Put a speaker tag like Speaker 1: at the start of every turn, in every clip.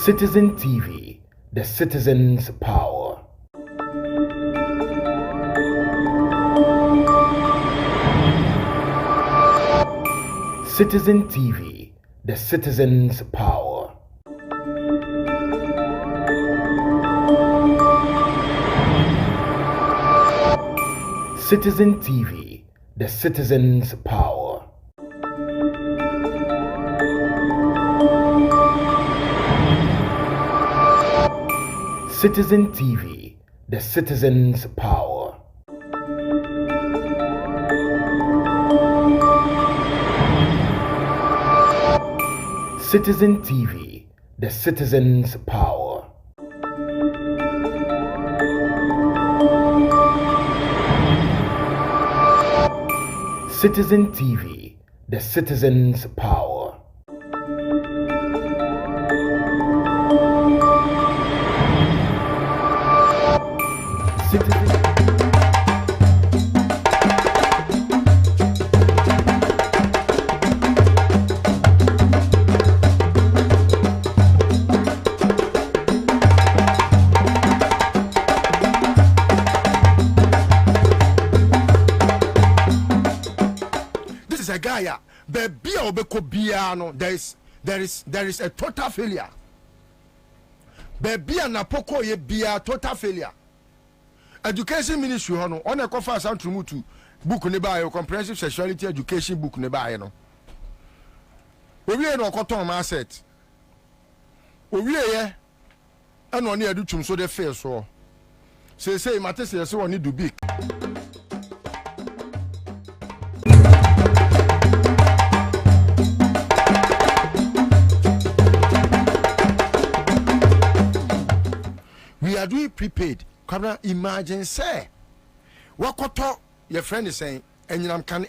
Speaker 1: Citizen TV, the citizen's power. Citizen TV, the citizen's power. Citizen TV, the citizen's power. Citizen TV, the citizen's power. Citizen TV, the citizen's power. Citizen TV, the citizen's power.
Speaker 2: This is a guy, baby, there is a total failure. Baby and Napoko ye be a total failure. Education ministry on a conference to book nearby comprehensive sexuality education book nearby. No, we no cotton asset. We and on near do so the fair so. Say, Matthias, so need to big. We are doing prepaid. Kwabena, imagine say, what your friend is saying, and you can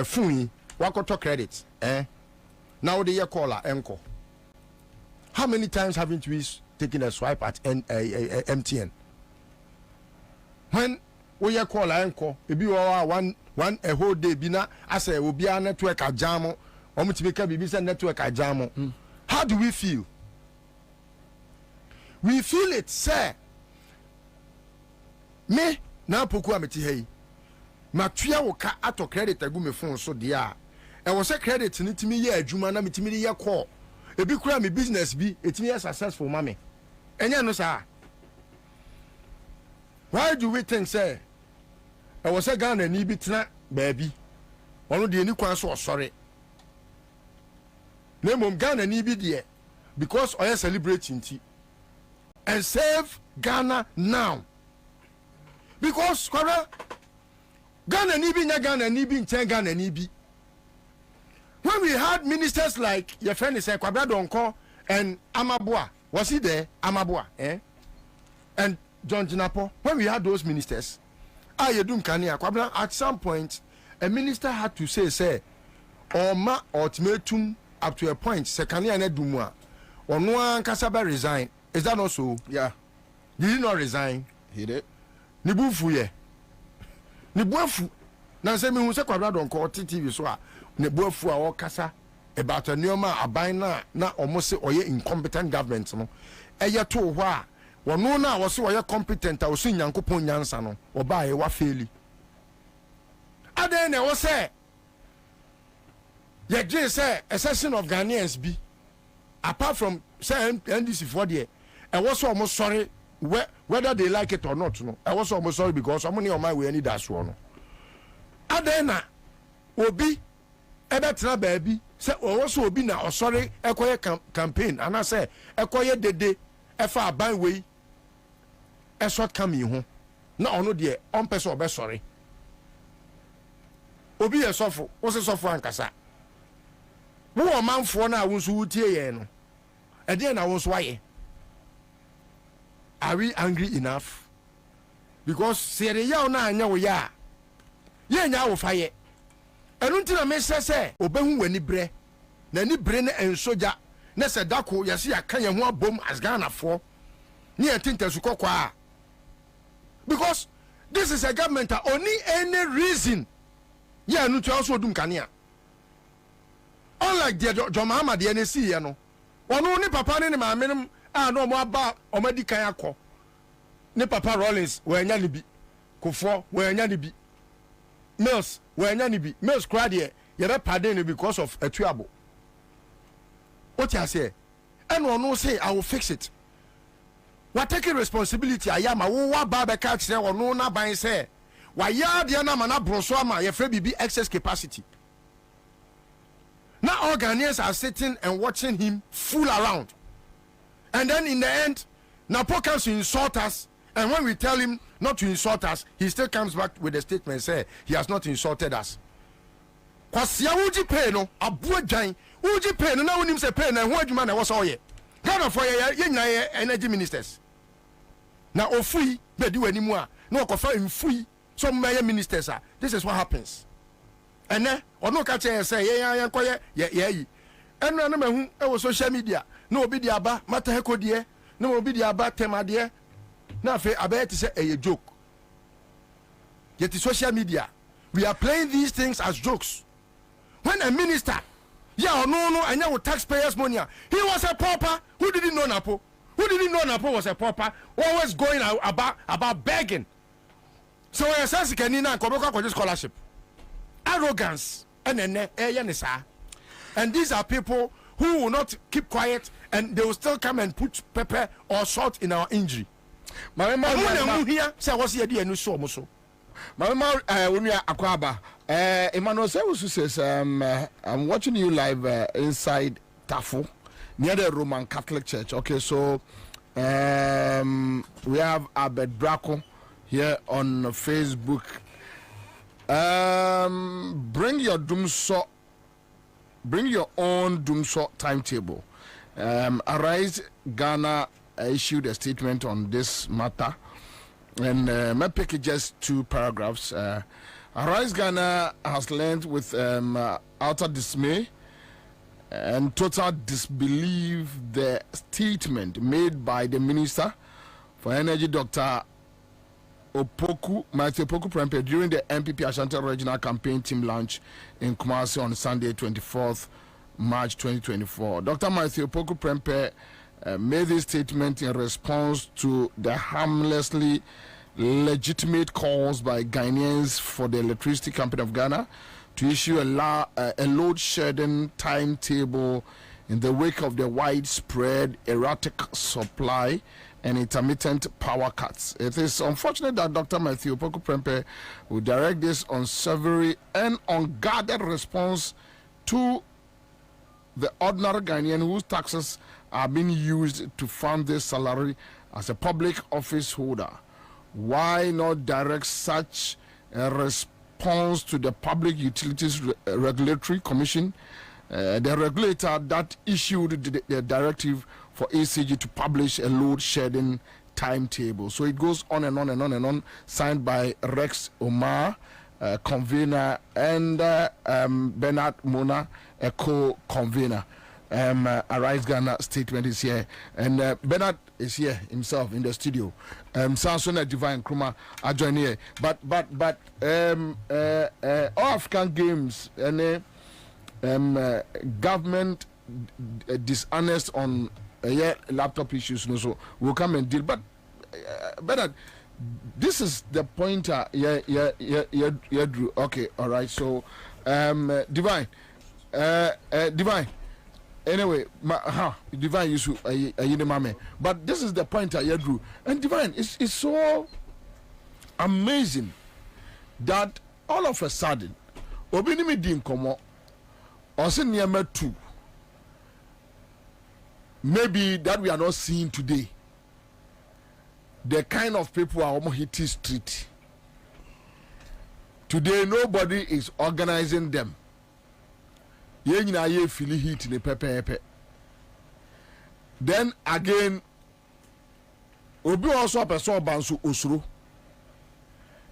Speaker 2: phone what credit, now the year caller encore. How many times haven't we taken a swipe at MTN? When we are caller encore, it be one a whole day bina as a will be a network a jamo, or to make a BBC network a jamo. How do we feel? We feel it, sir. Me na poku ameti hey. Matria wo ka ato credit agu me phone so dia. E wo se credit ni timi ye adwuma na metimi ye call. E bi kura me business bi etimi ye successful mame. Enya no sa. Why do we think say e wo se Ghana ni bi tena baabi. Ono de ni kwan so sorry. Na mom Ghana ni bi de because oya celebrating ti. And save Ghana now. Because Ghana nibi nya Ghana nibi nchen Ghana nibi. When we had ministers like your friend is Kwabena Donko and Amabua, was he there? Amabua, and John Jinapo. When we had those ministers, Kwabena, at some point, a minister had to say, or ma ultimatum up to a point, Sekania ne Dumwa, or no one Kasaba resign. Is that not so?
Speaker 3: Yeah.
Speaker 2: Did he not resign?
Speaker 3: He did.
Speaker 2: Nibufu ye. Nibufu. Now say me who say Kwabena Donko TV so Nibufu a kasa about a neoma abina na almost say oye incompetent government no. Eya to hwa. Wono na wo say oye competent a wo so Nyankopon nyansa no. Oba e wa faili. Aden na wo say ye gye say a section of Ghanaians be apart from say NDC for there. I was almost sorry whether they like it or not. No, I was almost sorry because I'm only on my way. Any that's one. Adena Obi Ebetra baby say also Obi na sorry Ekoye campaign and I say Ekoye dede efa ban way a short coming home. Na ono de on person be sorry. Obi e sofo what's a sofo ankasa. Wo manfo na wonso wutie ye no. Ede na wonso waye. Are we angry enough? Because sere ya na anya wo ya. Ye nya wo faye. Enu ntina me sese obehu wani bre. Na ni bre na ensoja. Na se dako yase aka ye ho abom as Ghana fo. Ni entinta su kokwa. Because this is a government that only any reason. Yeah, no to also do kania. unlike the John Mahama the NC you know ono ni papa ni maame nim no mo aba omadi kan akọ ni papa Rollins we nya ni bi Kofo we nya ni bi Mills we nya ni bi Mills kra de ye be pardon ni because of atuabo what you say and ono say I will fix it we taking responsibility ayama wo wa ba be ka kire ono na ban say wa ya de na mana broso ama ye fe bibi excess capacity. Now all Ghanaians are sitting and watching him fool around. And then in the end, Napo comes to insult us. And when we tell him not to insult us, he still comes back with a statement and say he has not insulted us. Kwasia uji pay no, abuwa jain, uji pay no, na unim se pay na huwa juma na wasa oye. Ghana for ye energy ministers. Na ofui, bedi we ni mwa, no kofa infui, so mmeye ministers are. This is what happens. And then ono ka che say ye koye ye eno na mahu e wo social media na obi di aba mata hekodie na obi di aba temade na fe abaye ti say a joke. Yet social media we are playing these things as jokes. When a minister no anya with taxpayers money, he was a pauper. Who didn't know Napo was a pauper, always going about begging. So we sense kanina ko scholarship. Arrogance and these are people who will not keep quiet and they will still come and put pepper or salt in our injury. I'm
Speaker 3: watching you live inside Tafu near the Roman Catholic Church. Okay, so we have Abed Braco here on Facebook. Bring your own Doomso timetable. Arise Ghana issued a statement on this matter, and my pick just 2 paragraphs. Arise Ghana has learned with utter dismay and total disbelief the statement made by the Minister for Energy, Dr. Matthew Opoku Prempeh during the MPP Ashanti Regional Campaign Team launch in Kumasi on Sunday, 24th March 2024. Dr. Matthew Opoku Prempeh made this statement in response to the harmlessly legitimate calls by Ghanaians for the Electricity Company of Ghana to issue a load shedding timetable in the wake of the widespread erratic supply and intermittent power cuts. It is unfortunate that Dr. Matthew Opoku Prempeh will direct this unsavory and unguarded response to the ordinary Ghanaian whose taxes are being used to fund this salary as a public office holder. Why not direct such a response to the Public Utilities Regulatory Commission, the regulator that issued the directive for ACG to publish a load shedding timetable? So it goes on and on and on and on, signed by Rex Omar, convener, and Bernard Mona, a co-convener. Arise Ghana statement is here, and Bernard is here himself in the studio. Samson and Divine Kruma are joining here, but all African games and government dishonest on laptop issues, so we'll come and deal. But Bernard, this is the pointer. Yeah, Drew. Okay, all right. So, Divine. Anyway, Divine used to but this is the pointer, yeah, Drew. And Divine, it's so amazing that all of a sudden, Obinimi din komo, also near 2. Maybe that we are not seeing today. The kind of people are almost hitting street. Today, nobody is organizing them. Ye feel heat in the pepe. Then again, Obi also a person bansu osro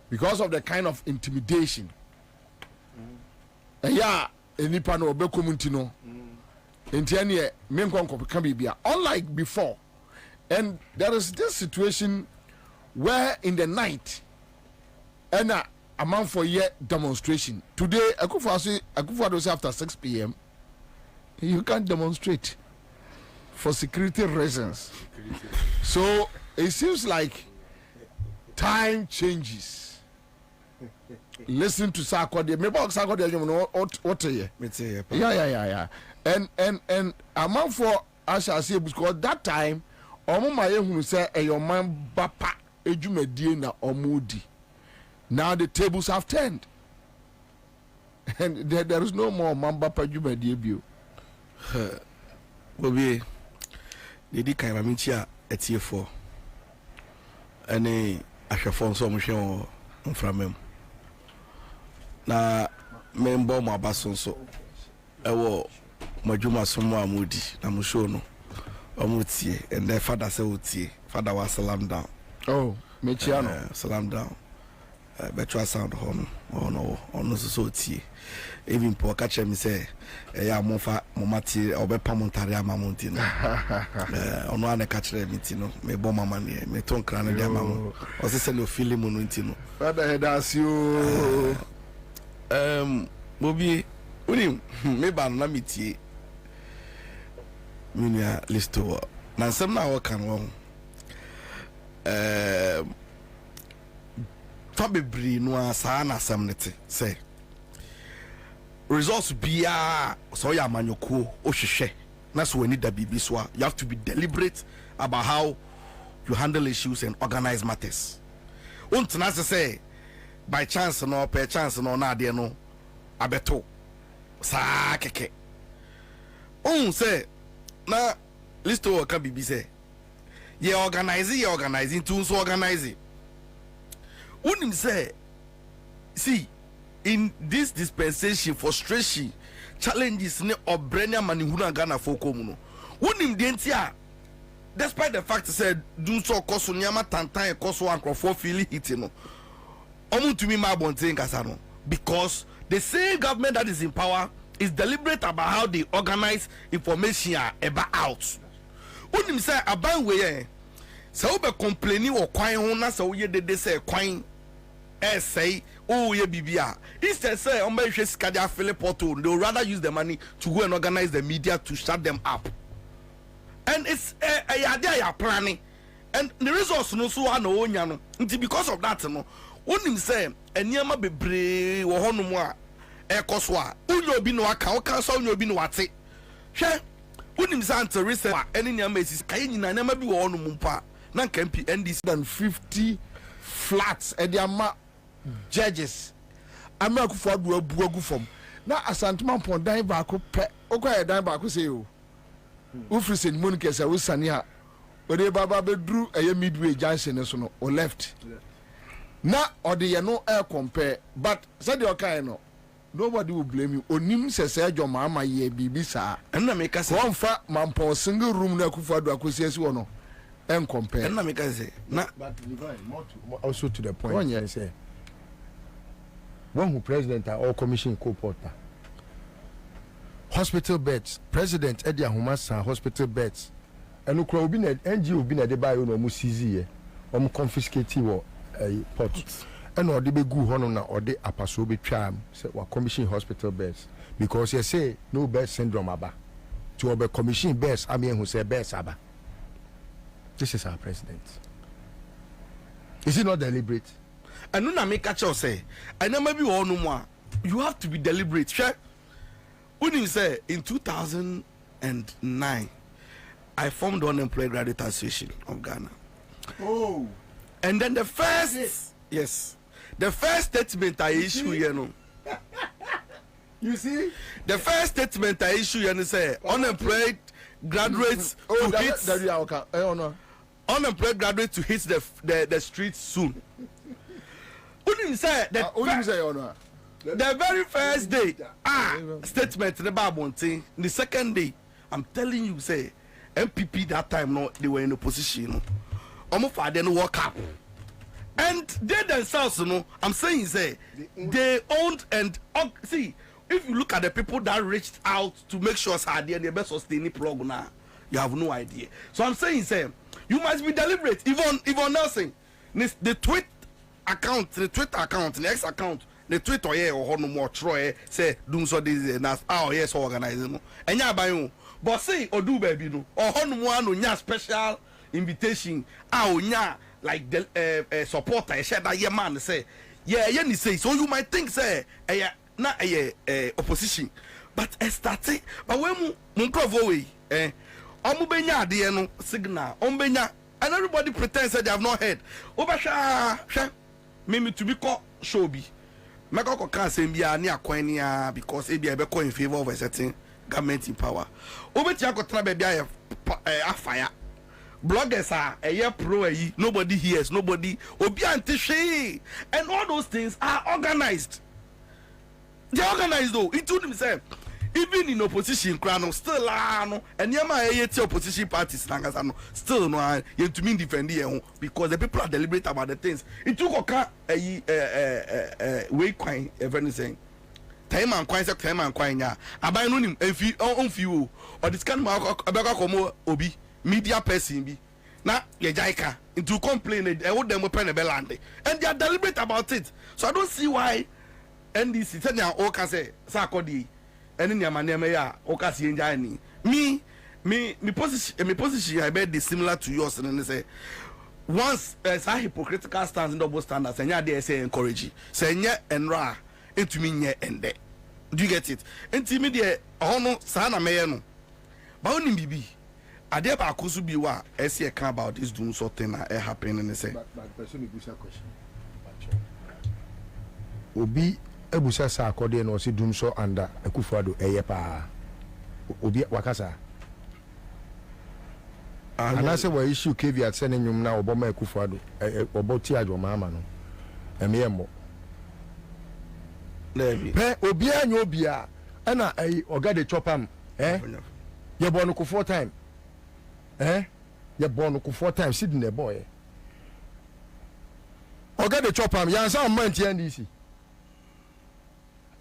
Speaker 3: because of the kind of intimidation. Yeah, enipa no obe community no. Entianye men kon can be bia. Unlike before, and there is this situation where in the night, and a month for year demonstration. Today, Akufo-Addo say after 6 p.m. you can't demonstrate for security reasons. So it seems like time changes. Listen to Sarkodie. Maybe Sarkodie, you know what a yeah. And among for Ansah say because that time, Omo who say your man bapa ejumedie na omudi. Now the tables have turned, and there is no more man bapa ejumedie bio.
Speaker 4: Bobie, the kind of mintia at year 4. Any I shall phone some show from him. Na member my bason so ewo majuma somo amudi na musho no omutie and their father say utie father was salam down.
Speaker 3: Oh, mechiano
Speaker 4: salam down. Betra sound on so tie even po catch me say ya mofa momati obepa montare amamonti no ono ane catch me ti no me bo mama ne me ton kra ne dia mama o se se no feeling no nti no
Speaker 3: father head as you
Speaker 4: Bobie uni me ba na mitie minia listo na nsem na wo kan wo fabebri no asa na asem nete say results bia so ya manyoko o hwehwe na so ani da bibi so you have to be deliberate about how you handle issues and organize matters. Untena say by chance no per chance no na de no abeto sa keke say na listo ka bibi say ye organizing to so organize unim say see in this dispensation frustration challenges ne obrenia manihuna Ghana fokom no unim de ntia despite the fact said do so koso nyama tantan koso ankrofo feel hit no omutumi ma bonten kasa no because the same government that is in power is deliberate about how they organize information about out unim say aban we say we complaining or kwan ho na say we de say kwan say oh ye bibia instead say on be sika dia Philip Porto they would rather use the money to go and organize the media to shut them up and it's a planning and the resource no so na onya no nti because of that no onim say eniama bebre wo hono mu a ekoso a unyo obi no aka o kan so unyo obi no wate hwe onim say ante research eni niama esi kai nyina niama bi wo hono mu mpa na kampi NDC
Speaker 3: than 50 flats and the ama judges America for buagu from na asantuma pon dan ba ko pe okwa dan ba ko say o ufrisen monica say we sane a ode baba bedru eye midway junction so no o left na ode ye no air compare but said the okay no nobody will blame you onim sese adwoma ama ye bibi saa
Speaker 4: na me ka say
Speaker 3: one fa mampon single room na kufa do akosi asi wo no and compare
Speaker 4: na me ka say na
Speaker 1: but also to the point I say one who president or commission co-porter hospital beds president Eddie Ahumasa hospital beds and ukra obi na NGO obi na de buy no mu seize ye o mu confiscate wo port and or de be gu hono na or de apaso be twa say wa commission hospital beds because you say no bed syndrome aba to obe commission beds I mean who say beds aba. This is our president. Is it not deliberate?
Speaker 4: And no na make catch us say I never be all no more. You have to be deliberate. Sure. When you say in 2009 I formed the Unemployed Graduate Association of Ghana.
Speaker 3: Oh.
Speaker 4: And then the first the first statement I issue you know.
Speaker 3: You see?
Speaker 4: The first statement I issue you know say unemployed graduates unemployed graduates to hit the streets soon. The very first day, statement the Bible thing. The second day, I'm telling you, say MPP that time no, they were in opposition. Almost I didn't work up, and they themselves, you know, I'm saying, say they owned and see. If you look at the people that reached out to make sure they best sustain the program now, you have no idea. So I'm saying, say you must be deliberate. Even Nelson, the Twitter account, the X account, the Twitter ye or no more Troy say doom so this enough our yes organizing and ya by but say or do baby no or on one nya special invitation nya like the supporter I said that your man say yeah you say so you might think say na opposition but starting but when mun provoke omubenya ade no signal ombenya and everybody pretends that they have not heard obasha me to be called show bi meko ko kan sem bia ne akwan nia because e bia be call in favor of a certain government in power obeti akotena be bia afire bloggers are pro nobody hears nobody obi antihwe and all those things are organized. They are organized though into themselves. Even in opposition crano still no and yama opposition parties no still no you to mean defend here because the people are deliberate about the things it took way quite everything time and quite ya abai no nim enfi on few or this kind of abeka komo obi media person bi na ye jaika into complain e would them open the belande and they are deliberate about it so I don't see why NDC tanya o ka say sakodi any niama ya okasi enja ni me position I bet similar to yours and say once as a hypocritical stance in double standards and ya dey say encourage say nya enra etumi nye ende do you get it enti dey ono sa na meye no ba oni bibi ade ba akosu bi wa ese can about this doing something na happen and say
Speaker 1: but person go say question obi ebusa sa akode na osi dum so under Akufo-Addo eye pa obi wakasa ana se wa issue caveat se ne nyum na oboma Akufo-Addo oboti adwoma ama no ememo pe obi anyo obi a na oga de chopam ye born ko 4 time ye born ko 4 time sidin e boy oga de chopam yansa man ti NDC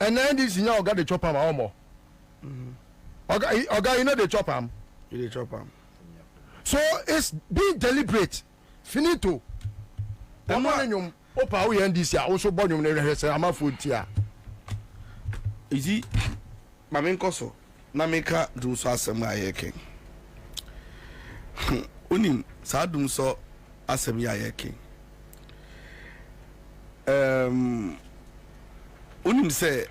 Speaker 1: and then this you got the chop am omo oga you know the chop am
Speaker 4: you the chop am
Speaker 1: so it's being deliberate finito omo opa we NDC also bonyum na rehese amafo tia
Speaker 4: isi mame nkoso na meka dum so asem ayeke onim sa dum so asem ayeke unim say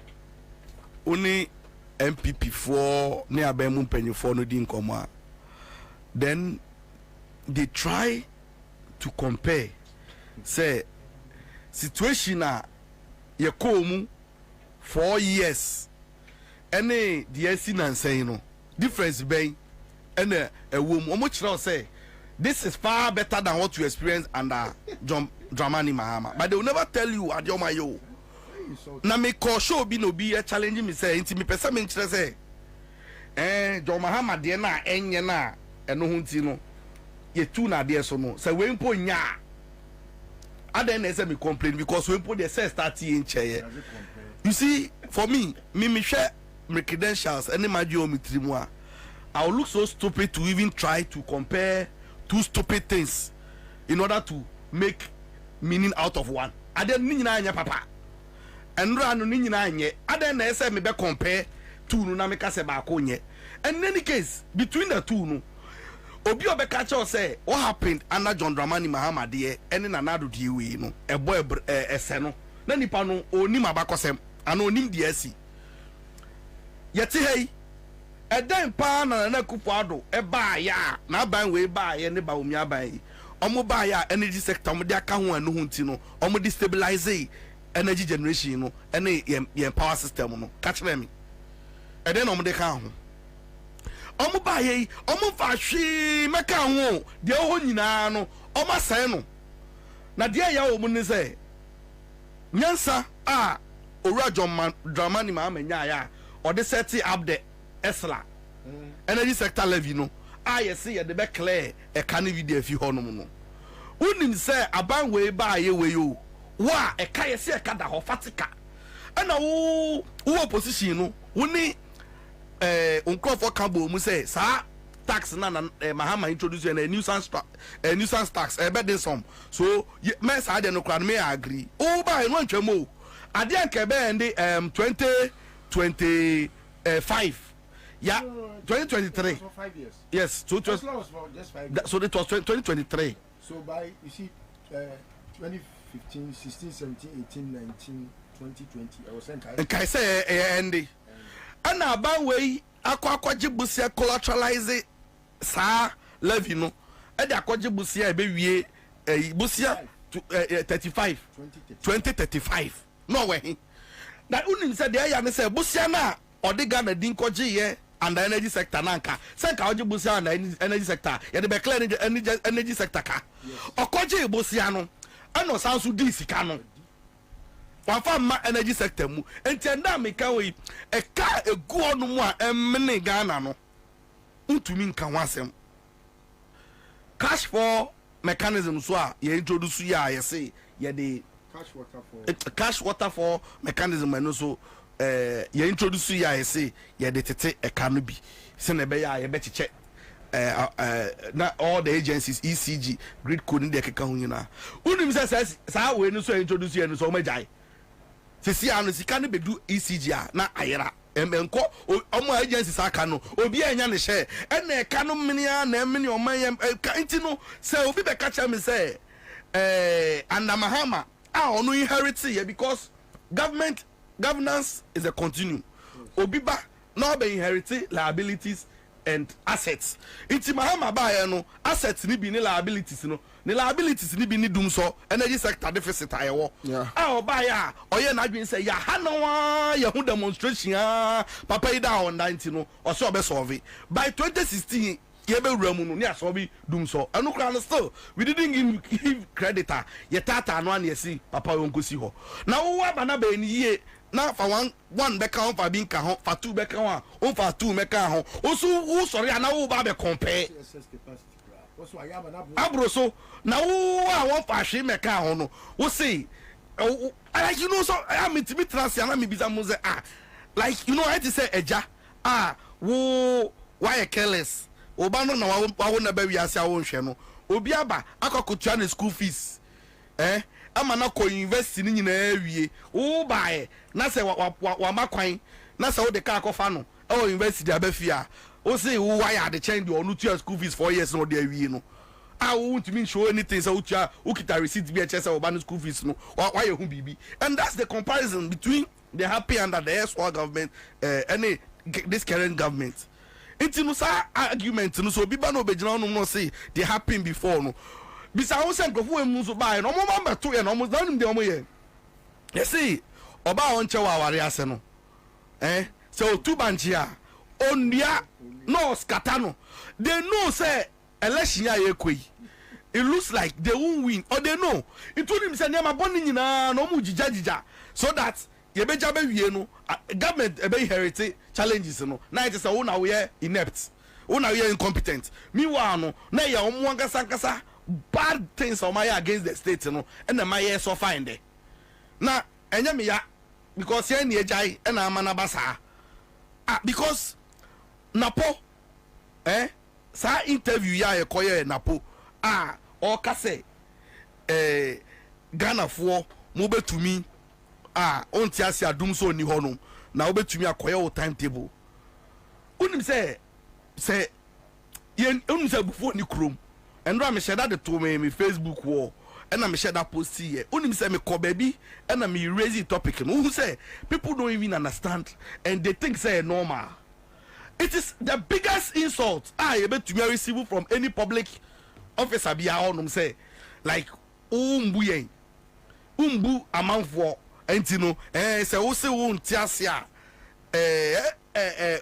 Speaker 4: only MPP for ne abemu mpanyefo no di nkomo then they try to compare say situation a ye komu 4 years any the esi na say no difference ben and ewom omo kire say this is far better than what you experience under Dramani Mahama but they will never tell you adioma yo na me call show bi no bi challenge me say nti me pesa me nkire say John Mahama de na enye na eno ho nti no ye tu na de so no say we mpo nya aden na say me complain because we mpo de say start in chair you see for me share my credentials any my geometry mu a I will look so stupid to even try to compare two stupid things in order to make meaning out of one aden ni nyina anya papa enra no ni nyina anye aden na say me be compare two no na me ka se ba ko nye and in any case between the two no obi obeka cha say what happened under John Dramani Mahama de ene na nado de we no ebo ese no na nipa no onim abakosem ana onim de asi yete hey eden pa na Akufo-Addo e ba ya na ban we ba ye ne ba omi aban omo ba ya energy sector omo de aka ho anu ho nti no omo destabilize energy generation no ene ye power system no catch me eden omo de ka ho omo ba ye omo fa hwe meka ho de ho nyina no omo asan no na de ya omo ne say nyansa a owura Dramani Mahama nya ya or the set up the Esla energy sector levy no I see the be clear e can video fi ho no no unim say aban we ba ye we yo wa e ka ye se e ka da ho fatika na wo opposition no woni uncrofo kabo mu say sa tax na Mahama introduce a nuisance tax e be dey some so me sa de no kra me agree o ba e no ntwam o Adian Kebe and 2025. Yeah, 2023.
Speaker 1: For 5 years.
Speaker 4: Yes, so it was.
Speaker 1: For just 5 years.
Speaker 4: So it was 2023.
Speaker 1: So by, you see, 2015, 16, 17, 18, 19, 2020, I was saying,
Speaker 4: And I say, Andy. And now, Banway, Aquaji Busia collateralize sa levy no. And Aquaji Busia, baby, Busia 35, 2035. No way. Now, Unim said, the Ayan said, Busiana, or the Ghana Dinkoji, and the energy sector nanka. Sanka Oji Busia and the energy sector, and the Beckley energy sector ka. Or Koji Busiano, and no sounds to DC canon. One farm energy sector mu, and Tenda me can we a car a go on one and many Ghana no. Untumin can want them. Cash for mechanism so ye introduce ya say ye the cash water for mechanism and also ye introduce ya say ye the tete e can be send be ya ye better check na all the agencies ECG grid code dey keka hu nyina unim says sa we no so introduce ye no so majai se si anu sika no be do ECG na ayera emmenko omo agencies aka no obi anya ne hye ena e ka no menia na emeni oman enti no se obi be ka cha me say andamahama ono inherit here because governance is a continuum obi ba no be inherit liabilities and assets. Iti mahama ba no assets ni bi ni liabilities no. Ni liabilities ni bi ni dum so energy sector deficit ayewo.
Speaker 3: Yeah.
Speaker 4: Oba ya oye na adwin say ya hanawa ya hu demonstration papa ida on 90 no o so be solve. By 2016 ye be wura mu no ni aso bi dum so. Anu kra no still we didn't give creditor ye tata no an ye see papa wonkosi ho. Na wo aba na ba ni ye na fa one beka on fa bin ka ho fa two beka ho on fa two meka ho osu wo sorry na wo ba be compare abro so na wo a won fa hwe meka ho no wo say like you know so I mean to be trans na me bisa mo say like you know I to say eja wo why careless oba no na wo na ba wi ase a wo hwe no obi aba akokotua na school fees ama na ko university ni nyina awie wo bae na se wa makwan na se wo de ka akofa no university abafia wo say wo wire the change the tua school fees 4 years no de awie no wo want me show anything so tua wo kita receipt bi eche se wo ba no school fees no why hu bibi and that's the comparison between the happy under the SWA government any this current government it no sa argument no so biba no obegina no say they happen before no bisa wo se nkofo emu so bae no mo ma beto ye no mo zanim de mo ye yesi oba won che wa ware ase no so two banchi a onua no scatter no they know say election ya ekoi it looks like they won't win or they know it told him say nyama boni nyina no mu jijajija so that ye beja be wie no government e be inherit challenges no na it say wo na we inept wo na we incompetent meanwhile no na ye omo nkasa bad things on my against the state no and my year so fine there na enya me ya because ye ni ejai na amana basa because napo sa interview ya ye koye napo o ka say Ghana fo mo betumi onti ase adum so ni ho no na wo betumi akoye o timetable unim say ye unim say before ni krom and I share that to me Facebook wall and I share that post here. Only say me call baby and I me raise the topic. Who say people don't even understand and they think say normal. It is the biggest insult I able to receive from any public officer. Be on say like umbu amount for entino say who say won tiasia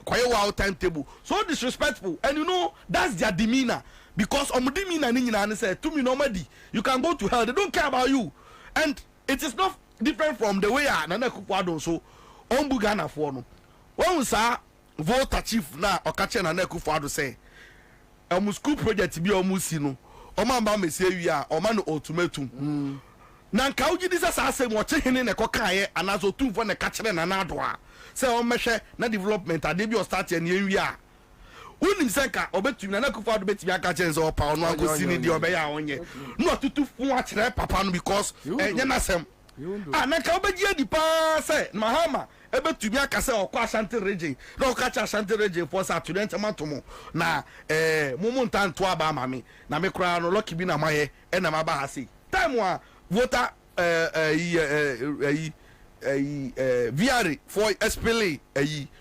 Speaker 4: quiet wow timetable so disrespectful and you know that's their demeanor. Because omudimi na nyina say to me normally you can go to hell, they don't care about you, and it is not different from the way Nana Akufo-Addo so ombu Ghana for no when sa voter chief na okache Nana Akufo-Addo say school project bi omusi no omamba me say wi oma no ultimatum na nka uji dis say mo che hene ne kokaye anazo tumfo ne ka kire Nana Addo a say o mehwe na development ade bi o start ya ne wi a unim senka obetumi Nana Akufo-Addo betumi aka chenze opa ono akosi ni de obeya onye no atutu fun a kire papa no because enya na sem na ka obegie di pa say mahama ebetumi aka say okwa Ashanti region na okacha Ashanti region for student matomo na mumunta nto aba mame na me kra no lucky bi na maye e na maba ha say time wa voter VR for SPLA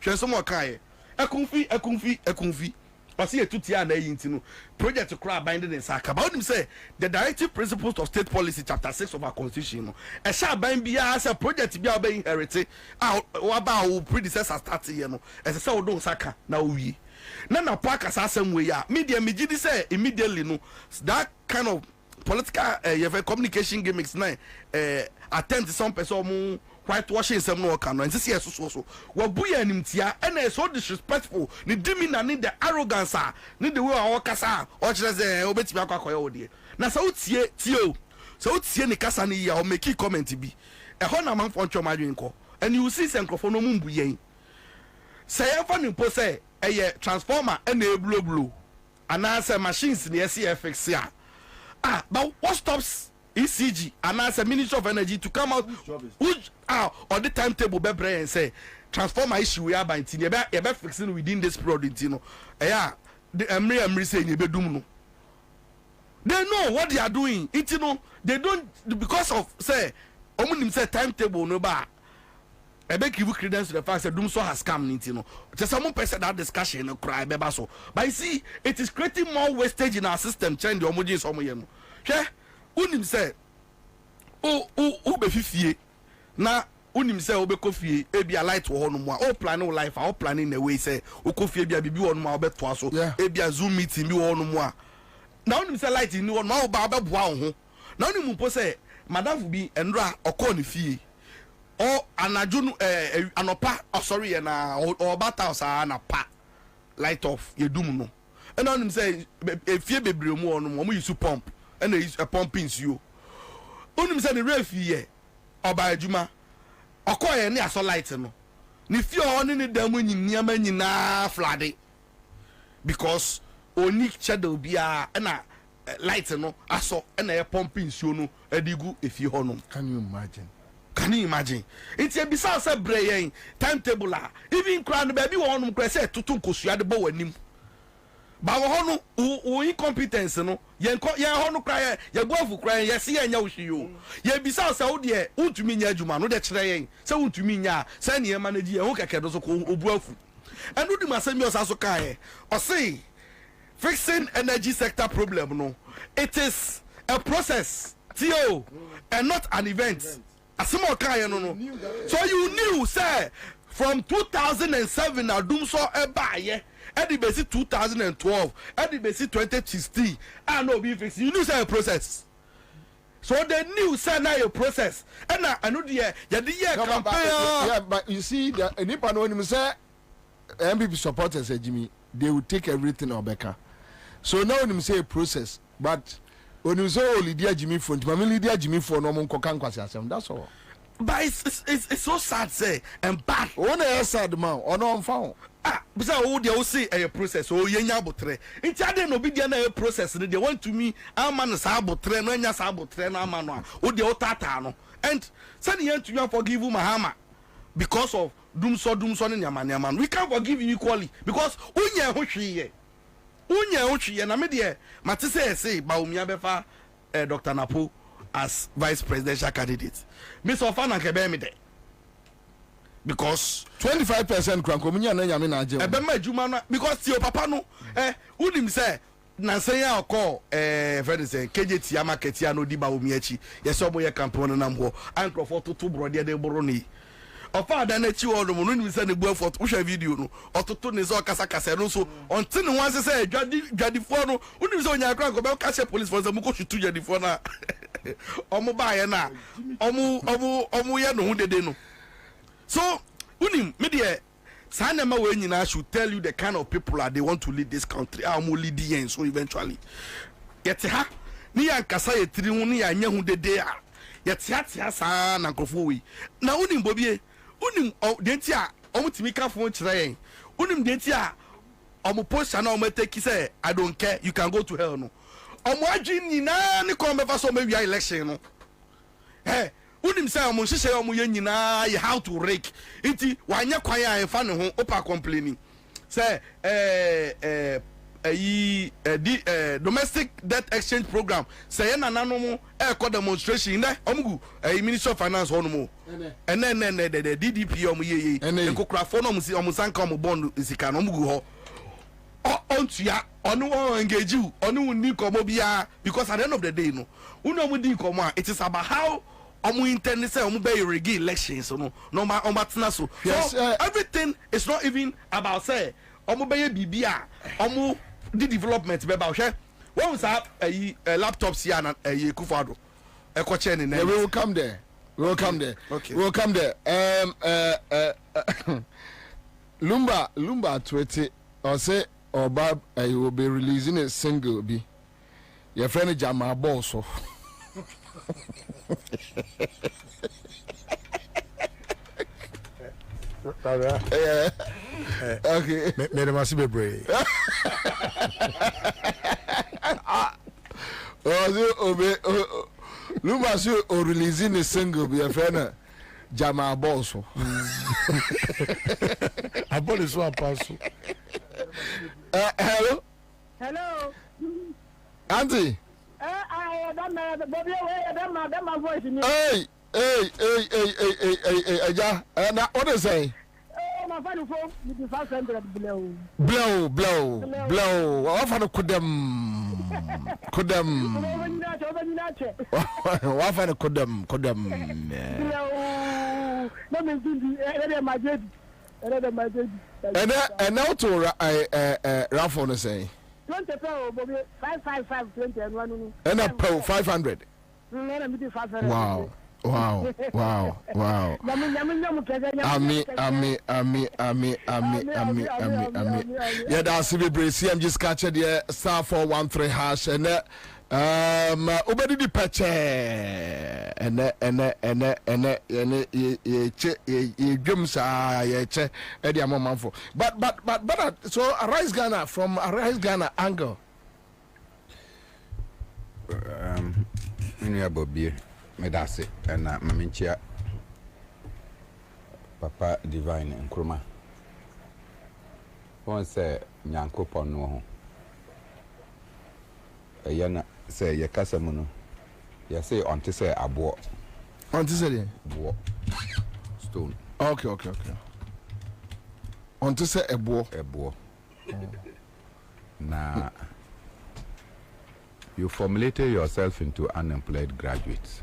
Speaker 4: hwenso mo kan ekunfi Pasi etutia na yinti no project kra binding in Saka about him say the directive principles of state policy chapter 6 of our constitution no e sha ban bia as a project bia be inherit wa ba wo predecessor start here no e say wo don Saka na owie na park asasem we ya media megidi say immediately no that kind of political communication gimmicks na attend some person whitewashing some no can and see so wabuya animtia and so disrespectful ni dimina ni the arrogance ni the way our kasa or just obetimi akwakoye odie na so tie so tie ni kasa ni ya o make comment bi e ho na man fo ntwa madwen ko and you see senkrofo no mumbu yen say ever ni po say eye transformer and e blow and answer machines ni SFX but what stops ECG and as a Minister of Energy to come out which on the timetable be brain and say transformer issue we are by you be fixing within this period you know the Emri saying you be doom no they know what they are doing it you know they don't because of say omunim say timetable no ba e be give credence to the fact that doom so has come you know just some person that discussion no cry be so but you see it is creating more wastage in our system change the omojin so mo ye no hwe unim say o be fifie na unim say o be kofie e bia light wo hono mu a o plan o life a o plan in a way say o kofie bia bibi hono mu a o beto aso e bia zoom meeting bi hono mu a na unim say light ni hono ma o ba boa ho na unim po say madam bi enra okọ ne fie o anaju no anopa sorry na o bata sa na pa light off ye dum no and unim say fie bebre mu hono mu use pump and they use a pumping you. Unim say the refi ye oba adwuma okoye ne aso light no. Ni fi o ne dem nyiniama nyina flade because oni shadow bia na light no aso na e pumping you no adigu efi ho no.
Speaker 3: Can you imagine?
Speaker 4: Can you imagine? It's a bizarre say brain timetable even crown baby wo no kra say tutu nkosua de bo wanim. Ba wo no wo incompetence no ye ho no kra ye gofu kra ye se ye nya wo hwiyo ye bisa se wo de untumi nya adwuma no de kire yen se untumi nya se ne ye manage ye ho keke do so ko obu afu enu di masemi osaso kai o say fixing energy sector problem no it is a process tio and not an event asimo kai no so you knew say from 2007 adum so ebaye Eddie Bessie 2012, Eddie Bessie 2016. I know be fixed. You knew say a process. So they knew say now a process. And I know the year campaign.
Speaker 3: Yeah, but you see, the Nipa no him say MPP supporters say Jimmy, they will take everything on Becca. So now him say a process, but when you say oh Lydia Jimmy phone, my Lydia Jimmy phone no mon kokan kwasi asem. That's all.
Speaker 4: But it's so sad say and bad.
Speaker 3: One sad man or no found.
Speaker 4: Bisa o de o say a process o yenya abotre nti ade no bi de na a process they want to me ama no sa abotre no nya sa abotre no ama no o de o tata no and say you to you forgive Mahama because of doom so no nyama we can forgive you equally because unye ho hwie na me de mate say ba omia befa Dr. Napo as vice presidential candidate me so fa na ke be me de because
Speaker 3: 25% krankomunya na nyame na agye
Speaker 4: ebe ma adwuma no because ti o papa no unim say na say ya call very say KJT market ya no di ba omi achi yes omo ye campaign no nam ho ankrofo toto brode de boro ni ofa da na chi wo no unim say ne buafo wo hwa video no ototo ne so kasa no so onti ne wan say dwadifo no unim say onya kranko be ka she police force mu ko shutu dwadifo na omo ba ye na omo ye no hu dede no. So, unim media Sanema we should tell you the kind of people that they want to lead this country. I'm only leading so eventually. Yet ha ni ankasa ye tiri hu ni anya hu dede a. Yet ha sa na nkofo wi. Na unim Bobie, unim denti a omutimi ka fo kire yen. Unim denti a omupost na omuteki say I don't care, you can go to hell no. Omu adwi nyina ni ko mefa so mewia election no. unim say omo hyehyɛ omo ye nyina ye how to rake enti wanya kwan a e fa ne ho opa complaining say domestic debt exchange program say na nananom e demonstration na omugu Ministry of Finance hono and then the DDP omo ye ekokrafo no omo sanka omo bond sika no omugu ho ontua onu engage you onu ni komo bia because at the end of the day no unu omo di komo it is about how omo intend say omo be reggae elections no ma tena so everything is not even about say omo be bibia omo the development be ba hwe when say laptops here na Kufado ekoche ni
Speaker 3: we will come there okay we will come there Lumba tweet or say Bob will be releasing a single be your friend Jama Boss okay
Speaker 1: me must be brave.
Speaker 3: Lumba say or releasing a single be your friend Jama Boss
Speaker 1: I bought this one pass.
Speaker 3: Hello Auntie
Speaker 5: I don't know the Bobie way, I don't know my voice in you.
Speaker 3: Hey, Aja, what is say?
Speaker 5: Oh, my father phone, you be 500 blow.
Speaker 3: Blow. What for the kudem? What for the kudem?
Speaker 5: Blow. No, my baby.
Speaker 3: And now to Ralph say
Speaker 5: 20 Bobie 555 20 and 1
Speaker 3: and a pro 500. Wow. Yeah, that's the brace. I'm just catching the star 413 hash and obedi di peche and ye games ye che e dia mama for but so Arise Ghana from Arise Ghana angle
Speaker 6: Nua Bobie medase na maminchia Papa Divine Nkrumah won say Nyankopon no ho yana say ye kasa mu no ya say onte say abo
Speaker 3: onte say
Speaker 6: bo stone
Speaker 3: okay onte say ebo
Speaker 6: na you formulated yourself into unemployed graduates.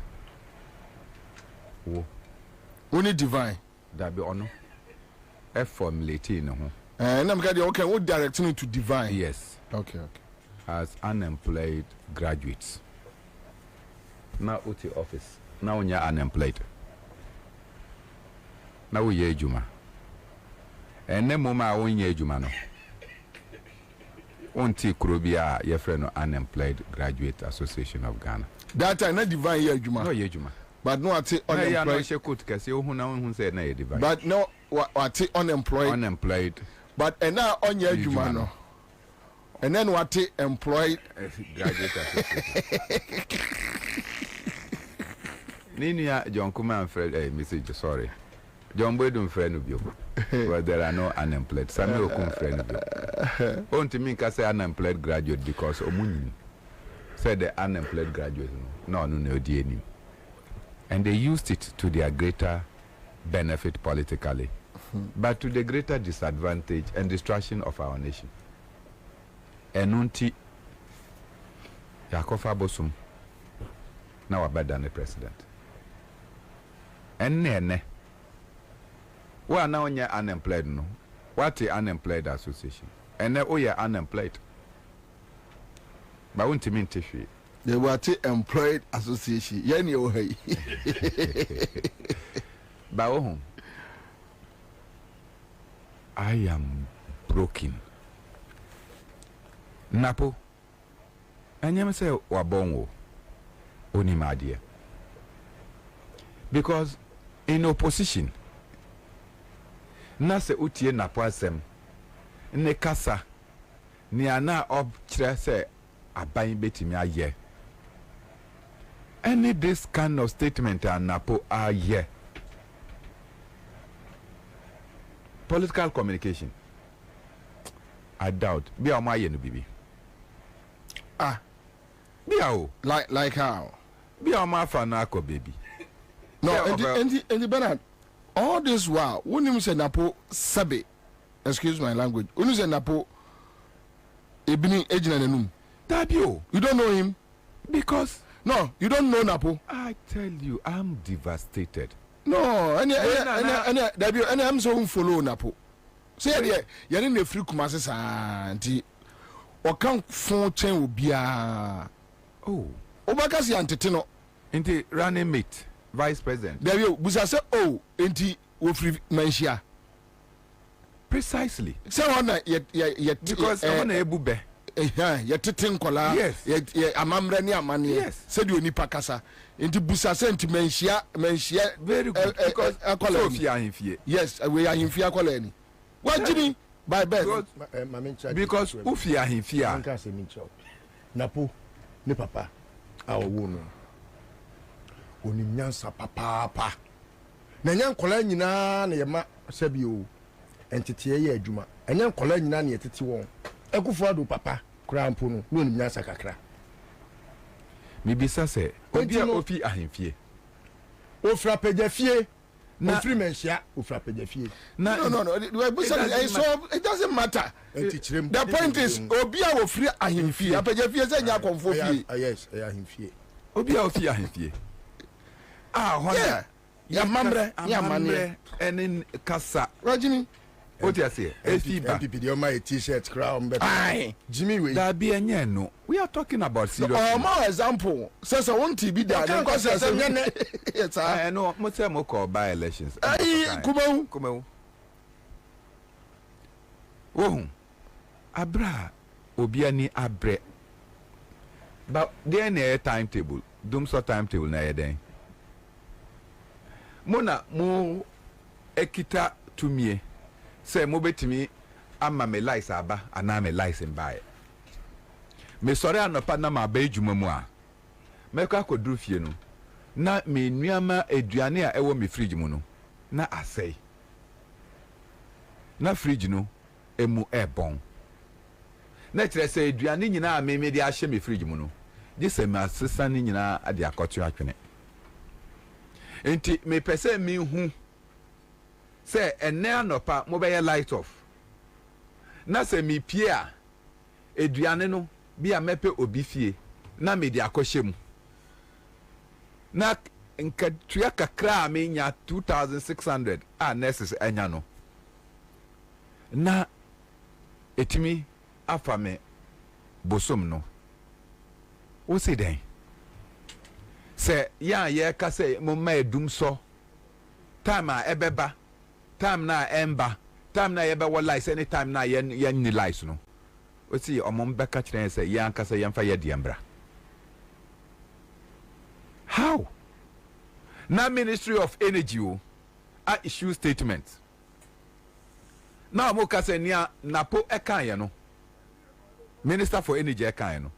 Speaker 3: Only Divine.
Speaker 6: That be ono. Formulating no.
Speaker 3: And I'm going okay, what direct me to Divine?
Speaker 6: Yes.
Speaker 3: Okay.
Speaker 6: As unemployed graduates. Now out the office. Now when you're unemployed. Now we ye juma. And then mama when ye juma no. Onti Krobia, your friend, Unemployed Graduate Association of Ghana.
Speaker 3: That time, not Divine year, Juma.
Speaker 6: No, year, Juma.
Speaker 3: But no, I say unemployed.
Speaker 6: Who said no, Divine.
Speaker 3: But no, I say unemployed.
Speaker 6: Unemployed.
Speaker 3: But and now on year, Juma. No. And then what employed
Speaker 6: graduate association. Ninia John Kuma Fred, message, sorry. John Boydon friend of you. But there are no unemployed. Samuel Kun friend of you. Only me can say unemployed graduate because Omuni said the unemployed graduate. No, DNA. And they used it to their greater benefit politically, but to the greater disadvantage and destruction of our nation. Enunti Yakofa Bosum now better than the president. And nene. We are now unemployed, no? What is unemployed association? And now we are unemployed. But won't mean tissue.
Speaker 3: They were employed association. Yani ohe.
Speaker 6: But I am broken. Napo. And you say wabongo. Oni madia. Because in opposition. Na se utie napo asem ne kasa ni ana ob kire se aban betimi aye any this kind of statement and Napo are here. Political communication. I doubt. Be a my no bibi.
Speaker 3: Ah,
Speaker 6: be a
Speaker 3: like how?
Speaker 6: Be a my fanako baby.
Speaker 3: No,
Speaker 6: Yeah,
Speaker 3: and Bernard, all this while, when you say Napo Sabe, excuse my language, when you say Napo Ebini Ejinanum,
Speaker 6: Dabio,
Speaker 3: you don't know him
Speaker 6: because
Speaker 3: no, you don't know Napo.
Speaker 6: I tell you, I'm devastated.
Speaker 3: No, and Dabio, and I'm so follow Napo. Say, you're in the free Kumasas auntie, or can't phone chain will be a
Speaker 6: Oh,
Speaker 3: Obakasi Antetino,
Speaker 6: into running mate, vice president.
Speaker 3: Dabio, Busa say, oh, ain't we free Mansia.
Speaker 6: Precisely.
Speaker 3: Say one night, yet,
Speaker 6: Because I want to ebube.
Speaker 3: Yɛ tete nkɔla
Speaker 6: Yes.
Speaker 3: yɛ amammerɛ ne amanneɛ
Speaker 6: Yes.
Speaker 3: sɛdeɛ onipa kasa nti busa sɛ nti manhyia
Speaker 6: Very good. Because
Speaker 3: akɔla
Speaker 6: Sophia ahemfie.
Speaker 3: yes wei ahemfie akɔla ni wagyini by bed
Speaker 6: Because Ufi ahemfie a
Speaker 2: Anka se mi chop. Napo ne papa a owo no. Onim nyansa papa. Na nyan kola nyina na ye ma sabi o. Entete ye adwuma. Enyan kola nyina na ye tete won. Ekufo ado papa kura mpo no no onim nyansa kakra.
Speaker 6: mibisa sɛ obi a
Speaker 2: Enti no-
Speaker 6: ofi ahemfie
Speaker 2: Ofra pagya fie.
Speaker 6: Na-
Speaker 2: Ofri menhia ofra pagya fie.
Speaker 6: na
Speaker 3: no so it doesn't matter
Speaker 2: Enti kirem.
Speaker 3: the point is obi a wɔfiri ahemfie apagya fie sɛ nya akɔmfo fie
Speaker 2: Yes, ahemfie.
Speaker 6: obi a ofi ahemfie a hɔ
Speaker 3: Yeah.
Speaker 6: na
Speaker 3: Amammerɛ, ne
Speaker 6: amammerɛ ɛne kasa
Speaker 3: wagyini
Speaker 6: o ti aseɛ efi ba
Speaker 2: MPP de my t-shirt kra on better.
Speaker 3: ae
Speaker 2: Jimmy we.
Speaker 6: dabi ɛnyɛ no we are talking about serious
Speaker 3: ɔma example sɛ sɛ wonti bi da ne
Speaker 2: Ɔka
Speaker 3: nkɔsɛ
Speaker 2: sɛ
Speaker 3: sɛ
Speaker 2: nyɛnɛ.
Speaker 3: saa
Speaker 6: ɛno mo sɛ mo kɔ by elections
Speaker 3: ayi kumawu
Speaker 6: kumawu wohu abra obi ani abrɛ ba deɛ na ɛyɛ timetable dumsɔ timetable na ɛyɛ dɛn mo na mo ekita tumie sɛ mo betumi ama me lice aba anaa me lice mbaeɛ me sɔre anɔpa na ma aba adwuma mu a mɛkɔ akɔduru fie no na me nnuama aduane a ɛwɔ me fridge mu no na asɛe na fridge no emu ɛbɔn na kyerɛ sɛ aduane nyinaa me de ahyɛ me fridge mu no gye sɛ me asesa ne nyinaa ade akɔto atwene nti mepɛ sɛ mehu sɛ ɛnɛ anɔpa mobɛyɛ light off na sɛ mepie a aduane no bi a mɛpɛ obi fie na mede akɔhyɛ mu na nkatua kakra a menya 2600 a nurses anya no na etimi afa me bosom no wo se den sɛ ya yɛka sɛ momma adum sɔ time a ɛbɛba time na ɛmba time na yɛbɛwɔ lice any time na yɛnni lice no wo si ɔmom bɛka kyerɛ sɛ yɛanka sɛ yɛmfa yɛdeɛ mbra how na ministry of energy o a issue statement na mo ka sɛ nia napo ɛkaeɛ no minister for energy ɛkaeɛ no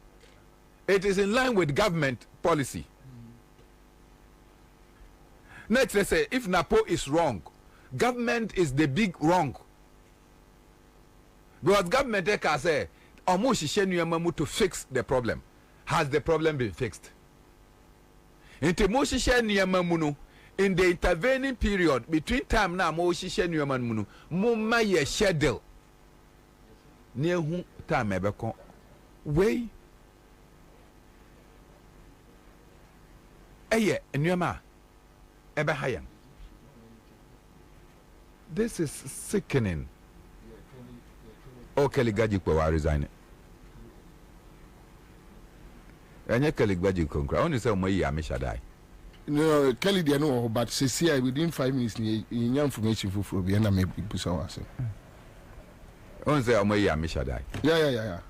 Speaker 6: it is in line with government policy na kyerɛ sɛ if napo is wrong government is the big wrong because government ɛka sɛ ɔmo hyehyɛ nneɛma mu to fix the problem has the problem been fixed nti mo hyehyɛ nneɛma mu no in the intervening period between time na mo hyehyɛ nneɛma mu no mo ma yɛ schedule ne ehu time ɛbɛkɔ wei ɛyɛ nneɛma a ɛbɛha yɛn this is sickening Kelly Gaji Kwewa resign ɛnyɛ Kelly Gaji Konkra only say mo yi amisha die
Speaker 3: no Kelly deɛ no wɔ hɔ but sɛsi a within 5 minutes ni yɛnya information foforɔ bi ɛna mebusa wɔ asɛm
Speaker 6: only say mo yi amisha die
Speaker 3: yeah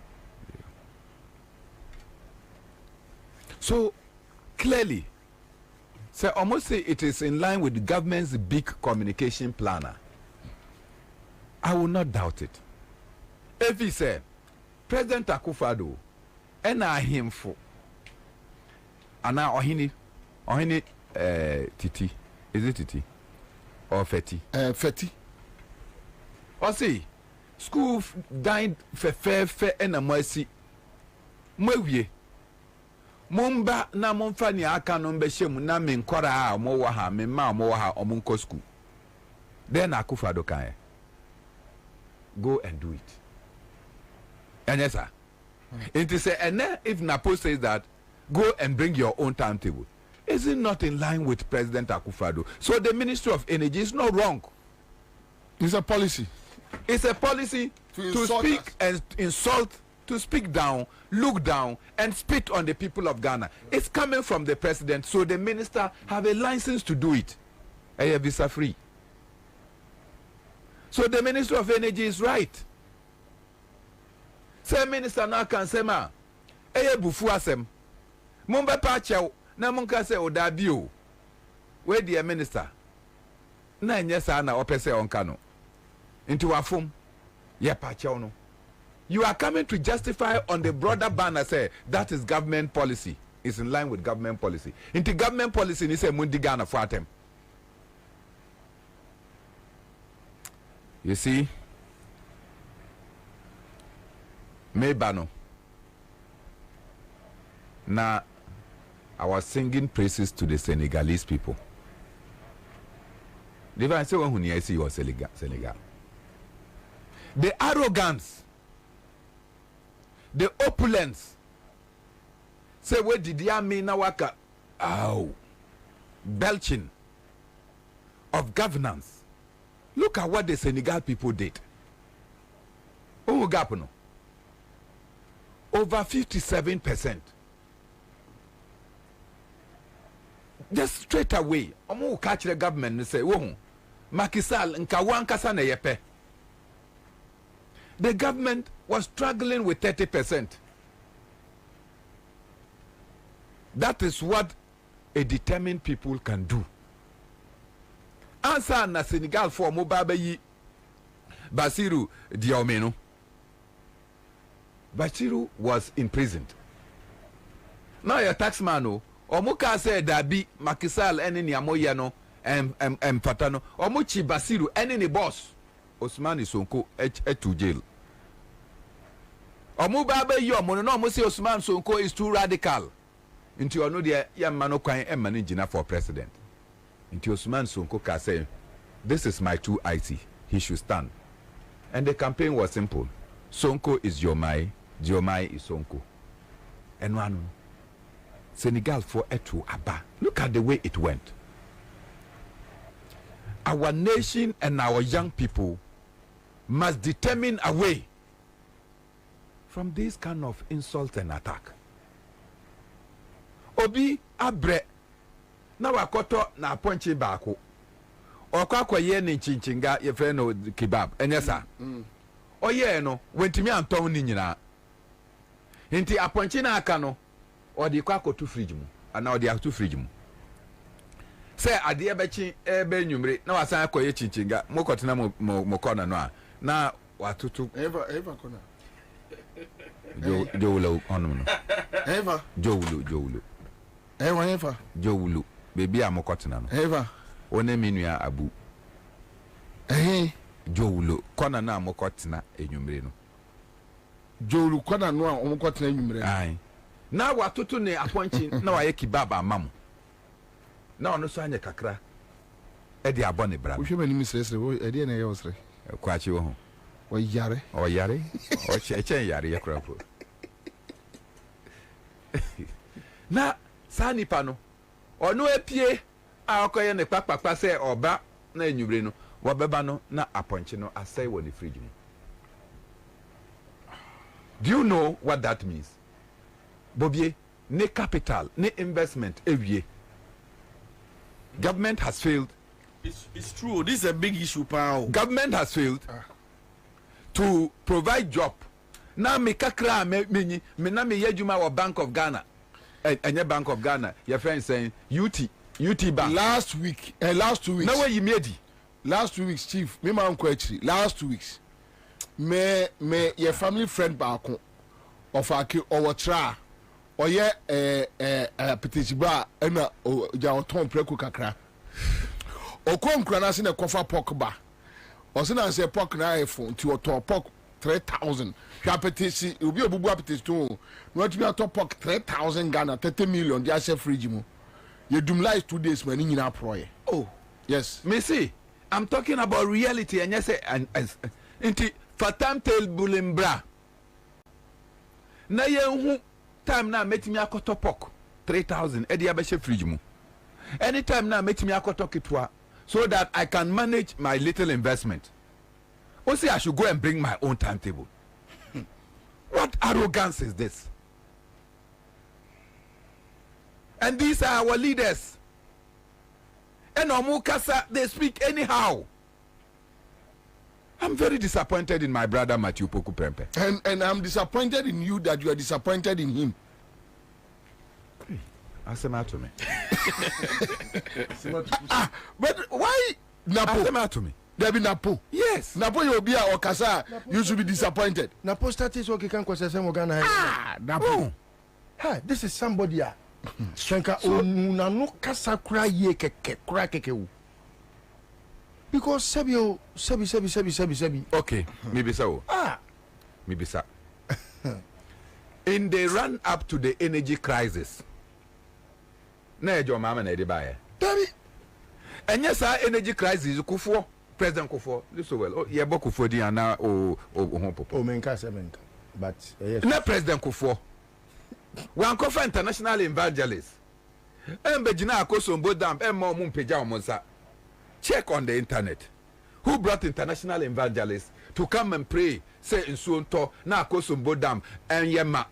Speaker 6: so clearly say almost say it is in line with the government's big communication planner I will not doubt it if he say President Akufo-Addo ɛna ahemfo ana ɔhene Ohini Titi. Is it Titi? Or Feti?
Speaker 3: Feti.
Speaker 6: Or see, school dined fe and a mercy. Mwewie. Mumba na mumfani aka no mbehye na me nkora a mo wa ha me ma mo wa ha omunko school. Then Akufo-Addo kan. Go and do it. And yes, sir. It is and then if Napo says that, go and bring your own timetable. Is it not in line with President Akufo-Addo? So the Ministry of Energy is not wrong.
Speaker 3: It's a policy.
Speaker 6: It's a policy to speak and insult, to speak down, look down, and spit on the people of Ghana. It's coming from the president, so the minister have a license to do it. A visa free. So the Minister of Energy is right. Say minister now can say ma, bufu asem. Mumba pacha na munka say odabio. Where the minister? Na nyesa na opese onkano. Into wafum. Ye pacha no. You are coming to justify on the broader banner say that is government policy. It's in line with government policy. Into government policy ni say mundi Ghana for atem. You see, Mebano. Now, I was singing praises to the Senegalese people. The say when you see was Senegal. The arrogance, the opulence. Say where did you mean now? Belching of governance. Look at what the Senegal people did. Oh, Gapono. Over 57%. Just straight away, omo catch the government and say, "Oh, Makisal nkawan kasa na yepe." The government was struggling with 30%. That is what a determined people can do. Ansah na Senegal for mobile yi Basiru Diomeno. Basiru was imprisoned. Now your taxman omuka said dabi Makisal ene ni amoya no patano omuchi Basiru ene ni boss Osman Sonko to jail. Omubaba yi omo no omo say Osman Sonko is too radical. Into ono de yamma kwan managina for president. Into Osman Sonko ka say, this is my 2IC. He should stand. And the campaign was simple. Sonko is Diomaye is Sonko. And one Senegal for Etu Abba. Look at the way it went. Our nation and our young people must determine a way from this kind of insult and attack. Obi abre na wakoto na aponchi baako okwa ye ne chinchinga ye fe no kebab enyesa oye no wentimi anton ni nyina nti aponchi na aka no odi kwa akoto fridge mu ana odi akoto fridge mu se ade ebechi ebe nwumre na wasan akoye chinchinga mokotena mo kona no a na watutu
Speaker 3: Eva kona
Speaker 6: jowulo onu no
Speaker 3: Eva
Speaker 6: jowulo
Speaker 3: Eva
Speaker 6: jowulo baby amokotena no
Speaker 3: Eva
Speaker 6: one minua abu jowulo kona na amokotena enwumre no
Speaker 3: jowulu kona no a omokotena enwumre
Speaker 6: ai na watutu ne aponchi na waye kibaba amamu na ono so anye kakra e de abone bra
Speaker 3: wo hwema ni misresre wo e de na ye wosre
Speaker 6: kwachi wo ho
Speaker 3: wo yare
Speaker 6: o cheche yare ye krapo na sanipa no ono epie a okoye ne papapa se oba na enwubre no wobeba no na aponchi no asai wo ne fridge mu. Do you know what that means? Bobie, ne capital, ne investment ewie. Government has failed.
Speaker 4: It's true. This is a big issue, pal.
Speaker 6: Government has failed to provide job. Na me kakra me na me yejuma wa Bank of Ghana. Enye Bank of Ghana. Your friend saying UT Bank.
Speaker 3: Last 2 weeks.
Speaker 6: Na we yimedi.
Speaker 3: Last 2 weeks, chief. Me man ko actually. Last 2 weeks. Me your family friend baako of aki owo tra oye petitiba ena ja oton preku kakra okon kura na se na kofa pork ba o se na se pork na iphone ti oton pork 3,000 hwa petisi obi obubu apetisi to no to be atop pork 3,000 Ghana 30 million dia share fridge mu ye dum life 2 days man nyina proye.
Speaker 6: Oh
Speaker 3: yes,
Speaker 6: me see, I'm talking about reality and yes inti fatam tel bulimbra na ye hu time na metimi akoto pork 3,000 e dia be share fridge mu anytime na metimi akoto kitwa so that I can manage my little investment. Also, I should go and bring my own timetable. What arrogance is this? And these are our leaders. And Omukasa, they speak anyhow. I'm very disappointed in my brother Matthew Poku Prempe.
Speaker 3: And I'm disappointed in you that you are disappointed in him.
Speaker 6: Answer to me.
Speaker 3: But why Napo?
Speaker 6: Answer to me.
Speaker 3: There be Napo.
Speaker 6: Yes.
Speaker 3: Napo you be or Kasa, you should be disappointed.
Speaker 1: Napo status okay can kwase sem Ghana.
Speaker 3: Napo.
Speaker 1: Hey, this is somebody Shanka una no kasa kura ye keke wu. Because sebi.
Speaker 6: Okay, maybe so. Maybe so. In the run up to the energy crisis, na your mama na edibaye.
Speaker 1: Dabi.
Speaker 6: And yes, our energy crisis Kufuor, President Kufuor. Listen well. Oh, yeah, Kufuor di ana o popo.
Speaker 1: O menka. But yes.
Speaker 6: Na President Kufuor. Wan kofa international evangelist. Embejina akosombo dam emma mumpeja omonsa. Check on the internet. Who brought international evangelists to come and pray? Say in Suonto na akosombo dam en yema.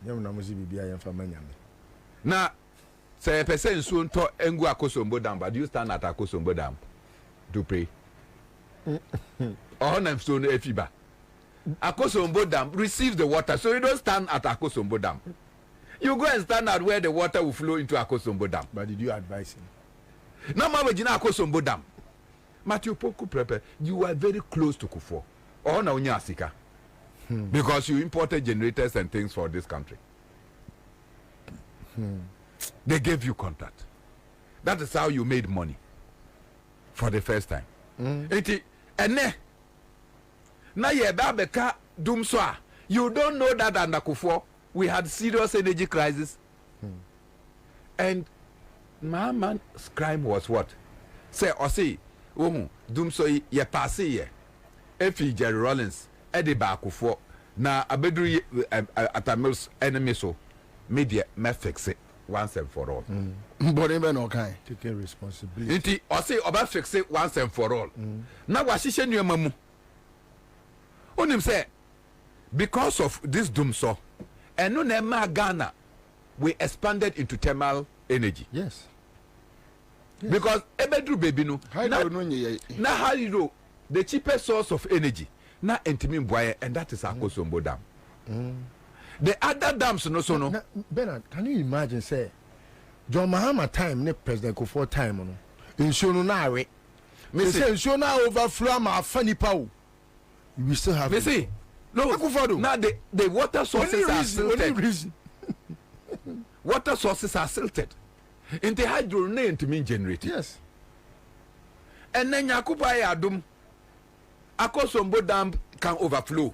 Speaker 1: Yemu na muzi bibia yemfa manyame.
Speaker 6: Na say person in Suonto engu akosombo dam, but you stand at akosombo dam to pray. Oh, na so no efiba. Akosombo Dam receives the water, so you don't stand at Akosombo Dam. You go and stand at where the water will flow into Akosombo Dam.
Speaker 1: But did you advise him?
Speaker 6: Now, Mama Akosombo Dam. Matthew Poku Prepe, you are very close to Kufuor. Oh, na unyasika. Because you imported generators and things for this country. They gave you contract. That is how you made money for the first time. Now you don't know that under Kufuor we had serious energy crisis. And my man's crime was what? Say dum so ye pass ye. Efi Jerry Rollins Eddie Kufuor na abedru atamils enemy so media me fix it once and for all.
Speaker 3: But even okay.
Speaker 1: Taking responsibility.
Speaker 6: Inti oba fix it once and for all. Now washishe nneema mu. Onim say because of this doom so and no nema Ghana we expanded into thermal energy.
Speaker 1: Yes.
Speaker 6: Because ebedru baby no na hydro the cheapest source of energy na entimi mboye, and that is Akosombo Dam. The other dams no so no.
Speaker 1: Bernard, can you imagine say John Mahama time ne President Kufuor time no nsuo no na awe me say nsuo na overflow ma afani pawo. We still have
Speaker 6: me see no now the water sources are silted. Water sources are silted in the hydro ne ntimi generate.
Speaker 1: Yes.
Speaker 6: And then Yakuba Adum Akosombo Dam can overflow.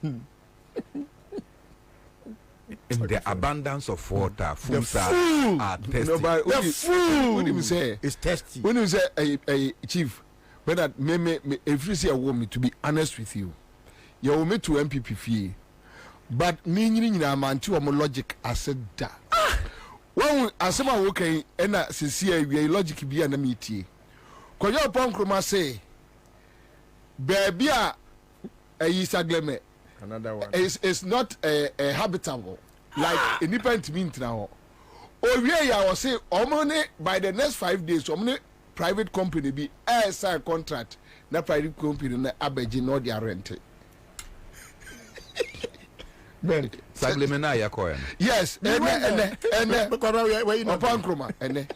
Speaker 6: In the abundance of water, foods are testy.
Speaker 3: The food. What do you say?
Speaker 1: It's testy.
Speaker 3: When you say a chief, when that if you say I want me to be honest with you, you want me to MPP fee, but me man to logic. I said that. When I said my okay, and I sincere we logic be an meeting. Cause your punk say, baby, a isagleme.
Speaker 1: Another one.
Speaker 3: It's not a habitable like independent mean now. Oh yeah, I was say by the next 5 days, private company be sign contract. Na private company na abeji no dia rent.
Speaker 1: Ben,
Speaker 6: Sagleme na yakoya.
Speaker 3: Yes, ene
Speaker 1: because where you know
Speaker 3: pankroma ene.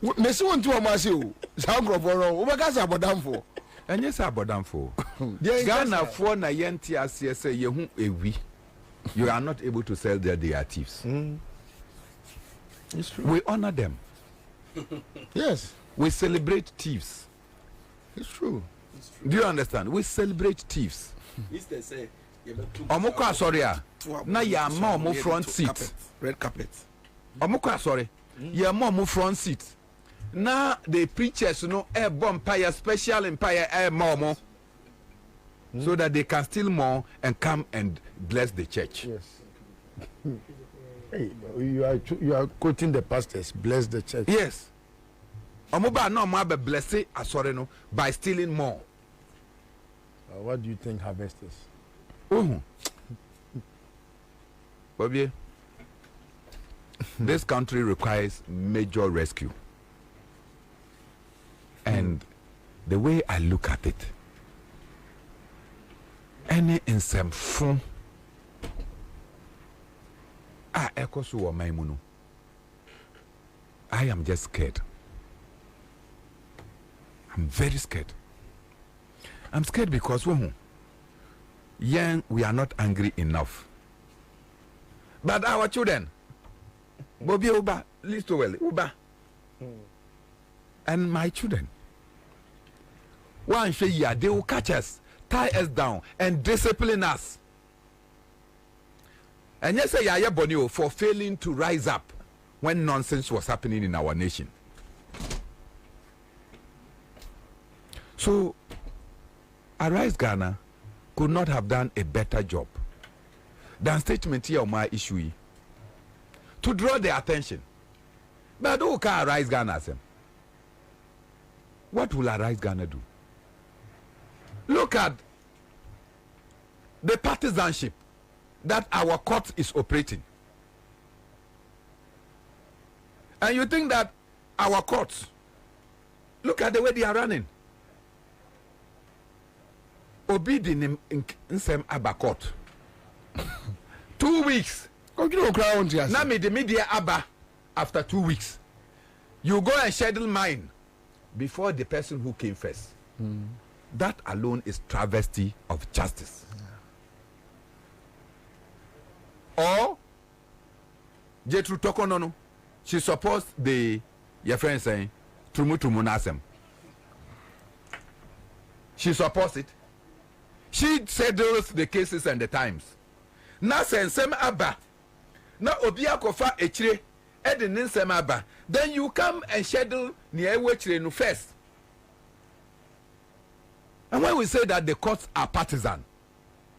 Speaker 3: Mesi won tu o ma se o. Sa nkrofo ro, o be ka sa bodamfo.
Speaker 6: Enye sa bodamfo. Ghana for na yenti asie say yehu ewi. You are not able to sell their thieves.
Speaker 2: It's true.
Speaker 6: We honor them.
Speaker 2: Yes,
Speaker 6: We celebrate thieves.
Speaker 2: it's true.
Speaker 6: Do you understand? We celebrate thieves.
Speaker 4: say
Speaker 6: Omoko sorry na ya ma omo front seat.
Speaker 4: Red carpet.
Speaker 6: Omoko sorry. Ya ma omo front seat. Na the preachers no air empire special empire air more so that they can steal more and come and bless the church.
Speaker 2: Yes. Hey, you are quoting the pastors. Bless the church.
Speaker 6: Yes. Omoba no ma be bless it asore no by stealing more.
Speaker 2: What do you think harvest is?
Speaker 6: Oh. Bobie, this country requires major rescue. And the way I look at it, any in some form, I am just scared. I'm very scared. I'm scared because we are not angry enough. But our children, Bobie Uba, listen well, Uba, and my children, one year they will catch us, tie us down, and discipline us. And yes, I am Bonio for failing to rise up when nonsense was happening in our nation. So, Arise Ghana could not have done a better job than statement here on my issue to draw their attention. But who can Arise Ghana? What will Arise Ghana do? Look at the partisanship that our court is operating. And you think that our courts, look at the way they are running. Obedient in some Abba court. 2 weeks. Now me the media Abba after 2 weeks. You go and schedule mine before the person who came first. That alone is travesty of justice. Or Jetru Tokonono, she supports the your friend saying Trumu Nasem. She supports it. She settles the cases and the times. Na sensem Abba. Na Obia Kofa Echre Edin Sem Abba. Then you come and schedule near Wechre first. And when we say that the courts are partisan,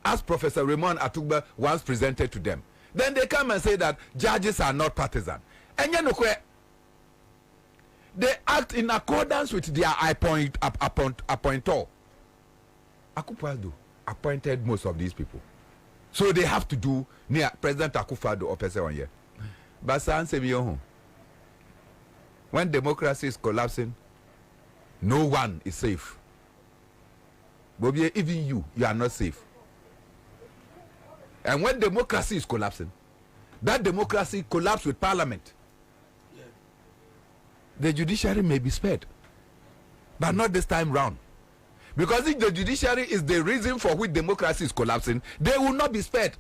Speaker 6: as Professor Raymond Atugba once presented to them, then they come and say that judges are not partisan. And you know, they act in accordance with their appointor. Akufo-Addo appointed most of these people. So they have to do near President Akufo-Addo or person 1 year. But when democracy is collapsing, no one is safe. Bobie, even you are not safe. And when democracy is collapsing, that democracy collapses with parliament. Yeah. The judiciary may be spared, but not this time round. Because if the judiciary is the reason for which democracy is collapsing, they will not be spared.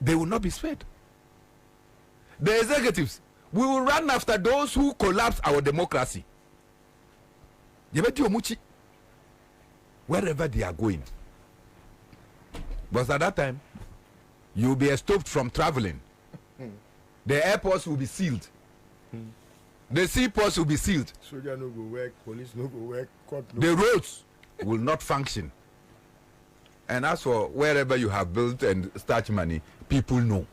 Speaker 6: They will not be spared. The executives, we will run after those who collapse our democracy. Wherever they are going. But at that time, you will be stopped from traveling. The airports will be sealed. The seaports will be sealed.
Speaker 2: Soldier no go work, police no go work, court no.
Speaker 6: The roads will not function. And as for wherever you have built and starch money, people know.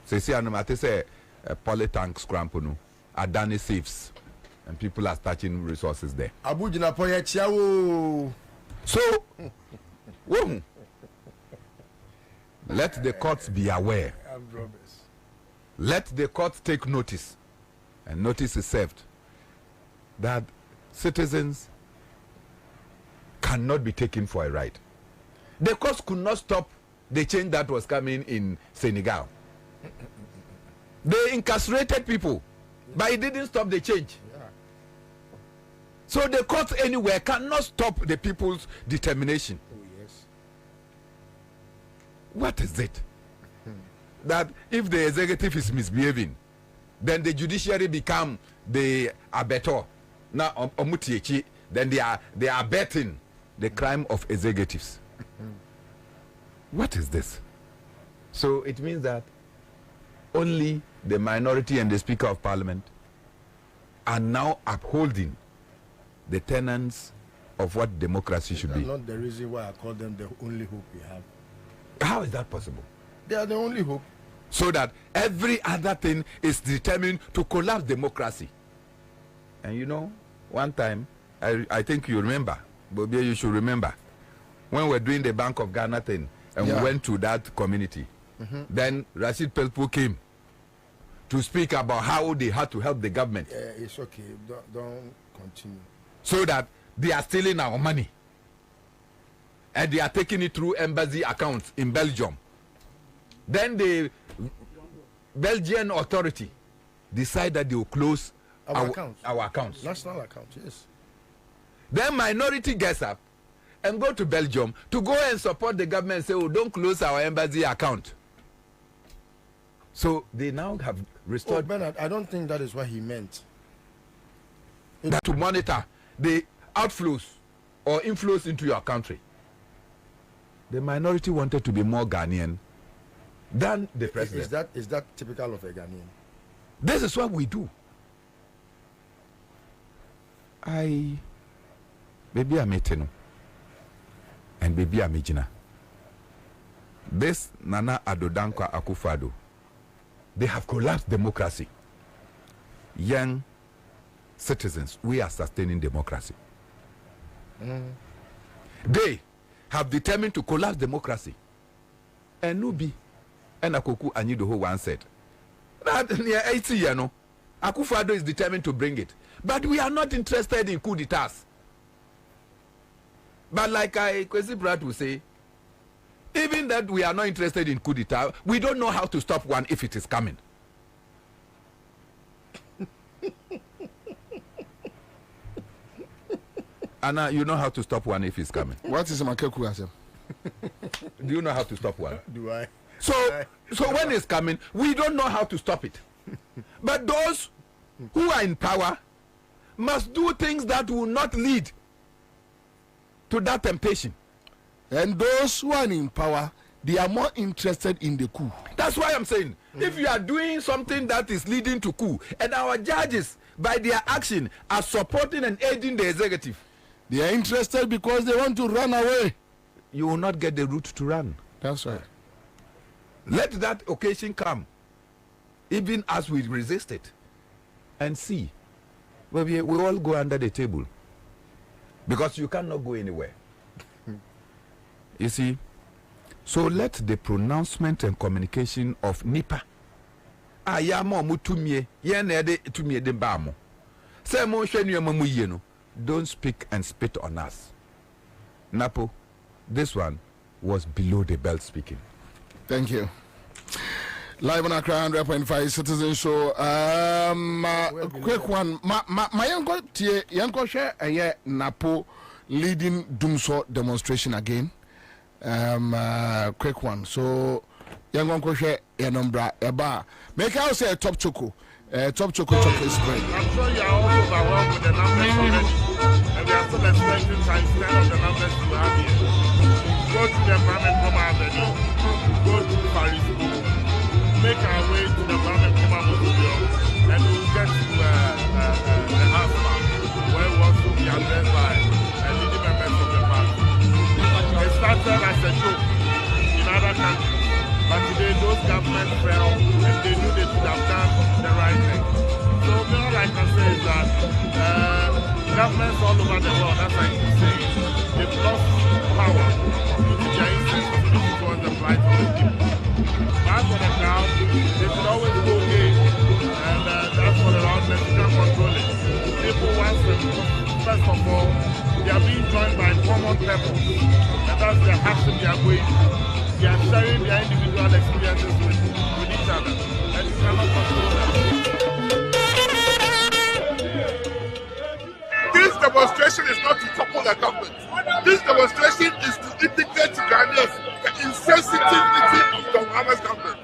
Speaker 6: So you see, I say a polytank scrampo Adani safes, and people are starting resources there.
Speaker 2: Abujina poye chiawo.
Speaker 6: So, let the courts be aware. Let the courts take notice, and notice is served that citizens cannot be taken for a ride. The courts could not stop the change that was coming in Senegal. They incarcerated people, but it didn't stop the change. So the court anywhere cannot stop the people's determination.
Speaker 2: Oh, yes.
Speaker 6: What is it? That if the executive is misbehaving, then the judiciary become the abettor. Now, then they are abetting the crime of executives. What is this? So it means that only the minority and the Speaker of Parliament are now upholding the tenets of what democracy should be.
Speaker 2: That's not the reason why I call them the only hope we have.
Speaker 6: How is that possible?
Speaker 2: They are the only hope.
Speaker 6: So that every other thing is determined to collapse democracy. And you know, one time, I think you remember, Bobie, you should remember, when we're doing the Bank of Ghana thing, and we went to that community, then Rashid Pelpo came to speak about how they had to help the government.
Speaker 2: It's okay. Don't continue.
Speaker 6: So that they are stealing our money. And they are taking it through embassy accounts in Belgium. Then the Belgian authority decide that they will close our accounts.
Speaker 2: National accounts, yes.
Speaker 6: Then minority gets up and go to Belgium to go and support the government and say, oh, don't close our embassy account. So they now have restored.
Speaker 2: Oh, Bernard, I don't think that is what he meant.
Speaker 6: That to monitor the outflows or inflows into your country. The minority wanted to be more Ghanaian than the president.
Speaker 2: Is that typical of a Ghanaian?
Speaker 6: This is what we do. Baby Ameteno and Baby Amejina. This Nana Adodankwa Akufo-Addo, they have collapsed democracy. Young citizens, we are sustaining democracy. They have determined to collapse democracy. And Nubi and Akoku Anyidoho once said that near 80 years, no, Akufo-Addo is determined to bring it. But we are not interested in coup d'etats. But like Kwesi Pratt will say, even that we are not interested in coup d'etat, we don't know how to stop one if it is coming. Anna, you know how to stop one if it's coming.
Speaker 3: What is Makeku Asem?
Speaker 6: Do you know how to stop one?
Speaker 2: Do I?
Speaker 6: So when it's coming, we don't know how to stop it. But those who are in power must do things that will not lead to that temptation.
Speaker 3: And those who are in power, they are more interested in the coup.
Speaker 6: That's why I'm saying, if you are doing something that is leading to coup, and our judges, by their action, are supporting and aiding the executive,
Speaker 3: they are interested because they want to run away.
Speaker 6: You will not get the route to run.
Speaker 3: That's right.
Speaker 6: Let that occasion come, even as we resist it, and see. Well, we all go under the table, because you cannot go anywhere. You see, so let the pronouncement and communication of NIPA don't speak and spit on us. Napo, this one was below the belt speaking.
Speaker 3: Thank you. Live on Accra 100.5 Citizen Show. Quick one. My yanko share a Napo leading Doomso demonstration again. Quick one. So yanko share a number eba. Make out say top choco. Top chocolate spread.
Speaker 7: I'm sure you are all overwhelmed with the numbers already. And we are still expecting times 10 of the numbers you have here. Go to the Mohammed Kuma Avenue. Go to Paris School. Make our way to the Mohammed Kuma Studio. And we'll get to the house park, where we will also be addressed by leading members of the party. It started as a joke in other countries. But today those governments fell and they knew they should have done the right thing. So all I can say is that governments all over the world, as I keep saying, they've lost power due to their insensitivity towards the plight of the people. But as for the crowd, they should always go gay. And that's for the loudness, you can't control it. People want to, first of all, they are being joined by common purpose. And that's the action they are going through. They are sharing their individual experiences with each other, and you cannot control them. This is the demonstration is not to topple the government. This demonstration is to indicate to Ghanaians the insensitivity of John Mahama's government.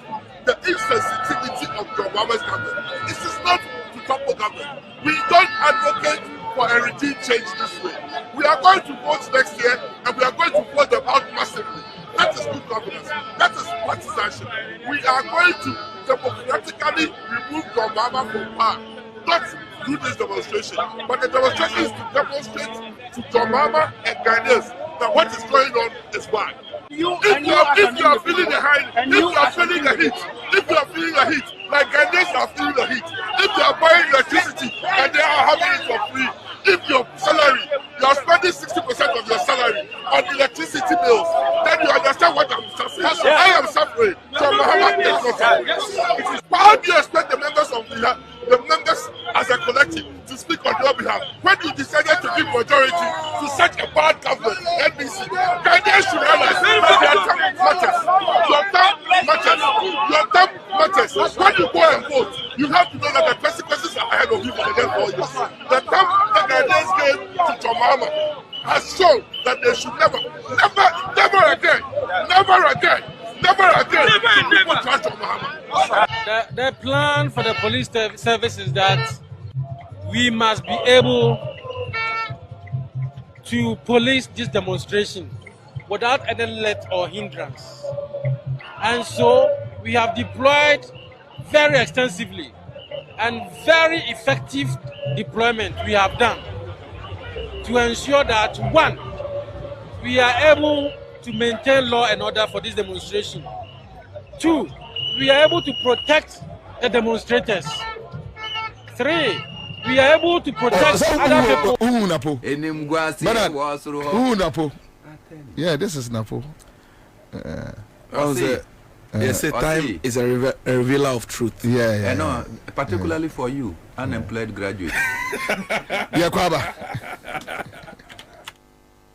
Speaker 7: The insensitivity of John Mahama's government. This is not to topple government. We don't advocate for a regime change this way. We are going to vote next year and we are going to vote them out massively. That is good governance. That is partisanship. We are going to democratically remove John Mahama from power. Not do this demonstration. But the demonstration is to demonstrate to John Mahama and Ghanaians that what is going on is bad. If you are feeling the heat, like Ghanaians are feeling the heat, if you are buying electricity and they are having it for free, if your salary, you are spending 60% of your salary on electricity bills, then you understand what I'm suffering. I am suffering. John Mahama is not suffering. But how do you expect the members of the members as a collective to speak on your behalf when you decided to give majority to such a bad government, NBC? Ghanaians should realize that their time matters. Your time matters. Your time matters. When you go and vote, you have to know that the consequences are ahead of you for the next 4 years. The time the Ghanaians gave to John Mahama has shown that they should never again trust John Mahama.
Speaker 8: The plan for the police service is that we must be able to police this demonstration without any let or hindrance. And so we have deployed very extensively and very effective deployment we have done to ensure that, one, we are able to maintain law and order for this demonstration. Two, we are able to protect the demonstrators. Three, we are able to protect other people.
Speaker 3: Yeah, this is Napo.
Speaker 4: Yes, time is a revealer of truth.
Speaker 6: Yeah. No, particularly for you, unemployed graduate.
Speaker 3: Yeah, Kwaba.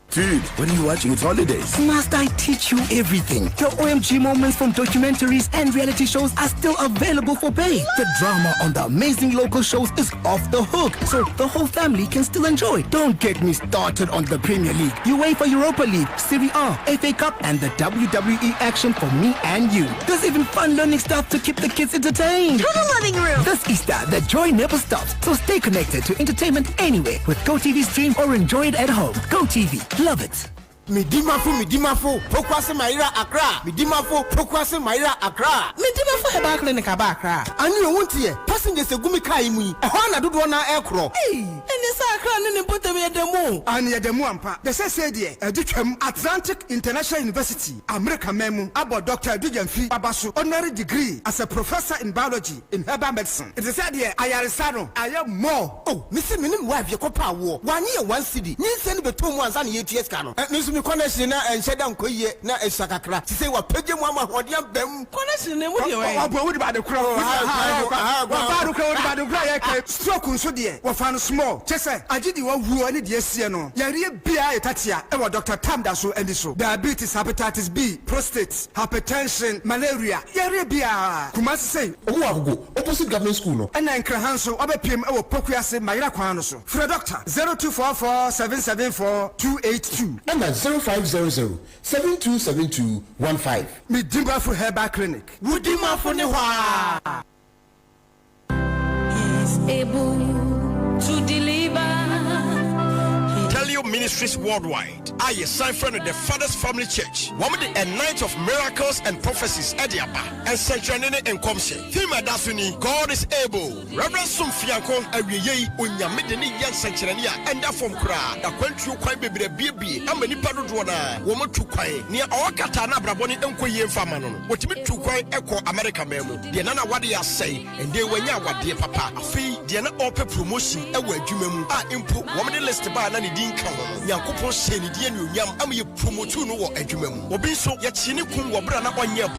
Speaker 9: Dude, what are you watching? It's holidays. Must I teach you everything? The OMG moments from documentaries and reality shows are still available for pay. The drama on the amazing local shows is off the hook, so the whole family can still enjoy. Don't get me started on the Premier League, UEFA Europa League, Serie A, FA Cup, and the WWE action for me and you. There's even fun learning stuff to keep the kids entertained.
Speaker 10: To the living room.
Speaker 9: This Easter, the joy never stops, so stay connected to entertainment anywhere with GoTV Stream or enjoy it at home. GoTV. Love it.
Speaker 11: Midimafo, Pokwase Maira Accra. Midimafo, Pokwase Maira Accra.
Speaker 12: Midimafo Eba Clinic Aba Accra.
Speaker 11: And you won't hear passengers a gumi kaimui. A hana do one aircraw.
Speaker 12: Hey, and this Accra and put them at the moon.
Speaker 11: And yet the Muampa. The Sadia, a Duchem Atlantic International University, America Memo, about Dr. Dujan Fee Abasu, honorary degree as a professor in biology in herbal medicine. It is said here, I am more. Oh, Missy Minim wife, your copa war. 1 year, 1 city. You send me 2 months and 8 years cano. Me connection and shut down Koye na Esakakra. To say what Peggy Mama what you them
Speaker 12: connection with you.
Speaker 11: What about the crowd? Stroke so dear. What found small. Chessa, I did you who any dear Siano. Yari Bia Tatia, and Dr. Tamdaso and so. Diabetes, hepatitis B, prostate, hypertension, malaria. Yari Bia. Kumasi say, oh, opposite government school. And then Krahanso, Abe PM, or Pokuase, Maira Kwanoso. For a doctor, 0244 774 282.
Speaker 9: And that's 0500-727215.
Speaker 11: Midimba for Herbal Clinic.
Speaker 12: Woodima for Newa.
Speaker 10: He's able to deliver.
Speaker 13: Tell you ministries worldwide. I sign friend of the Father's Family Church. One of the night of miracles and prophecies Ediaba and Sanctuary and Comse. Thema Dasuni, God is able. Reverend Sumfianko, Awiye, Unyamidini Yan Sanctuary, and that from Kra, the country quite baby, and many Padudwana, woman to quay, near Awakatana Braboni and Koye Famano. What me to quay echo America Memo. The Nana Wadia say, and they were what dear papa. A fee, the Anna Ope promotion, a word Jumem, I input woman list by Nani Dinka. Yankopo Seni Dian Yam, am you promote no adjumem. Obiso, yet Sinikum Wabrana on your.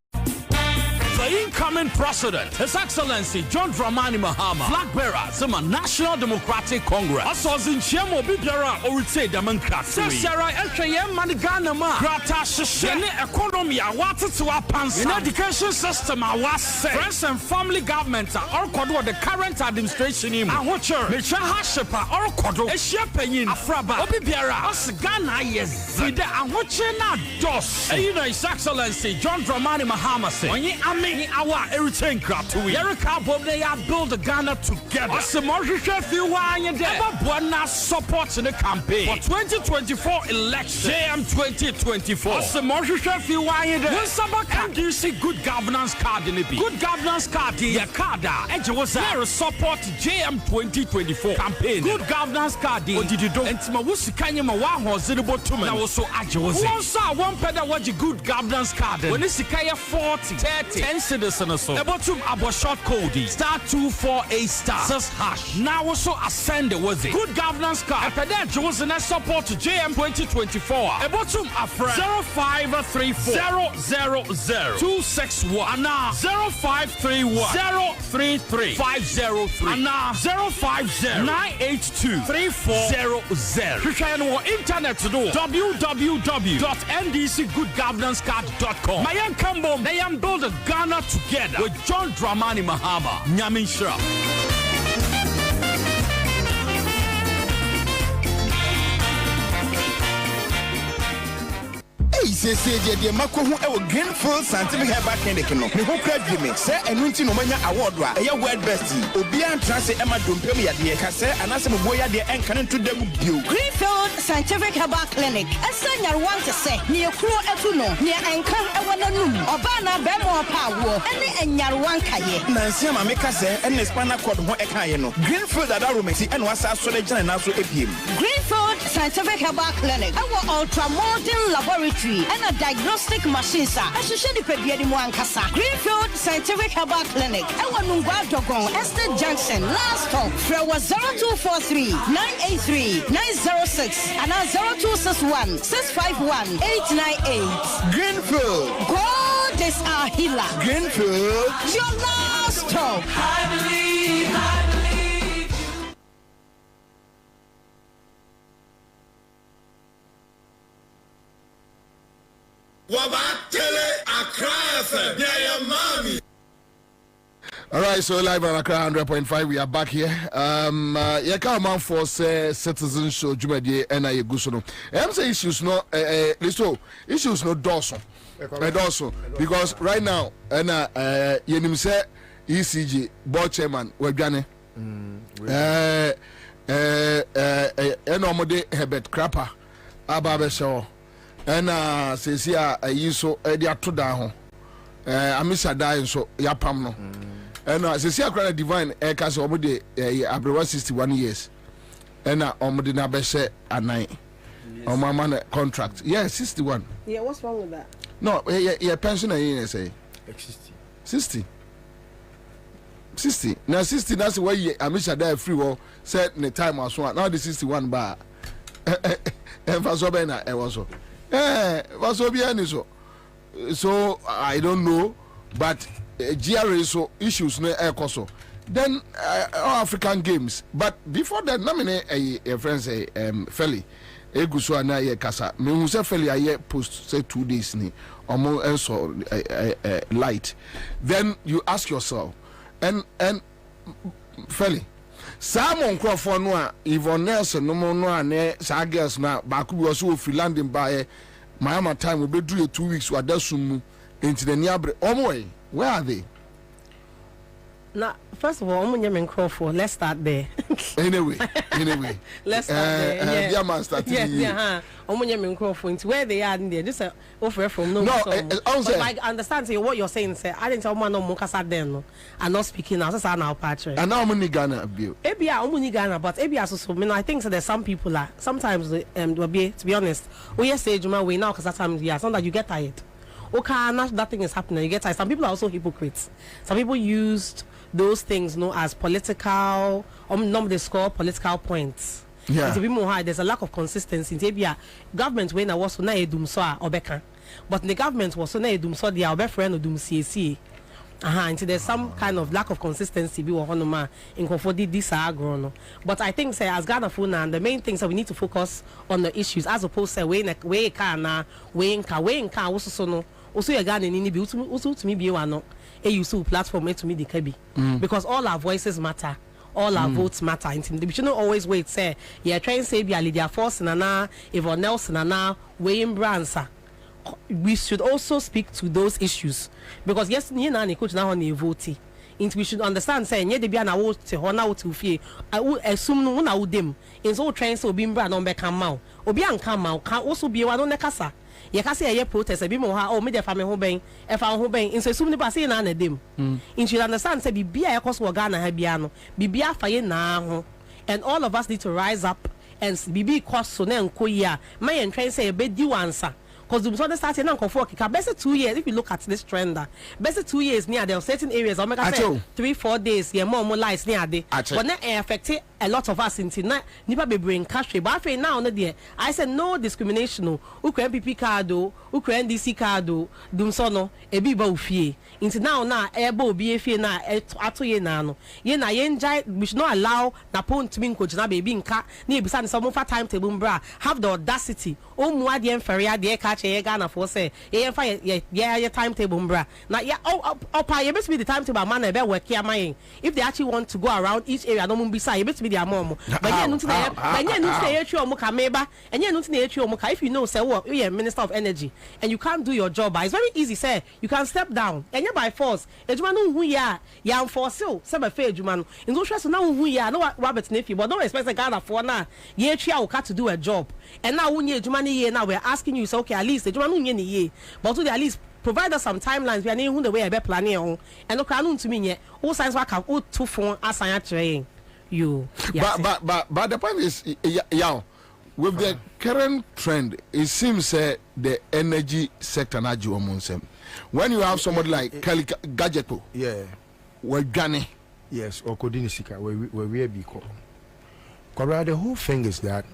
Speaker 14: the incoming president, His Excellency John Dramani Mahama, flag bearer, Zuma National Democratic Congress. Also, in Chemo Bibiara, or would say democracy. Sarah Elkayem Maniganama, Grata Shishene economy, water to our pants. In education system, I was say. Friends and family government are all called the current administration. I watch her. Mecha Hashepa, all called a shepherd, Afraba, Obibiara, Osgana, yes. With the Awachena Dos. His Excellency John Dramani Mahama say, when you are our everything crap to Erica Bob, they have built Ghana together. What's the more chef you want there? Buona support in the campaign for 2024 election. JM 2024. What's the more chef you want there? When somebody can do you see good governance card in the B? Good governance card in your card. And you was there support JM 2024 campaign. Good governance card in. What did you do? And my wusi kanya ma wa hoziribo tumen. Now also ajoze. Once one pedal what you good governance card. When it's Sikaya 40, 30, 10 citizens so. About to abo short code *248*6#. Now also ascend the was it. Good governance card. A pedal Jones and support to JM 2024. About to a friend 0534 000 261 0531 033 503 and 050 982 3400. You can on internet to do www.ndcgoodgovernancecard.com. My young Cambo, they am build a Ghana together with John Dramani Mahama. Nyamin Shra.
Speaker 15: Say the Mako who Greenfield Scientific Herbal Clinic. No, who credit me, say, and winting Omania Award, a word bestie, Obian Transit Emma Dumpemia, dear Casse, and as a boy, dear, and coming to them with you.
Speaker 16: Greenfield Scientific Herbal Clinic, a senior want to say, near Crew Etuno, near Ankam Ewanum, Obana Bemo Power, and Yarwankaye. Nancy Mamekase, and the Spana called Ekayeno. Greenfield Adarumesi, and was our solution and also APM. Greenfield Scientific Herbal Clinic, our ultra modern laboratory. And a diagnostic machine, sir. I should share the Pebiadi Mwankasa. Greenfield Scientific Herbal Clinic. Ewa Nungwa Dogon, Estate Junction, last stop. Frewa 0243 983 906 and 0261 651 898. Greenfield. God is our healer. Greenfield. Your last stop. I believe.
Speaker 3: All right, so live on Accra 100.5, we are back here. Yeah, come on for citizen show, Jumadi, and I Gusono. I'm saying issues no, issues no Dawson, because right now, and Yenim say ECG board chairman, Webjane, Enomode Herbert Crapper, Ababe Shaw. And says here I use so they are to down. I miss a dying so yapam no. And says here credit divine air cast over the Abrewa 61 years. And Omodi Nabeshe at 9. On my man contract. Yeah, 61.
Speaker 12: Yeah, what's wrong with that?
Speaker 3: No, yeah, pensioner in say 60. Now 60 that's why I miss a die free war set in the time was one. Now the 61 bar. And for so bena I was so. So I don't know, but GRA so issues no air then African games. But before that, nominate a friend say Feli Eguso ana ye kasa. Me who say Feli aye post say 2 days ni omo enso light. Then you ask yourself, and Feli. Simon Crawford no a Yvonne Nelson no no ane sa girls na ba ku bi so Finland by Miami time we be do 2 weeks wa da sum into the niabre omo where are they?
Speaker 12: Now, first of all, Crawford, let's start there.
Speaker 3: Anyway.
Speaker 12: Let's start there.
Speaker 3: Yeah,
Speaker 12: Crawford, where they are in there. Just offer from no. But I understand what you're saying, sir. I didn't tell man no Mukasa then. I'm not speaking now. That's our patron.
Speaker 3: And now I'm in Ghana.
Speaker 12: Maybe I'm in Ghana, but maybe also, I think so there's some people that sometimes, to be honest, we are stage my way now because that time, yeah, sometimes you get tired. Okay, that thing is happening. You get tired. Some people are also hypocrites. Some people used those things as political they score political points.
Speaker 3: Yeah.
Speaker 12: To be more high, there's a lack of consistency. Government when I was so na edum so obeka. But the government was so na edum so dia obefriend odum CAC. Until there's some kind of lack of consistency be in this agro. But I think say as Ghana for now, the main things that we need to focus on the issues as opposed to way can also no also you Ghana in be also to me be one a use platform to me the kebi because all our voices matter. All our votes matter. We should not always wait. Say, yeah, try and say be a leader force and na Yvonne Nelson and na Wayne Ansah. We should also speak to those issues because yes, you know, coach now on the vote. We should understand. Say, yeah, they be an award to honor to fear. I will assume no one would them. In so trains so be brand on become mau. Obi an come out can also be one on the casa. You can say a protest a bit more or me the family home if I'm home in so soon pass in an them. You should understand say be a cause Ghana habiano, be a fire now, and all of us need to rise up and be cause so then koya. My and train say a bed you answer. Because the so starting now for best 2 years if you look at this trend best 2 years near there are certain areas or make I say 3-4 days yeah more lights near there but now affect a lot of us into na nipa be bring cash but after now no there I said no discrimination who can MPP card who can NDC card dum so no e bi ba ofie into now ebo obi efie na ato ye na no ye na ye njai we should not allow na pon to me coach na baby nka na ebisa ne some for timetable bra have the audacity o mu ade enfere ade catch ye Ghana for say ye enfa ye timetable bra na ya opa ye best be the timetable man e be work here man if they actually want to go around each area no mu bisa ye best be their mom but ye no say ye twa omo ka meba and ye no say ye twa omo ka if you know say what you are minister of energy and you can't do your job it's very easy say you can step down and by force ejuma no hu ya enforce you say be fair ejuma no in so so na hu ya no Robert Nefi but don't expect Ghana for na ye twa o ka to do a job and now when ejuma ni ye now we're asking you say okay at least ejuma no ye ni ye but to at least provide us some timelines we are who the way I be planning on and no can to me yet all signs work out to phone asan train you
Speaker 3: but the point is yeah with the current trend it seems the energy sector na jiwo when you have somebody like Kelly Gadgeto we're Ghana
Speaker 2: yes or Kodini Sika where we be called the whole thing is that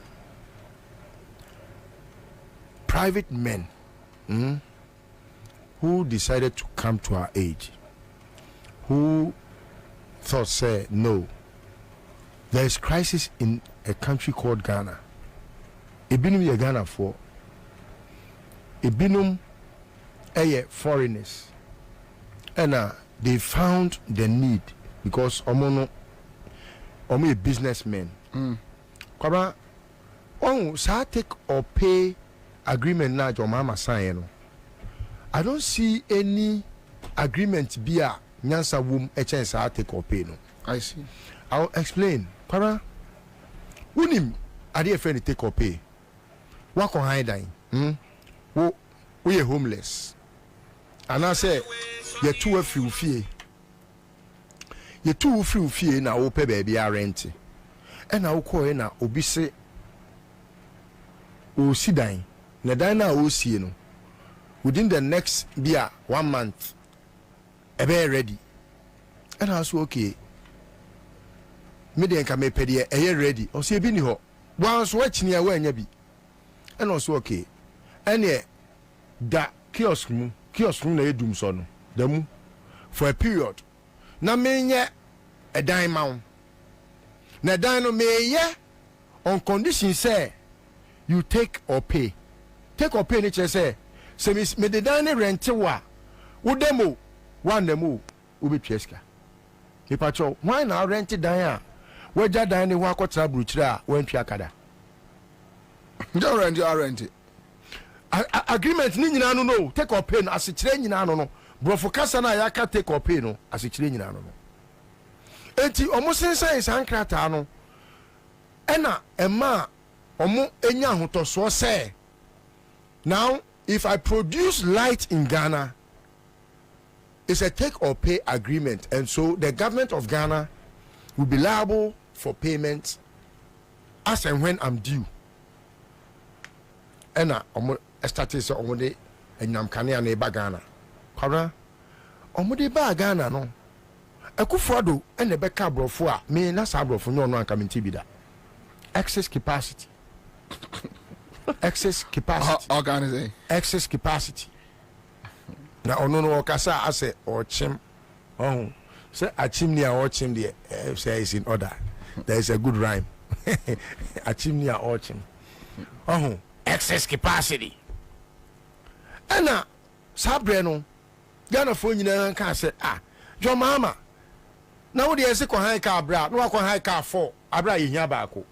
Speaker 2: private men who decided to come to our age who thought say no there is crisis in a country called Ghana. Ebinum ye Ghana for ebinum foreigners and they found the need because omo a businessmen kwaba on sa take or pay agreement na your mama sign no I don't see any agreement be a nyansa wom a chance sa take or pay no
Speaker 3: I see
Speaker 2: I'll explain kwaba unim ade friend take or pay what on high dine we are homeless and I say you two a few fee you two few fee na o pay baby a rent and I will call na obi say o si dine na dine na o si no within the next year 1 month e be ready and I say okay me dey nka me pede e ready o say bi ni ho once watch ni e wa anya bi and also okay and da kiosk mu na edum so no da mu for a period na menye a dime mount na dan no meye on condition say you take or pay ni say me the dan rent wa wo demo one demo wo be tweska e pacho why na rent dan a wo ja dan ni ho akotra bruchira a wan twa kada
Speaker 3: you rent
Speaker 2: agreement ni nyina no take or pay no asekire nyina no brofo kasa na ya ka take or pay no asekire nyina no enti omo sensan sankrata no ena ema omo enya hotoso say now if I produce light in Ghana it's a take or pay agreement and so the government of Ghana will be liable for payment as and when I'm due ena omo started so omo de enyam kane na ba Ghana kwara omo de ba Ghana no Akufo-Addo ene be ka brofo a me na sa brofo no anka menti bi da excess capacity excess capacity na ono no kasa ase o chim Oh, say a chimney or chimney say is in order. There is a good rhyme. A chimney or chim. Oh, excess capacity. Anna, Sabreno, Ghana phone you can say, John Mama. Now the Esseco high car bra, no high car 4, Abra in Yabako.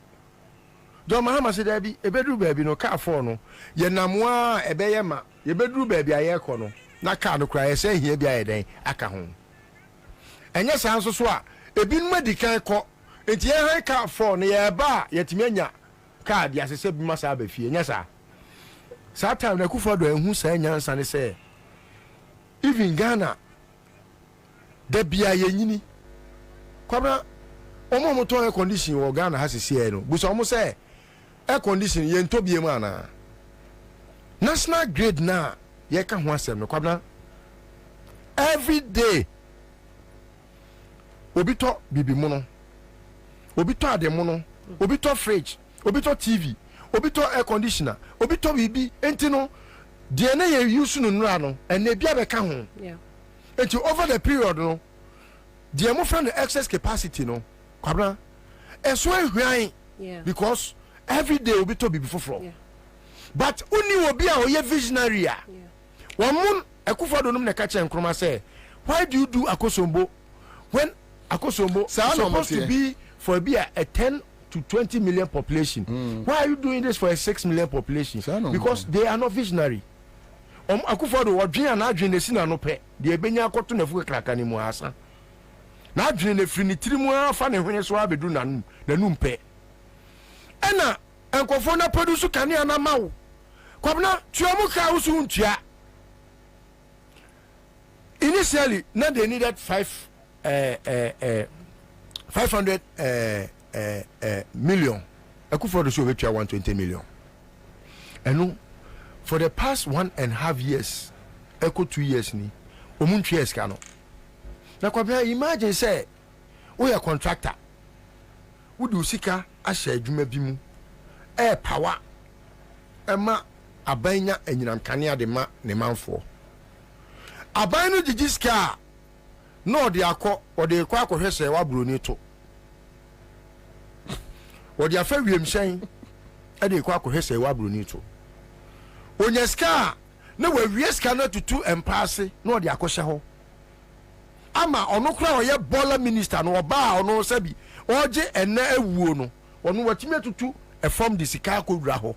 Speaker 2: John Mahama said, a bedroom baby, no car 4 no. Ye namwa, a bayama, ye bedroom baby, a yakono. Na car no cry, say here be a day, aka home. And yes, answer swa, a bin medical call, it's ye high car 4, near bar, yet mania. Card, yes, I said, must have a fear, yes, sir. Saturday, the Kufado, and who say, Ansah, say, even Ghana, there be a yenini. Kwabena omo moto air condition wo Ghana has see no but omo say air condition ye nto bie mu ana national grade na ye ka ho asem no Kwabena every day obi to bibi mu no obi to ade mu no obi to fridge obi to TV obi to air conditioner obi to bibi enti no de na ye use no nura no ene bia be ka ho yeah enti over the period no the mo from the excess capacity no Kwabena eso ehwan because every day obi to be before but uni obi a oye visionary a won Akufo-Addo num na ka che nkroma say why do you do Akosombo when Akosombo is supposed to be for a 10 to 20 million population why are you doing this for a 6 million population because they are not visionary Akufo-Addo odwen na adwen na si na no pe de ebenya akoto na fu kraka ni mu asa na adwene ne firi ne tirimu afa ne hwene so abedu nanum pe ena enkofo na produce kanea na mawo Kwabena tuamu ka usu ntua initially na they needed 500 million Akufo-Addo so wetua 120 million eno for the past 1.5 years echo 2 years ni omuntwa eska no na Kwabena imagine say we a contractor we do sika ahye adwuma bi mu power ema abanya enyinam kanea de ma ne manfo aban no gigi sika no de akọ o de kwa akohwese wa broni to o de afa wiem hyen e de kwa akohwese wa broni to onya sika na wa wie sika na tutu empase no de akọhye ho ama ono kra oye bola minister no oba ono sabi oje ena awuo no ono watimi atutu e form de sika akowura ho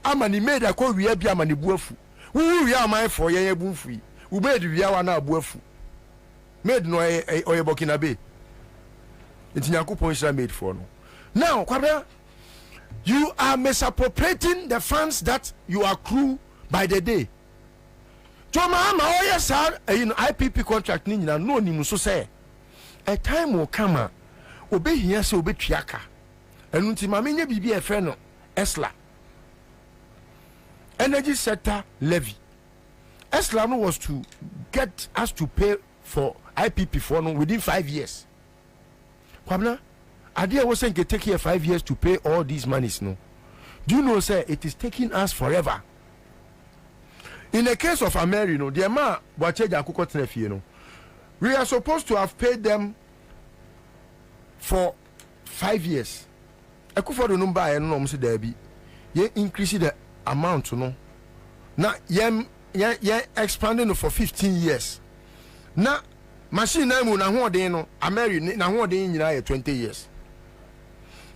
Speaker 2: ama ni made akowia bia ama ne buafu wu wi ama efo ye bunfu yi u made wi awa na abuafu made no oye Burkina Bay ntinyakopon isra made for no now Kwabena you are misappropriating the funds that you accrue by the day Toma ama oye sa IPP contract ni nyina no nim so say a time will come obehia se obetwiaka enu nti ma menye bibi e fe no ESLA energy sector levy ESLA no was to get us to pay for IPP for no within 5 years Kwabena idea was saying it take here 5 years to pay all these monies no do you know say it is taking us forever. In the case of Ameri, no, the man Boacheja Akukọ Tenefie, no, we are supposed to have paid them for 5 years. Akufo-Addo no buy no mse there be. Ye increase the amount, no. Na ye expanding for 15 years. Na machine na mu na ho den no, Ameri na ho den nyina 20 years.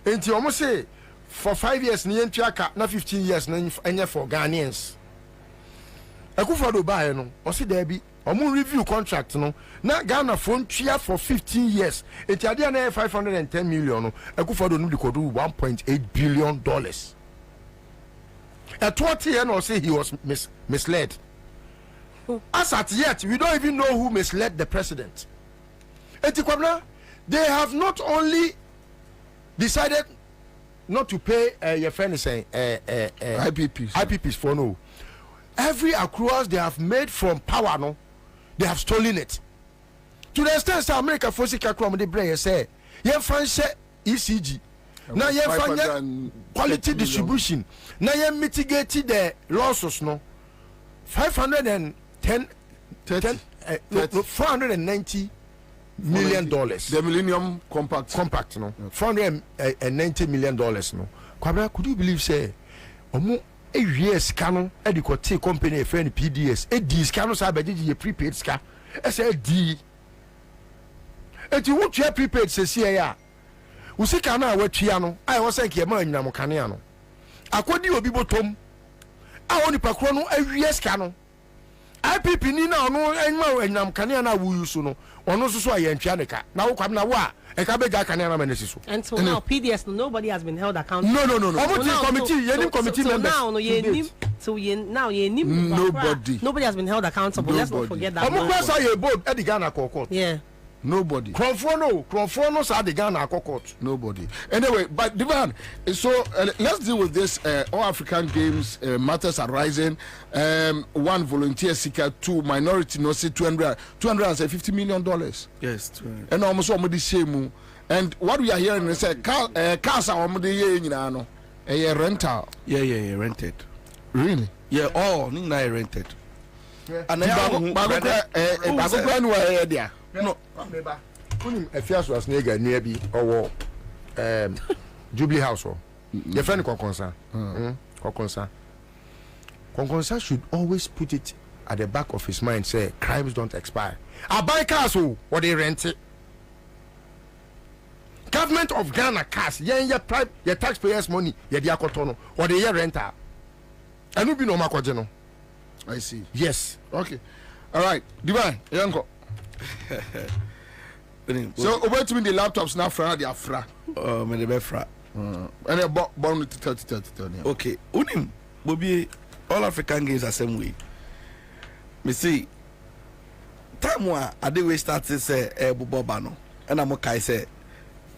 Speaker 2: Enti omo say for 5 years ni yentwa na 15 years na enye for Ghanaians. Akufo-Addo buy no o se there be omo review contract no na Ghana phone tua for 15 years enti ade na 510 million no Akufo-Addo no de kodu 1.8 billion dollars at 20 years no say he was misled as at yet we don't even know who misled the president enti Kwabena they have not only decided not to pay your friend saying IPPs for no every accruals they have made from power no they have stolen it to the extent that America for sika krom de bray say ye fanche ECG na ye fanya quality distribution na ye mitigate the losses no 510 $490 million.
Speaker 3: The Millennium
Speaker 2: Compact, no. $490 million, no. Kwabena, could you believe, say, omo a years canon, adequate company, a friend PDS, a D scanos are a prepaid scar, as a D. And you want your prepaid, says here. We see Kana, what Chiano, I was like, Yaman Namocaniano. According to Bibo Tom, I only Pacrono, a years canon. IPP Nina, no, and Namcaniana, who you soon, or no, so I am Chanica. Now, come now, and Cabega Canana Menesiso.
Speaker 12: And so now, PDS, nobody has been held accountable.
Speaker 2: No.
Speaker 12: Committee members. Now, nobody has been held accountable. Let's not forget that. Yeah.
Speaker 3: Nobody.
Speaker 2: Cronfono said the Ghana court.
Speaker 3: Nobody. Anyway, but Divan, so let's deal with this. All African Games matters arising. One volunteer seeker, two minority no see $250 million.
Speaker 4: Yes.
Speaker 3: And almost almost same. And what we are hearing is cars are almost a rental.
Speaker 4: Yeah, rented.
Speaker 3: Really?
Speaker 4: Yeah, Nina rented.
Speaker 3: And
Speaker 2: no. Efias was nigga near be or Jubilee House. Your friend Kokonsa. Kokonsa should always put it at the back of his mind, say crimes don't expire. I buy cars or they rent it. Government of Ghana cars, your taxpayers' money, your diakotono, or the year renter. And you be no makojeno.
Speaker 3: I see.
Speaker 2: Yes.
Speaker 3: Okay. All right. Divine, Yanko. So over to me the laptops now fra they are fra.
Speaker 4: Me the be fra.
Speaker 3: And they born to 30.
Speaker 4: Okay. Unim Bobie all African Games are same way. Me see time one I dey we start say Boba no. And I'm okay say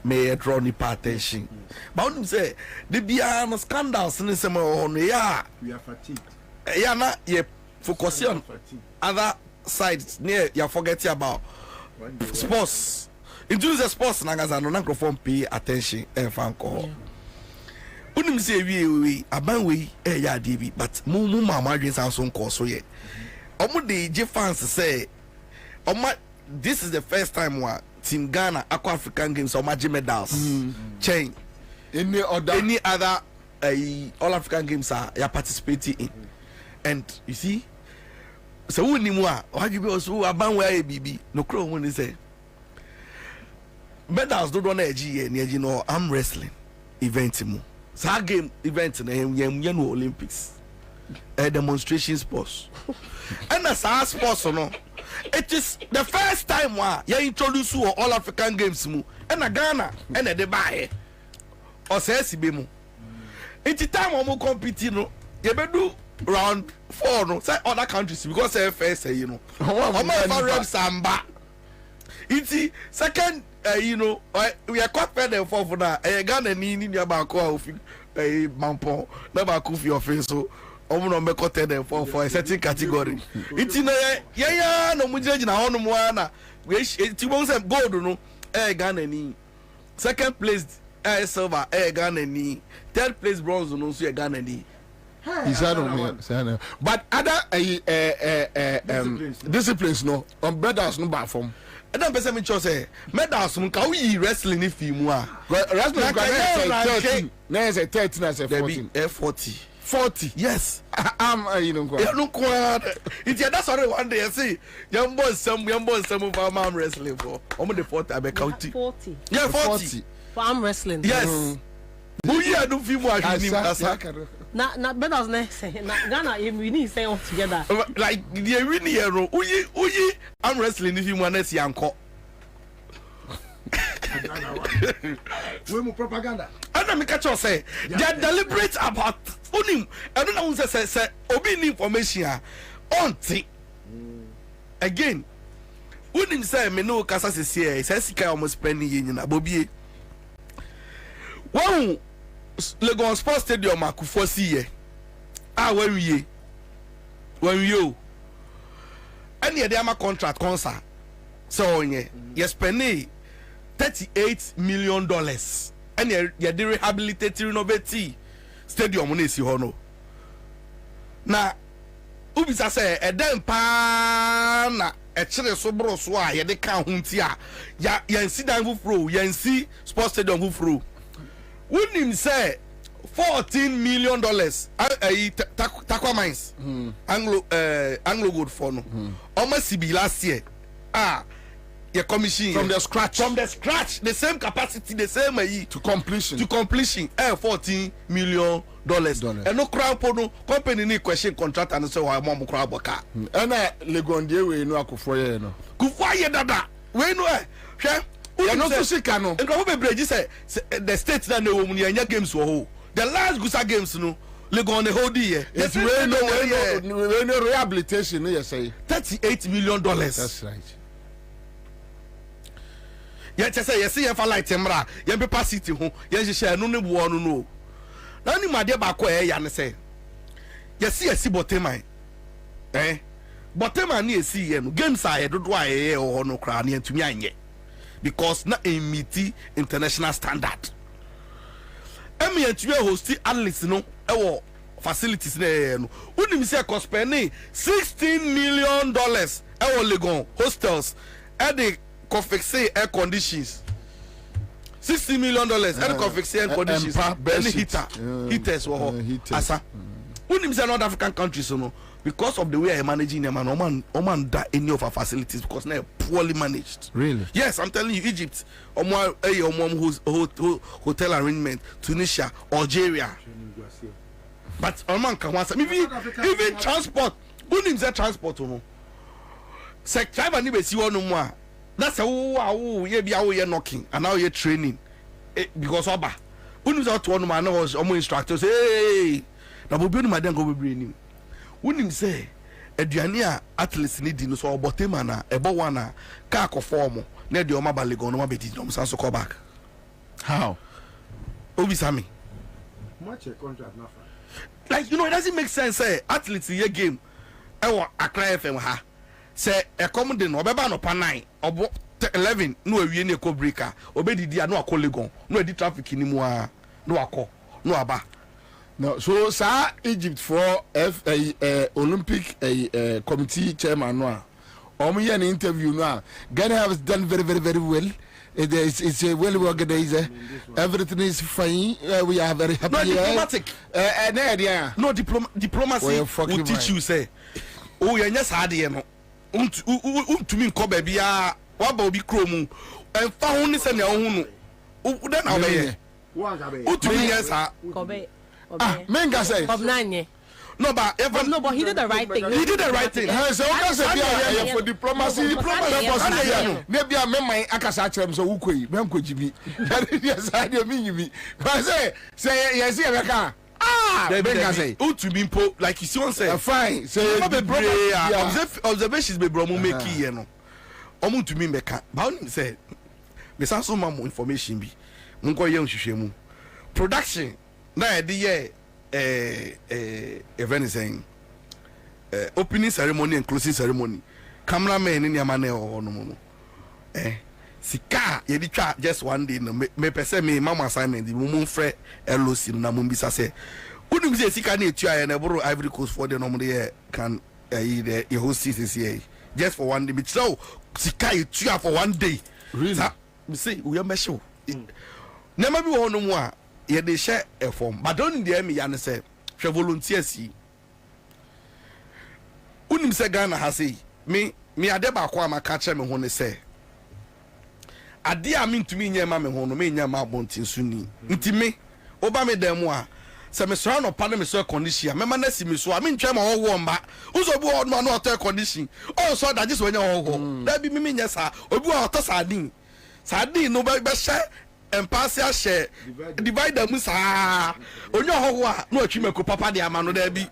Speaker 4: may draw ni attention. But unim say the bia no scandals ni say on yeah.
Speaker 2: We are fatigued.
Speaker 4: Yeah na ye focus on other sides near you forget about sports. Into the sports nagaza no microphone pay attention and fan call. Unim say we aban we ya DB but mu mama dreams and so call so ye. Omo the J fans say this is the first time wa Team Ghana Aqua African Games or magic medals chain any other all African Games are participating in. And you see so who ni moi why you be also aban where bibi no crow when they say medals don't na eji ni no arm wrestling event mu sa game event na yem no Olympics a demonstration sports and as sports no it is the first time wa you introduce all African Games mu and na Ghana and na de buy o say sibe mu it time o mo compete no you be do round 4 no say other countries because first you know I'm samba it's second we are quite better for that Ghana ni about ko mampo na ba ku fi office so no make cut them for a certain category it's no yeah no mu judge na hono mu na we it won say gold no Ghana ni second place silver Ghana ni third place bronze no so Ghana ni.
Speaker 3: But other disciplines no on medals no bar form.
Speaker 4: And then person me say medals no ka we wrestling if you mu
Speaker 3: wrestling ka na say 13 na say 14
Speaker 4: 40 yes
Speaker 3: you know
Speaker 4: it's that's already one day I see young boys some for arm wrestling for almost the 40 I be counting
Speaker 12: 40
Speaker 4: yeah 40
Speaker 12: for arm wrestling
Speaker 4: yes who you do film wa
Speaker 12: na medals na say na Ghana we need say all together
Speaker 4: like the win here no uyi arm wrestling if you want to see anko
Speaker 2: we mu propaganda
Speaker 4: and me catch you say they are deliberate about unim I don't know say obi ni information on again unim say me no kasa say sika almost spending yin na Bobie wow Legon Sports Stadium akufo si ye when we any dey ama contract concert so onye you spend $38 million and you dey rehabilitate renovate stadium na si ho no na ubisa say eden pa na ekire so bro so a ye de ka ho nti a ya yansi dan fufuro yansi sports stadium fufuro unim say $14 million Takwa Mines Anglo Gold for no almost CB last year your commission
Speaker 3: from the scratch
Speaker 4: the same capacity the same
Speaker 3: to completion
Speaker 4: $14 million and no crowd no company ni question contract and so why mom crowd boka
Speaker 3: and legondie we no akufo no
Speaker 4: kufo ye dada we no hwe
Speaker 3: ya no so sika no
Speaker 4: nko be breji say the state na no mu nya games wo ho the last Gusa games no legon the whole year
Speaker 3: it's we no rehabilitation no you say
Speaker 4: $38 million.
Speaker 3: That's right.
Speaker 4: Yeah, say yes, you for light emra, you paper city ho, you share no ne wo no. Na ni made ba ko ya ne say. Yes, Botema. Botema ni esi ye no games are dodo a ye ho no kra na antumi anye. Because na emiti international standard. Emi antumi host athletes no e facilities na no. Unim say cost spending $16 million e wo Legon hostels e dey confixé air conditions. $60 million and confixé air conditions. Any heaters were Ansah. When him say North African countries, because of the way I managing them, and Oman that any of our facilities because they're poorly managed.
Speaker 3: Really?
Speaker 4: Yes, I'm telling you, Egypt, hotel arrangement, Tunisia, Algeria. But Oman can once even transport. When him say transport, say driver ni be si one more. That's how you be knocking and now you're training because oba when you out to one man was almost instructors hey na bobi no madan go be him when him say aduane athletes need no so Botema na ebo wana ka akofo na de o ma balego no ma be di no so call back
Speaker 3: how
Speaker 4: obi sami
Speaker 1: much a contract na
Speaker 4: like it doesn't make sense say athletes ye game e wo Accra FM ha say e come de no obeba no pa 9 obo 11 no awie ne ko breaker obedidi no akọ Legon no edi traffic ni mu a no akọ no aba
Speaker 3: no so sa Egypt for Olympic committee chairman no a an interview no Ghana has done very well. It's a well organized. Everything is fine. We are very happy.
Speaker 4: No diplomatic. No diplomacy will teach you say oh you nya sa de no untumi nkọ ba bia wa ba obi kromu emfa ho ni se na ho no uda na obeye utumi nya sa
Speaker 12: kobe
Speaker 3: menga say
Speaker 4: no but
Speaker 12: he did the right thing.
Speaker 4: He did the right thing.
Speaker 3: So okay say bia for diplomacy purpose na bia me man akasa akyerem so wukoi menkojibi yes I dey mean you say yes e be ka
Speaker 4: menga say utumi mpo like you see one say
Speaker 3: fine
Speaker 4: say observations be bro mo make here no omo utumi meka ba onim say me san so more information bi mo ko ye nhwehwemu production na e dey event saying opening ceremony and closing ceremony cameraman ni amane o no sika ye di twa just one day no me pese me mama assignment di mo frɛ LOC na mo bisa say kunu bi sika na etua ye na boro Ivory Coast for the no mo dey can the host this here just for one day but so sika etua for one day
Speaker 3: really
Speaker 4: me say we am show nema bi wo no mo a ye dey share a form but don't dey me yan say hwe volunteers yi unim say Ghana ha say me ade ba kwa maka che me ho ne say ade a me ntumi nya ma me ho no me nya ma bontin suni nti me oba me dem a se me sra no pa na me so condition me ma na si me so a me ntwa ma wo mba uzo bi wo no hotel condition oh so that just when you ho da bi me nya sa obi wo hotel sardine no be share empathy share divide mu sa onye ho a no atwimeko papa de ama no da bi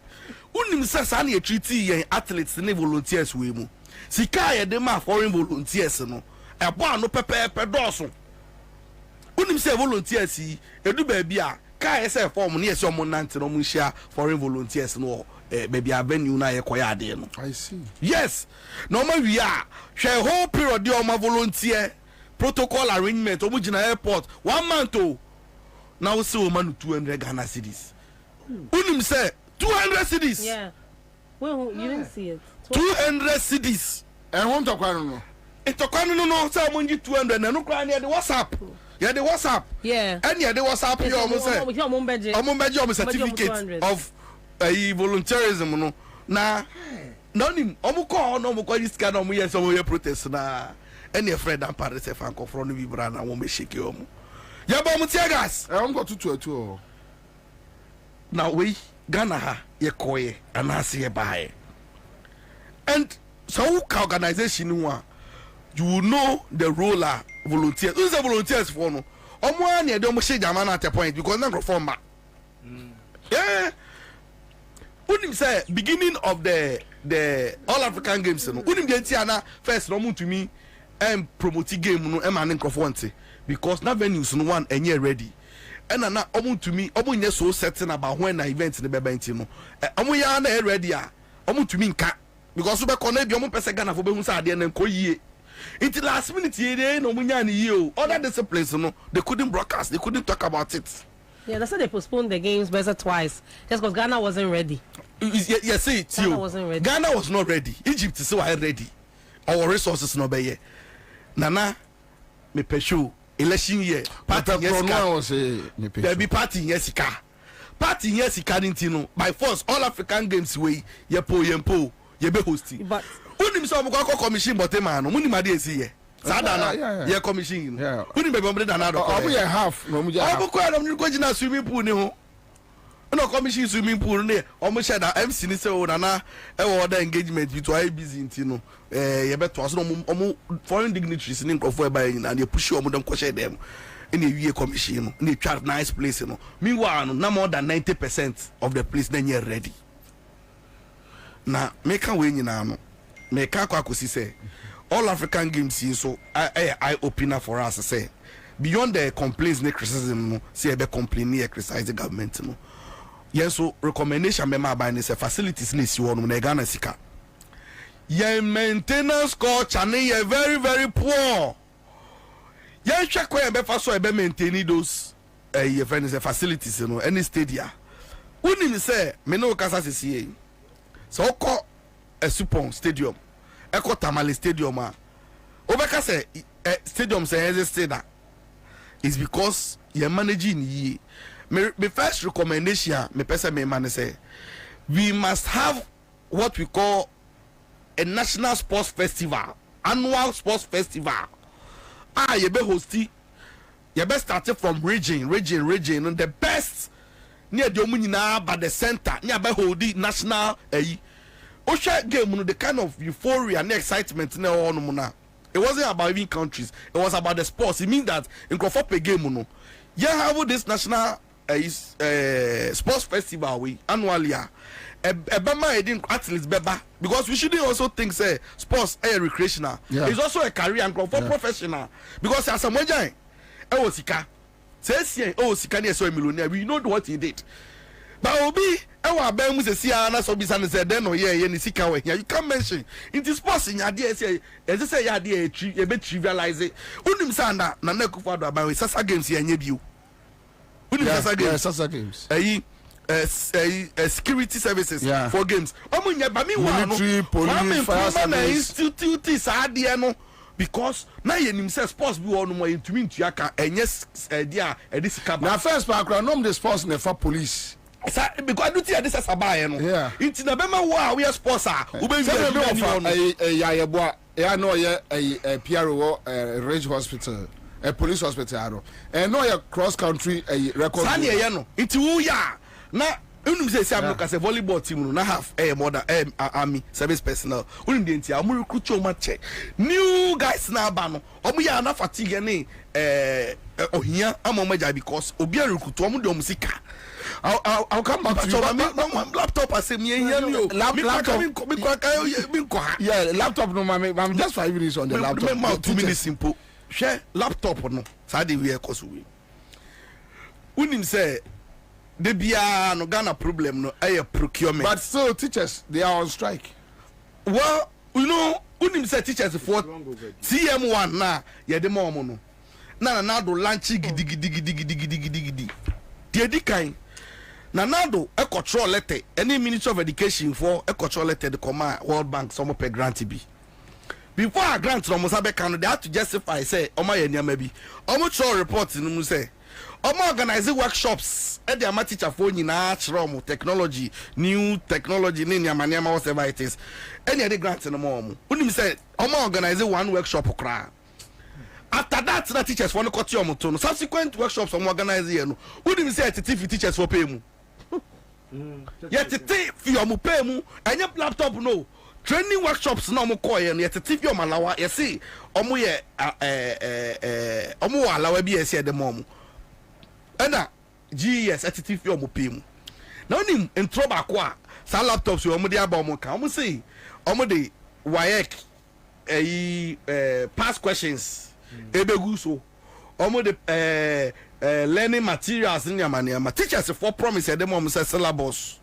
Speaker 4: unim se sa na treat yen athletes ne volunteers we mu sika ye de ma foreign volunteers no ebo ano pepepe doso unim se volunteers yi edu ba bi a ka ye se form ne ye se omo nante no mu hia foreign volunteers no baby avenue na ye koya ade no
Speaker 3: I see
Speaker 4: yes no ma wi a hwe whole period de omo volunteer protocol arrangement omugina airport 1 month o now we see woman 200 Ghana cedis unim say 200 cedis
Speaker 12: yeah Well, you didn't see it.
Speaker 4: 200 cedis.
Speaker 3: And one to Kwano.
Speaker 4: It's a Kwano no, so I'm 200 and no crying at the WhatsApp. Yeah, the WhatsApp.
Speaker 12: Yeah.
Speaker 4: And yeah, the WhatsApp you almost say. I'm certificate of volunteerism no. Na none omuko no muko this kind of year some protest na any friend and parents say fan confront we brand and won't shake you. Ya ba mutia gas.
Speaker 3: I'm got 222.
Speaker 4: Now we Ghana ha ye koye and I see buy. And so organization one you will know the role of volunteers. Who's the volunteers for no? One year don't shake Jamana at a point because not reform back. Yeah. Wouldn't say beginning of the All African Games no. Wouldn't get Tiana first no to me and promote game no man in because na venues no one and year ready. And na to me omu so certain about when the event in the bebe no. Omu ya na ready ah. Omu to me nka because we connect omu person Ghana for be hu say ade na nko yie. Until last minute ye no munya ni yie. Other disciplines no they couldn't broadcast, they couldn't talk about it.
Speaker 12: Yeah, that's why they postponed the games better twice. Just because Ghana wasn't ready.
Speaker 4: Yes, see it.
Speaker 12: Ghana wasn't ready.
Speaker 4: Ghana was not ready. Egypt is so ready. Our resources no be here. Nana, me peshu election year. Party yes, there be party yes, party yes, no. By force, all African Games way. Yempo, ye be hosting. But unim so mo ko commission but man, no munim ade esi ye. Sadana, yeah, commission. Yeah. Unim be bombre dana do.
Speaker 3: Obu ye half, no mu je.
Speaker 4: Obu ko no go jina swimming pool ni ho. No commission swimming pool ni omo share da MC ni say o nana e wo order engagement with why busy nti no ye beto aso no omo foreign dignitaries ni nkofo e ba yin na dey push omo dem ko share dem in a year commission no na try nice place no meanwhile no na more than 90% of the place na near ready na make can we nyina no make ka kwakosi say All African Games in so I opener for us say beyond the complaints and criticism no say be complain here criticize the government no yes so recommendation me ma by say facilities ni si wonu na Ghana sika ye maintenance culture ni ye very poor ye check where be fa so e be maintain those ye friends the facilities no any stadia uni ni say me no kasa sisi so ko Supon stadium eko Tamale stadium a obeka say stadium say exist that is because you managing ye my first recommendation me person me man say we must have what we call a national sports festival, annual sports festival. You be hosting, you be starting from region and the best near the Omunina by the center near by holding national Osha game the kind of euphoria and excitement na on muna. It wasn't about even countries, it was about the sports. It means that in Kofope game no you have this national sports festival we annually Ebema edin athletes beba because we shouldn't also think say sports recreational. It's also a career and for professional because as a moja sika say sika ne so millionaire we know what he did but obi ewa ba mu se na so bisa ne say den no ye ni sika we you can mention into sports in ade say say ya ade e be trivialize unim sa na Kufu Addo aban we Sasa Games ye nya biu unim Sasa Games security services for games omunya ba mi wa no police fire service institute saade no because na ye nim say sports bi wonu mo yentumi ntuaka enye dia edisika
Speaker 3: na first background no the sports na for police
Speaker 4: because do tia this sabaye no inti na be ma wa we sports we be
Speaker 3: ya ye boa ya no ye PRO Range Hospital police hospital aro no ye cross country record
Speaker 4: sani ye no inti wu ya na unum say am look as a volleyball team no na half more than army service personnel unum dey ntia am recruit o match new guys na ba no omu ya na fatigue ni ohia amaja because obi recruit omu de omusika I'll come back to you. Laptop I say me here laptop
Speaker 3: yeah laptop no I'm just 5 minutes on the laptop
Speaker 4: 2 minutes simple share laptop no say dey we cause we unim say the bia no Ghana problem no procurement
Speaker 3: but still teachers they are on strike.
Speaker 4: Well you know unim say teachers for TM1 na ye de mo no na do lunch gidi the di kan Nanado a control letter any Ministry of Education for a control letter the command World Bank some pay grant be. Before a grant from Mosabe Canada, they have to justify say Oma Yenya maybe. Omo show reports in Muse. Omo organize workshops at the ama teacher for natural technology, new technology, ninya maniama whatever it is. Any other grants in the mom. Unim say Omo organize one workshop okra. After that, the teachers want to cut your motor. Subsequent workshops on organize here. Unim say teachers for pay mu. Yet the for your pay mu and your laptop no. Training workshops no mo koye no yet TV o malawa ye see omo ye omo alawa bi ese de mom ena GS at TV o mo pem na onim intro ba ko a sa laptops o mo de aba omo ka omo say omo de WAEC past questions ebegu so omo de learning materials in your teachers for promise de mom say syllabus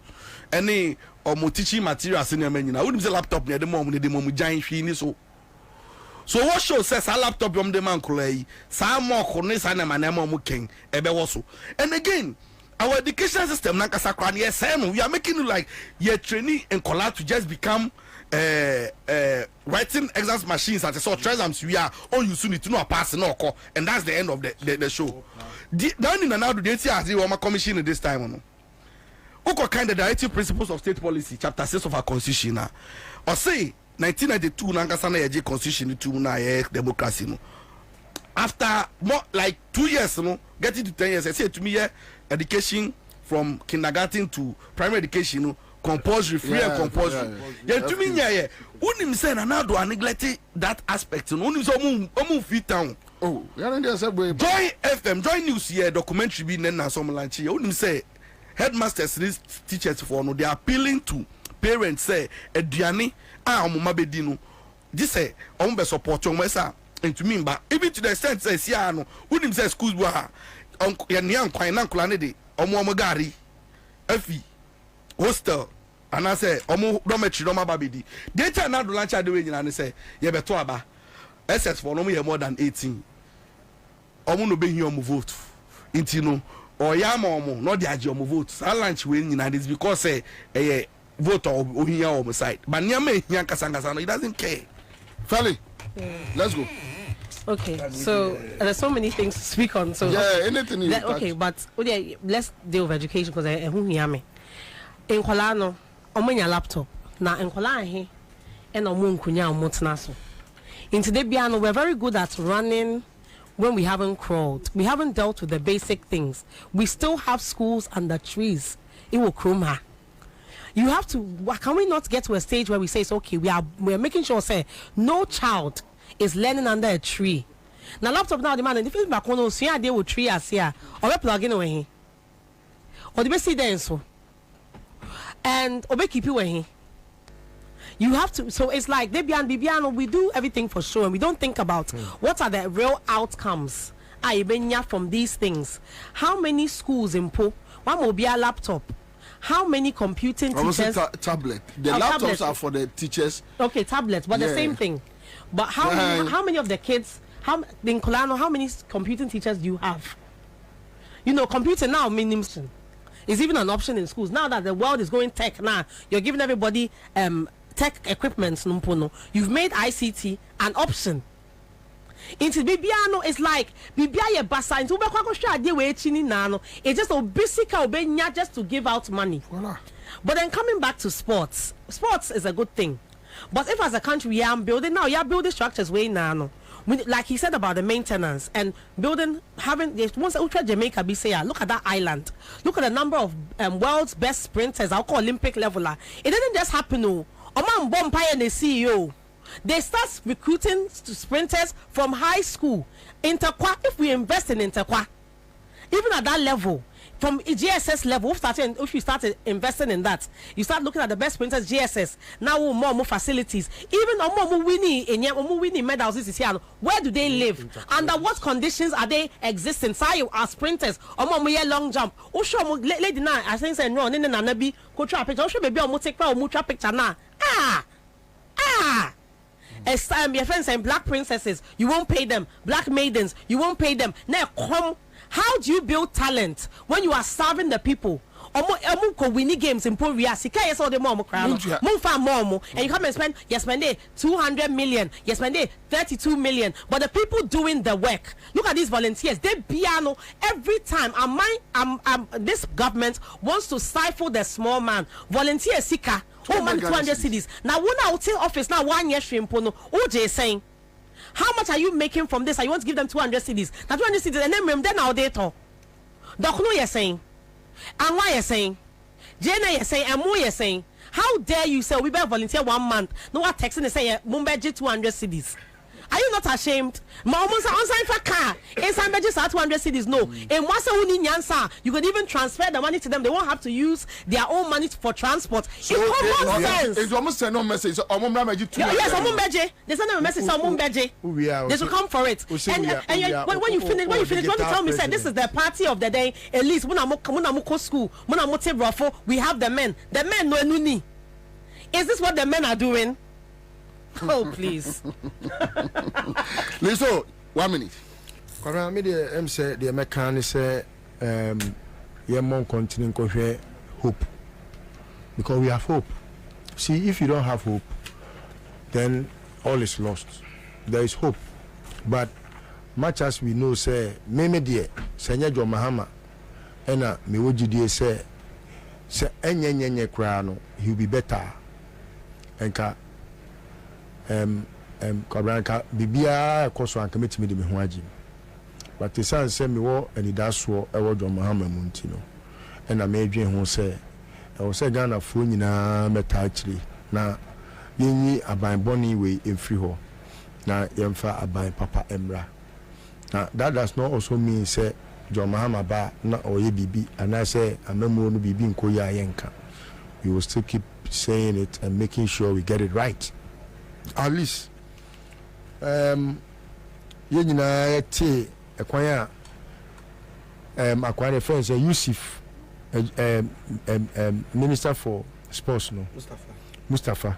Speaker 4: any or teaching materials in your menu. I wouldn't say laptop near the mom, the mom giant fee so. So what show says a laptop from the man Kulei, some more corners and a manamo king, Ebewoso. And again, our education system, Nakasakran, yes, we are making it like you're training and collab to just become writing exam machines at a sort of exams we are all you soon need to know a pass no call, and that's the end of the show. Down in another day, see as you commission this time. Oko kind of directive principles of state policy, chapter 6 of our constitution. Or say 1992 Nankasana Yaji constitution to na democracy. No. After more like 2 years, no, getting to 10 years, I say to me, education from kindergarten to primary education, no, compulsory, free and compulsory. Yeah, to me, yeah. Unim say na do neglect that aspect. No, unim so omu fit town.
Speaker 3: Oh, yeah,
Speaker 4: Joy FM, Joy News here, documentary be nena some lunch. Unim say. Headmasters, these teachers for no, they are appealing to parents say eduane bedino. This say be support your mesa and to me, but even to the extent says yeah no, wouldn't say schools were yan quite uncle de gari efi hostel and I say dormitory no babidi. They tell now lunch the way and say yeah beto aba SS for no more than 18. No be here vote into no. Or yamomo not the ajomo vote. Sa lunch we in this because vote or here on the side. But nyame yankasanga he doesn't care.
Speaker 3: Fally, let's go.
Speaker 12: Okay, so there's so many things to speak on. So
Speaker 3: yeah, anything you
Speaker 12: okay, but let's deal with education because I who hear me. In Kolano, omanya laptop. Na in Kola and omun kunya omotna so. In today biano, we're very good at running. When we haven't crawled, we haven't dealt with the basic things. We still have schools under trees. It will chroma. You have to. Can we not get to a stage where we say, it's okay, we are making sure say no child is learning under a tree. Now laptop now the man and if it's back on so deal with tree as here or we plug in away. Or the best then so. And or keep you away. You have to, so it's like Bibiano, we do everything for sure and we don't think about what are the real outcomes from these things. How many schools in Po? One will be a laptop. How many computing teachers?
Speaker 3: Tablet. The laptops are for the teachers.
Speaker 12: Okay, tablets, but the same thing. But how many of the kids, in Kolano, how many computing teachers do you have? You know, computing now means is even an option in schools. Now that the world is going tech, now you're giving everybody tech equipment. You've made ICT an option. Into Bibiano, it's like Bibia Basa into it's just a basic just to give out money.
Speaker 3: Voila.
Speaker 12: But then coming back to sports is a good thing. But if as a country we are building now, you are building structures way now. Like he said about the maintenance and building, having once Ultra Jamaica be say, look at that island, look at the number of world's best sprinters, I'll call Olympic leveler. It didn't just happen. Oman Bompire and the CEO. They start recruiting sprinters from high school. Interqua, if we invest in Interqua, even at that level, from GSS level, if you start investing in that, you start looking at the best sprinters, GSS, now more facilities, even more winning medals this year. Where do they live? Under what conditions are they existing? Say you are sprinters, or more long jump. Oh, sure, lady now, I think say no, Nanabi, go try a picture. Should maybe I'll take a picture now. As your friends saying black princesses, you won't pay them. Black maidens, you won't pay them. Now come. How do you build talent when you are starving the people? Omo winning games in Poria. Sika yes all the mom crown. Mumfa mom and you come and spend 200 million. You spend 32 million. But the people doing the work, look at these volunteers. They piano every time. This government wants to stifle the small man. Volunteer Sika. Oh man, 200 cities. Now when I will tell office now 1 year shrimpono. OJ saying, how much are you making from this? I want to give them 200 cities. Now 200 cities and then now they talk. Dokno you're saying, and why you're saying, Jenna you're saying, and more you're saying. How dare you say we better volunteer 1 month? No one texting and say Mumbai 200 cities. Are you not ashamed? Almost on sign for car. Inside budget 200 cities. No. In Wasa Ansah, you could even transfer the money to them. They won't have to use their own money for transport. So it common sense.
Speaker 3: It's almost no message.
Speaker 12: Yes, they send them a message. They should come for it. And when you finish, want to tell me, say this is the party of the day. At least Munamuko school, Munamote Brafo, we have the men. The men no nuni. Is this what the men are doing? Oh, please.
Speaker 3: Listen, 1 minute.
Speaker 1: Kora me the say the mechanic say you mon continue to hope, because we have hope. See, if you don't have hope, then all is lost. There is hope, but much as we know, say me dear, Senya Jo Mahama, ena me woji die say enye krano, he'll be better. Enka Kwabena bibia koso anka metimi de me ho agye, but the san say me wo anidaso e wo Jo Mahama munti no ena me adwen ho say e wo say Ghana fo nyina meta akiri na yenyi aban boni we emfiri ho na yemfa aban papa emra. Now that does not also mean say Jo Mahama ba na oye bibi and I say amemo no bibi nkoya yenka. We will still keep saying it and making sure we get it right. At least yenina te ekwanya akwane friends Yusuf minister for sports no Mustafa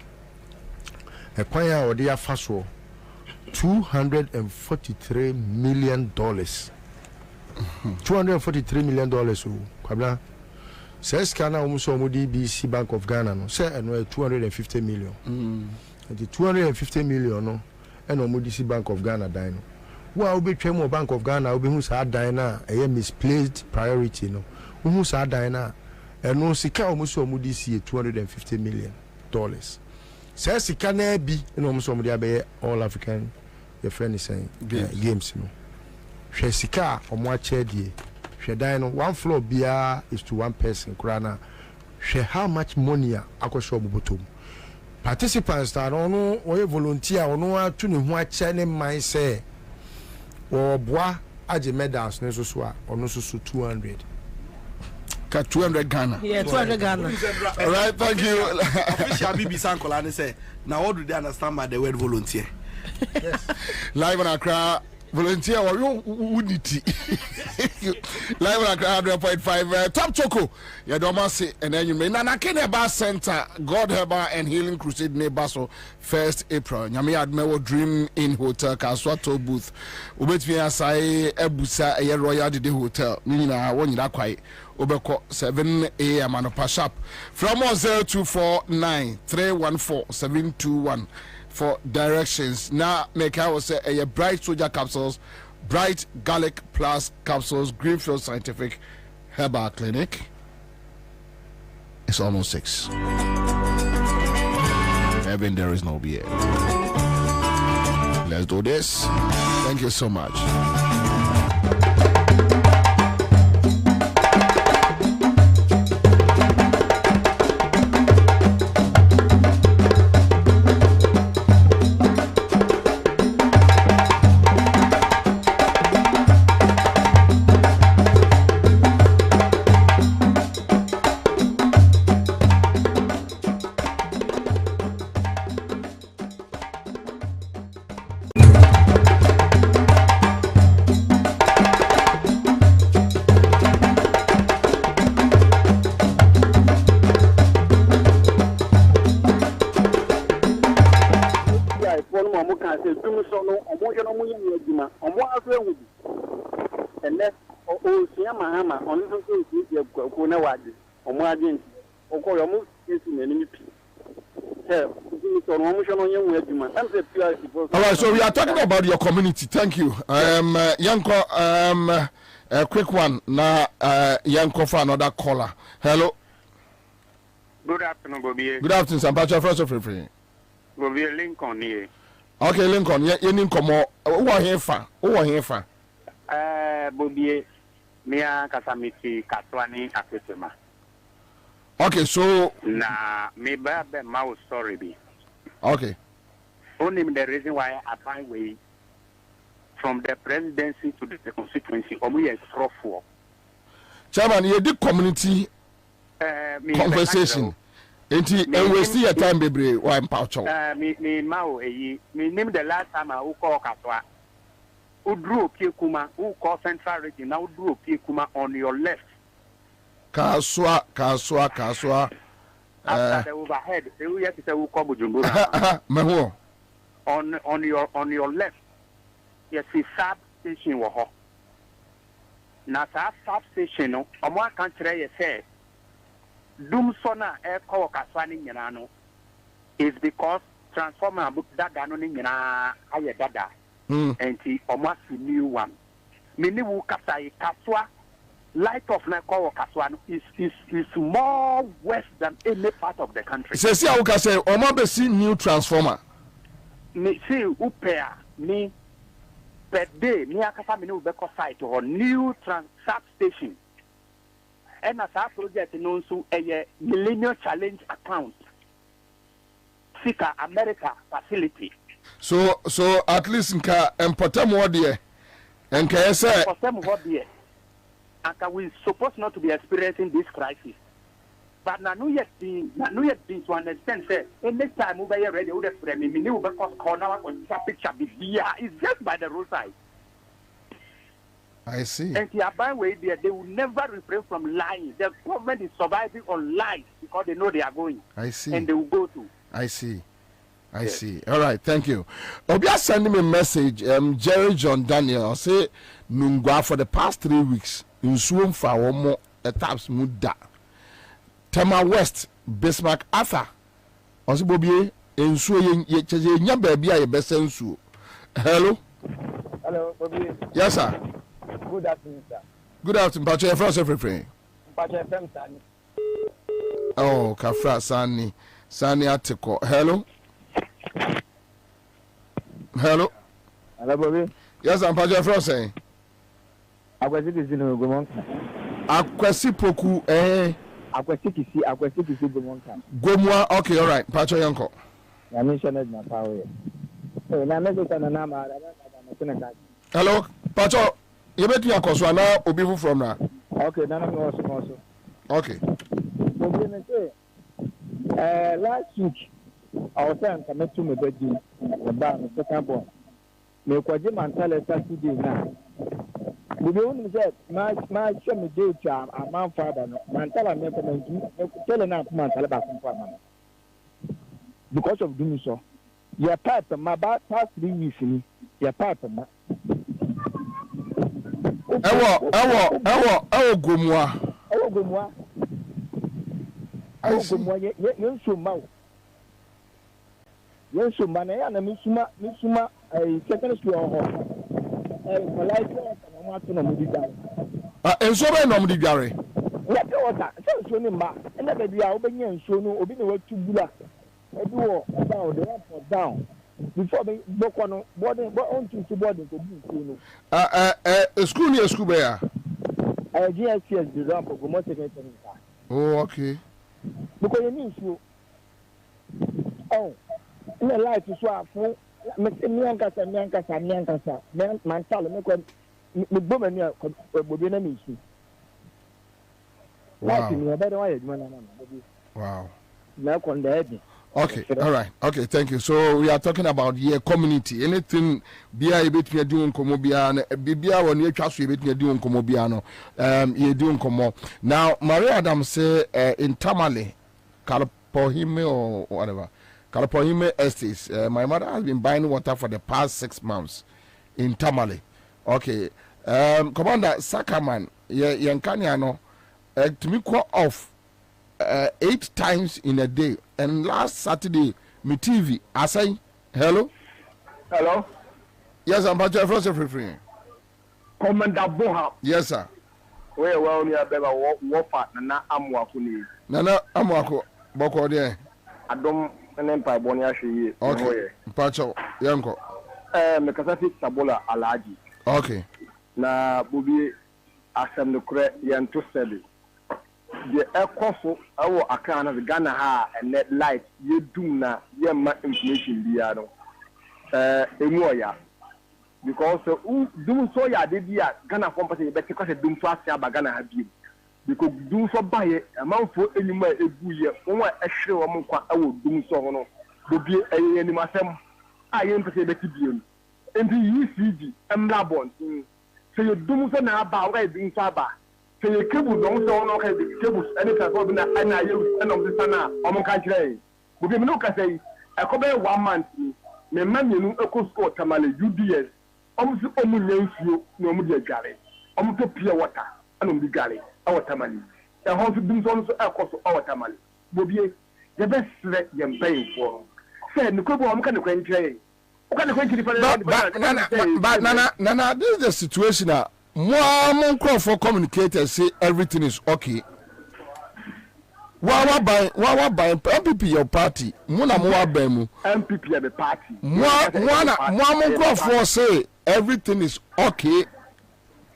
Speaker 1: ekwanya odi afa so $243 million. $243 million. Kwabena says Ghana almost DBC Bank of Ghana no say and 250 million. The 250 million no and DBC Bank of Ghana dino. Well, be Tremo Bank of Ghana will be who's hard dina a misplaced priority no. Who's hard dina and no sika almost DBC $250 million. Says Sika be almost all African your friend is saying games no. She sika omo die. She dine one floor beer is to one person krana. She how much money akosho bobotom. Participants that ono or volunteer ono to ne ho ache ne man say or boa aje medals ne so so a ono so 200.
Speaker 3: 200 Ghana.
Speaker 12: Yeah, 200 Ghana.
Speaker 3: All right, thank you.
Speaker 4: Official BBC Ankola ne say now what do they understand by the word volunteer?
Speaker 3: Yes. Live on Accra, volunteer or unity. Live on Accra 100.5 Top Choco. Yeah, don't say and then you may Nanakene Bar Center, God Herba and Healing Crusade Nebaso 1st April. Nyame Admewo Dream Inn Hotel Kaswato booth. Ubetmi asai ebusa eye Royal Dede Hotel. Nina won yida kwai. Obeko 7 a.m. anopa sharp. From 0249 314 721. For directions. Now, make I will say a bright soldier capsules, bright garlic plus capsules, Greenfield Scientific Herbal Clinic. It's almost 6. Heaven, there is no beer. Let's do this. Thank you so much.
Speaker 17: ọmọ agent ọkọ yọ ọmọ esi na enimi pi so no ọmọ ṣe no yẹn wọ adwuma am say PRC.
Speaker 3: All right, so we are talking about your community. Thank you. Yanko, a quick one. Now, Yanko for another caller. Hello.
Speaker 18: Good afternoon, Bobie.
Speaker 3: Good afternoon, Sampacha. First of all,
Speaker 18: Bobie Lincoln here.
Speaker 3: Okay, Lincoln. You need come more. Who are here for?
Speaker 18: Bobie, me a kasamiti katwani aketema.
Speaker 3: Okay, so.
Speaker 18: Na me ba ma story be.
Speaker 3: Okay.
Speaker 18: Only the reason why I find way from the presidency to the constituency, only a for.
Speaker 3: Chairman, you did community conversation. And we see a time, baby, why I'm pouch.
Speaker 18: Me Mao, me name the last time I call Katwa. Who drew Pikuma, who call Central Region, now drew Pikuma on your left. Kaswa. After the overhead, you have to say who come Jumbura. On your left, yes, the sub station was hot. Now, that sub station, no, a more country say, Doom Sona air call Kaswani Yanano is because transformer book that Ganoni Yana Ayadada and the almost new one. Miniwu Kasai Kaswa. Light of Nako Kaswan is more west than any part of the country.
Speaker 3: Say, I can say, Omabesi new transformer.
Speaker 18: Me see, Upea, me per day, me akasa me no beko site or new substation. And as our project known to a Millennium Challenge account, Sika America facility.
Speaker 3: So at least nka important more there. And can I say?
Speaker 18: Important more there. And we supposed not to be experiencing this crisis. But now yet been to understand say any time we are ready with the me new because corner on picture be here is just by the roadside.
Speaker 3: I see.
Speaker 18: And the abide way there, they will never refrain from lying. The government is surviving on lies because they know they are going.
Speaker 3: I see.
Speaker 18: And they will go to.
Speaker 3: I see. All right, thank you. Obia sending me a message. Jerry John Daniel say Nungwa for the past 3 weeks. Nsuom fa womo taps muda Tema West Bismarck Arthur Osibobie nsuo ye cheje nya ba bia ye bese nsuo. Hello
Speaker 19: Bobie.
Speaker 3: Yes sir.
Speaker 19: Good afternoon sir.
Speaker 3: Good afternoon Pacho first everything.
Speaker 19: Pacho FM Sani.
Speaker 3: Oh Kafra Sani atiko. Hello
Speaker 19: Bobie.
Speaker 3: Yes I'm Pacho first saying
Speaker 19: Akwesi kisi no Gomonka.
Speaker 3: Akwesi poku
Speaker 19: Akwesi kisi Gomonka.
Speaker 3: Gomwa okay all right. Pacho yanko.
Speaker 19: Ya mentioned na power. Na me go na ma na.
Speaker 3: Hello Pacho, you betu yakoso na obi fu from na.
Speaker 19: Okay, na me also.
Speaker 3: Okay.
Speaker 19: Last week I was saying come to me bedroom. The bar the second born. Me kwaje mantale Saturday na. The only said, my chum day to a man father, Mantala telling up Mantala back from because of doing so. Your pipe, my back past 3 weeks, your pipe.
Speaker 3: Gomwa.
Speaker 19: Yes, so man, and Missuma, a second school.
Speaker 3: And so many nom di gare.
Speaker 19: Let go of that. So ma. And that be our opinion. So no, obi no to bula. I do down the up or down. Before me, book on boarding, but on to boarding to be
Speaker 3: school near school bear.
Speaker 19: GSCS the ramp of Gomo secretary.
Speaker 3: Oh, okay.
Speaker 19: Because you mean you. Oh, in the light to swap for. Miankasa Mantala me woman here Bobie na me.
Speaker 3: Wow.
Speaker 19: Okay,
Speaker 3: all right. Okay, thank you. So we are talking about your community. Anything bia you bet me doing komo bia na bibia won you twa so you bet me doing komo bia no you doing komo. Now Maria Adam say in Tamale Kalpohime or whatever. Kalpohime Estates. My mother has been buying water for the past 6 months in Tamale. Okay. Commander Sakaman, Yankaniano, to me call off 8 times in a day. And last Saturday, me TV, I say, hello?
Speaker 20: Hello?
Speaker 3: Yes, I'm Patrick Free.
Speaker 20: Commander Boha.
Speaker 3: Yes, sir.
Speaker 20: Well, near Beba, what part, Nana Amwakuni.
Speaker 3: Nana Amwako, Boko there.
Speaker 20: I don't, an empire Boniashi.
Speaker 3: Okay. Pacho, Yanko.
Speaker 20: Mekasati Sabola Alaji.
Speaker 3: Okay.
Speaker 20: Na Bobie, asem the correct yan to sell it. The aircraft our account of Ghana ha and net light you do na ye ma information biano. Emoya. Because doom so ya did ya Ghana company better because doom so asia ba Ghana have you. Because doom so buy a amount for any more a buye, one a show among kwa doom so no. Bobie any masem. I am to say better bion. And the UCG Labon. So you doom so na ba right in Saba. So you cable don't so no cables anytime for na and I use end of the sana on country. Bobie no can say I come 1 month. Me man you know eco score tamale UDS. Almost nsuo na omu de gare omu to pure water and omu gare our tamale e ho so dum so ekoso our tamale Bobie the best let them pay for say no ko omu kan ko ntre o kan ko ntre
Speaker 3: but nana this is the situation more for communicators say everything is okay. Wawa by MPP your party. Muna mwa bemu.
Speaker 20: MPP the party.
Speaker 3: Mwa for say everything is okay.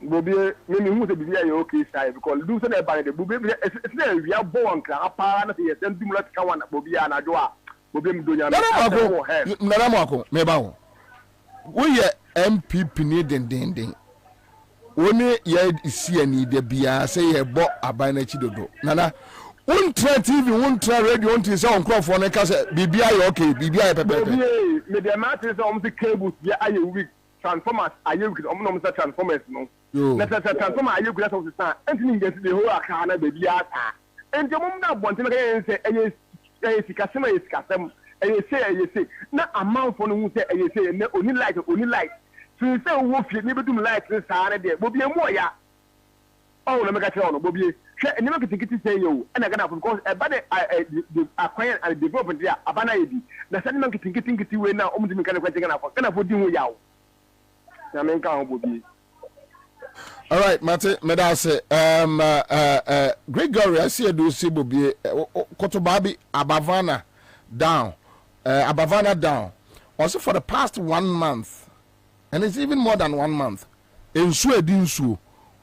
Speaker 20: Bobie, me who say be okay side because do say the by the Bobie it's we are born ka apa na say send dumula ka wana Bobie anado a Bobie mdonya
Speaker 3: Nana mwako me bawo. We ye MPP ni den. Woni ye isi ani de bia say ye bo aban na chidodo. Nana Untra TV, Untra Radio, until say on crop for ne ka say bibia okay, bibia pepe.
Speaker 20: Me the matter say the cables ya aye weak, transformers aye weak, no say transformers no. Na transformer aye weak that of the stand. Anything get the whole akana bibia ta. And the mum na bonte me say aye sikasema say na amount for no say aye say na only light. So say wo fie me bedum light say na there. Bobie mo ya. Oh, let me get you on Bobie. And never get say you and I got up because a bad acquire and development there. Abana Edi. The same man getting away now. Only the mechanical thing enough. Can I put you out?
Speaker 3: All right, Mate, Medase, Gregory, I see a do see Bobie, Kotobabi, Abavana down. Also for the past 1 month, and it's even more than 1 month, in Sweden,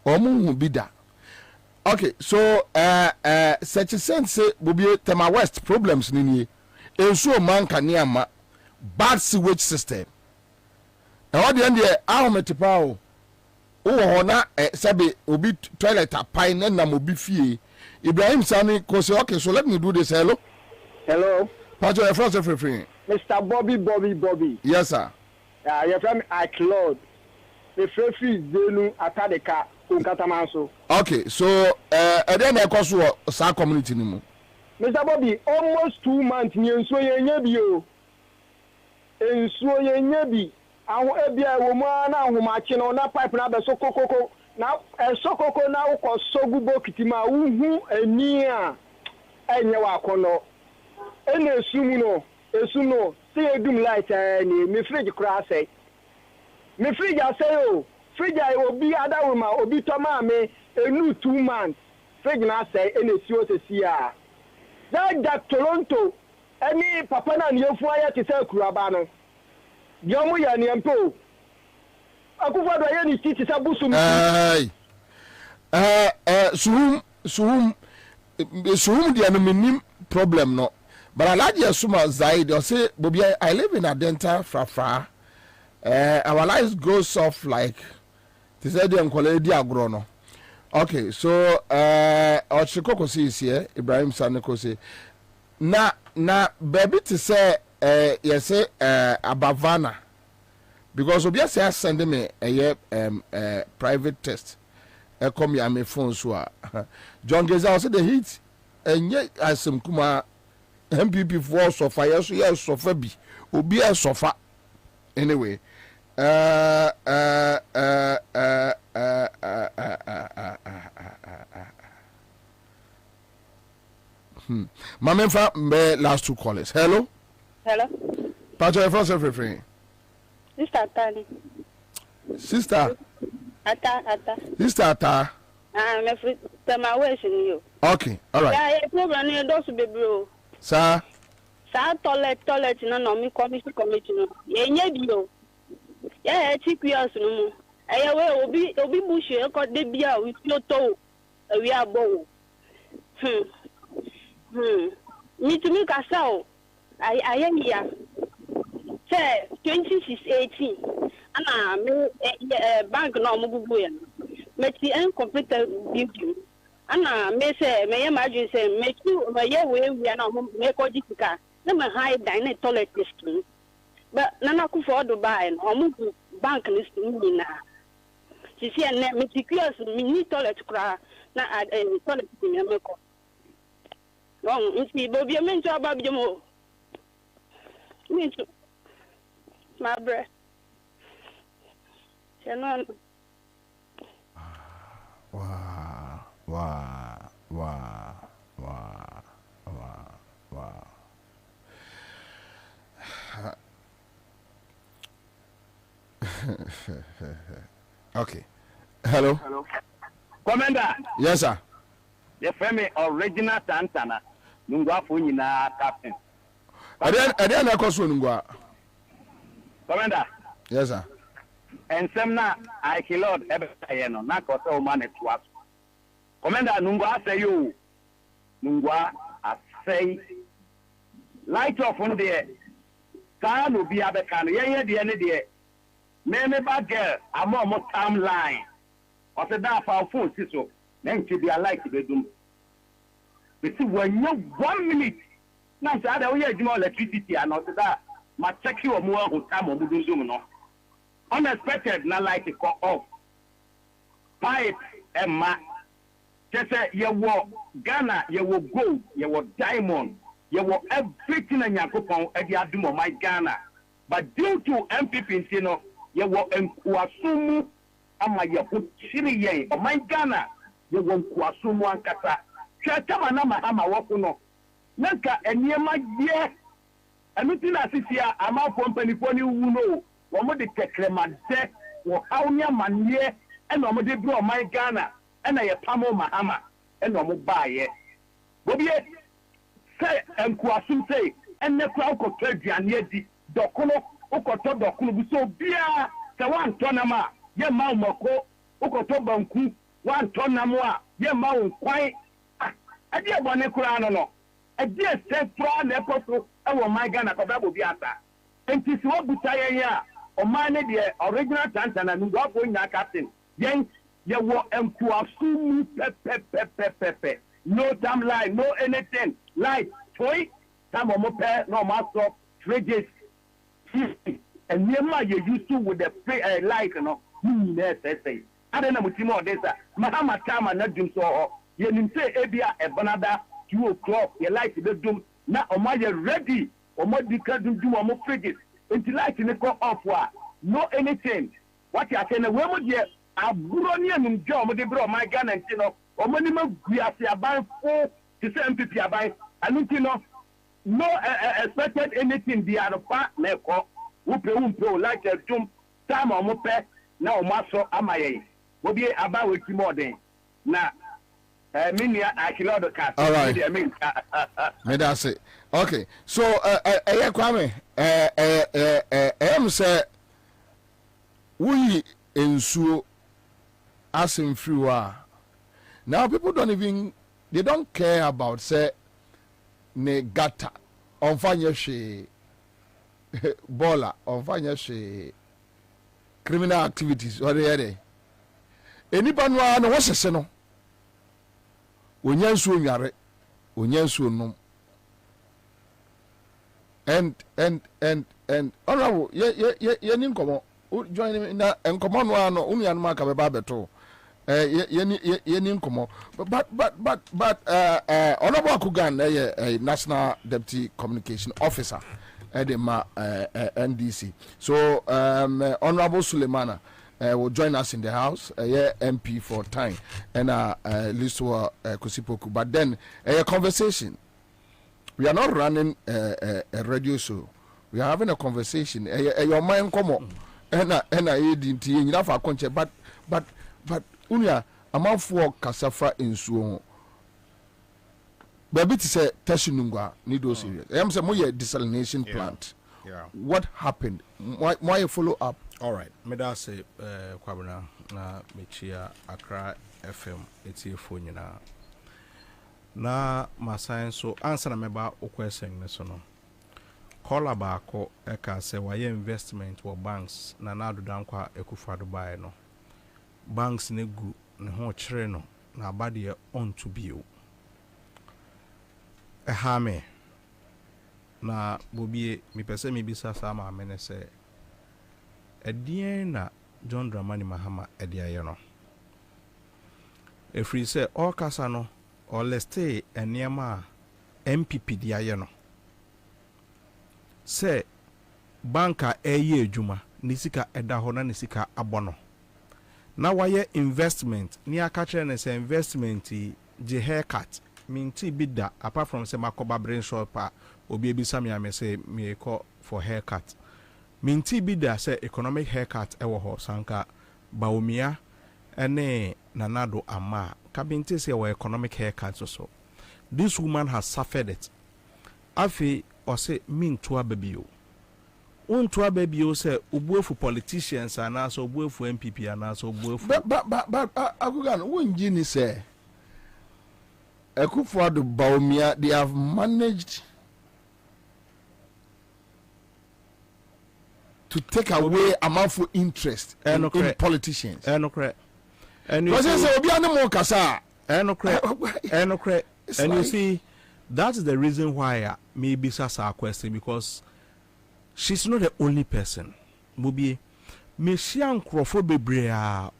Speaker 3: Omu Bida. Okay, so such a sense Bobie Tema West problems nini. Enso man kaniama bad sewage system. And what the end there ahometipa o na sabe obi toilet apine na mobi fie. Ibrahim Sani ko say okay, so let me do this. Hello. Pacho your first free.
Speaker 20: Mr. Bobie.
Speaker 3: Yes sir.
Speaker 20: Your friend I Claude. The free zenu atadeka.
Speaker 3: Okay, so then I cause our community nimu.
Speaker 20: Mr. Bobie, almost 2 months ni enso ye nyebi. Aho ebia wo mu na ahomache na na pipe na be so kokoko. Na sokoko na uko sogu bokiti ma uhu eni a enye wa kono. Ene esu no, see edum light ni me fridge kura say. Me fridge say o. Fridge obi adawuma obi toma me enu 2 months fridge na say ene siwo se sia that Toronto any papa na nyefu aya te say kuraba no biomu ya ne mpo akufo do ye ni titi sa busum
Speaker 3: suhum dia no minim problem no but alaji asuma zaid o say Bobie I live in Adenta Frafra our lives go soft like this is the agro no. Okay, so Ochikoko is here, Ibrahim Saneko say. Na baby to say yes Abavana. Because Obia say send me a private test. Come here my phone so John Geza say the heat and yet as some kuma MPP for so fire so yes so fabi. Obia sofa anyway. Mamemfa last 2 callers. Hello.
Speaker 21: Hello.
Speaker 3: Pacho, your first free.
Speaker 21: Sister Tani.
Speaker 3: Sister.
Speaker 21: Ata.
Speaker 3: Sister Ata.
Speaker 21: Me free. My way is you.
Speaker 3: Okay, all right.
Speaker 21: Yeah, program ni those baby.
Speaker 3: Sir.
Speaker 21: Sa toilet no me commission no. Ye nya bi o. Yeah, TQS no mo. Eye we obi bush e ko de bia we to we abo. Me to me kasa o. I am here. Say 2618. Ana me bank no mo gugu ya. Me ti completed review. Ana me say me ya maju say me tu me ya we na mo me ko jika. Na me high dine toilet system. But nana ku for Dubai no mo bank list ni na. Ti see na me ti curious me ni toilet kra na toilet ni me ko. No, nti Bobie me nto aba bi mo. Me too. My breath.
Speaker 3: Wow. Okay. Hello.
Speaker 18: Commander.
Speaker 3: Yes, sir.
Speaker 18: The family original Santana. Nungwa Funyina captain.
Speaker 3: Ade na koso nungwa.
Speaker 18: Commander.
Speaker 3: Yes, sir.
Speaker 18: And some na I killed Ebeno, not also man at what. Commander Nungwa say you. Nungwa, I say, light off on the car will be Abekan, yeah, the end of the Many bad girl, I'm almost timeline. Or the dark for full sister, then to be alike to be doomed. But see, when you 1 minute, now, I don't hear more electricity and not that. My check you more who come on the zoom. Unexpected, not like it cut off. Pipe and ma. Just say, you were Ghana, you were gold, you were diamond, you were everything in your coupon at the Adum of my Ghana. But due to MPP, you know, you were in Kuasumu, and my Chile, of my Ghana, you were Kuasumu and Kata. Chatamana, I'm a wakuno. Nanka, and near my year. And nothing as if here, I'm out company for you know. One more the Tekleman deck, or how near my year, and one more the bro my Ghana, and I pamo Mahama, and one more buy it. Bobie, say, and Kuasum say, and the crowd could trade the Aniedi, Dokono, Okoto Dokunu, so beer, the 1 tonama, ye Mako, Okoto Banku, 1 tonamwa, ye Mount Quai. I dear Bonekurano, a dear central lepoto, and my Ghana, Kodabu Biata. And this what Butaya, or mine, the original Tantana, and go going that captain. Yen, you were Mkuasumu, pepe. No damn lie, no anything. Like, toy, some of my no master, fridges, and near you used to with the free like, you know, say. I don't know what more this. Mahama Tama, not doing so. You didn't say, Abia, a banana, 2 o'clock, you like to do. Now, am I ready? Or more because do more fridges. Until like in the call off, no anything. What you are saying, where would you? A Buronian and John, the bro, my gun and you know, or minimum, we are buying 4 to 7 people by. I don't know, no expected anything. The other part, Neko, Upe, like a tomb, time or mope, now Maso Amaye. Will be about with you more than now. Minia, I kill the cat.
Speaker 3: All right. May that's it. Okay. So, Kwame, say, we ensure as in free. Now, people they don't care about, say, negata, on fanya she, bola, on fanya she, criminal activities, or the other. Anybody know what's a seno? Onyansu nyare onyansu nom and honorable ye ni nkomo join me na nkomo no ano unu ma ka beba beto ye ni nkomo but honorable Akugan national deputy communication officer edema NDC so honorable Sulemana will join us in the house, MP for time, and list to Kusipoku. But then a conversation we are not running a radio show. We are having a conversation. Your mind come on. And I didn't enough for concept, but unya amount for cassava in so. Baby to say Tashinunga need those serious. I am some more desalination plant.
Speaker 5: Yeah.
Speaker 3: What happened? Why you follow up?
Speaker 5: All right. Me da say Kwabena na mechia Accra FM eti phone na masan so answer na meba okwesen ne so no. Call abako eka say why investment wo banks na nado dankwa ekufado buy no. Banks ne gu ne ho kire no na abade on to bio. Ehame na Bobie mi pese mi bisa sama amene se edien na John Dramani Mahama ediaye no efri se all kasa no or let's stay eniema MPP diaye no se banka eye adwuma nisika eda ho na nisika abono na waye investment ni aka kire ne se investment je haircut minti bida apart from say makoba brain shop obi ebisa me am say me call for haircut minti bida say economic haircut ewo ho sanka baomia ene nanado ama kabinti say we economic haircut so this woman has suffered it afi o say minto ababio unto ababio say obuefu politicians ana so obuefu MPP ana so obuefu
Speaker 3: but agugan wonji ni say Ekufado Baumia, they have managed to take away amount for interest in politicians.
Speaker 5: And you see, that's the reason why maybe Sasa question, because she's not the only person. Bobie, Messian Crawford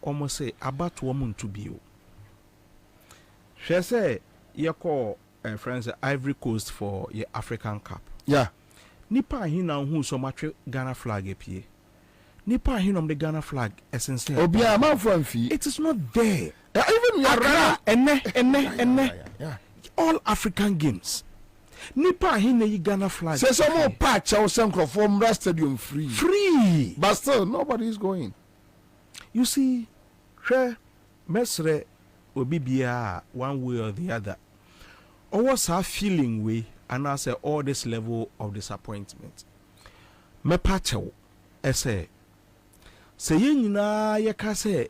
Speaker 5: almost say about woman to be. She say, you call friends Ivory Coast for your African Cup.
Speaker 3: Yeah.
Speaker 5: Nipa hina who so much Ghana flag apie. Nipa hina the Ghana flag essentially.
Speaker 3: Obia man from fee.
Speaker 5: It is not there.
Speaker 3: Even
Speaker 5: Accra, ene. All African games. Nipa hina yi Ghana flag.
Speaker 3: Say some more patch or some from stadium free.
Speaker 5: Free.
Speaker 3: But still nobody is going.
Speaker 5: You see, she mesre obibia one way or the other. Or what's her feeling way and I say all this level of disappointment. Me pacho say yin na ye ka say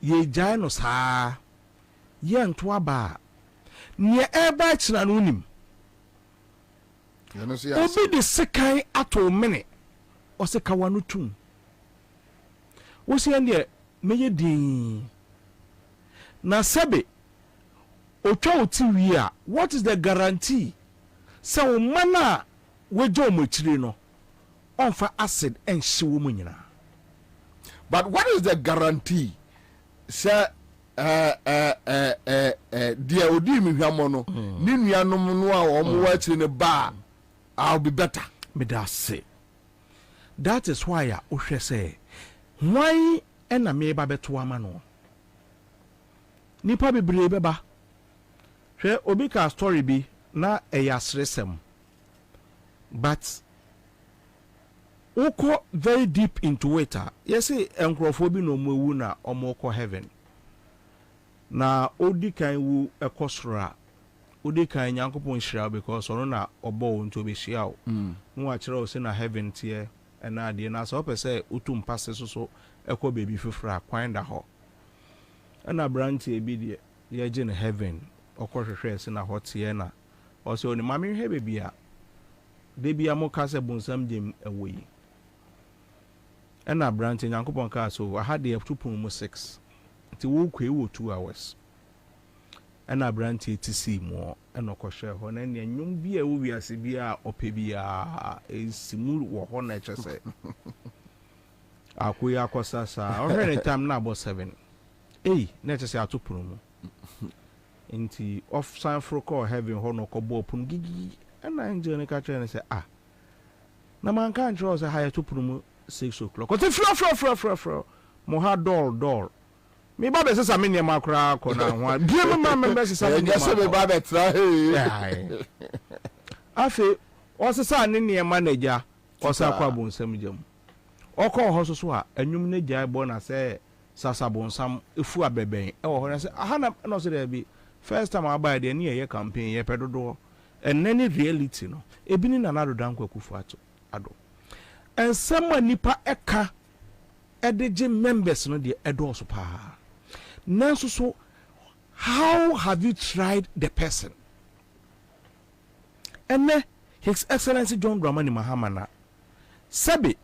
Speaker 5: ye jano sa ye nto aba ne eba chira no nim obi de sekai ato mene o se ka wanu tum wo se ande meye din na sebe otwa oti wi a what is the guarantee say o mana wejo mo chire no on fa acid and shiwo mo nyina.
Speaker 3: But what is the guarantee say dia odi mi hwamo no ni nuanom no a o mo wa chire ne ba I'll be better.
Speaker 5: Me da say that is why o hwe say why na me ba beto ama no nipa bebre beba hwe obi ka story bi na eyasresem but uko very deep into it. Yes, enkrofo no mwewu na omoko heaven na odi kan wu ekosra odi kan nyankopon hira because ono na obo nto be hia o no akire o se na heaven tie na ade na so pese utum passe so ekọ baby fifra kwan da ho na branch e bi de ye je na heaven okohwehwe se na ho tie na o se oni mame hwe baby a de bia mo ka se bonsam dem ewoyi na branch nyankopon ka so I had the 2.6 ti wo kwe wo 2 hours na branch ti see mo na okohwe ho na ne nyum bi a wo wiase bi a ope bi a esimu wo ho na chese akoya akosasa ohwe time na about 7 na chese atopuru mu inti off sign for call heaven ho no ko bo pun gigi na angel ne ka try say na man kan try say high atopuru mu 6 o'clock. Oti fro mo ha door me ba be sesa me ne makra ko na ho bia me ma me be sesa me
Speaker 3: me ba be tra
Speaker 5: afe osesa ne ne manager osakwa bonsam jam okọ ho so a anwum ne gya bo na say sasa bonsam efu abeben e wo ho na say aha na no so there be first time abai de ne ye campaign ye pedodo enene reality no ebini na nado dankwa kufu ato ado ensema nipa eka edege members no de edo so pa nanso so how have you tried the person ene His Excellency John Dramani Mahama na sebe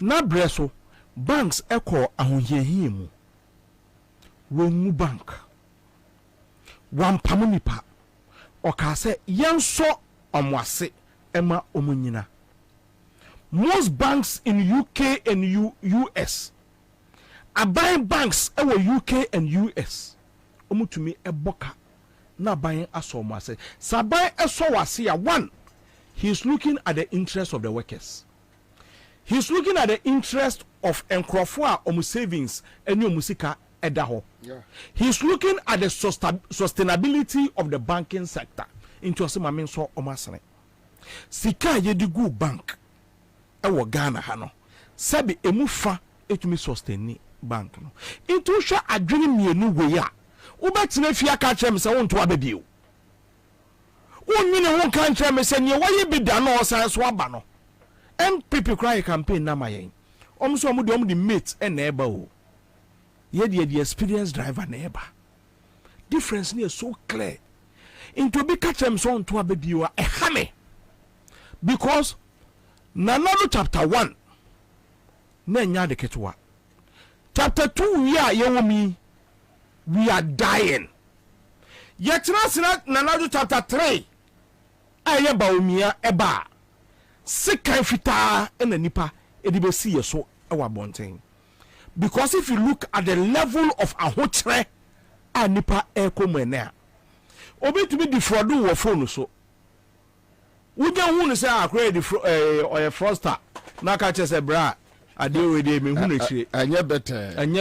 Speaker 5: na breso banks eko ahonhia mu wonu bank wampamu nipa oka se yenso omwase ema omunyina. Most banks in UK and US are buying banks ewo UK and US omutumi eboka na buying aso omwase sabai eso wase ya one. He's looking at the interest of the workers. He's looking at the interest of Nkrofo omu savings and your musika edaho. He's looking at the sustainability of the banking sector. Into a semamin so omasane. Sika yedigu bank ewo Ghana hano. Sabi emufa etumi sustain bank no. Into sha adwene mienu we ya. Ubetine fia ka chem se wonto abebio. Unnyine won kan kire me se ne waye bi da no osan so aba no MPP cry campaign na mayen omso omde mate na eba o ye the experienced driver na eba difference ne so clear into be catch them so to abebiwa e hame because nanado chapter 1 na nya de ketwa chapter 2 we are dying yet nanado chapter 3 aye baumia eba sikan fita ena nipa edibesi yeso ewa bonten because if you look at the level of ahotre a nipa ekomene obetumi defraud wo phone so wuja hu ne say akra oye froster na ka che se bra ade we de me hu ne chire anya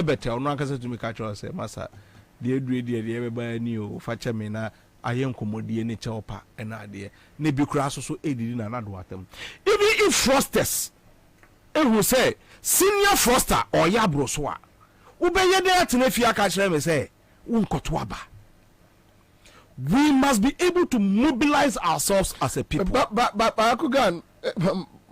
Speaker 5: better ono aka se tumi ka che se masa de edure de beba ni o fa che me na ayen komodie ne cheopa ena ade ne bi kura so edidi na nado atam even if frosters who say senior froster or ya bro so a ubeye de atena fia ka kire me say unkoto aba. We must be able to mobilize ourselves as a people.
Speaker 3: But Akugan,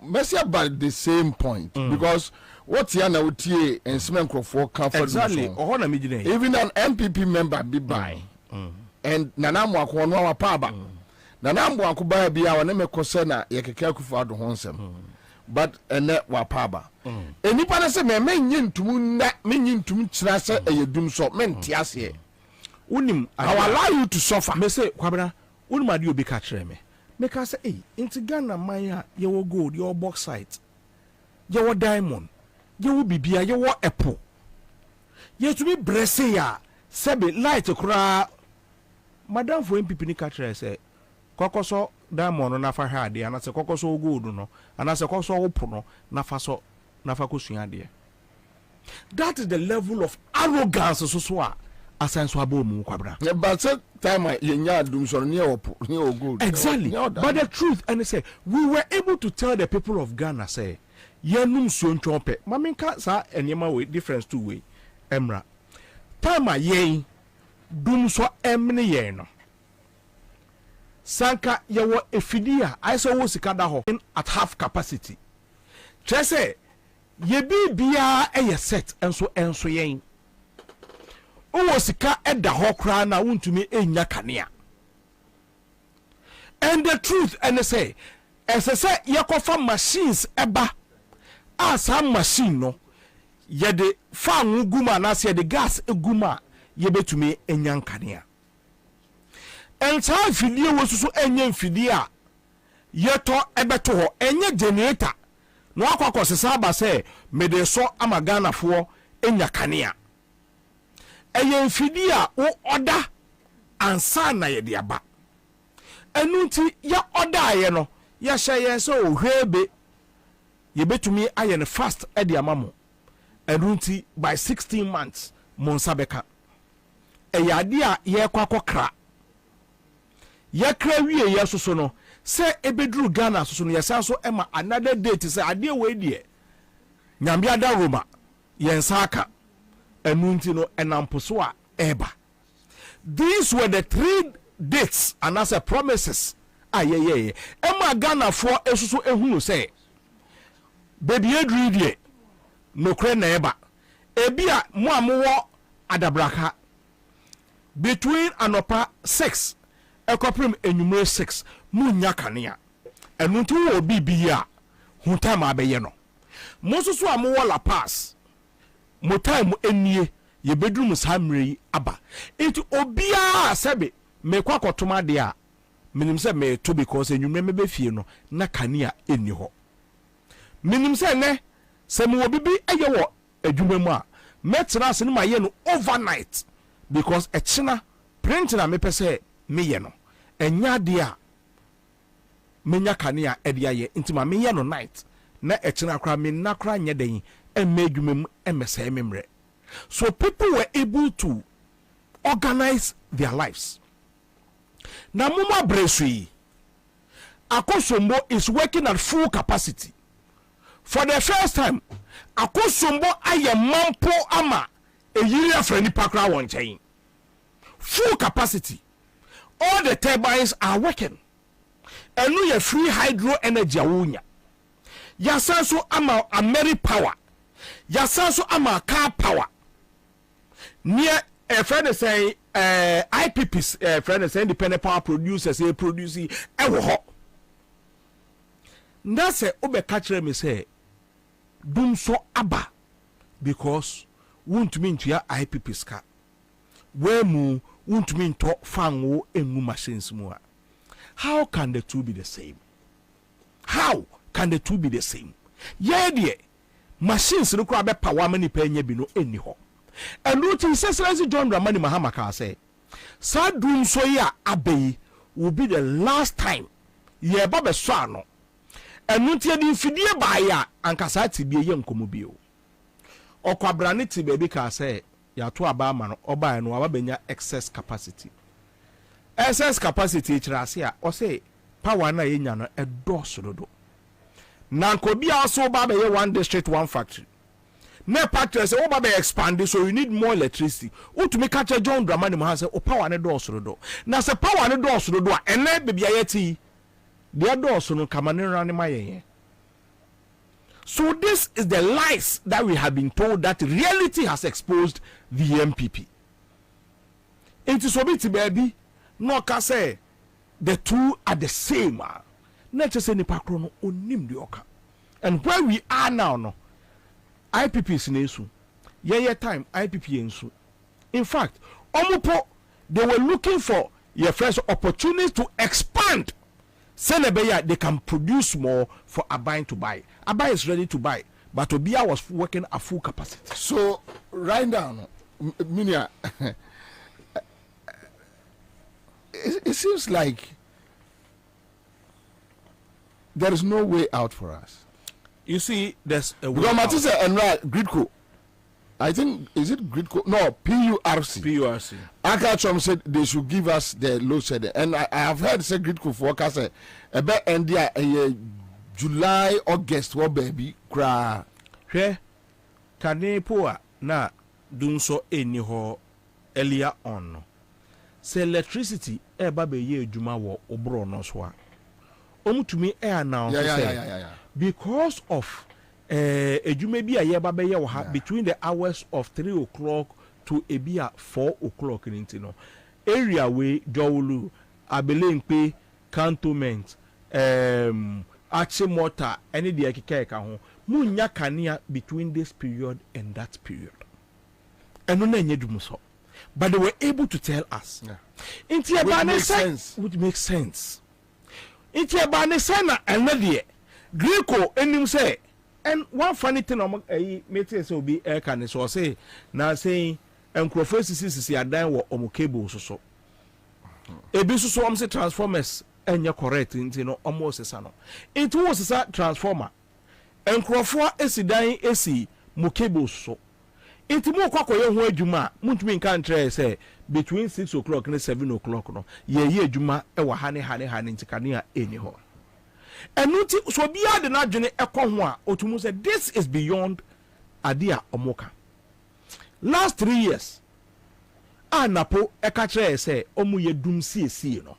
Speaker 3: Messi about the same point because what Yana Utie and Semen Crawford come for
Speaker 5: exactly.
Speaker 3: Even an MPP member be by and Nanamu Akwanwa Paba. Nanamu Akubaya be our name Kosena Yakaka for the Honsem. But a net wapaba. And you say, men yin to mean to Trasa a doom so men tiasie.
Speaker 5: Unim I will allow you to suffer. Me say Kwabena unma di obi ka kire me. Make us say eh into Ghana maya ye wo gold, your bauxite. Ye wo diamond. Ye wo bibia, ye wo apple. Ye to be bresse ya sebe light kura madam for MPP ni ka kire say kokoso diamond na fa ha de anase kokoso gold no anase kokoso opo no na fa kosua de. That is the level of arrogance so asenso abomu Kwabena.
Speaker 3: Yeah, but that time yenya dum so near good.
Speaker 5: Exactly. But the truth and say we were able to tell the people of Ghana say yenum so ntwompe. Maminka sa enyema we difference two way. Emra. Time yen dum so emne yen no. Sanka yewo efidia aiso wo sika da ho at half capacity. Chese ye bibia eye set enso yen. Owo sika eda hokra na wuntumi enya kanea. And the truth and say say yakofa machines eba asa machine no yede fan guma na se the gas eguma yebetumi enya kanea. And sa fidie wo susu enya fidie a yeto ebeto ho enya generator no akwa sesa ba say me de so amagana fo enya kanea. Eye mfidi a wo oda Ansah na ye de aba enu nti ya oda aye no ya hye so ohwebe ye betumi aye ne fast e de amamo enu nti by 16 months monsa beka eye ade a ye kwakokra yakra wie yeso so no se ebeduru Ghana so no yesa so ema another date se ade we die nyambia da Roma yensa aka enunti no enamposo a eba. These were the 3 dates and as a promises ema Ghana for esusu ehunu say baby edru die no kre na eba ebia mo amowo adabraka between anopa 6 ekoprim enumere 6 munya kanea enunti wo bibia hu time abeye no mo susu amowo la pass mo time enie ye bedroom samre aba it obia sebe me kwakotoma de a minim se me to because enwumre me be fie no na kanea eni ho minim se ne se mo bibi eye wo adwuma mu a metra se no maye no overnight because echina print na me pese me ye no enya de a menya kanea ede aye ntima me ye no night na echina kra me na kra nya den emme adwuma mu emese memre. So people were able to organize their lives. Now Muma Bresui Akosombo is working at full capacity. For the first time, Akosombo aye mampo ama a year friendly pakra one chain. Full capacity. All the turbines are working. And no free hydro energy awunya. Yasanso ama Ameri power. Yasanso ama car power. Near a friend say IPPs friend say independent power producers say producing ewo. That's a obe catcher me say dum so aba because won't mean to ya IPPs ka where mu won't mean to fango emu machines more. How can the two be the same? How can the two be the same? Yeah, dear machines no be power many penye bi no eni ho. And routine says John Dramani Mahama ka say sadum so ya abe will be the last time ye ba be so ano enutie di fidie ba ya ankasa tibie ye nkomo bio okwabra ne ti baby ka say ya to aba ama no oba no aba benya excess capacity kirase a o say power na ye nya no edoso dodo na nkobi aso ba be ye one district one factory na factory say oba be expand so you need more electricity utumi ka che John Dramani Mahama say o power ne doso dodo na say power ne doso dodo a ene bebia yeti de doso no kamane ran ma ye. So this is the lies that we have been told that reality has exposed the MPP. It is obiti baby no ka say the two are the same. Not just any pakro onim de oka. And where we are now no IPP is nesu. Yeah time IPP ensu. In fact, omupo they were looking for your first opportunity to expand. Senebeya they can produce more for Abai to buy. Abai is ready to buy, but Obia was working at full capacity.
Speaker 3: So right now, Minia, it seems like there is no way out for us.
Speaker 5: You see, there's a way
Speaker 3: because
Speaker 5: out.
Speaker 3: Matisse and Gridco, I think, is it Gridco? No, PURC.
Speaker 5: PURC.
Speaker 3: Akachom said they should give us the load shedding. And I have heard say Gridco for workers say about India July, August, what baby cry.
Speaker 5: Here, Kanepoa na dunso eni ho earlier on. Say electricity be ye juma wo obro no so a. Omutumi now say because of ejuma bi a ye ba be ye wo ha between the hours of 3 o'clock to ebia 4 o'clock in no area we Jowulu Abelempe cantonment Achimota any de akeka ka ho munya kanea between this period and that period and no na dum so but they were able to tell us would make sense inti abane sana anadie Greco enim say and one funny thing meeting so be air can so say na saying enkrofo adan wo omo cable so ebi so am say transformers enya correct nti no omo sesa no it was sesa transformer enkrofo esidan esi mo cable so it mo kwakoye ho adwuma muntumi nka ntre say between 6 o'clock and 7 o'clock no ye adwuma e wa hane ntikane a eni ho enuti so bia de na dwene ekọ ho a otumu say this is beyond adia omoka. Last 3 years anapo eka kire say omu ye dum siesie no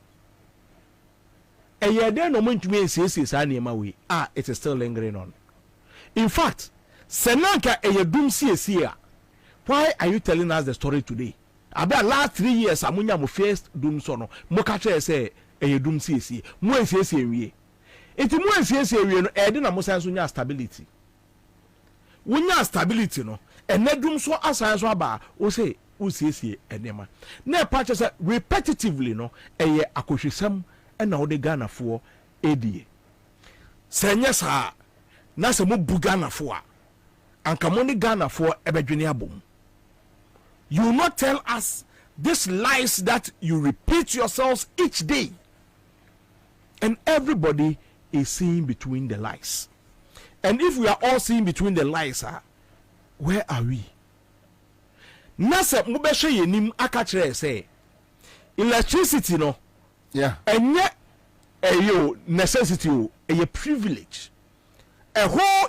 Speaker 5: eye de no montumi ensiesie sa na we it is still lingering on. In fact senanka eye dum siesie a why are you telling us the story today? About last 3 years amunya mo first dum so no mo ka kire say eye dum siesie mo ensiesie wie enti mo ensiesie wie no e de na mo sanso nya stability wonya stability no enedum so asan so aba o say o siesie enema na pa say repetitively no eye akohwesam na wo de Ghana fo edie senye sa na se mo bu Ghana fo a anka mo ni Ghana fo ebedwene abom. You will not tell us these lies that you repeat yourselves each day, and everybody is seeing between the lies. And if we are all seeing between the lies, where are we? Nasa mubeshe yenim akachre say electricity no, and yet a necessity a privilege. A whole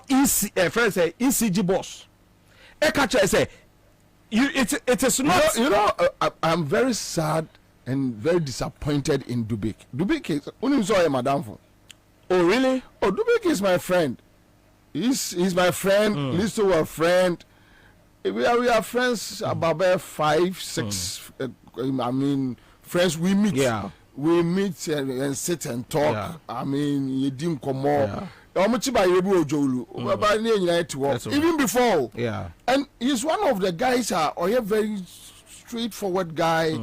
Speaker 5: friend say ECG boss. Akachre say it is not.
Speaker 3: I'm very sad and very disappointed in Dubik. Dubik is only saw a madam for.
Speaker 5: Oh really?
Speaker 3: Oh, Dubik is my friend. He's my friend. Listen to a friend. We are friends about 5, 6. I mean, friends we meet.
Speaker 5: Yeah.
Speaker 3: We meet and sit and talk.
Speaker 5: Yeah.
Speaker 3: I mean, you didn't come more. Even before, and he's one of the guys or a very straightforward guy.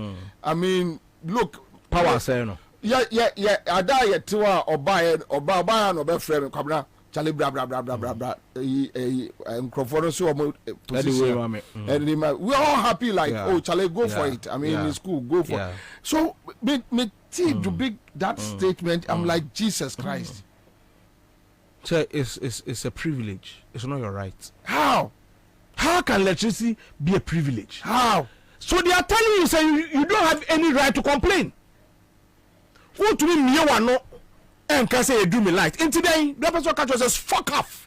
Speaker 3: I mean, look,
Speaker 5: power say no.
Speaker 3: Yeah. I die at 2 or buy it or buy no be friend Kwabena Charlie blah blah blah blah blah blah. Microphone so position. And we're all happy like Charlie go for it. I mean, it's cool, go for it. So me to big that statement. I'm like Jesus Christ.
Speaker 5: So it's a privilege. It's not your right.
Speaker 3: How
Speaker 5: can electricity be a privilege?
Speaker 3: How?
Speaker 5: So they are telling you say you don't have any right to complain. Who to me one no and can say you do me light. And today the person catch says fuck off.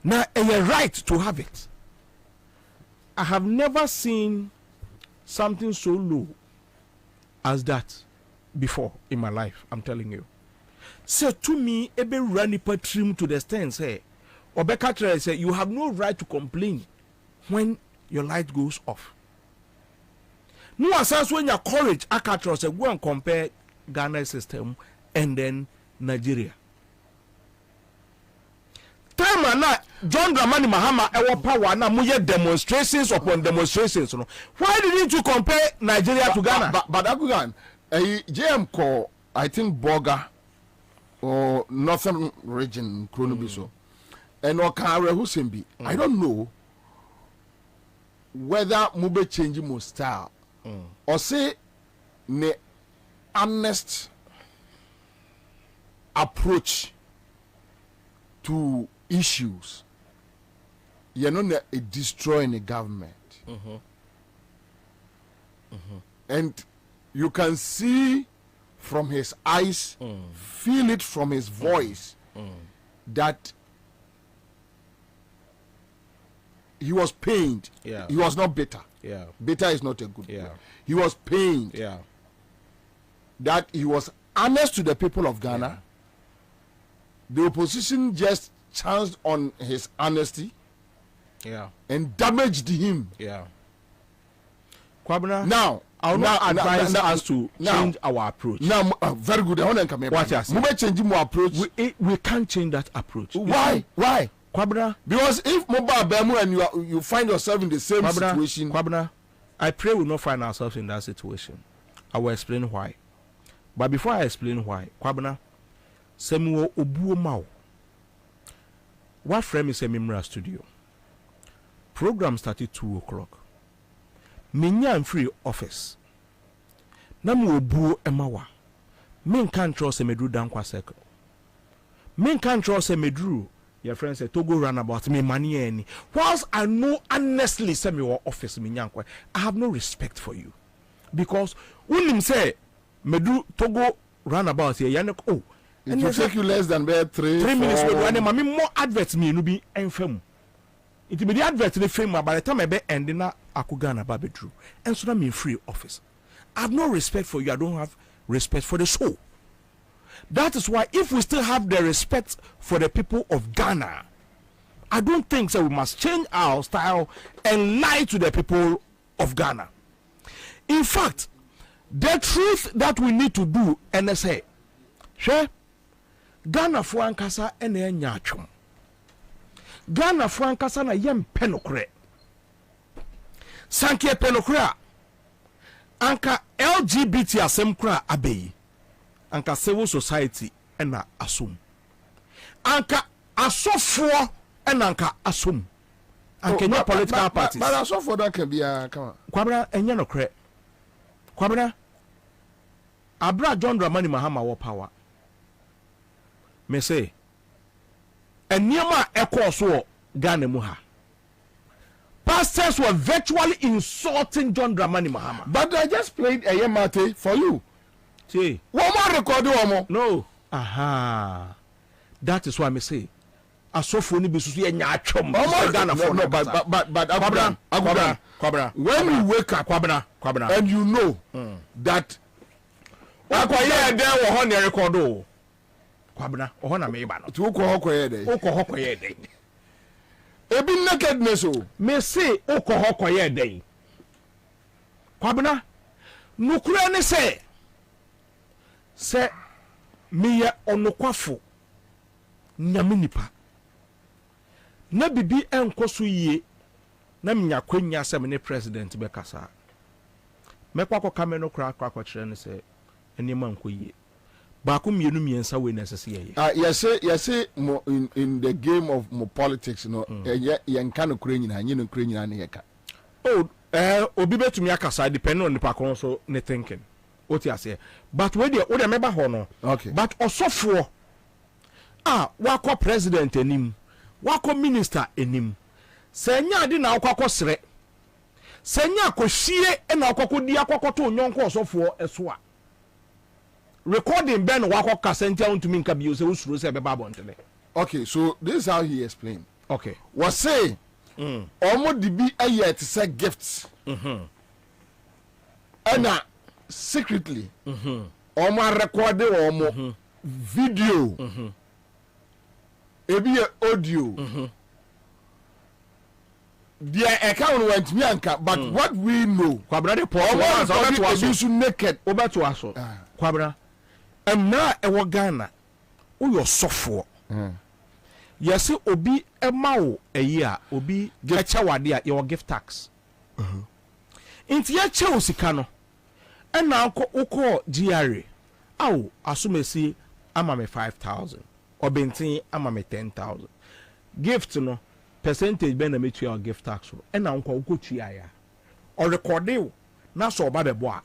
Speaker 5: Now a right to have it. I have never seen something so low as that before in my life. I'm telling you. So to me, ebe run trim to the stand say, Obeka say you have no right to complain when your light goes off. No assess when your courage akatra say go and compare Ghana system and then Nigeria. Time na John Dramani Mahama ewo power na muye demonstrations upon demonstrations no. Why didn't you compare Nigeria to Ghana?
Speaker 3: But Agugan, JM call I think Boga or northern region Kronobiso and Okare Husembi. I don't know whether Mube change mo style or say ne honest approach to issues. You're not destroying the government. And you can see from his eyes, feel it from his voice, that he was pained.
Speaker 5: Yeah.
Speaker 3: He was not bitter.
Speaker 5: Yeah.
Speaker 3: Bitter is not a good word. He was pained.
Speaker 5: Yeah.
Speaker 3: That he was honest to the people of Ghana. The opposition just chanced on his honesty.
Speaker 5: Yeah.
Speaker 3: And damaged him.
Speaker 5: Yeah. Kwabena,
Speaker 3: now
Speaker 5: I will not advise us to change our approach.
Speaker 3: Now, very good. I want to come here.
Speaker 5: What you say?
Speaker 3: We change our approach.
Speaker 5: We can't change that approach.
Speaker 3: Why? Why?
Speaker 5: Kwabena,
Speaker 3: because if Mobile Bemu and you find yourself in the same situation.
Speaker 5: Kwabena, I pray we will not find ourselves in that situation. I will explain why. But before I explain why, Kwabena, Samuel Obuomao, what frame is a Mimra studio? Program started 2 o'clock. Minya free office. Namu obuo emawa. Min can't trust a medru dankwa circle. Min can't trust a medru your friend said Togo runabout me money any. Whilst I know honestly say me wa office me nyankwe, I have no respect for you. Because when him say me do Togo runabout here, you oh,
Speaker 3: it will take you less than 3
Speaker 5: minutes. And then more adverts me no be enfem. It be the advert the fame by the time I be ending na akugana babe true. And so that me free office. I have no respect for you. I don't have respect for the show. That is why if we still have the respect for the people of Ghana, I don't think so we must change our style and lie to the people of Ghana. In fact, the truth that we need to do and say, sure, Ghana for ankasa ene nyachum. Ghana for ankasa na yem penokre. Sanke penokre anka LGBT asem kra abeyi. Anka civil society ena asum. Anka asofo ena anka asum. Anka no political parties.
Speaker 3: But asofo that can be come on.
Speaker 5: Kwabena enye no kre. Kwabena Abra John Dramani Mahama wo power. Me say eniema ekoso Ghana mu ha. Pastors were virtually insulting John Dramani Mahama.
Speaker 3: But I just played a yemate for you.
Speaker 5: See,
Speaker 3: one more record one.
Speaker 5: No. Aha. That is why I say asofo ni bisusu ye nyachom.
Speaker 3: No, but Kwabena. When you wake up Kwabena and you know that
Speaker 5: akwaye den wo ho ne record o. Kwabena, o na me ba no.
Speaker 3: Tu ko hokoye dey.
Speaker 5: O ko hokoye dey.
Speaker 3: Ebi nakedness o.
Speaker 5: Me say o ko hokoye dey. Kwabena, nukura ne se me onokwafo nyame nipa. Na bibi enkoso yie na menya kwanya se me ne president be kasa. Me kwakọ kameno kra kire ne se enema nko yie. Baako mienu miensa we necessary ye.
Speaker 3: Yes in the game of politics no ye kan no kura nyina nye no kura nyina ne yeka.
Speaker 5: Oh obi betumi akasa depending on the pakon so ne thinking. Oti ase. But we dey o dey meba ho no.
Speaker 3: Okay.
Speaker 5: But osofo wakọ president enim, wakọ minister enim. Senya ade na akọ sere. Senya akohie na akọ di akọ to nyonko osofo eso a. Recording Ben wako kasenti on to me nka bi o se usuro se beba bontele.
Speaker 3: Okay, so this is how he explained.
Speaker 5: Okay.
Speaker 3: Was say omo di bi aye to say gifts. And secretly omo record omo video. Ebi audio. The account went me anka, but what we know
Speaker 5: Kwabra de Paul
Speaker 3: naked
Speaker 5: over to aso. Kwabra emna ewo Ghana uyo sofo yesi obi emawo eyi a obi eche wade a your gift tax inti ya che osika no ena anko uko GRA awo asumesi ama me 5,000 obentin ama me 10,000 gift no percentage be na me your gift tax no ena anko uko tua ya o record na so oba bebo a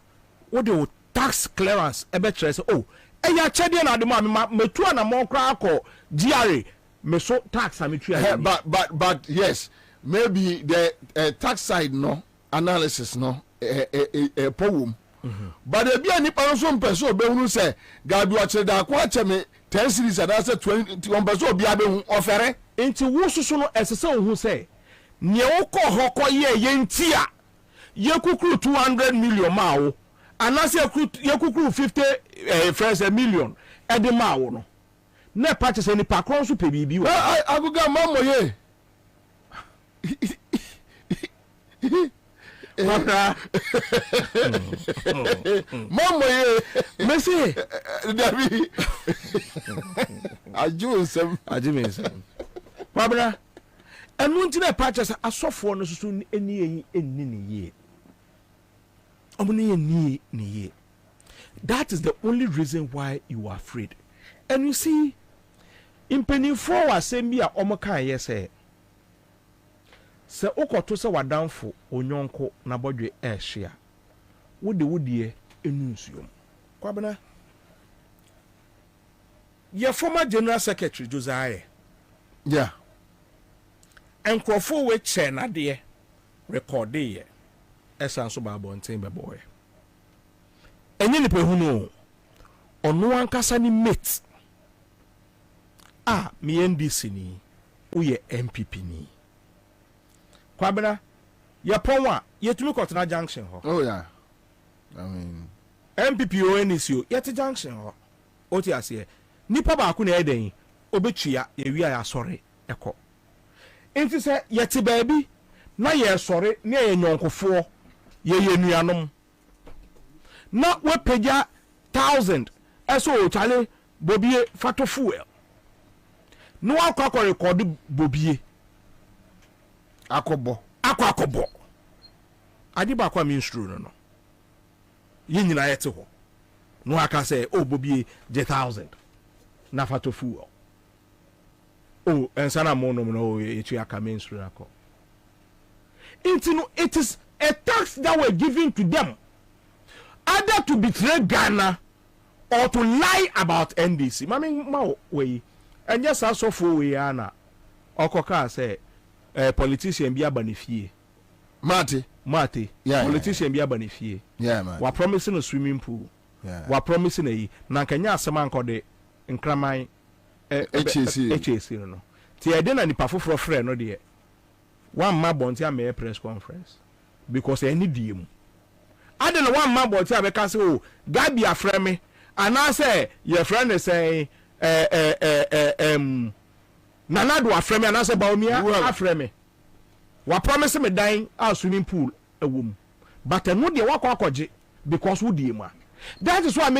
Speaker 5: wo de tax clearance ebe kire se oh eya chede na de ma metu na mo kra akọ GRA me so tax ametua
Speaker 3: but yes maybe the tax side no analysis no powum but e bia ni pa so mpeso obehunu se gabi o kire da kwa cheme 10 series and say 20 mpeso obi abehun ofere
Speaker 5: enti wo susu no esese ohun se ne wo kọ hokọ ye ntia ye kukuru 200 million ma wo anase yakukuru 50 friends a million ede ma wo no na party se ni pakron so pe bibi wo
Speaker 3: aguga mamoye mamoye
Speaker 5: mesi
Speaker 3: dabi ajusem
Speaker 5: Kwabena enu nti na party se asofo no susu eni ye that is the only reason why you are afraid. And you see, in penny for assembly a omoka yes se okoto se wadanfo onyonko na bodwe ehia wode enu nsuom. Kwabena your former general secretary Josiah
Speaker 3: Yeah.
Speaker 5: Nkrofo we che na de record ye. Esan so ba bonten be boy. Enye ni pe hunu ono ankasa ni mate. Me NDC ni uye MPP ni. Kwabena Yapon wa yetumi kotena junction ho.
Speaker 3: Oh yeah. I mean
Speaker 5: MPP o NDC o yet junction ho. Oti ase nipa ba ku na eden obetua ye wi ya sori eko. Enti se yete baabi na ye sori na ye nyonkofo ye nuanom. Na we peja 1000 eso o chale Bobie fato fuel. No akwa record Bobie.
Speaker 3: Akobo.
Speaker 5: Adi ba kwa minstru no. Yi nyina yete ho. No aka say Bobie je 1000. Na fato fuel. Ansah na mo no etu aka minstru akọ. It is a tax that were given to them either to betray Ghana or to lie about NDC. Mami ma we and just so for we ana okoka say politician bi abanifie. Mate. Yeah. Politician bi abanifie.
Speaker 3: Yeah man.
Speaker 5: Wa promising a swimming pool.
Speaker 3: Yeah.
Speaker 5: Wa promising a na nkanya asema nkode nkraman HAC no. Ti e de na nipa foforo frɛ no de one ma bonti a press conference because any diem. I don't know one man bonti a be ka say o Gabi afrɛ me ana say your friend is saying Nanado afrɛ me ana say Baomia afrɛ me. Wa promise me dying a swimming pool ewom. But no de wakɔ akɔgye because who diem a. That is why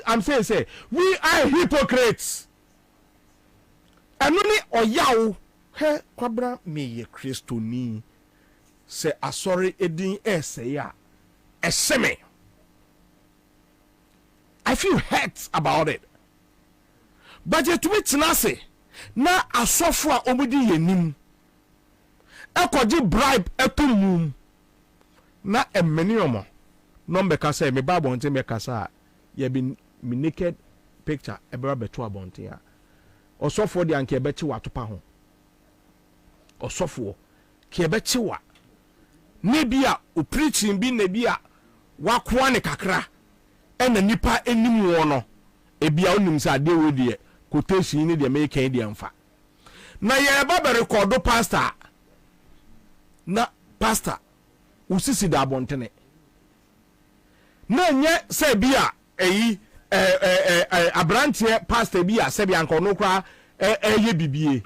Speaker 5: I'm saying say we are hypocrites. And only oyaw he Kwabena me ye Christoni se asori edin ese ya eseme. I feel hurt about it. But yet to me tinase na asofo a omudi yenim ekoje bribe etumum na emeni omo no mbeka say me ba bonte me kasa ye be me naked picture ebera beto abonte ya osofo de anke bechi wa topa ho osofo ke bechi wa ne bia o preaching bi ne bia wakoa ne kakra ena nipa enim wo no ebia onim sa de wo de quotation ni de make de amfa na ye ba be record pastor na pastor usisi da abontene na nye se bia eyi abrantie pastor bia se bia nko no kra ye bibie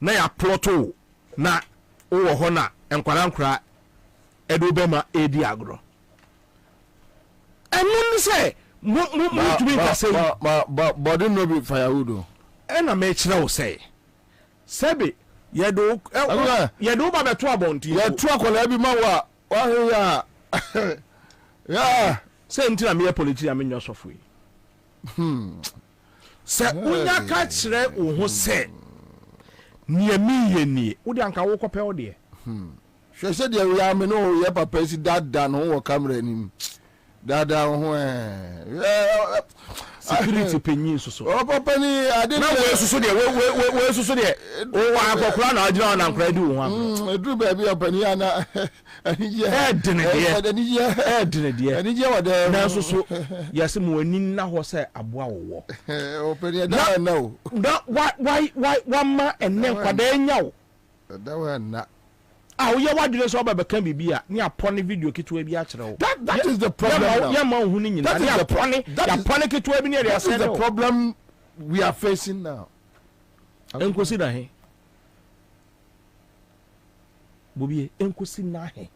Speaker 5: na ya ploto na wo ho na enkwara nkra edo bema edi agro enu se mo to be say
Speaker 3: but no be firewood
Speaker 5: ena me kire wo say sebe yedo ba beto abonti
Speaker 3: ye to akola bi ma wa he ya
Speaker 5: yeah say ntina me politician me nyosofo yi se unya ka kire wo ho se niemi ye ni udi anka wo kopɛ wo de
Speaker 3: hwese de we am no ye papa si dada no wo camera nim dada ho
Speaker 5: security penyin soso
Speaker 3: o papa ni ade
Speaker 5: na we soso de we soso de o wa akokora na agina na nkra di wo ho
Speaker 3: edru ba bi opani ana anije
Speaker 5: dene
Speaker 3: anije wada
Speaker 5: na soso yase mo ani na ho se aboa wo
Speaker 3: opani da na o
Speaker 5: why ma enne kwada nyawo
Speaker 3: da wa na
Speaker 5: ye wadure so ba kan bibia ni apone video kitwa bi a kire wo
Speaker 3: that is the problem
Speaker 5: ya ma hu ni nyina ni apone kitwa bi ni area
Speaker 3: say the problem we are facing now
Speaker 5: enkosi na he Bobie enkosi na he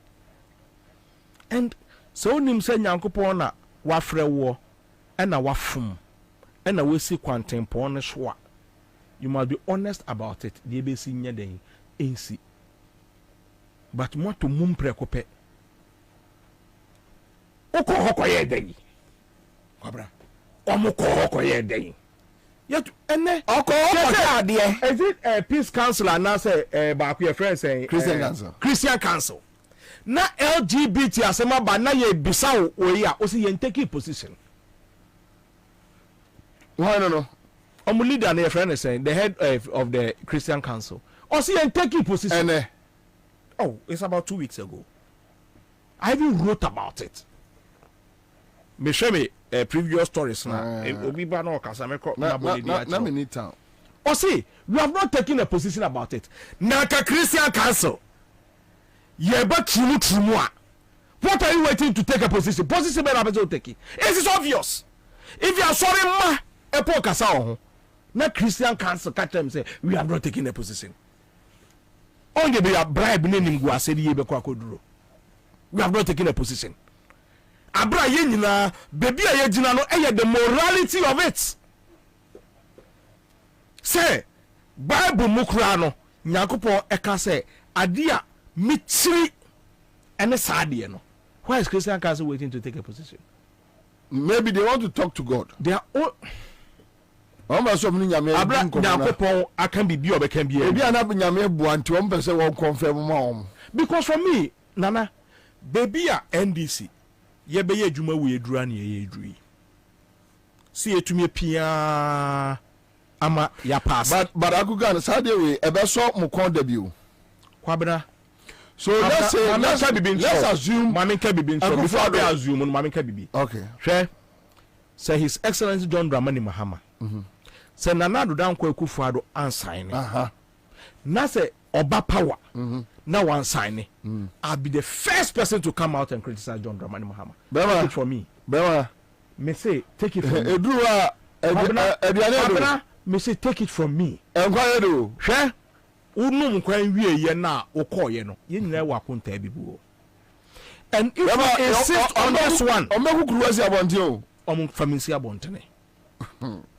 Speaker 5: and so nim say nyankopon na wafrɛ wo na wafum na wesi kwantempon ne so a you must be honest about it the be si nya den ensi but mo to mum prekope oko hokoye den Kwabena omoko hokoye den yet ene
Speaker 3: oko ade
Speaker 5: is it peace council na say ba ku your friend say Christian council na LGBT asema ba na ye bisawo oyi a o si ye take position
Speaker 3: no
Speaker 5: leader and your friend is saying the head of the Christian Council. Or see and take your position. Oh, it's about 2 weeks ago. I even wrote about it. Me show me previous stories now. Or see, we have not taken a position about it. Naka Christian Council. Yeba trumua. What are you waiting to take a position? Position may not take it. It is obvious. If you are sorry, ma, epo kasa na Christian Council catch them say we have not taken a position. Only be a bribe name guase di yebe kwa koduro. We have not taken a position. Abra ye nyina baby aye gina no the morality of it. Say Bible mukra no Nyankopon eka say adia mitri ene saade no. Why is Christian Council waiting to take a position?
Speaker 3: Maybe they want to talk to God.
Speaker 5: They are all
Speaker 3: Abra
Speaker 5: Nyankopon akan bibi obekan biye.
Speaker 3: Ebi anabu nyame bu anti won pese won confirm ma.
Speaker 5: Because for me, Nana, baby a NDC ye be ye adwuma wo edura na ye eduri. See etumi pia ama ya pass.
Speaker 3: But akuga na sade we ebe so mo kon debut.
Speaker 5: Kwabena.
Speaker 3: So let's assume
Speaker 5: Mami Kebibi before I assume Mami Kebibi.
Speaker 3: Okay.
Speaker 5: Sure. Say His Excellency John Dramani Mahama. Say Nana do down Kwabena Ansah. Na say Oba power. Now one sign. I'll be the first person to come out and criticize John Dramani Mahama. Take it for me. Me say take it from me. Me say take it from me. Sure. Unum kwan wie ye na okoye no ye nyina wa konta bibu. And if you insist on this one,
Speaker 3: omekukuruasi abonte o
Speaker 5: famisi abontene.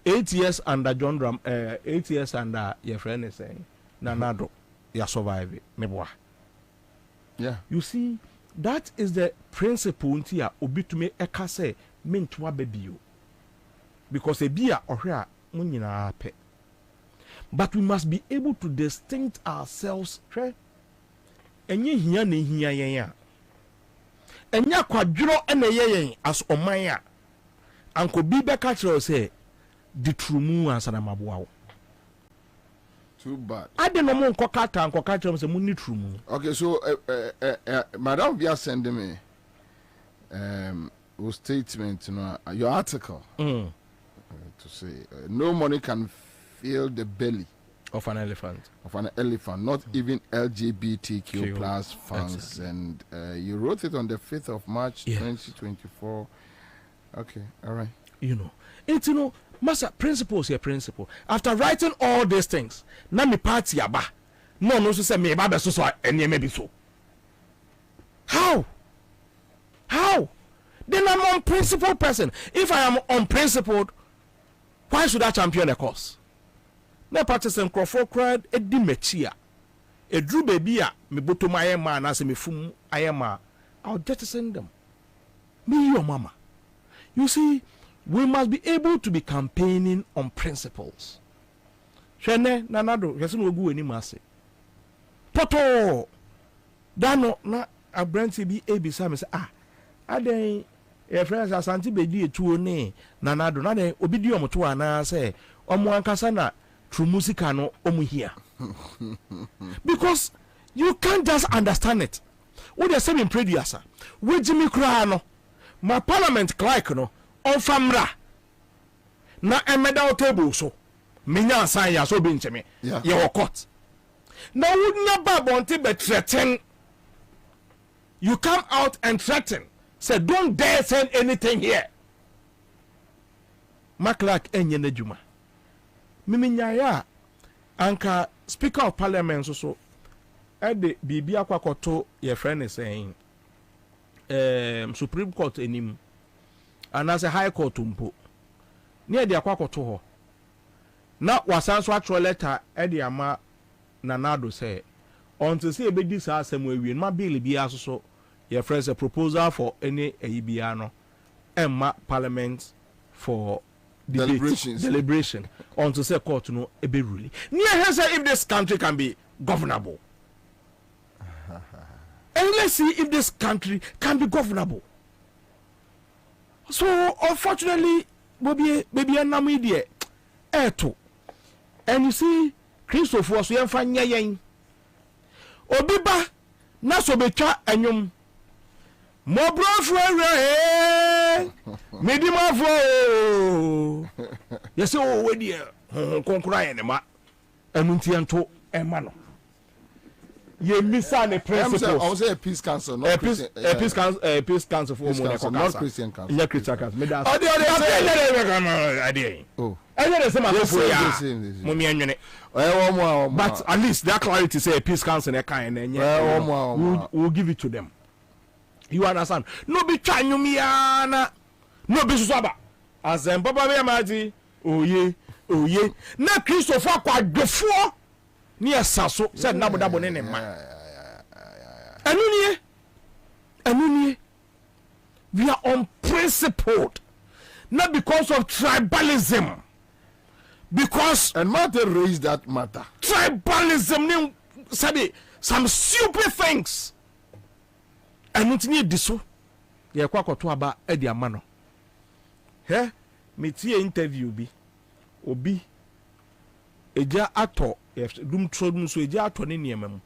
Speaker 5: 8 years under John Dram 8 years under your friend is saying Nanado ya survive meboa.
Speaker 3: Yeah.
Speaker 5: You see, that is the principle ntia obi to me eka say mentwa babio. Because e bia ohwe a mo nyina pe. But we must be able to distinct ourselves. Enye hia na hia yen a. Enya kwadworo na yen as oman a. Anko bi be ka kire say the trumu Ansah na maboa.
Speaker 3: Too bad.
Speaker 5: I don't know anko ka kire say munni trumu.
Speaker 3: Okay, so Madam Bia send me statement, your article to say no money can fill the belly
Speaker 5: of an elephant.
Speaker 3: Not even LGBTQ plus funds. Exactly. And you wrote it on the 5th of March, 2024. Okay, all right.
Speaker 5: It's Master, principles here, principle. After writing all these things, na me party aba. No say me aba so and maybe so. How? Then I'm an unprincipled person. If I am unprincipled, why should I champion a cause? Na practice and Crawford cried a dimechia. A drew baby, me boto my man as me fum I am I'll jettison them. Me, your mama. You see, we must be able to be campaigning on principles. Shene nanado, yasin wogu any masse. Poto Dano na a brandy be a besame say aden your friends are Santi Bedi to ne nanado na den obidium to ana say omo ankasa na true music no omu here. Because you can't just understand it. What they say in previous we Jimmy Kra no my parliament clerk no on famra na emeda table so minya sign ya so be ncheme ye court. Now would never bonti be threaten. You come out and threaten. Say don't dare send anything here. Maklak enye nejuma. Miminya ya anka Speaker of Parliament so ede bibi akwakoto your friend is saying Supreme Court enim and as a High Court mpo near the akwakoto ho na wasan so atro letter ede ama Nanado say until say ebedi sa asem awie ma bill bi aso your friends a proposal for any ABR no emma Parliament for deliberation until say court no ebe ruling. Near say if this country can be governable. And let's see if this country can be governable. So unfortunately, Bobie and Namidie, eto. And you see, Christopher was young fan yen. Obiba, na so betwa anyum. Mo brofre medima fo. Yes o we dia konkura yen ma. Anu ntianto ema no. Ye misa ne principles.
Speaker 3: I was say a peace council, not
Speaker 5: peace council for
Speaker 3: not Christian council.
Speaker 5: Yeah, Christian council. Me da.
Speaker 3: Oh.
Speaker 5: But at least that clarity say a peace council we'll give it to them. You understand? No be chanyumiana. No be susaba. As en baba be maji. Oye. Na Christopher kwa defo. Ni asaso said nabo ne ma. Anuniye. We are unprincipled. Not because of tribalism. Because
Speaker 3: and Martin raised that matter.
Speaker 5: Tribalism sabi some stupid things. And ntinye diso. Ye kwa koto aba e di amano. He me tie interview bi. Obi eja ato dum trodum so eja ato ne niamam.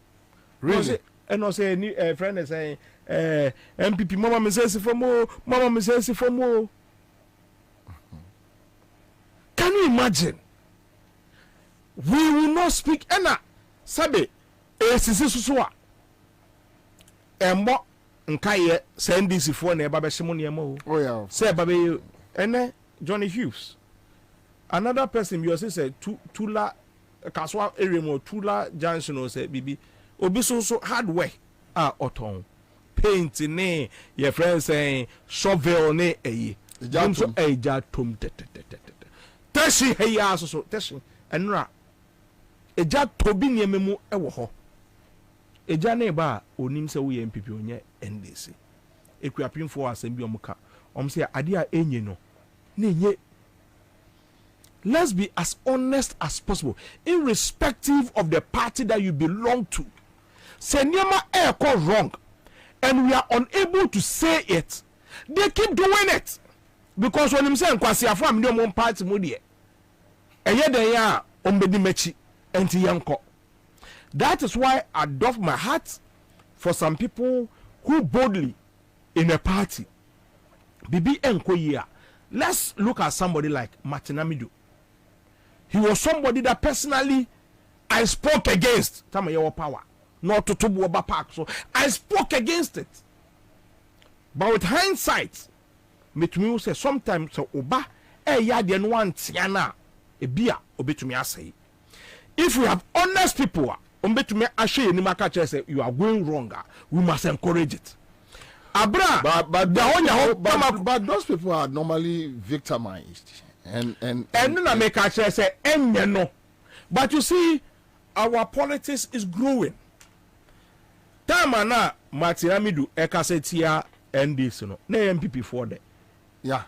Speaker 5: Really? And no say any friend is saying MPP mama me say for more. Can you imagine? We will not speak ena sabe esisi susua embo nkaye send this for na eba be shimo niam o.
Speaker 3: Oh yeah.
Speaker 5: Say babe ene Johnny Hughes. Another person you say Tula Kaswa area mo Tula Junction or say bibi obi so hardware oton paint ne your friend saying shovel ne eyi so eja tom teshi heya so teshi enra eja tobi niamemu ewo ho eja ne ba onim se wo ye MPP onye NDC ekuapinfo asem bi omuka say ade a enye no na enye. Let's be as honest as possible irrespective of the party that you belong to. Say niema eko wrong and we are unable to say it, they keep doing it because when him say nkwasi afo am dem party mo de eye den ya ombedi mechi enti yanko. That is why I doff my heart for some people who boldly in a party bibi enko here. Let's look at somebody like Martin Amidu. He was somebody that personally I spoke against. Tama your power. Not to Tubuoba Park. So I spoke against it. But with hindsight, me say sometimes so oba ya de no one tiana e bia obetumi asay. If we have honest people, obetumi ashe ni maka say you are going wrong, we must encourage it. Abra,
Speaker 3: but those people are normally victimized. And
Speaker 5: na make a say no. But you see, our politics is growing. Tamana Martin Amidu ekasetia NDC no. Na MPP for that.
Speaker 3: Yeah.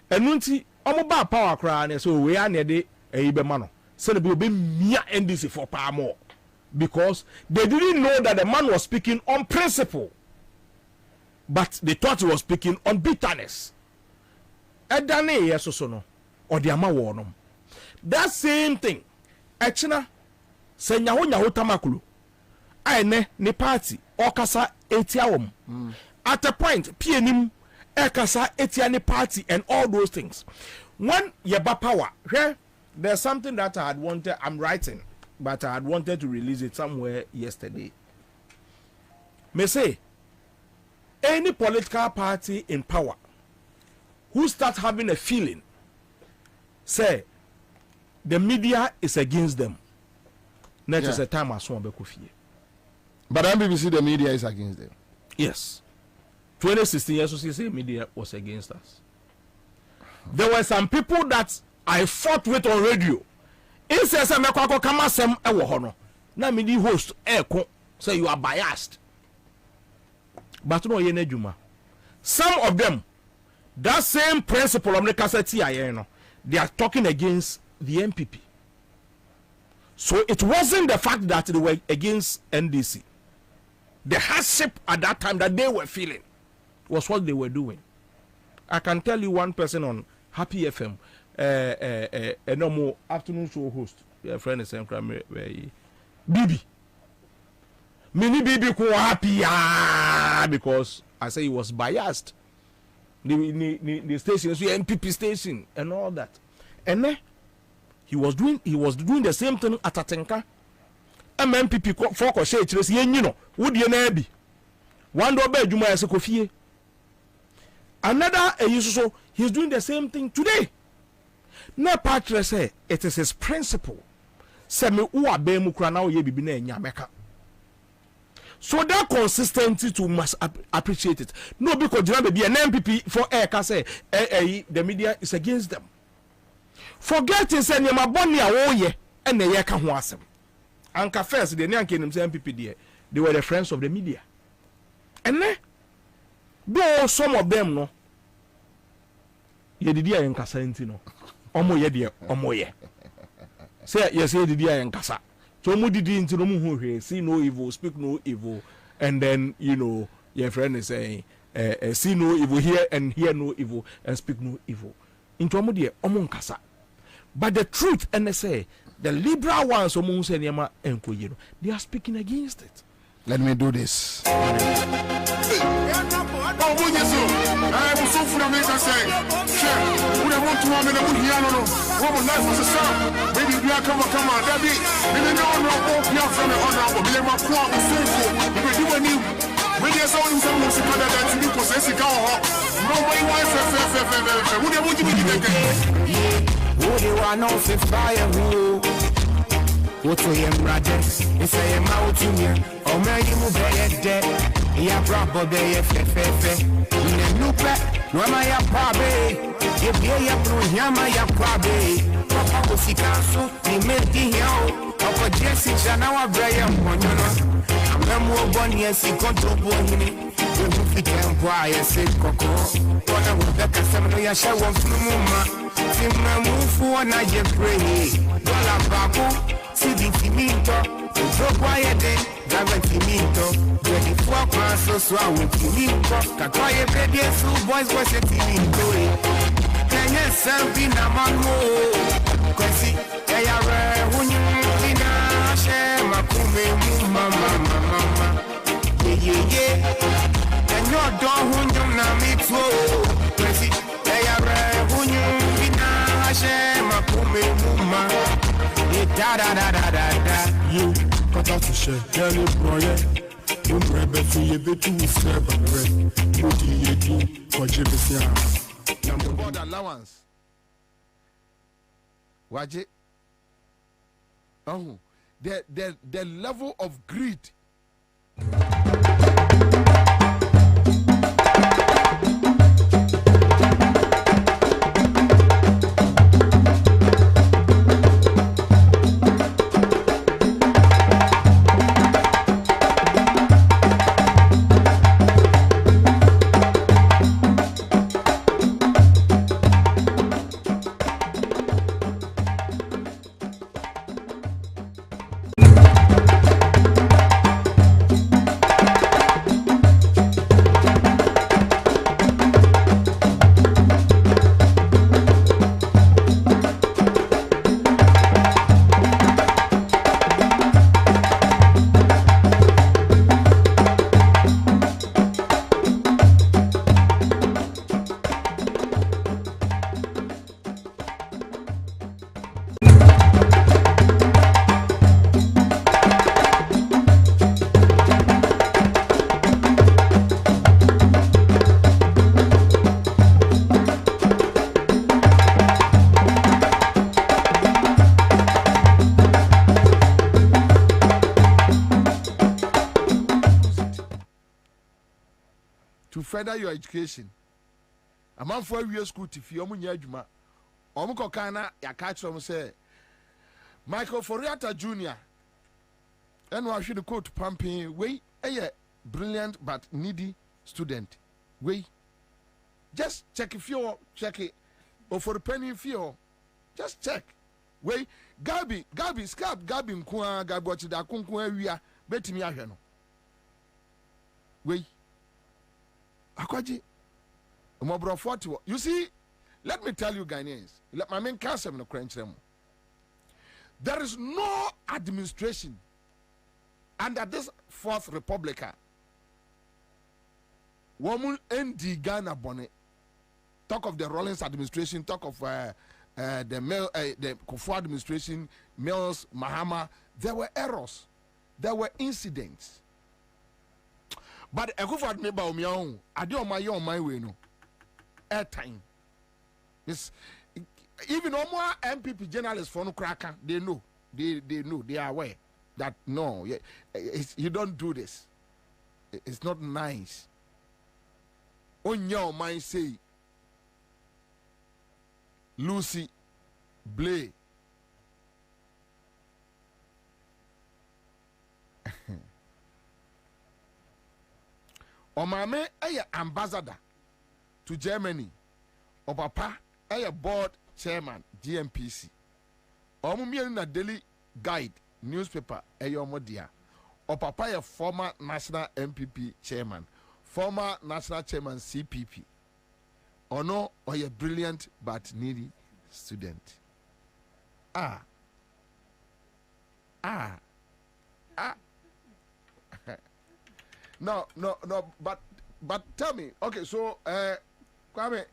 Speaker 5: Enunti omoba power cry na so we are de eyibema no. Say be mia NDC for power more. Because they didn't know that the man was speaking on principle. But they thought he was speaking on bitterness. Edane yes so no or the ama wonom. That same thing echina se nyaho tamakulu aene ne party okasa etiawom at a point pienim ekasa etia ne party and all those things. When yeba power here, there's something that I had wanted, I'm writing, but I had wanted to release it somewhere yesterday. Me say any political party in power who start having a feeling, say, the media is against them. Next is a time as one bekufie.
Speaker 3: But MBBC, the media is against them.
Speaker 5: Yes. 2016 years the media was against us. There were some people that I fought with on radio. It says I'm a kama sem ewo hono. Na me the host say you are biased. But no ye juma. Some of them, that same principle of the cassette, they are talking against the MPP. So it wasn't the fact that they were against NDC. The hardship at that time that they were feeling was what they were doing. I can tell you one person on Happy FM no more afternoon show host. Your friend is saying, Bibi. Mini Bibi ko happy because I say he was biased. The station, the MPP station, and all that. And then he was doing the same thing at Atenka. MPP for Koshe, you know, would you never be? One door bed, you might say Kofi. Another, so he's doing the same thing today. No patron say it is his principle. Semi uwa be mukra na oye bibi na nyameka. So that consistency to must appreciate it. No, because Jina be an MPP for air can say the media is against them. Forget it, say nyama boni a woye and the yeka ho asem. Anka first the nyanke nim say MPP there. They were the friends of the media. And then though some of them no ye didi a nkasa nti no. Omo ye de omo ye. Say yes ye didi a nkasa. So mu didi nti no mu hu hwe, see no evil, speak no evil, and then you know your friend is saying see no evil here and hear no evil and speak no evil. Into omo de omo nkasa. But the truth and they say the liberal ones omo say nyama enkoye no, they are speaking against it.
Speaker 3: Let me do this.
Speaker 2: I'm so full of it. I say, sure, we don't want to have a good piano. Woman, life was a song. Maybe we are come on, that be. Maybe no one will be from the honor. We never quite the same for. We do a new. We just saw him some music that you possess it. Nobody wants to. Who they want to be again? Who they want to fire who? What to him, Rajesh? It's a mouth to me. Oh, man, you move dead. Yeah, probably FFF. In a new pet, no, my Bobie. If you have no Yama, ya Kwabena. Papa was the council, he made the hill. Papa Jessica, now I bring him on you. I'm more one year, he got to me. You can buy a sick cocoa. What I would like a seminary, I shall want to move. Simma move for an eye pray. Dola Babu, see the Timito. So quiet then, Gavin Timito. Ready for class, so I will Timito. Kakoye baby, so boys was a Timito. Can you sell me a mango? Kwesi, they are when you in a share, Makume, mama. Yeah. And your dog who you know me too. Kwesi, they are when you in a share, Makume, mama. Da. You cut out to share, tell you, boy. You never see a bit too step and red. You did for Jibisia.
Speaker 3: Number board allowance. Waje. Oh, the level of greed. Further your education. A man for a year school to feel on Yajuma. Omko Kana, ya catch them say Michael Foriata Jr. And I should quote pumping way a brilliant but needy student. Way just check if you check it or for a penny if you just check. Way Gabi, Scab, Gabi Nkwa, Gabochi da Kunkwa, we are betting Yahano. Way Akwaji, Mobro 40. You see, let me tell you Ghanaians, let my main council no crunch them. There is no administration under this fourth republic. Woman ND Ghana bonnet. Talk of the Rawlings administration, talk of the Kufuor administration, Mills, Mahama. There were errors, there were incidents. But a Kufuor neighbor of my own, I do my way no. Airtime. Yes, even no more MPP journalists for no cracker, they know, they know, they are aware that no, you don't do this. It's not nice. On your mind say Lucy Blay. Omame a ambassador to Germany. O papa a board chairman GMPC. Omumi na daily guide newspaper a yomodia. O papa a former national MPP chairman. Former national chairman CPP. Or no, or a brilliant but needy student. No, but tell me, okay, so Kwame.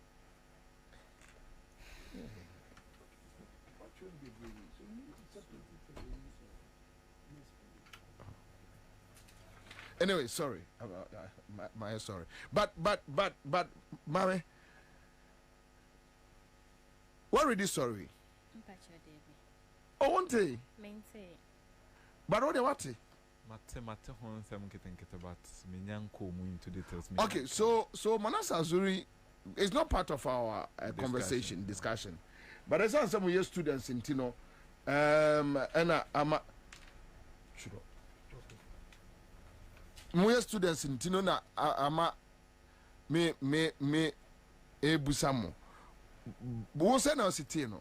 Speaker 3: Anyway, sorry about my sorry, but Mame, what read this story? Oh, one day. But what? Okay, so Manasa Azuri is not part of our discussion. But I saw some of your students in Tino, and I'm more students in Tino na ama me ebusamo. Bosa na ositino.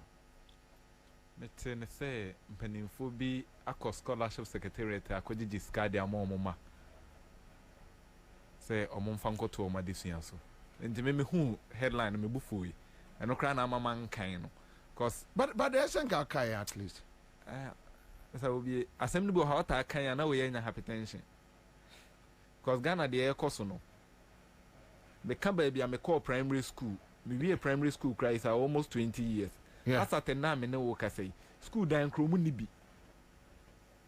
Speaker 6: Mete say mpanimfo bi akọ scholarship secretariat akọji discard amomoma. Say omomfa nkoto oma desua so. Nti me hu headline me bufu yi. Eno kra na mama nkan no. Cause
Speaker 3: but the Essenka kai at least.
Speaker 6: So be assembly bo how ta kan na we nya hypertension. Cause Ghana the ekoso no. Me ka ba bia me call primary school. Me be a primary school cry is almost 20 years.
Speaker 3: Yeah.
Speaker 6: As at na me no work say. School dan kro mu ni bi.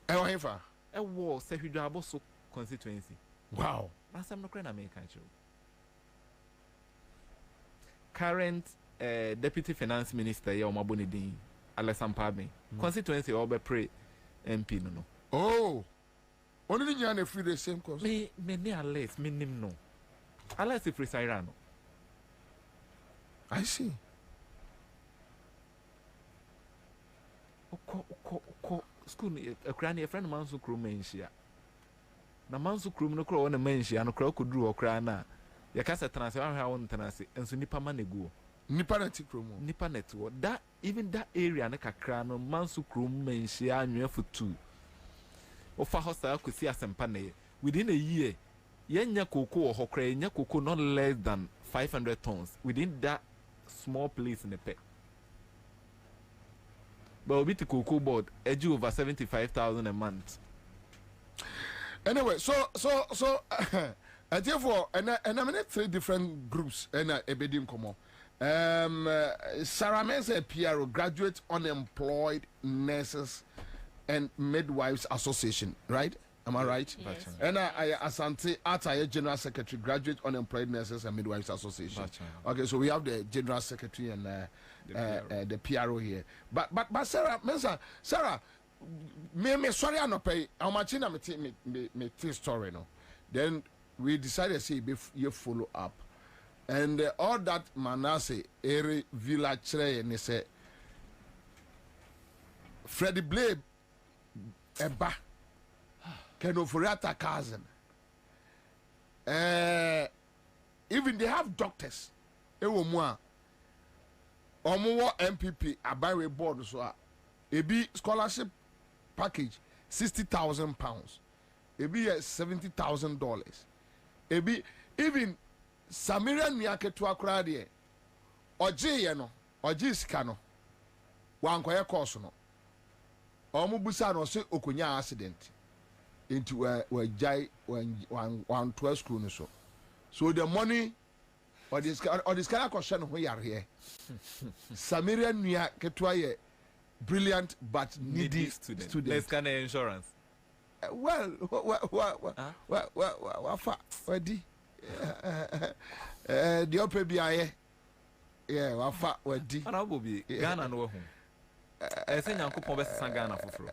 Speaker 3: E wo hefa?
Speaker 6: E wo se hwidwabo so constituency.
Speaker 3: Wow.
Speaker 6: Asam no kra na me kan chiro. Current deputy finance minister ya omaboni din Alessandro Pabe. Constituency obe pray MP no.
Speaker 3: Oh. Only you are free the same course.
Speaker 6: Me ne Alex me nim no. Alex free Saira no.
Speaker 3: I see.
Speaker 6: Oko school ekra na friend man so kro menhia. Na man so kro no kro wona menhia no kro koduru okra na. Ya kasa transe wa hwa won transe enso nipa ma nego.
Speaker 3: Nipa na ti kro mo.
Speaker 6: Nipa net wo. That even that area na kakra no man so kro menhia anwe futu. Ofa hosta akusi asempa na within a year yenya koko or hokra yenya koko not less than 500 tons within that small place in the pet. But we beat cocoa board edge over 75,000 a month.
Speaker 3: Anyway, so I therefore and I mean 3 different groups and a bedim komo. Sarah Mensa PRO, Graduate Unemployed Nurses and Midwives Association, right? Am I right?
Speaker 6: Yes.
Speaker 3: And I Asante Ataye General Secretary, Graduate Unemployed Nurses and Midwives Association. Okay, so we have the General Secretary and the PRO here. But Sarah Mensa, Sarah, me sorry I no pay. How much in me story no. Then we decided to say you follow up, and all that Manasseh area village and they say Freddie Blade eba Keno Furiata cousin. Even they have doctors. Ewo mwa omo MPP abawe board so ebi scholarship package £60,000. Ebi $70,000. Ebi even Samira Niaketu akra de ɔgye no ɔgye sika no wankɔyɛ course no ɔmo busa no ɔsɛ okonya accident nti wagyae wantoa school no so the money ɔde sika akɔhyɛ no ho yareɛ Samaria nua ketewa yɛ brilliant but needy student.
Speaker 7: Let's can insurance.
Speaker 3: Well, wafa wadi the upper BIA. Yeah, wafa wadi.
Speaker 7: Ana Bobie Ghana no ho. Say Nyankopon be san Ghana foforo.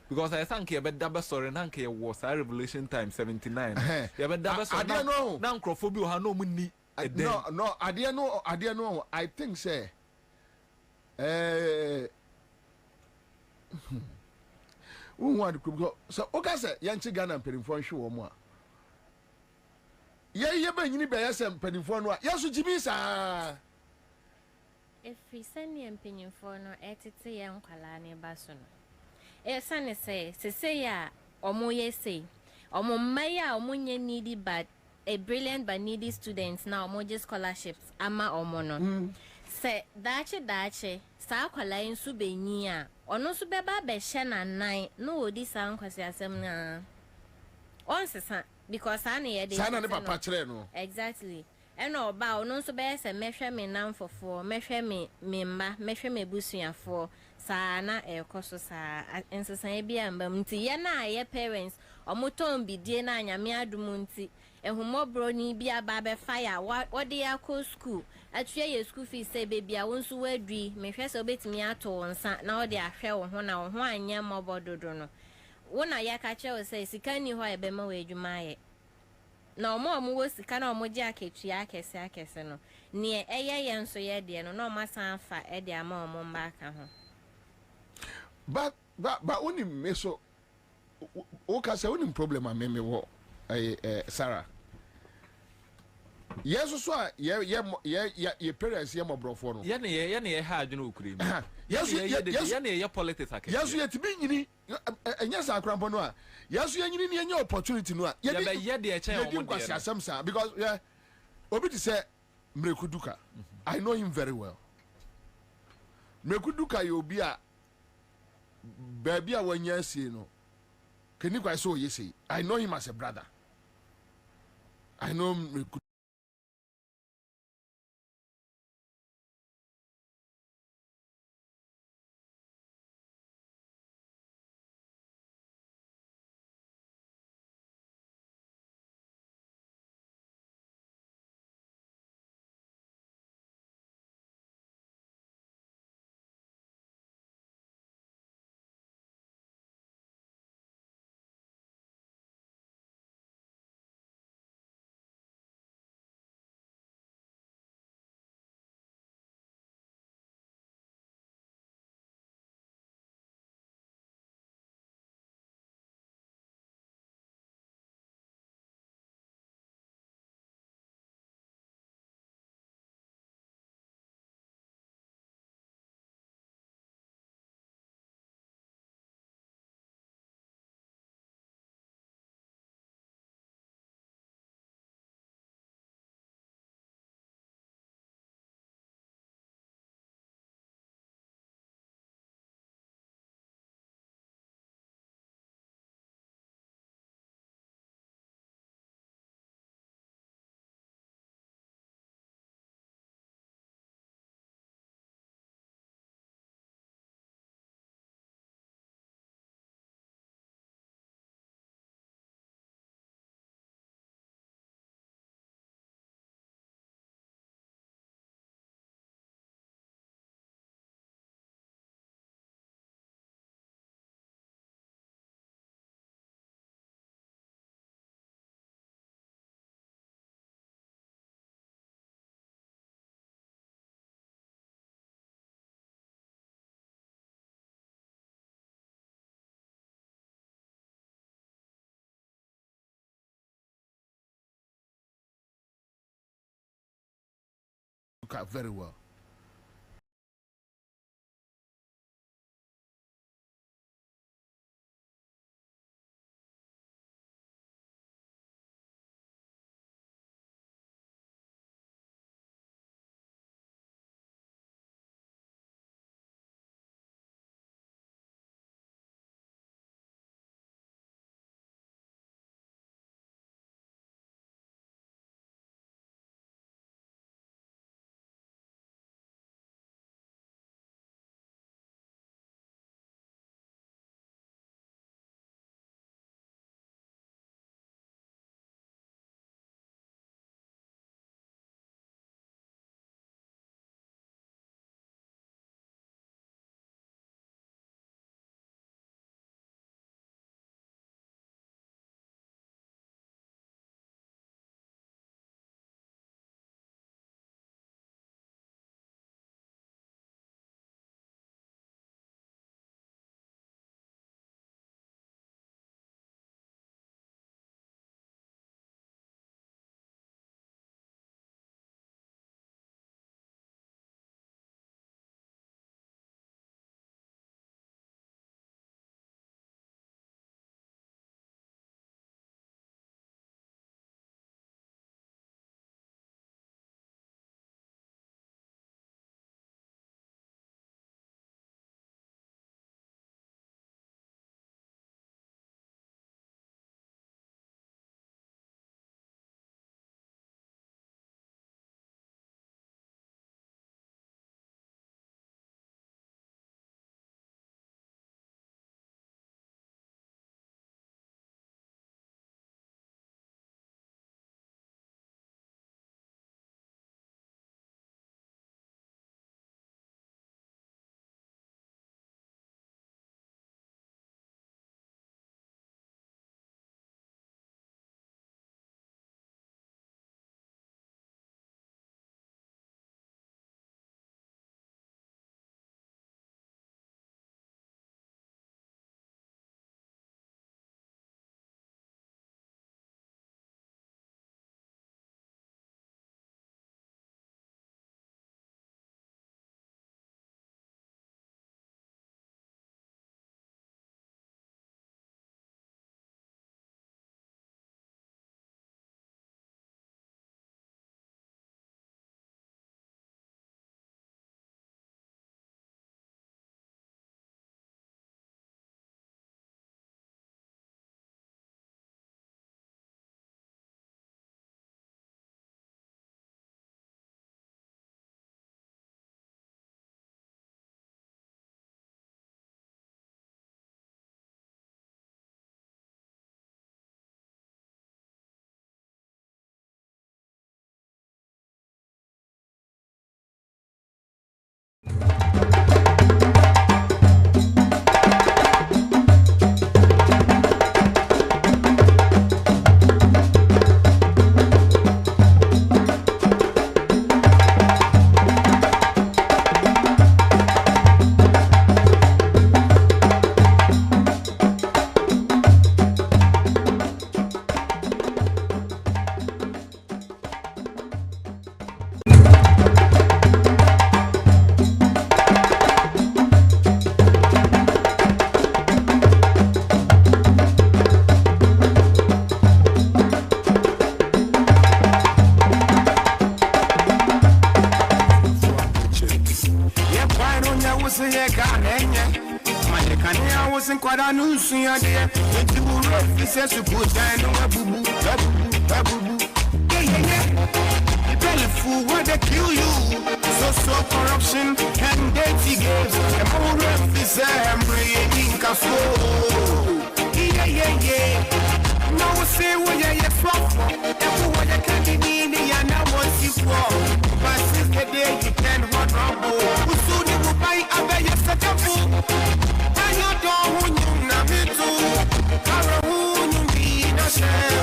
Speaker 7: Because I think you better story na nke was revelation time 79. You better story na nkrofobia ha no mu ni.
Speaker 3: No, I didn't know. I think say so okay say yanchi Ghana mpedifo nhwe wo mu a ye ba nyini be yesem mpedifo no a yeso jimi saa
Speaker 22: if we send ye mpedifo no etete ye nkwala ne ba so no sane say ya omo ye say omo maya omo nye needy but a brilliant but needy students now omo just scholarships ama omo no say dache saa kwala nsu benyi a ono so beba be hye na nan no odi saa nkwasi asem na on sesa because ana ye dey
Speaker 3: sana ne papa kire no
Speaker 22: exactly eno oba ono so be se mehwe me nan fofo mehwe me mma mehwe me busuafo saa na ekoso saa ensesa e bia mbam nti ye na ye parents omoton bidie na anyame adum nti ehumobro ni bia ba be fire wode ya ko school atue ye school fees say baby a wonso wadui mehwe se obetimi ato wonsa na wode ahwe wo ho na wo ho anya mobododo no wona ya ka che wo say sika ni ho e be ma we adwuma ye na omo wo sika na omo je aketua akese no ne eye ye nso ye de no na omo san fa e de ama omo mba ka ho
Speaker 3: but uni meso o ka say uni problem a me wo Sarah yes so ye parents ye mobrofo no
Speaker 7: ye ne ha adwene okure mi
Speaker 3: yes
Speaker 7: ye ne ye politics akeke
Speaker 3: yes ye tibi nyini enya sa krampo no a yes ye nyini ne enya opportunity no a
Speaker 7: ye be ye de echen o mo
Speaker 3: de asem sa because yeah obi ti say Mrekuduka I know him very well Mrekuduka ye obi a baby a wanya sie no keni kwa so ye say I know him as a brother I know Mrekuduka very well.
Speaker 8: was a year, my canea wasn't quite a news, dear. If you were officers to put down a boo boo. Belly fool, why they kill you? So corruption and dirty games. The more officer, I'm bringing Casso. Yeah. Now say what you're from. Everyone you can't be in the end, I want you for. But since the day you can't run rumble, who soon you will buy a bay of such a fool? I don't know who you know me too. Who you be no shame.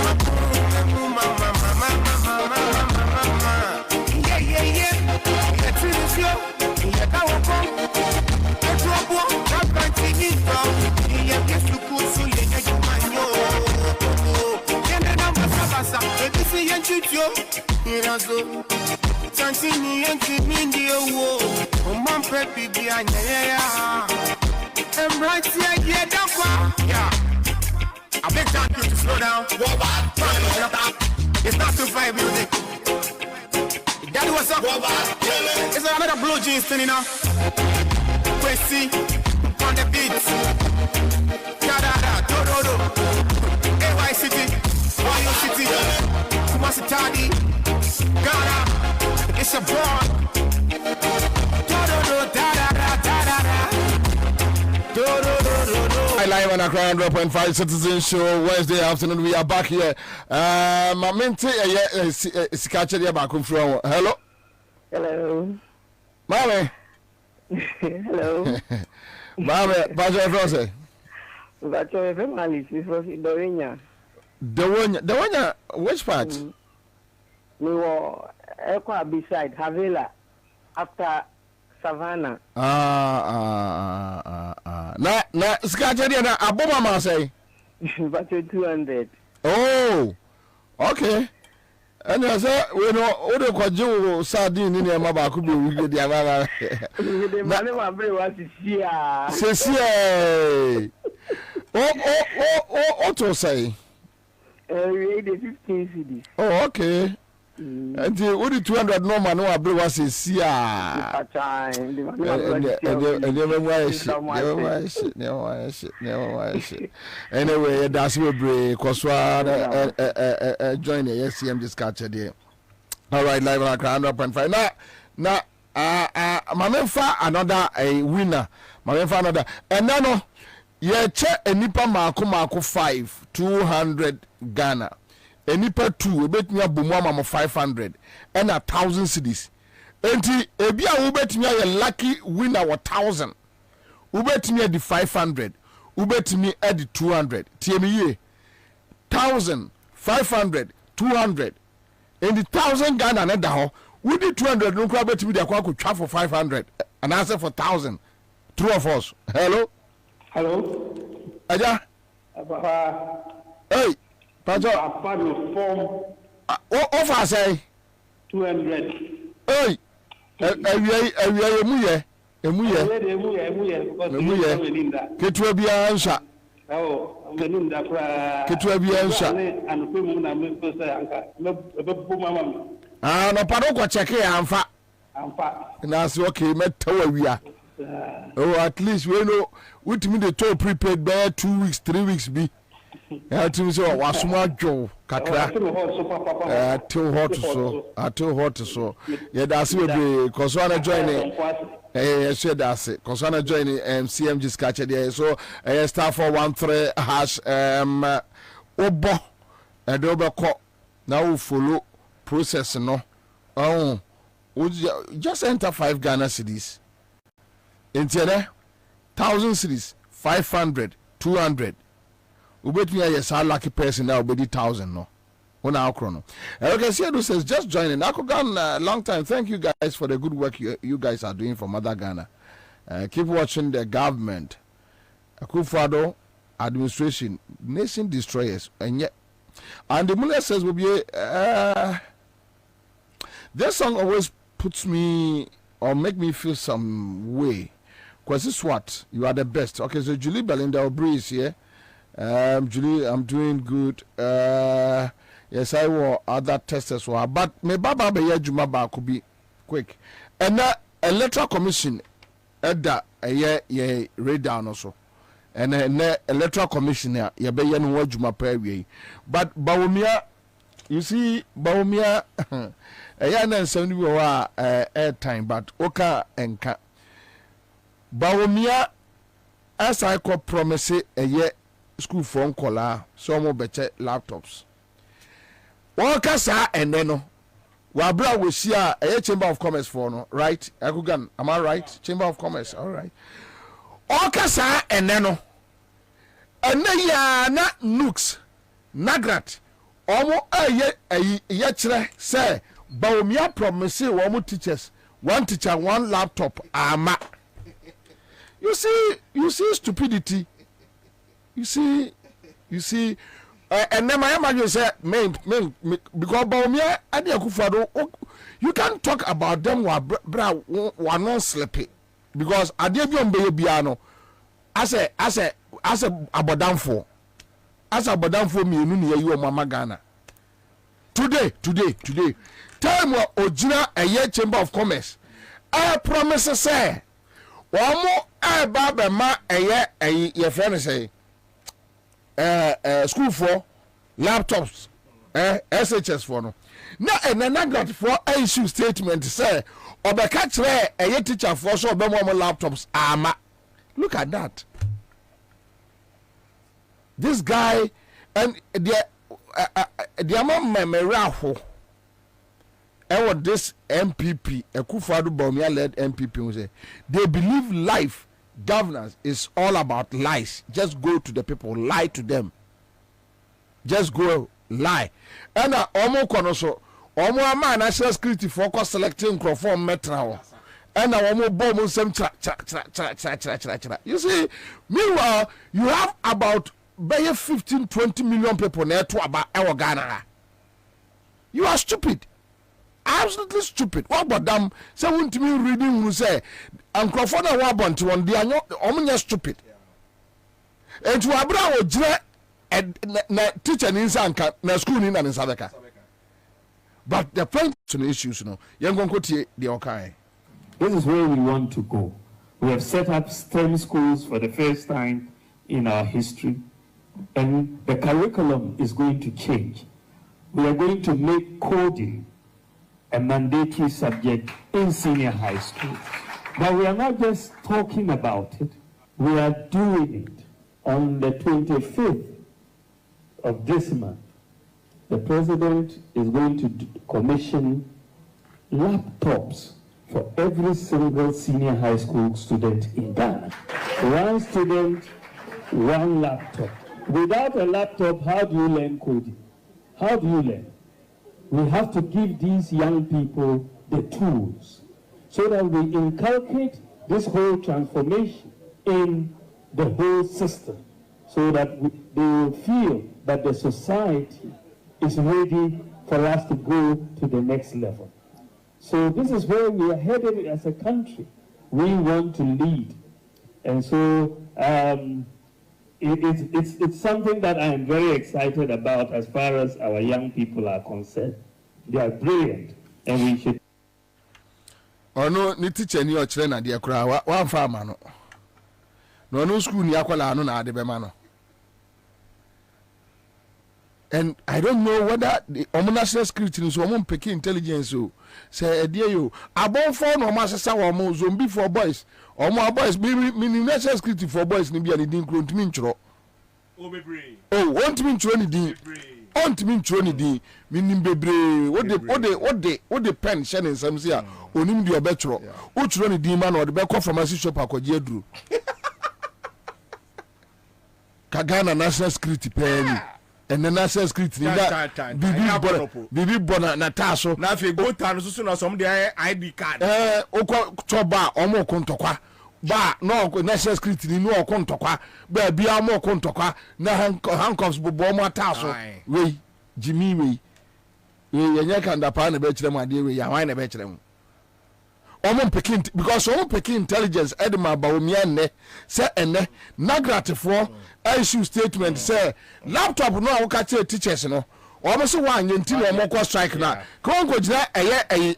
Speaker 8: A big thank you to slow down. It's not too fire music. Daddy, what's up? It's another blue jeans thing, you know. Quincy on the beats. Da do. AY City, Ohio City, Kumasi Tadi, Ghana. It's your boy.
Speaker 3: Live on Accra 100.5 Citizen Show Wednesday afternoon. We are back here. Mamenti Sikache dia back from. Hello. Mame.
Speaker 9: Hello.
Speaker 3: Mame, Bajo Frose.
Speaker 9: Bajo family is from Dorinya.
Speaker 3: Dorinya, which part?
Speaker 9: We were beside Havila after Savannah.
Speaker 3: Na Sikache dia na aboma ma say.
Speaker 9: Bajo 200.
Speaker 3: Oh. Okay. And I said, we know all the quadru sardine in your mother could be with the Amara.
Speaker 9: The man of my was here.
Speaker 3: Oh, to say.
Speaker 9: We 15 cities.
Speaker 3: Oh, okay. And the only 200 no man no able was here. Never anyway, that's we break cause join the SCM discussion there. All right, live on 100.5. Now my man for another a winner. My man for another. And now check a nipa mako 5 200 Ghana. Enipa 2 ebetumi abomama mo 500 and 1,000 cedis. Enti ebia ubetumi a lucky winner 1,000. Ubetumi at the 500. Ubetumi at the 200. TME 1,000 500 200. And the 1,000 Ghana na da ho. We did 200 no kwa betumi dey akwa twa for 500 and answer for 1,000. True of us. Hello. Aja. Hey. Pajo.
Speaker 9: Form.
Speaker 3: Offer say
Speaker 9: 200.
Speaker 3: Hey. Emuye. Ketua bia Ansah.
Speaker 9: Oh, meninda pra.
Speaker 3: Ketua bia Ansah.
Speaker 9: And pemu na me so say anka. Me mama.
Speaker 3: No paro ko check amfa. Na say okay, metawa wia. Oh, at least we know with me the toll prepaid by 2 weeks, 3 weeks be. I think so. Wasuma Joe Kakra. Too hot so. Yeah, that's we be. Cause wanna join it. Sure that's it. Cause wanna join it. CMG sketch there. So star 413 hash obo and obo call. Now we follow process no. Oh, just enter 5 Ghana cedis. Into 1,000 cedis, 500, 200. Ubetmi yes a lucky person now be 1,000 no. Una akrono. Okay, Siedu says just joining. Akogan long time. Thank you guys for the good work you guys are doing for Mother Ghana. Keep watching the government. Akufado administration, nation destroyers, and yet. And the Muller says will be this song always puts me or make me feel some way. Because this what you are the best. Okay, so Julie Belinda O'Brien is here. Julie, I'm doing good. Yes, I will other tests as well. But me baba be juma ba could be quick. And electoral commission ɛda ɛyɛ yɛ radar no so ɛnɛ electoral commissioner yɛbɛyɛ no ho adwuma pa awie but Bawumia you see Bawumia ɛyɛ na nsɛm no bi wɔ hɔ a airtime but woka ɛnka Bawumia as I call promise ɛyɛ school phone nkɔlaa sɛ ɔmo bɛkyɛ laptops wɔka saa ɛnɛ no wabra wɔsi a ɛyɛ chamber of commerce for no right Akugan am I right chamber of commerce all right ɔka saa ɛnɛ no ɛnɛ yɛ na nooks nagrat ɔmo ɛyɛ yɛkyerɛ sɛ Bawumia promise wɔn teachers one teacher one laptop ama you see stupidity you see and then my imagine say me because Bawumia adi akufado you can't talk about them wa non sleepy because adi bi on be bia no as a abodanfo mi enu ne yi o mama Ghana today time wa ojina eye chamber of commerce promise say omo ba be ma eye ye friend say school for laptops SHS for no na nagrat for issue statement say obeka kire eye teacher for so obemo laptops ama look at that this guy and the amameraho what this MPP Akufo-Addo Bawumia led MPP say they believe life governance is all about lies. Just go to the people, lie to them. Just go lie. And omo kono so omo ama national security focus selecting crofom metra. And omo bomb sem tra. You see, meanwhile, you have about 15-20 million people near to about our Ghana. You are stupid. Absolutely stupid. What about them? Say want to me reading who say and Crawford and Wabont one they are not stupid. And to abra o jire teacher in Sanka na school in Ansah. But the point to the issues, you know, young the okay.
Speaker 10: This is where we want to go. We have set up STEM schools for the first time in our history, and the curriculum is going to change. We are going to make coding a mandatory subject in senior high school. But we are not just talking about it, we are doing it. On the 25th of this month, the president is going to commission laptops for every single senior high school student in Ghana. One student, one laptop. Without a laptop, how do you learn coding? How do you learn? We have to give these young people the tools so that we inculcate this whole transformation in the whole system so that they will feel that the society is ready for us to go to the next level. So this is where we are headed as a country. We want to lead. And so it's something that I am very excited about as far as our young people are concerned. They are brilliant, and we should.
Speaker 3: Oh no, ni teacher ni ochire na de kura wa fa ma no. No no school ni akwala no na ade be ma no. And I don't know whether the national security is woman picking intelligence so say dear you abon for no ma sesa wo mo zombie for boys or more boys meaning national security for boys ni bia ni din kro ntimi nchoro. Oh want me nchoro ni din. Want me nchoro ni din meaning bebre what the pen shining some say onim di obetro o choro ni din ma no de be call pharmacy shop akwaje aduru. Kagana national security pen and the national security bibi bona na taso
Speaker 4: na fe go tan so na some the ID card
Speaker 3: okwa choba omo kontokwa ba no national security ni no kontokwa ba bia mo kontokwa na handcuffs bobo omo taso we jimi we yenye kanda pa na be kire mu ade we ya wan na be kire mu omo pekin because omo pekin intelligence edema Bawumia ne se ene nagratefo issue statement say laptop no a woka tell teachers no omo se wan yenti no omo ko strike na konko gina eye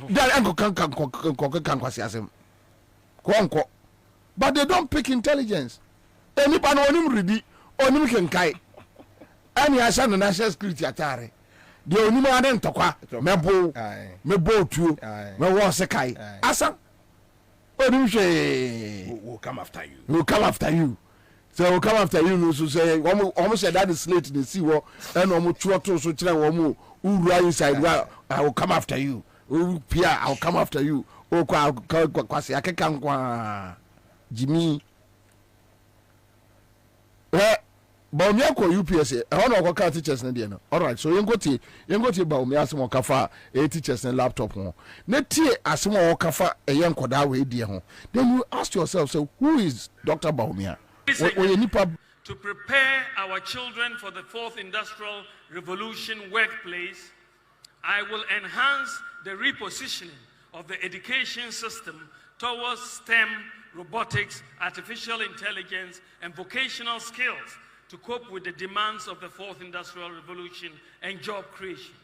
Speaker 3: that enko kan kwasi asem konko but they don't pick intelligence enipa no onim redi onim kenkai ani asha no national security atare de onim ade ntokwa mebo tuo me wo sekai asa onim hwe
Speaker 4: will come after you.
Speaker 3: So we'll come after you no so say almost said that is slate they see what and chuo to so kire wo uru inside I will come after you. Pia I will come after you. O kwase akeka nkwa Jimmy Baumia ko UPS e ho no ko teachers na de no. All right, so yengoti Baumia asem okafa e teachers na laptop ho. Na tie asem okafa e yenkoda we die ho. Then you ask yourself, so who is Dr. Baumia?
Speaker 11: To prepare our children for the fourth industrial revolution workplace, I will enhance the repositioning of the education system towards STEM, robotics, artificial intelligence, and vocational skills to cope with the demands of the fourth industrial revolution and job creation.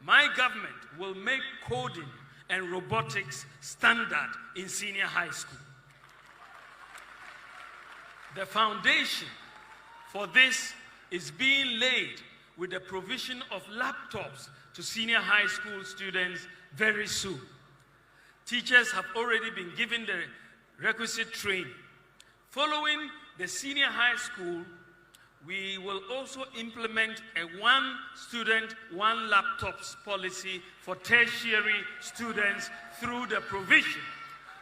Speaker 11: My government will make coding and robotics standard in senior high school. The foundation for this is being laid with the provision of laptops to senior high school students very soon. Teachers have already been given the requisite training. Following the senior high school, we will also implement a one student, one laptops policy for tertiary students through the provision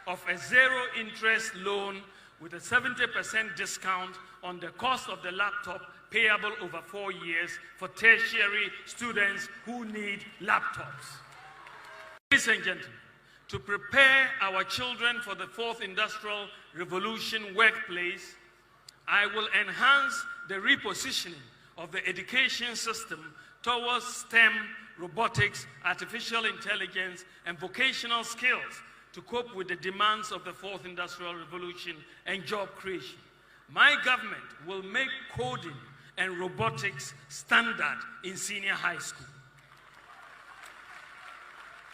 Speaker 11: of a zero interest loan with a 70% discount on the cost of the laptop payable over 4 years for tertiary students who need laptops. Ladies and gentlemen, to prepare our children for the fourth industrial revolution workplace, I will enhance the repositioning of the education system towards STEM, robotics, artificial intelligence, and vocational skills to cope with the demands of the fourth industrial revolution and job creation. My government will make coding and robotics standard in senior high school.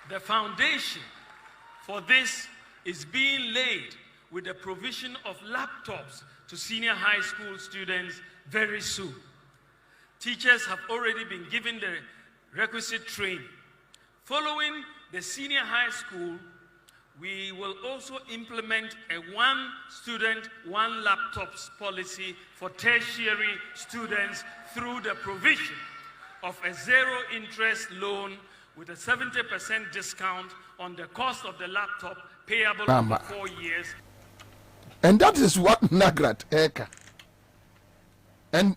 Speaker 11: The foundation for this is being laid with the provision of laptops to senior high school students very soon. Teachers have already been given the requisite training. Following the senior high school, we will also implement a one student, one laptops policy for tertiary students through the provision of a zero interest loan with a 70% discount on the cost of the laptop payable over 4 years.
Speaker 3: And that is what Nagrat Eka. And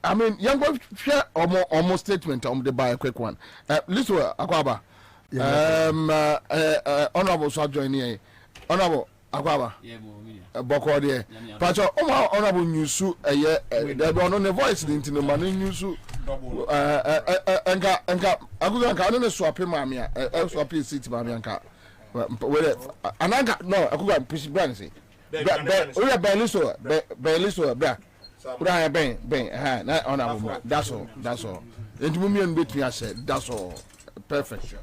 Speaker 3: I mean, young boy, share almost statement on the by a quick one. Listen, Akwaba. Honorable Sojourn here. Honorable Akwaba. Boko there. Pacho, Honorable Nyusu, there be on the voice into the man Nyusu. Enka, Akuga, I don't swap him, Mamia, swap his seat, Mamianka. Ananga, no, Akuga, Push Brancy. We are Belliso, that's all. It will be in between. I said, that's all. Perfect.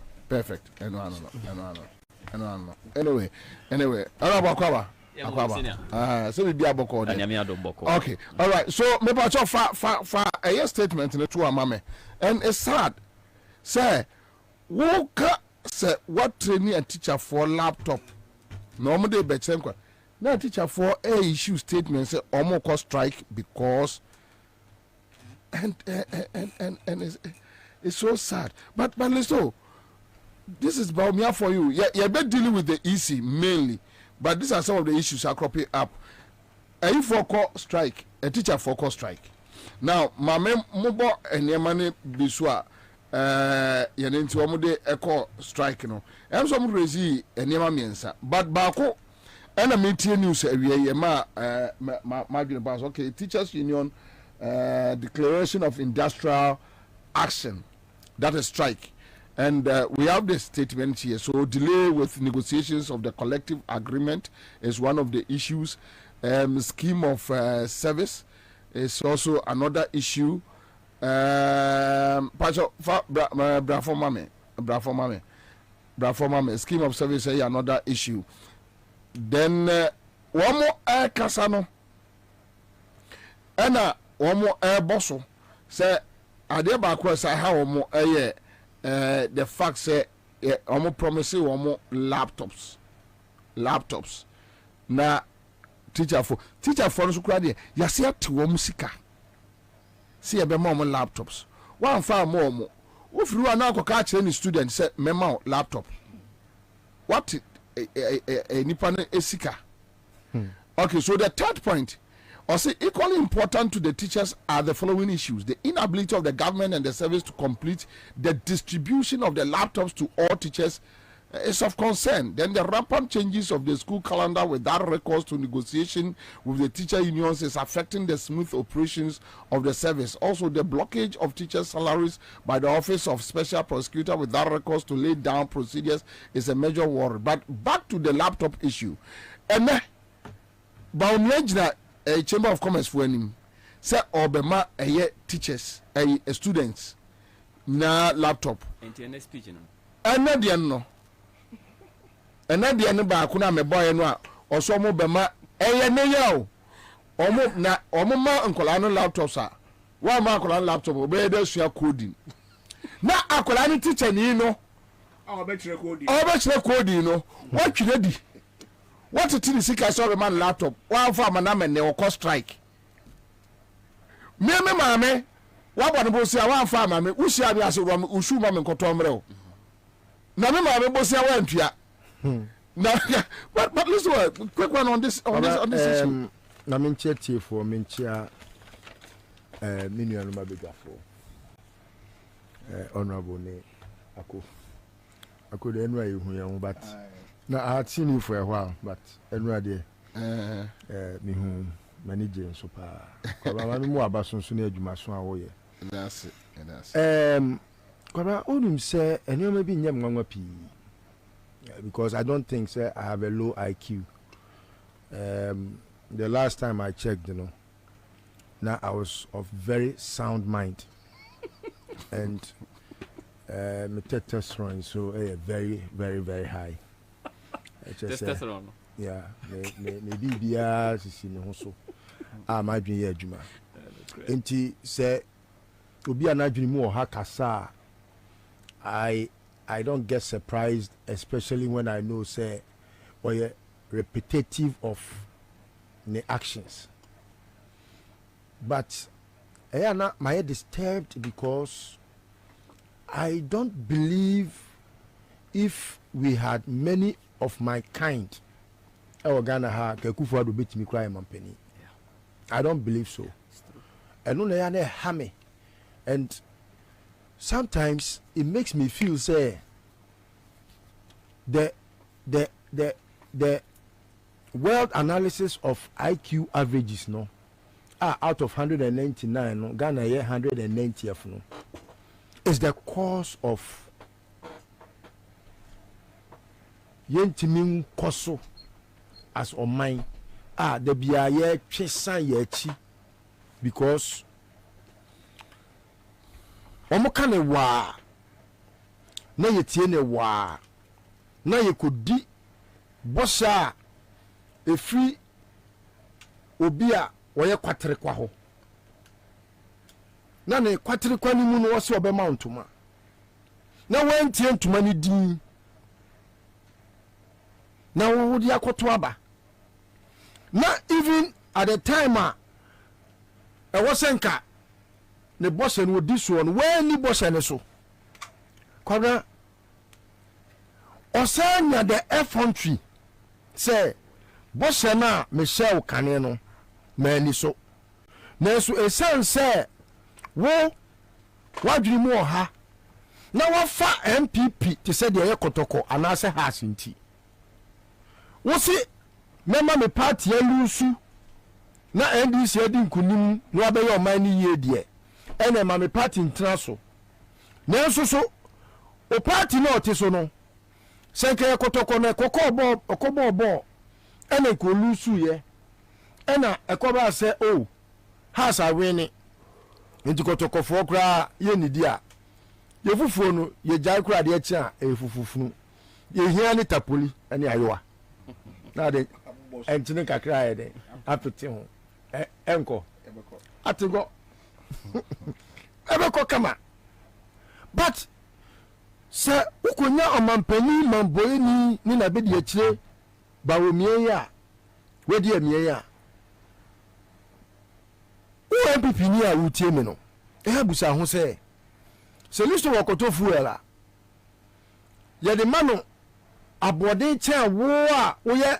Speaker 3: Anyway. So we be okay. All right. So maybe I for a statement in the two mame, and it's sad. Say, what training a teacher for laptop? Normally, but now teacher for a issue statement say almost strike because and it's so sad. But listen, this is Baumia for you. You're better dealing with the EC mainly, but these are some of the issues are cropping up. A for strike, a teacher for strike. Now, my mobile and Yamane Biswa Yaninti Omude echo strike no. I'm some crazy and Yamamiensa, but Bako. And I'm meeting news every my okay, Teachers Union Declaration of Industrial Action, that is strike. And we have the statement here. So delay with negotiations of the collective agreement is one of the issues. Scheme of service is also another issue. Scheme of service is another issue. then one more kasano ɛna wɔn ɛbɔ so sɛ adeɛ baako sɛ ha wɔn the fact sɛ wɔn promise wɔn laptops na teacher for no so kura deɛ yase ate wɔn sika si ɛbɛma wɔn laptops wɔn afa wɔn ofiri wɔn anakɔ kaa kyerɛ ne student sɛ mɛma laptop what nipa no esika okay, so the third point. Also, equally important to the teachers are the following issues: the inability of the government and the service to complete the distribution of the laptops to all teachers is of concern. Then the rampant changes of the school calendar without recourse to negotiation with the teacher unions is affecting the smooth operations of the service. Also, the blockage of teachers' salaries by the Office of Special Prosecutor without recourse to lay down procedures is a major worry. But back to the laptop issue. And a Chamber of Commerce for him say obema teachers students na laptop
Speaker 13: internet speech no
Speaker 3: ɛna deɛ ba ko na me boy no a ɔso mo bema ne yaw ɔmo ma nkola no laptops a wa ma nkola laptop obey da sua coding na akola ni teacher ni no ɔbɛkyerɛ coding no wɔtwere di what it is sika so man laptop one for manam ne o strike me maame wa bɔ ne bo sia one for maame usia bi ase ro usu maame nkoto mre na me maame bo sia wa ntua but listen quick one on this issue
Speaker 1: na me ntie for me ntia me nua no mabegafo honorable ne ako de enu ayi hu yan but na I had seen you for a while, but anyway, me who manage so pa. Kwabena mo abason so na adwuma so awoye.
Speaker 3: That's it.
Speaker 1: Kwabena onum say enema bi nyam nwanwa pi. Because I don't think say I have a low IQ. The last time I checked, now I was of very sound mind. And my testosterone so very, very, very high.
Speaker 13: Testosterone.
Speaker 1: Yeah, maybe bia sisi ne ho so. My dream here adwuma. Enti say obi anadwini mu oha kasa. I don't get surprised, especially when I know say or repetitive of the actions. But I am not my head disturbed because I don't believe if we had many of my kind Ghana ha kekufu ado betimi cry mampani. I don't believe so. And no na hame. And sometimes it makes me feel say the world analysis of IQ averages out of 199 Ghana 190th is the cause of yentimi nkoso as on mine the biaye twesan ye chi because omo ka ne wa na yetie ne wa na yekodi bosha efri obi a woye kwatere kwa ho na ne kwatere kwa ni mu no wo se obema ntoma na wantie ntoma ni din na wo di akoto aba na even at the time e wosenka ne boss no di so no when ni boss ne so kwabena osanya the effrontery say boss na Michelle kane no mani so na so esan say wo wadwiri mu oha na wafa MPP te say de yekotoko anase has nti wo si mema me party elusu na NDC edi nkunim na abeyo oman ni ye de ene ma me party ntra so na so o party na ote no senke ekotoko na okobo ene ko lusu ye ena ekoba se has a win nti kotoko fo kra ye nidi a ye fufuo no ye jai kra de echi a e fufufunu ye hia ni tapoli ene ayowa na de entine kakra ya de apete ho enko atego ebeko kama but sɛ wokonya ɔmampani mamboyini ne na bɛdi akyire bawo mie ya wadi amie ya wo MPP ni a wotie me no ɛha busa ho sɛ listo wɔkɔtɔ fuel a yɛde ma no aboɔden kyɛn wo a woyɛ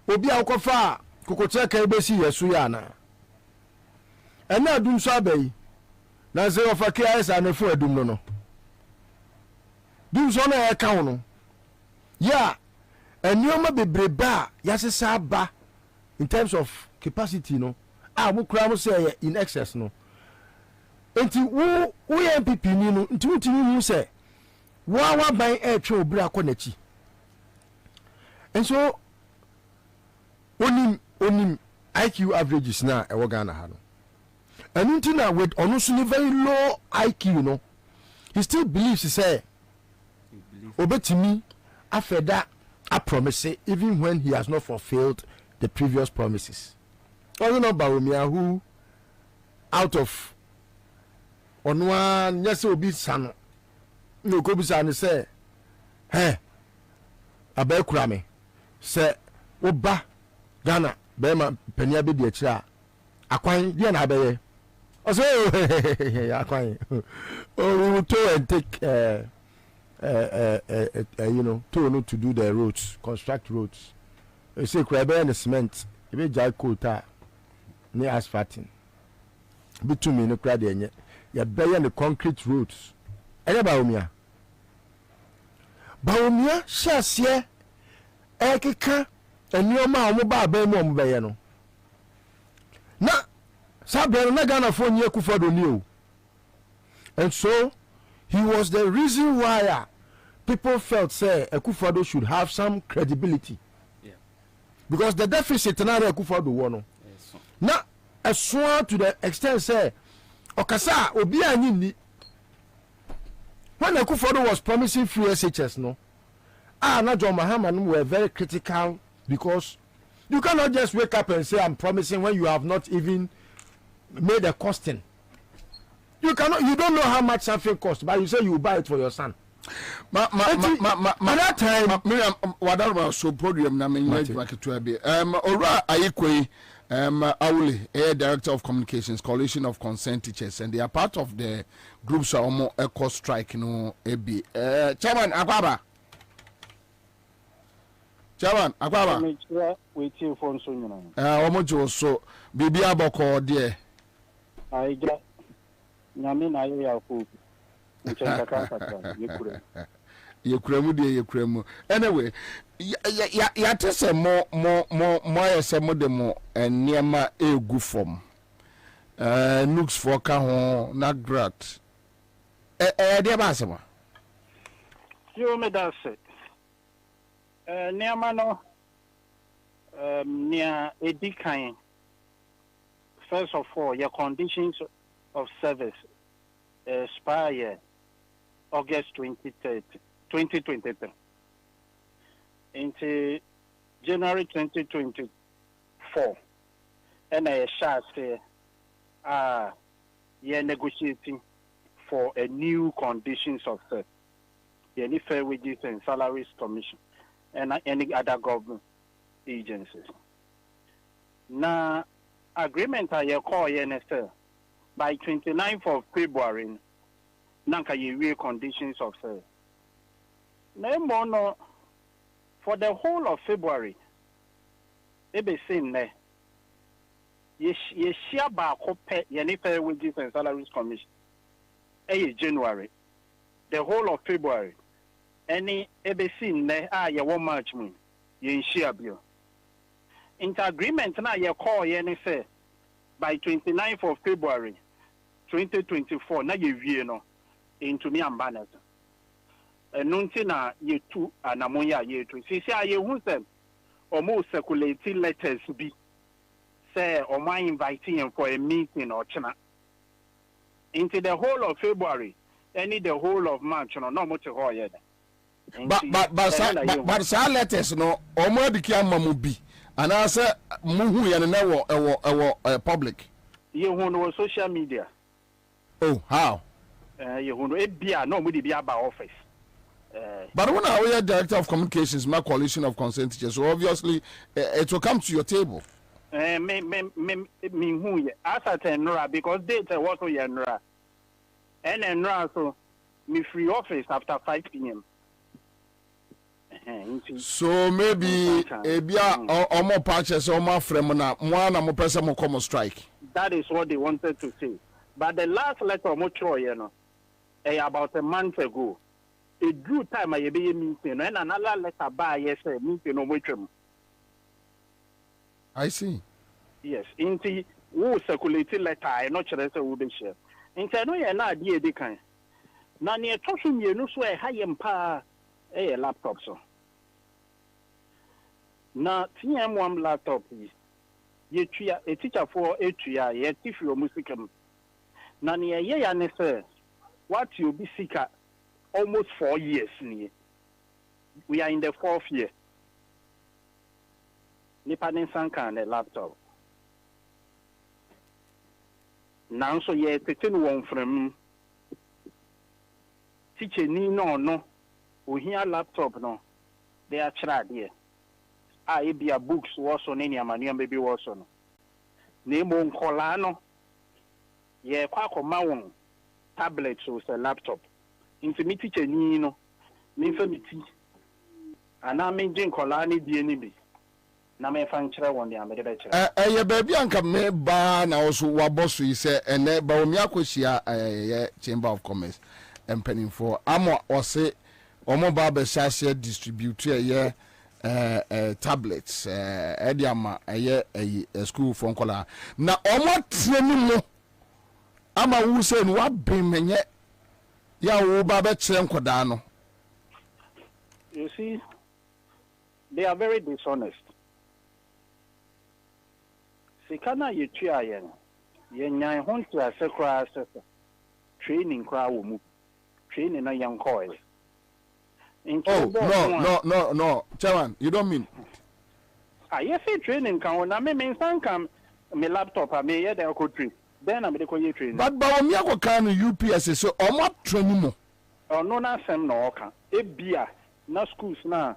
Speaker 1: obi a wokɔfa a kokokyerɛ kan bɛsi yɛ so yɛ ana ɛna adum so abayi na sɛ wɔfa KIS anafo adum no dum so na ɛka wo no ya nneɛma bebrebe a yɛasesa aba in terms of capacity no a mo kura mo sɛ in excess no enti wo yɛ MPP ni no enti wotimi hu sɛ wo ban ɛtwe obira akɔ n'akyi enso onim IQ averages na ɛwɔ Ghana ha no ɛno nti na with ɔno so ne very low IQ no he still believes say obetimi afeda a promise even when he has not fulfilled the previous promises. Also not Baromia who out of on one yes obi sano no ko bisa ne say hey abekura me say oba Ghana be ma pania be di akira akwan dia na abeye o say akwan oh to and take you know to do the roads, construct roads. You say Kwabena and cement, you be jai coal near asphalting. Between me no crowd there, you bury the concrete roads. Any Baumia shares here, Ekika, and your man mobile Bemo Bayano. Na Sabra Nagana phone year Kufado knew. And so he was the reason why people felt say Akufo-Addo should have some credibility. Yeah. Because the deficit na Akufo-Addo won. Na aswan to the extent say okasa obi anyi ni. When Akufo-Addo was promising free SHS no. Na John Mahama were very critical because you cannot just wake up and say I'm promising when you have not even made a costing. You don't know how much something costs, but you say you buy it for your son.
Speaker 3: That time, whatever so podium na me market to be. Ora Ayekwe, Awuli, Director of Communications, Coalition of Concerned Teachers, and they are part of the groups Omo Eco Strike, AB. Chairman Akwaba.
Speaker 18: Waiting for so
Speaker 3: Omo so Bibi Aboko dear.
Speaker 18: I get Nyame na ya ko
Speaker 3: yekuremu de yekuremu anyway ya tese mo yesemo de mo niema egu form nooks for ka ho na grat de ba asema
Speaker 18: yo me da se niema no nia edikan first of all your conditions of service expire August 2023 into January 2024 and I shall say you're negotiating for a new conditions of service, any fair wages and salaries commission and any other government agencies. Now agreement I call NSL by 29th of February, nanka ye conditions of service. No, for the whole of February, ebe same ne. Ye share ba kope ye fair wages and salaries commission. January, the whole of February, any ebe same ne ye 1 March moon ye share bill. Inter agreement na ye call ye ne say by 29th of February. 2024 na ye wie no into me ambanet enunti na ye tu anamoya ye tu sisi aye hu sem omo circulating letters bi say omo inviting him for a meeting or china into the whole of February any the whole of March no mo te ho ye
Speaker 3: But sa letters no omo diki amamu bi anase muhu ye na ewo public.
Speaker 18: You know social media.
Speaker 3: Oh, how?
Speaker 18: You know bia no mo di bia ba office.
Speaker 3: But when I was director of communications, my coalition of concerned teachers, so obviously it will come to your table.
Speaker 18: Me who ye asa tenora because data was on yenra. And enra so me free office after 5 p.m.
Speaker 3: So maybe ebia omo patches omo frem na mo na mo pese mo come strike.
Speaker 18: That is what they wanted to say. But the last letter mo throw you know about a month ago. It drew time I be meeting and another letter by yes meeting no mo.
Speaker 3: I see.
Speaker 18: Yes, inti wo circulate letter I not sure say wo be share. Inti no ye na ade e kan. Na ne to so mienu so e ha ye mpa e laptop so. Na TM1 laptop ye tua a teacher for a tua ye tifi o musicum. Na ne ye ya ne say what you be seeker almost 4 years ni. We are in the 4th year. Nipa ne sanka ne laptop. Now so ye taking one from teacher ni no we hear laptop no they are tried here. Be a books was on any amania baby was on. Name on colano. Ye quack o mawon tablets or a laptop. Into me teacher ni no infamity. And I mean Jin Colani DNB. Na me fanchira one the America.
Speaker 3: Baby anka me ba na also wabosu yi say ene ba omi akosia Chamber of Commerce empening for amo or say omo ba be share distribute tablets ediama a school for nkola na omo treni mo ama wu say no wa ben menye ya wo ba be kire nkoda no.
Speaker 18: You see, they are very dishonest. Sikana yetua yen ye nyan honto asekra asesa training kra wo mu training na yan coil.
Speaker 3: Oh, no. Chairman, you don't mean.
Speaker 18: Yes, training can na me san kam me laptop a me ye dey ko train. Then I me dey ko ye training.
Speaker 3: But me akọ kan UPS so omo training mo.
Speaker 18: Oh no na sem no oka. E bia na schools na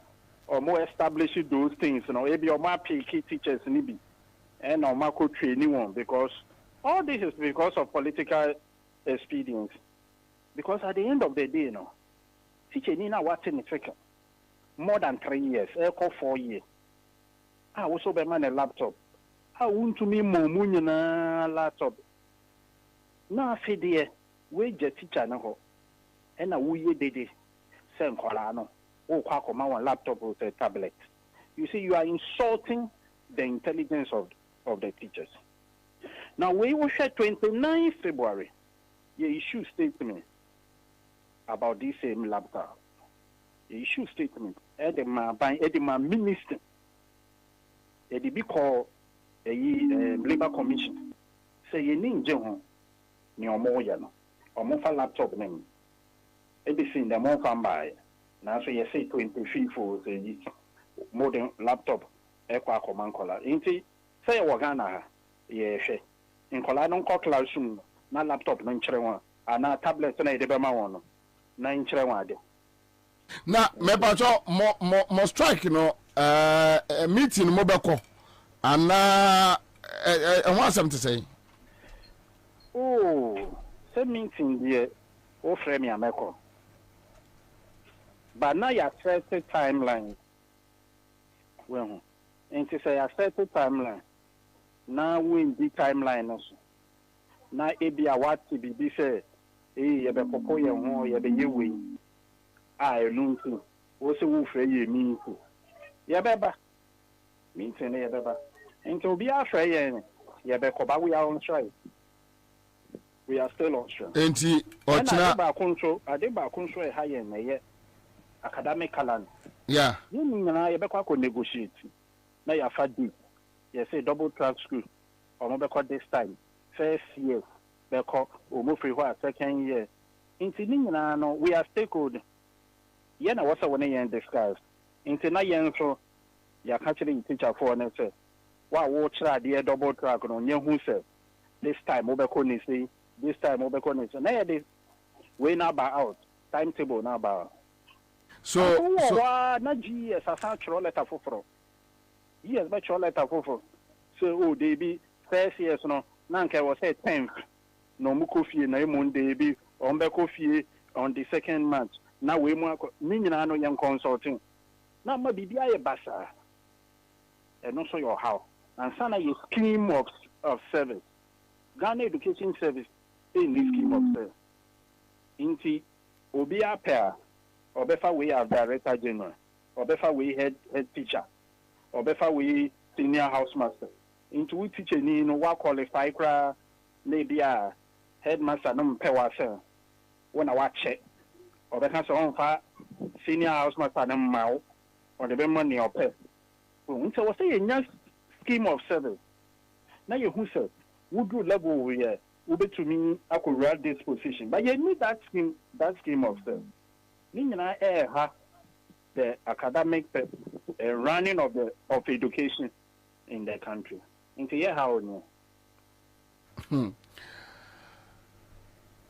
Speaker 18: omo establish those things no. E bia omo pick teachers ni bi. And omo ko training one because all this is because of political expedience. Because at the end of the day no teacher ni na what in effect more than 3 years echo 4 years also be man a laptop want to me mo na laptop na afide we je teacher na ho e na wo ye dede se nkola no wo kwa koma one laptop or a tablet. You see, you are insulting the intelligence of the teachers. Now we will share 29 February you issue statement about this same laptop. The issue statement. Edema minister. Be called a labor commission. Say you need John. Ni omo ya no. Omo fa laptop name. Everything the mo fan buy. Now so you say 23 for the modern laptop. Ekwa command color. Inti say wagana ye she. In kola non ko classroom na laptop no nkyere wa. Ana tablet na edebe ma won. Na nkyere wa de.
Speaker 3: Na me pacho mo strike no meeting mo beko ana wha asem to say.
Speaker 18: Oh, say meeting there o frame ya meko. But now you set the timeline. Well, and to say I set the timeline. Now we in the timeline also. Now it be a what to be say, you be popo ye ho ye be ye we. I know too. Also wo frɛ ye mean too. Ye beba. Meeting ye beba. And to be afraid ye be ko ba we are on strike. We are still on strike.
Speaker 3: Enti ochina
Speaker 18: Adeba control e higher na ye academic calendar.
Speaker 3: Yeah.
Speaker 18: You na ye be kwa negotiate. Na ya fa date. You say double track school. Or be call this time. First year. Be call o mo free what second year. Inti ni na no we are stakeholder. yɛn na wɔsɛ wɔne yɛn discuss nti na yɛn nso yɛaka kyerɛ teacher foɔ no sɛ wa wɔkyerɛ adeɛ double track no nyɛ hu sɛ this time wobɛkɔ ne sei this time wobɛkɔ ne sei na yɛde wei na aba out timetable na aba
Speaker 3: so
Speaker 18: na GS asan kyerɛ letter foforɔ yes bɛkyerɛ letter foforɔ so they be first years no na nka wɔ sɛ 10th na ɔmo kɔ fie na emu de bi ɔmo bɛkɔ fie on the second month na wei mu akɔ ne nyinaa no yɛn consulting na ma biribi ayɛ basa ɛno nso yɛ ɔhaw ansa na yɛ scheme of service Ghana Education Service in this scheme of service nti obi apɛ a ɔbɛfa wei as director general ɔbɛfa wei head teacher ɔbɛfa wei senior house master nti wo teacher ni no wa qualify kra na ebi a headmaster no mpɛ wa sɛ wo na wa check ɔbɛka sɛ ɔmfa senior house master no mma wo ɔde bɛma nea ɔpɛ nti wɔ sɛ yɛnya scheme of service na yɛhu sɛ woduru level yɛ wobɛtumi akɔwura this position but you need that scheme of service ne nyinaa ɛha the academic running of education in the country nti yɛ ha onye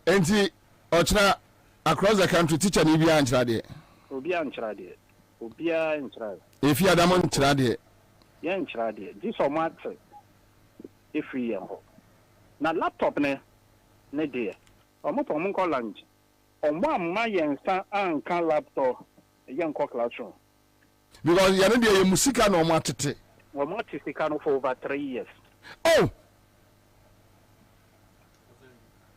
Speaker 3: enti ɔkyerɛ across the country teacher ni bia nkyerɛ deɛ
Speaker 18: obiara nkyerɛ deɛ
Speaker 3: efi adamo nkyerɛ deɛ
Speaker 18: yɛn nkyerɛ deɛ gye sɛ ɔmo ate efiri yɛn hɔ na laptop ne deɛ ɔmo pɔ ɔmo nkɔ lunch ɔmo amma yɛn nsa anka laptop yɛn nkɔ classroom
Speaker 3: because yɛn deɛ yɛ musika na ɔmo atete
Speaker 18: ɔmo ate sika no for over 3 years
Speaker 3: oh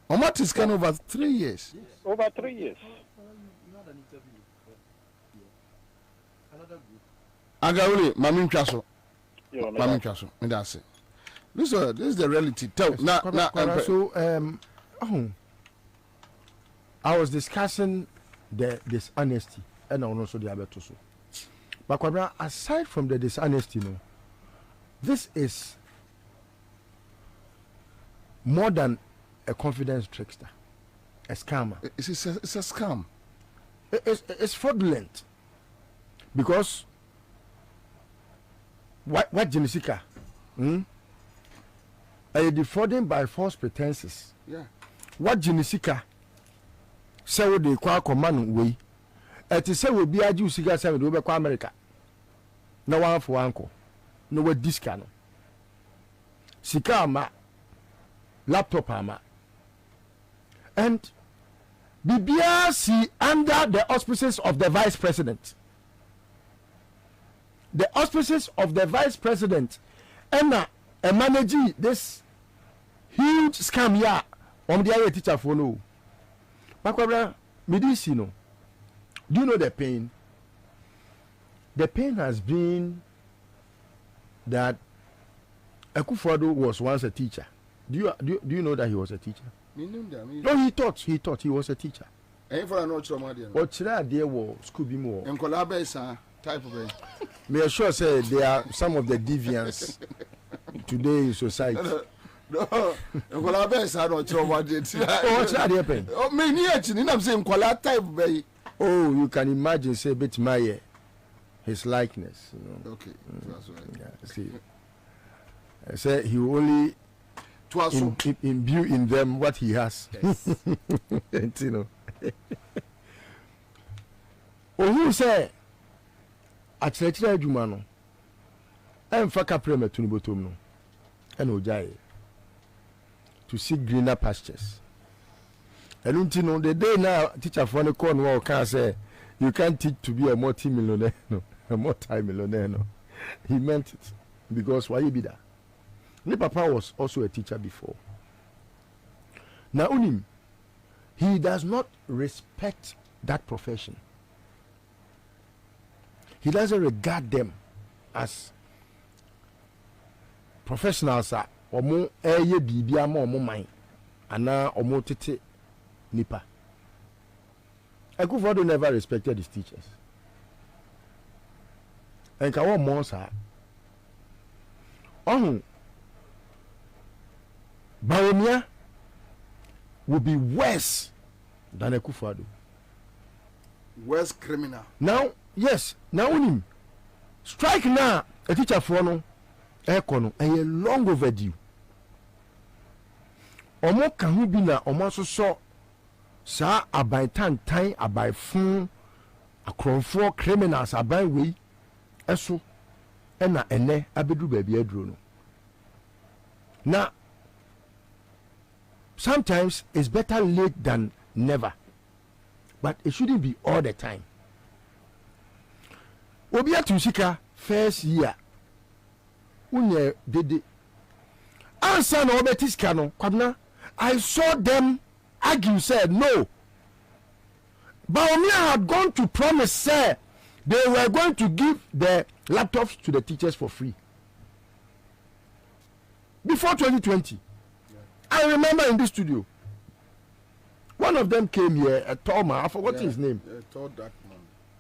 Speaker 3: ɔmo ate sika no over 3 years
Speaker 18: over 3 years
Speaker 3: agawule mami ntwa so me da say this is the reality tell na
Speaker 1: so I was discussing the dishonesty and also the abeto so but Kwabena, aside from the dishonesty this is more than a confidence trickster, a scammer.
Speaker 3: It's a scam.
Speaker 1: It's fraudulent because what Genesika? Are you defrauding by false pretenses?
Speaker 3: Yeah.
Speaker 1: What Genesika? Say what they call command way. It is say we be a Jew cigar say we go America. No one for uncle. No what this can. Sika ma laptop ama. And BBRC under the auspices of the vice president. The auspices of the vice president and managing this huge scam ya on the other teacher for no. Makwabra, medicine. Do you know the pain? The pain has been that Akufo-Addo was once a teacher. Do you know that he was a teacher? No, he thought he was a teacher. What there was school be more.
Speaker 3: And collaborate type of
Speaker 1: may I sure say there are some of the deviants today in society.
Speaker 3: No, collaborate are not sure what it.
Speaker 1: What's that happen?
Speaker 3: Oh, me actually, I'm saying collaborate type way.
Speaker 1: Oh, you can imagine say bit my his likeness. You know?
Speaker 3: Okay, that's right.
Speaker 1: Yeah, see, I say he only imbue in them what he has. Yes. And, you know. Oh, who say? Akyerɛkyerɛ adwuma no ɛmfa kapre matunu botom no ɛna ogyae to seek greener pastures. ɛno nti no the day na teacher for no call no can say you can't teach to be a multi-millionaire no, a multi-millionaire no. He meant it because why you be that? My papa was also a teacher before. Now unim, he does not respect that profession. He doesn't regard them as professionals. Omo eye bibia ma omo man ana omo tete nipa. Akufo-Addo never respected his teachers. And kawo mo sa. Bawumia will be worse than Akufo-Addo.
Speaker 3: worst criminal.
Speaker 2: Now yes now unim strike now a teacher for no ekono a long overdue omo ka hu bi na omo so sa aban tantan aban fun akronfo criminals aban we eso na ene abedu ba bia aduro no na sometimes it's better late than never, but it shouldn't be all the time. Obi atu sika first year unye dede Ansah na obeti sika no Kwabena, I saw them argue, said no. Bobie had gone to promise, say they were going to give the laptops to the teachers for free before 2020. I remember in this studio, one of them came here, a tall man, I forgot his name,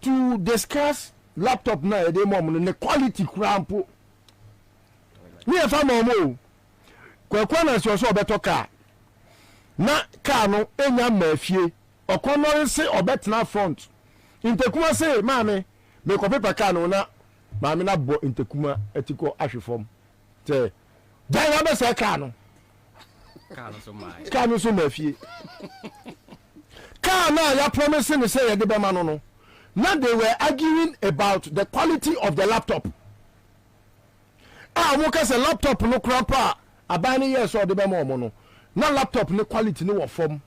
Speaker 2: to discuss laptop now, the quality crampo. Me a family, Kwabena is also a better car. Na car no enya mafie okono se obetna front intekuma se maame me ko paper car no na maame na bo intekuma etiko ahwefom te dan wa be se car no so mafie car na ya promise ni say ye de be ma no now they were arguing about the quality of the laptop mo ka say laptop no krapa abani yes or de be ma no na laptop ne quality ne wo form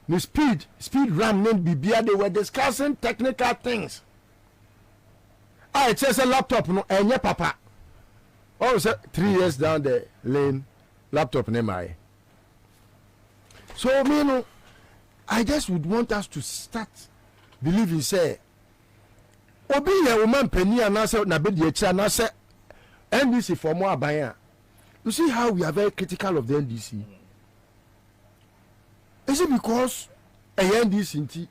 Speaker 2: the speed ram ne bibia. They were discussing technical things. It says a laptop no enye papa oh say 3 years down the lane laptop ne my. So me no, I just would want us to start believing say obi ye woman pani anase na be de akira na say NDC for more aban. You see how we are very critical of the NDC. Is it because a NDC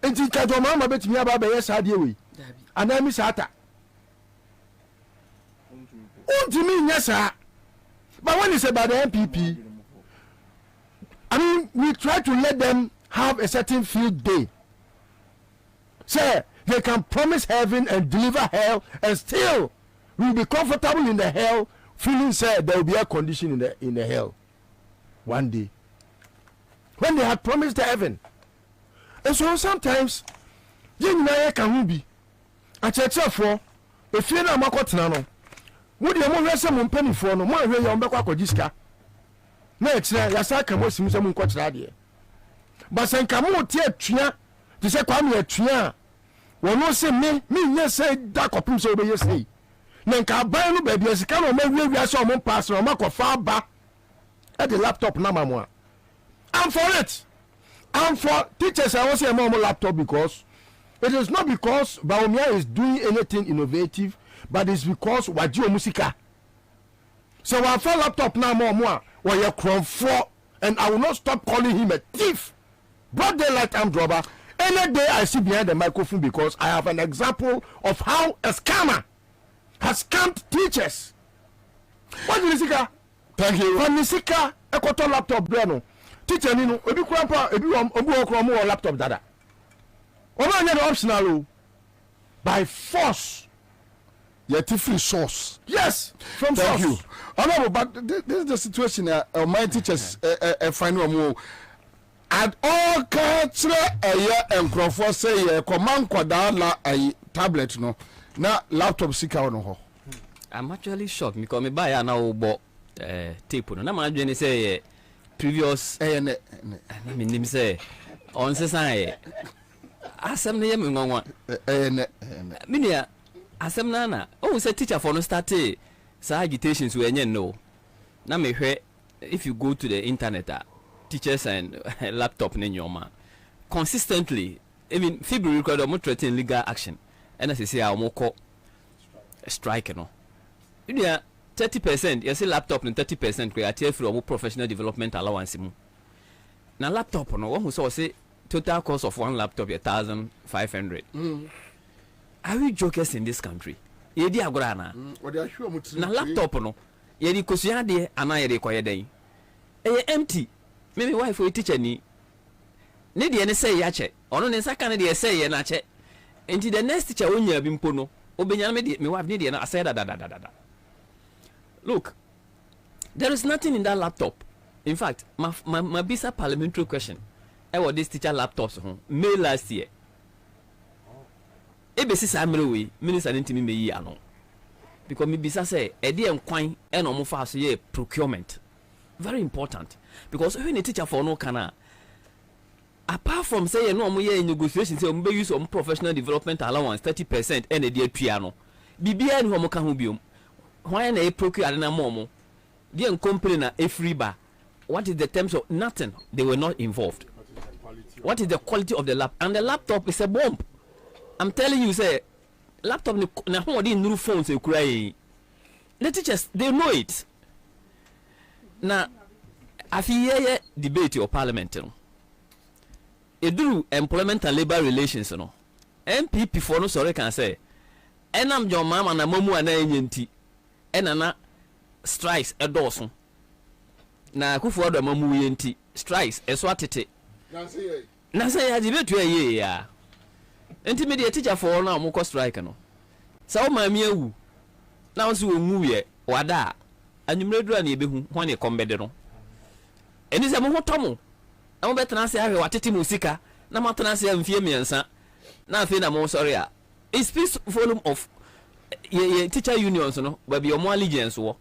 Speaker 2: inti kajo mama betimi aba be yes ade we anami sata untimi nyesa. But when it's about the MPP, I mean, we try to let them have a certain field day. Say they can promise heaven and deliver hell, and still will be comfortable in the hell, feeling say there will be a condition in the hell one day when they had promised the heaven. And so sometimes you know can be a church for if you know makotna no wo de mo hwese mo mpanifo no mo ahwe ye ombekwa kogiska na ekira ya saka mo simu mo nkokira de ba sanka mo tie atua de se kwa me atua wono se me nye se da kopim se obeye sei na nka ban no ba bia sika no ma wiawia se o mo pass no makofa ba e de laptop na mamo a I'm for it. I'm for teachers. I want to say more laptop because it is not because Bobie is doing anything innovative, but it's because Wajio Musika. So I for laptop now more where you crom for, and I will not stop calling him a thief. Broad daylight armed robber. Any day I see behind the microphone because I have an example of how a scammer has scammed teachers. What is Nisika?
Speaker 3: Thank you.
Speaker 2: From Nisika, a quarter laptop brano. Teacher ni no ebi kwampa ebi obu okro mo laptop dada oba nya the optional by force
Speaker 3: yet free source.
Speaker 2: Yes, from
Speaker 3: thank
Speaker 2: source.
Speaker 3: You honorable, but this is the situation my teachers find one at all culture enkrofo say command kwada la tablet no na laptop sika no ho.
Speaker 13: I'm actually shocked because me buy na obo tape no na ma adwene say previous nim say on se say asem na yem nwanwa minia asem na oh say teacher for no start say agitations we enye no na me hwe if you go to the internet teachers and laptop na nyoma consistently I mean February record mo threaten legal action and as say am ko strike no minia 30%, you see laptop and 30% create from professional development allowance. Now laptop no one who saw say total cost of one laptop 1,500. Are we jokers in this country? Yedi agora na. Na laptop no yedi kosuya de ana yedi koye den. Empty. Maybe wife for teacher ni ne de ne say ya che ono ne saka ne de say ye na che enti the next teacher onya bi mpo no obenya me de me wife ne de na asay da. Look, there is nothing in that laptop. In fact, my visa parliamentary question, I was this teacher laptops May last year. Ebesi Samre minister didn't me ye ano. Because me bisa say e dey enquire and omo fa so ye procurement. Very important. Because when a teacher for no kana apart from say no omo ye negotiation say omo be use omo professional development allowance 30% and e dey piano. Bibia ni omo ka ho biom. Why na e procure na momo? Dey complain na e free bar. What is the terms of nothing? They were not involved. What is the quality of the laptop? And the laptop is a bomb. I'm telling you, say, laptop na how they new phones they cry. The teachers they know it. Now, after a debate or parliament, you do employment and labor relations, MPP for no sorry can say, and I'm your mama and a momu and a yenti, and ana strikes a dozen. Na kufu do mamu yenti strikes eswatete na say ya debate ye ya intermediate teacher for na mo ko strike no sa o ma mi awu na o so onwu ye wada anyumredura na ebehu ho ne kombede no eni se mo hotomo na mo betena se ahwe watete mo sika na matena se amfie miensa na afi na mo sorry a it speaks volume of ye teacher unions no ba bi omo allegiance wo.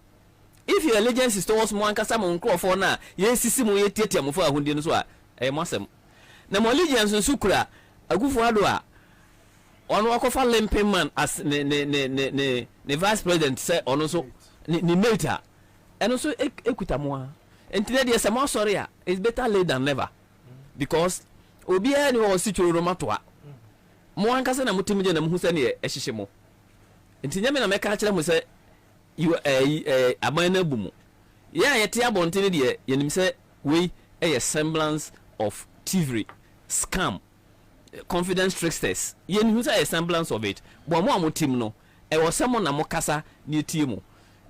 Speaker 13: If your allegiance is towards one kasa mo nkro for na ye sisi mo ye tietia mo for ahunde no so a mosem na mo allegiance nso kura agufo ado a ono akofa limping man as ne vice president say ono so ni mate eno so ekuta mo a entine de se mo sorry a it's better late than never because obi a ni o si choro mato a mo ankasa na mutimje na mo hu se ne ehihye mo entine me na me ka kire mo se you abana bumu ya yete abonte de yenim se we a semblance of thievery scam confidence tricksters yenim se a semblance of it bo mo amotim no e wo semo na mo kasa ne tie mu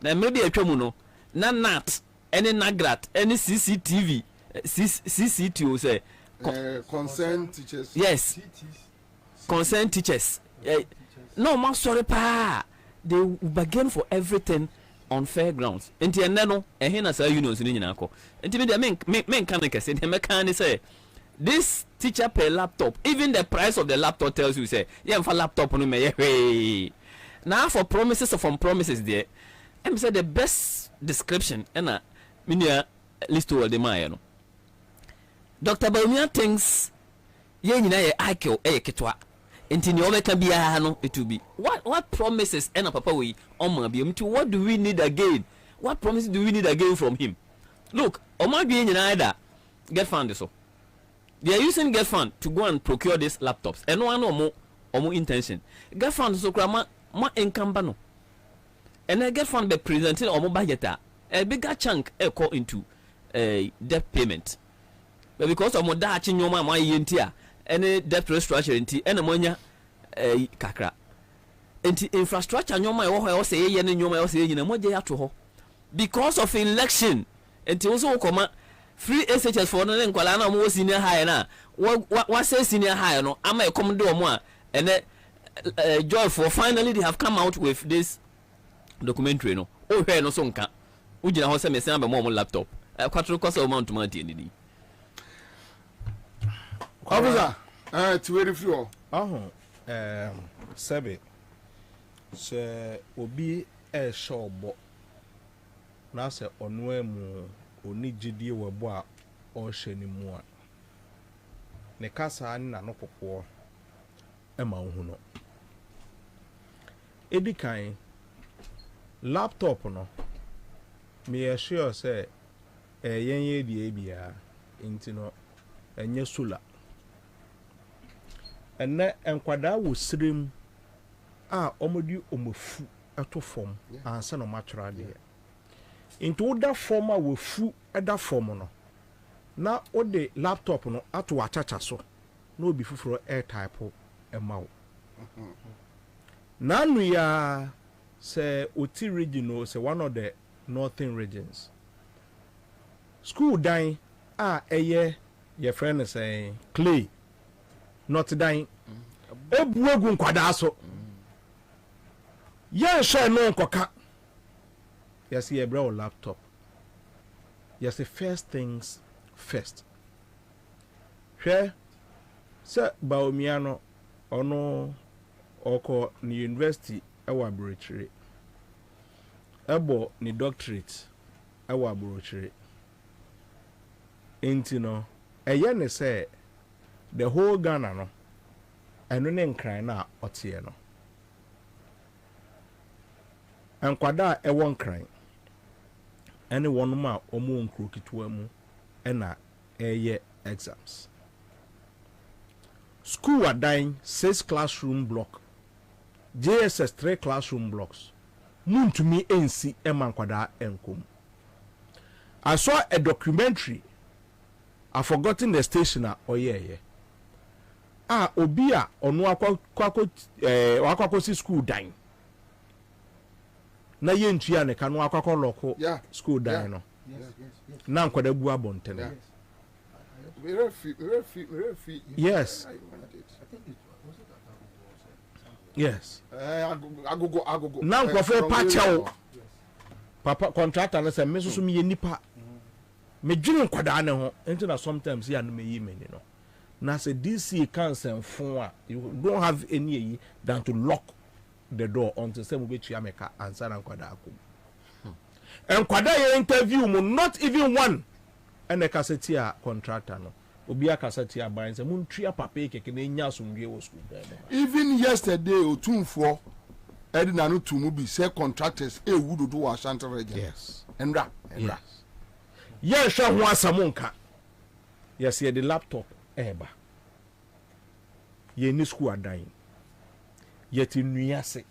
Speaker 13: na me de atwa mu no na nat any nagrat any cctv cctv say
Speaker 3: concerned teachers
Speaker 13: yes concerned teachers no ma sorry pa they will bargain for everything on fair grounds. Enti eneno ehina sa unions ni nyina ko. Enti me de men kan kese de me kan say this teacher per laptop, even the price of the laptop tells you say yeah for laptop no me hey. Now for promises from promises there, I'm say the best description na minia list all the man no. Dr. Bobie thinks ye nyina ye IQ ketwa. Inti ni omeka biya no it will be what promises ena papa we oma bi mti what do we need again? What promises do we need again from him? Look, oma bi nyina either get fund so they are using get fund to go and procure these laptops and one omo intention get fund so kra ma income ba no and get fund be presenting omo budget a bigger chunk go into debt payment but because omo da chi nyoma ma yenti a any debt restructure nti ena monya kakra enti infrastructure nyoma e wo ho e say ye ne nyoma e say nyina moje ya to ho because of election enti wo so koma free SHS for no nkwala na mo senior high na wa say senior high no ama e kom de omo a ene joy for finally they have come out with this documentary no o hwe no so nka ugina ho say me sen ba mo laptop kwatro kosa o mount man tie ni
Speaker 3: Officer, to where if you
Speaker 5: Sebe, se obi shobo na se onwe mu oni gidie webo a o hye ni mu a ne kasa ani na no popo e ma hu no edikan laptop no me sure say yen ye die bia enti no enye solar ene enkwada wo srem a omodi omofu eto fom ansa no matwra de into da fom a wo fu eda fom no na o de laptop no ato achacha so na obi fufuro air type emawo na nu ya se oti regional se one of the northern regions school dan a eye your friend is saying clay not dying ebuogu nkwada so yan share no nkoka yes ye bro laptop yes the first things first hwe se baomiano ono oko ni university ewa brochire ebo ni doctorate ewa brochire enti no eye ne say the whole Ghana no eno ne nkran na otie no enkwada ewo nkran ene wonum a omo nkro kitwa mu ena eye exams school adan 6 classroom block JSS 3 classroom blocks muntumi ensi emankwada enkom. I saw a documentary. I forgotten the station or yeah. Obia onu akwakosi school dying. Na yentua ne kanu akwakọ loko school dying no. Na nkwada bu abonten. Yes. Yes. Agogo. Na nkwafo pacho. Papa contractor na say me so me nipa. Me dwene nkwada ne ho. Enti na sometimes ya no me yi meni no. Na say DC cancer phone a you don't have any than to lock the door until say mo betua meka answer na nkwada akom. Nkwada ye interview mo not even one. Ene kaseti a contractor no. Obi akaseti a ban say mo ntua papa keke na nya asomdwe wo school there.
Speaker 3: Even yesterday otumfo Edina no to be say contractors would do Ashanti region.
Speaker 5: Yes.
Speaker 3: Endra.
Speaker 5: Yes, sure ho asamonka. Yes, ye the laptop eba. Ye ni school adan. Yet in nuase.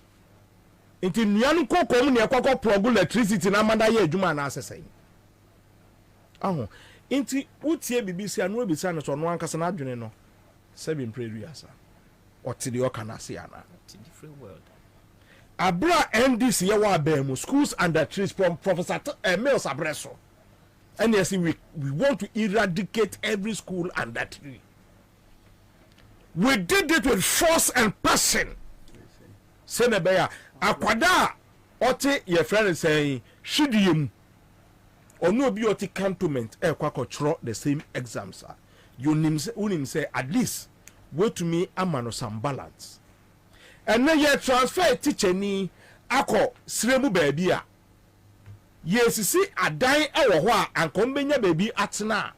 Speaker 5: Inti nuanu kokom ne kwakọ plug electricity na manda ye adwuma na asesen. Aho. Inti utie BBC anu ebisa no so no ankasa na adwene no. Seven prayers. Oti de okanase ana.
Speaker 13: It's a different world.
Speaker 5: Abra NDC yawa abemu schools under trees from Professor Mills Abreso. And yes, we want to eradicate every school under tree. We did it with force and passion. Senebeya akwada ote your friend is saying shidiyem ono bi oti cantonment kwakotro the same exams are. You unim say at least wait to me amano some balance. And then you transfer teacher ni ako sremu baby a yes see adan ewo ho a ankombenya baby atena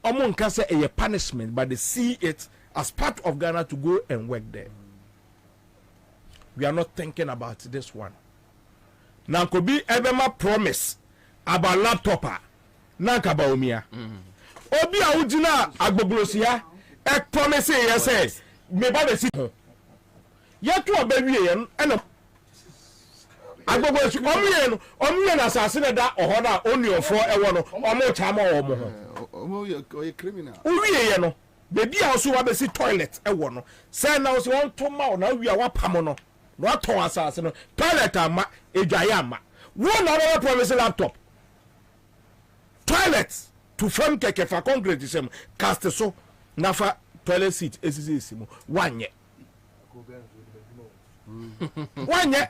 Speaker 5: omo nka say a punishment but they see it as part of Ghana to go and work there. We are not thinking about this one. Now could be ebema promise about laptop na nka ba omia obi a ujina agboglosia e promise ye say me ba be si yet to obey yen eno agbogbo su omiye na asase na da ohoda oniofo ewo no omo chama omo ho
Speaker 3: omo ye criminal
Speaker 5: uwiye ye no bebi a so wa be si toilet ewo no say na so won to ma na wi a wa pam no no aton asase no toilet ama edwaye ama won na ba promise laptop toilet to form keke fa concrete sem cast so na fa toilet seat esisi mo wanye wanye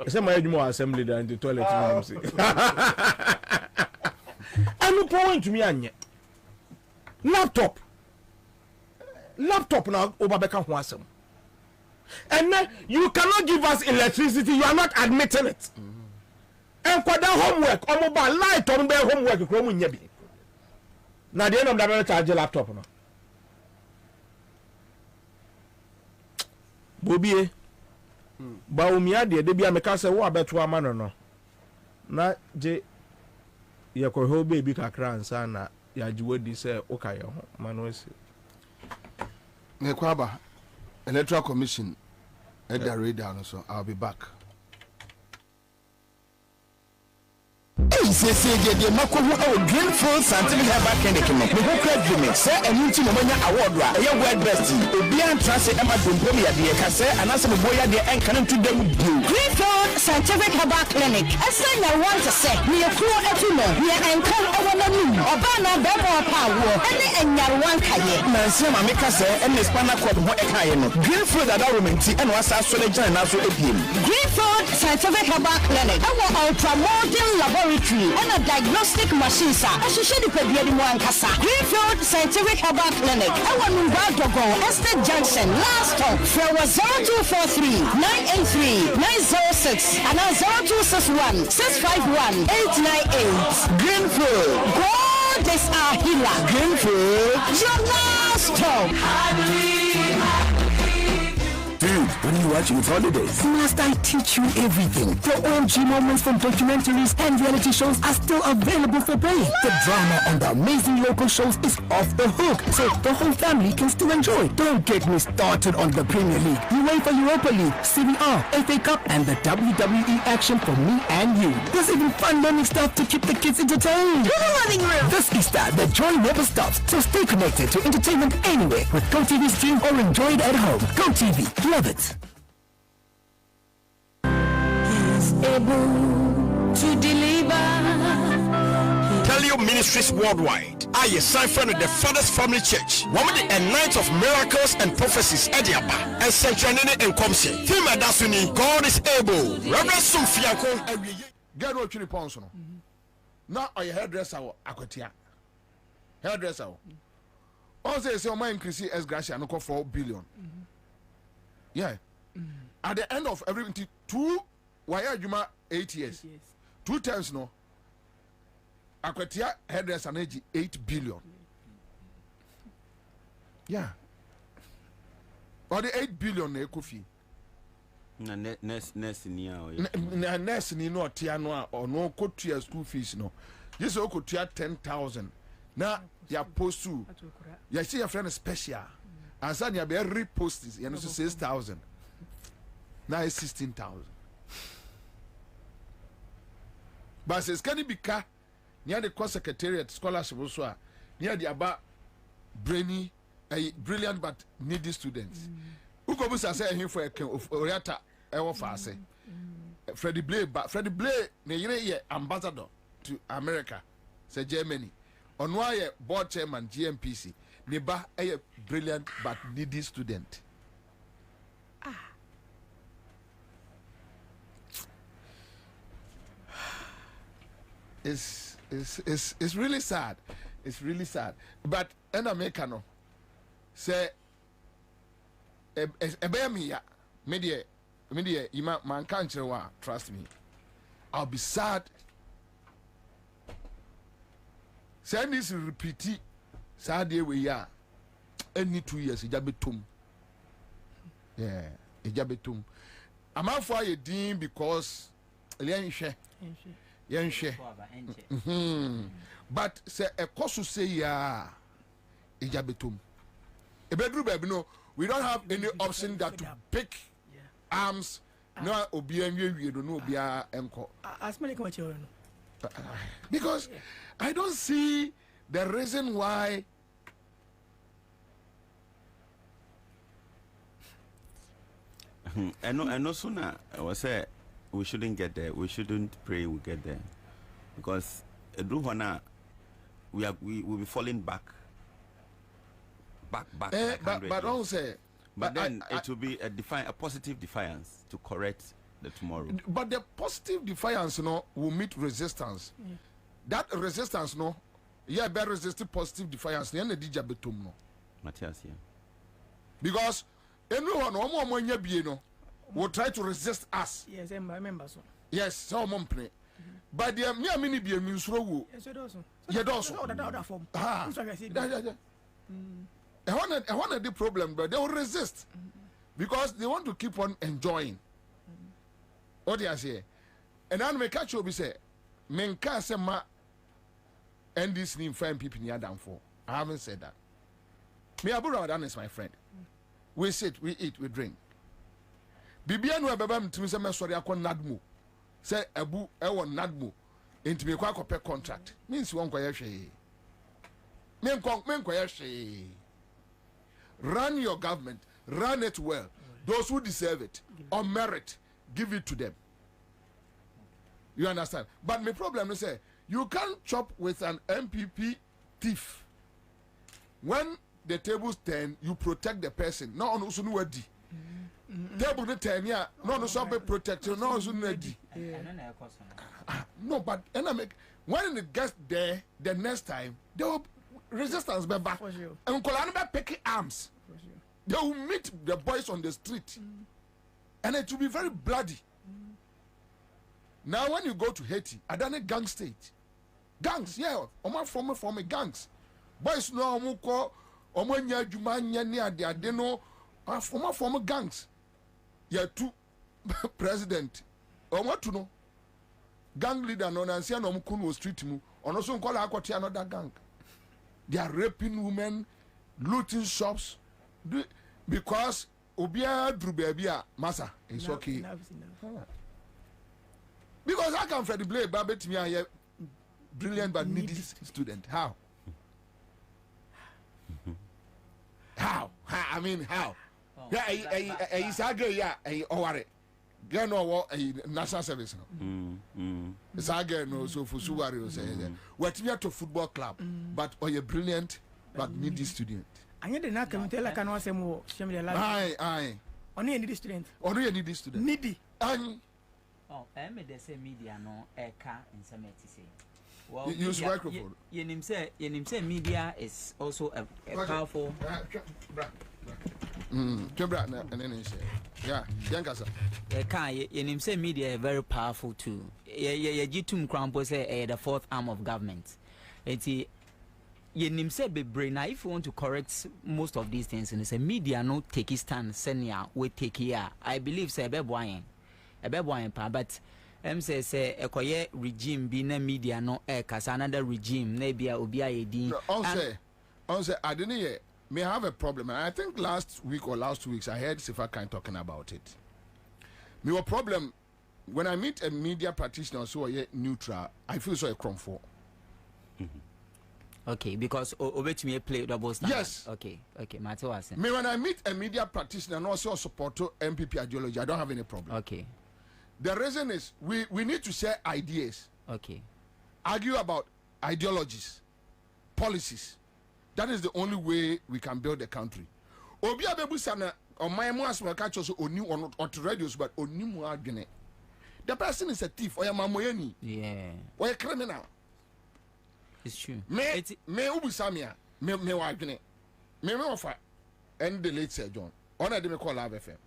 Speaker 5: say my adwuma assembly down the toilet room say anu point to me anye laptop now over beka ho asem and then you cannot give us electricity, you are not admitting it. And for the homework on mobile light on be homework kro mu nya bi na the end of the charge laptop no Bobie baumia de bia meka se wo abeto amano no na je ye ko ho baby kakra ansa na ya jiwodi se okaye ho mano esi
Speaker 3: ne kwaba electoral commission at the radar so I'll be back.
Speaker 14: Say the Makohu Greenfield Scientific Herbal Clinic. The whole crowd say a new team award. A young word best. Obian Transit Emma Dumpomia, the Case, and Ansah Boya, the Encanon to them.
Speaker 16: Greenfield Scientific Herbal Clinic. A sign I want to say, near Kuro Etuno, near Ankon Owananu, Obana Bemo Power, and Yarwankaye.
Speaker 14: Nancy Mamika say, and the Spana Quad Moekayano. Greenfield Adorment and was a soldier and also a team.
Speaker 16: Greenfield Scientific Herbal Clinic. Our ultra-modern laboratory and a diagnostic machine, sir. As you should be the Moankasa. Greenfield Scientific Herbal Clinic. Our Numbadogo, Estate Junction, last stop. For 0243 983 906 and 0261 651 898.
Speaker 14: Greenfield.
Speaker 16: God is our healer.
Speaker 14: Greenfield.
Speaker 16: Your last stop.
Speaker 14: Dude, when you watch Youth Holidays,
Speaker 16: Must I teach you everything?
Speaker 14: your OMG moments from documentaries and reality shows are still available for pay. The drama on the amazing local shows is off the hook, so the whole family can still enjoy. Don't get me started on the Premier League, UEFA Europa League, CBR, FA Cup, and the WWE action for me and you. There's even fun learning stuff to keep the kids entertained. This Easter, the joy never stops, so stay connected to entertainment anywhere with GoTV Stream or enjoy it at home. GoTV, love it.
Speaker 16: Able to deliver.
Speaker 14: Tell you ministries worldwide. I sign friend of the Father's Family Church. Woman and Night of Miracles and Prophecies Ediaba and Centranene and Comse. Theme Dasuni, God is able. Reverend Sumfianko.
Speaker 3: Get what you pounds on. Now I hairdresser Aquatia. Hairdresser. Also, say my increase as Gracia and 4 billion. Yeah. At the end of everything, 2 why are you 8 years? 2 times no. Aquatia hairdresser energy 8 billion. Yeah. Or the 8 billion na ekofi.
Speaker 15: Na nurse ni a
Speaker 3: na nurse ni no tiano or no kotua school fees no. This o kotua 10,000. Na ya postu. Ya see your friend special. Ansah ya be repost is ya no 6,000. Now it's 16,000. But says can it be car near the course secretariat scholarship also near the about brainy brilliant but needy students. Who go say him for a Oriata ever fast. Freddie Blay ne ambassador to America, say Germany. On why board chairman GMPC, neba a brilliant but needy student. It's really sad. It's really sad. But in America no say media you man can't trust me. I'll be sad. Say this repeat sad day we are any 2 years ijabetum. Yeah, ijabetum. I'm out for a dean because but say a cost say ya ijabetum. A bedroom baby no, we don't have any option that to pick arms. No obian we don't know obia enko.
Speaker 23: As many come
Speaker 3: because I don't see the reason why.
Speaker 15: I know sooner I was say we shouldn't get there. We shouldn't pray we get there. Because we will be falling back. But
Speaker 3: don't say.
Speaker 15: But then it will be a positive defiance to correct the tomorrow.
Speaker 3: But the positive defiance, will meet resistance. Yeah. That resistance, be resisting positive defiance.
Speaker 15: Matthias, yeah.
Speaker 3: Because anyone, will try to resist us.
Speaker 23: Yes, I remember so.
Speaker 3: Yes, so but the mini be a means row.
Speaker 23: Yes, it does.
Speaker 3: You also. I wanted the problem, but they will resist because they want to keep on enjoying. What do you say? And then me catch you be say, men can't say ma and this name find people near down for. I haven't said that. Me Abu Ramadan is my friend. We sit, we eat, we drink. Bibian we baba mtimi say me sorry akon nadmo. Say Abu ewo nadmo. into me kwa kope contract means won kwa hwe men kwa hwe run your government, run it well. Those who deserve it on merit, give it to them. You understand? But my problem is you can't chop with an MPP thief. When the tables turn, you protect the person. No on usunu wadi. Table the turn, yeah. No no so be protected. No usunu wadi. No, but when it gets there, the next time they will resistance be back. And Kolana be picking arms. They will meet the boys on the street, and it will be very bloody. Now, when you go to Haiti, I done a gang state. Gangs, yeah, Oma former gangs. Boys no Omuko, Omonya Jumanya near the Adeno, former gangs. Yeah, two president. What to know? Gang leader no Ansah no Mukunu street mu. Ono so call Akwati another gang. They are raping women, looting shops, because Obia Drew baby Massa. It's okay. Because I come from the blade, but me I am brilliant but needy student. How? How? I mean how? Yeah, I say yeah, I get no national service no. It's again no so for Suwario say what me to football club, but or a brilliant but needy student.
Speaker 23: Anya de na come tell can was mo shame the life.
Speaker 3: Aye.
Speaker 23: Only a needy student.
Speaker 3: Only a needy student.
Speaker 23: Needy.
Speaker 12: Oh, they say media no eka in some say.
Speaker 3: Well, use microphone.
Speaker 12: You say media is also a powerful.
Speaker 3: Yeah, Yankasa.
Speaker 12: You say media is very powerful too. Yeah, Jitum Crampo say the fourth arm of government. It's you say be brain. Now, if you want to correct most of these things, and say media no take his stand, senior we take here. I believe say be boy, but say ekoye regime be na media no kasa another regime na bia obi ayedi.
Speaker 3: On say I didn't hear. May have a problem. And I think last week or last 2 weeks I heard Sifakan talking about it. Me a problem when I meet a media practitioner so neutral, I feel so a crumb for.
Speaker 12: Okay, because obet me play double standard.
Speaker 3: Yes.
Speaker 12: Okay. Matter was.
Speaker 3: Me when I meet a media practitioner and also support MPP ideology, I don't have any problem.
Speaker 12: Okay.
Speaker 3: The reason is we need to share ideas.
Speaker 12: Okay.
Speaker 3: Argue about ideologies, policies. That is the only way we can build a country. Obi abebu sana on my moas will catch us oni on radios, but oni mu adwene. The person is a thief or a mamoyeni.
Speaker 12: Yeah.
Speaker 3: Or a criminal.
Speaker 12: It's true.
Speaker 3: Me ubu samia me wadwene. Me offer and the late Sir John. On a de me call Love FM.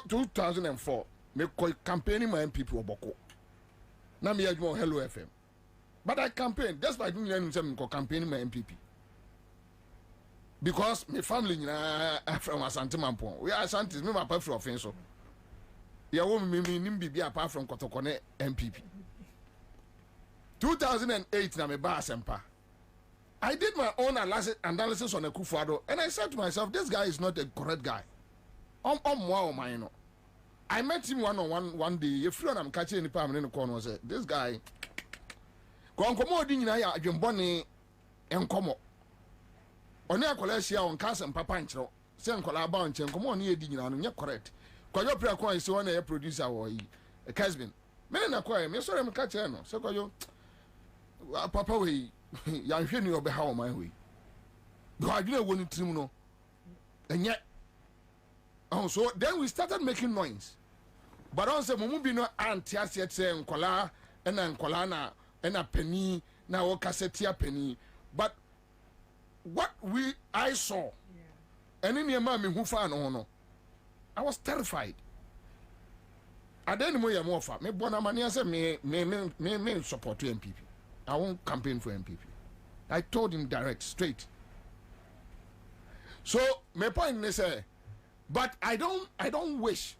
Speaker 3: 2004 me call campaigning my people oboko. Na me adwon Hello FM. But I campaign. That's why I didn't say campaigning my MPP. Because my family from Asante Mampon. We are Asantes, me my part from offense. Ya won't me nimbi apart from Kotokone MPP. 2008 na me ba asempa. I did my own analysis on Akufo-Addo and I said to myself, this guy is not a correct guy. I met him one day. If you am catching any palm in the corner, said this guy. Konkomo di nyina ya adwembone enkomo. Oni akola hia on kasa papa nkyero. Se nkola ba nkyere nkomo oni edi nyina no nye correct. Kwayo pre akwan se wona ye producer wo yi. Kasbin. Me na kwaye me sore me ka kire no. Se kwayo papa we ya hwe ni obe ha o man we. Do adwene wo ni trim no. Enye. Oh, so then we started making noise. But on say mumu bi no anti aset se nkola na nkola na and a penny now or cassetia penny. But what I saw and in your mammy who found honor, I was terrified. I didn't know more for me. Bonamania said me support to MPP. I won't campaign for MPP. I told him direct, straight. So my point is but I don't wish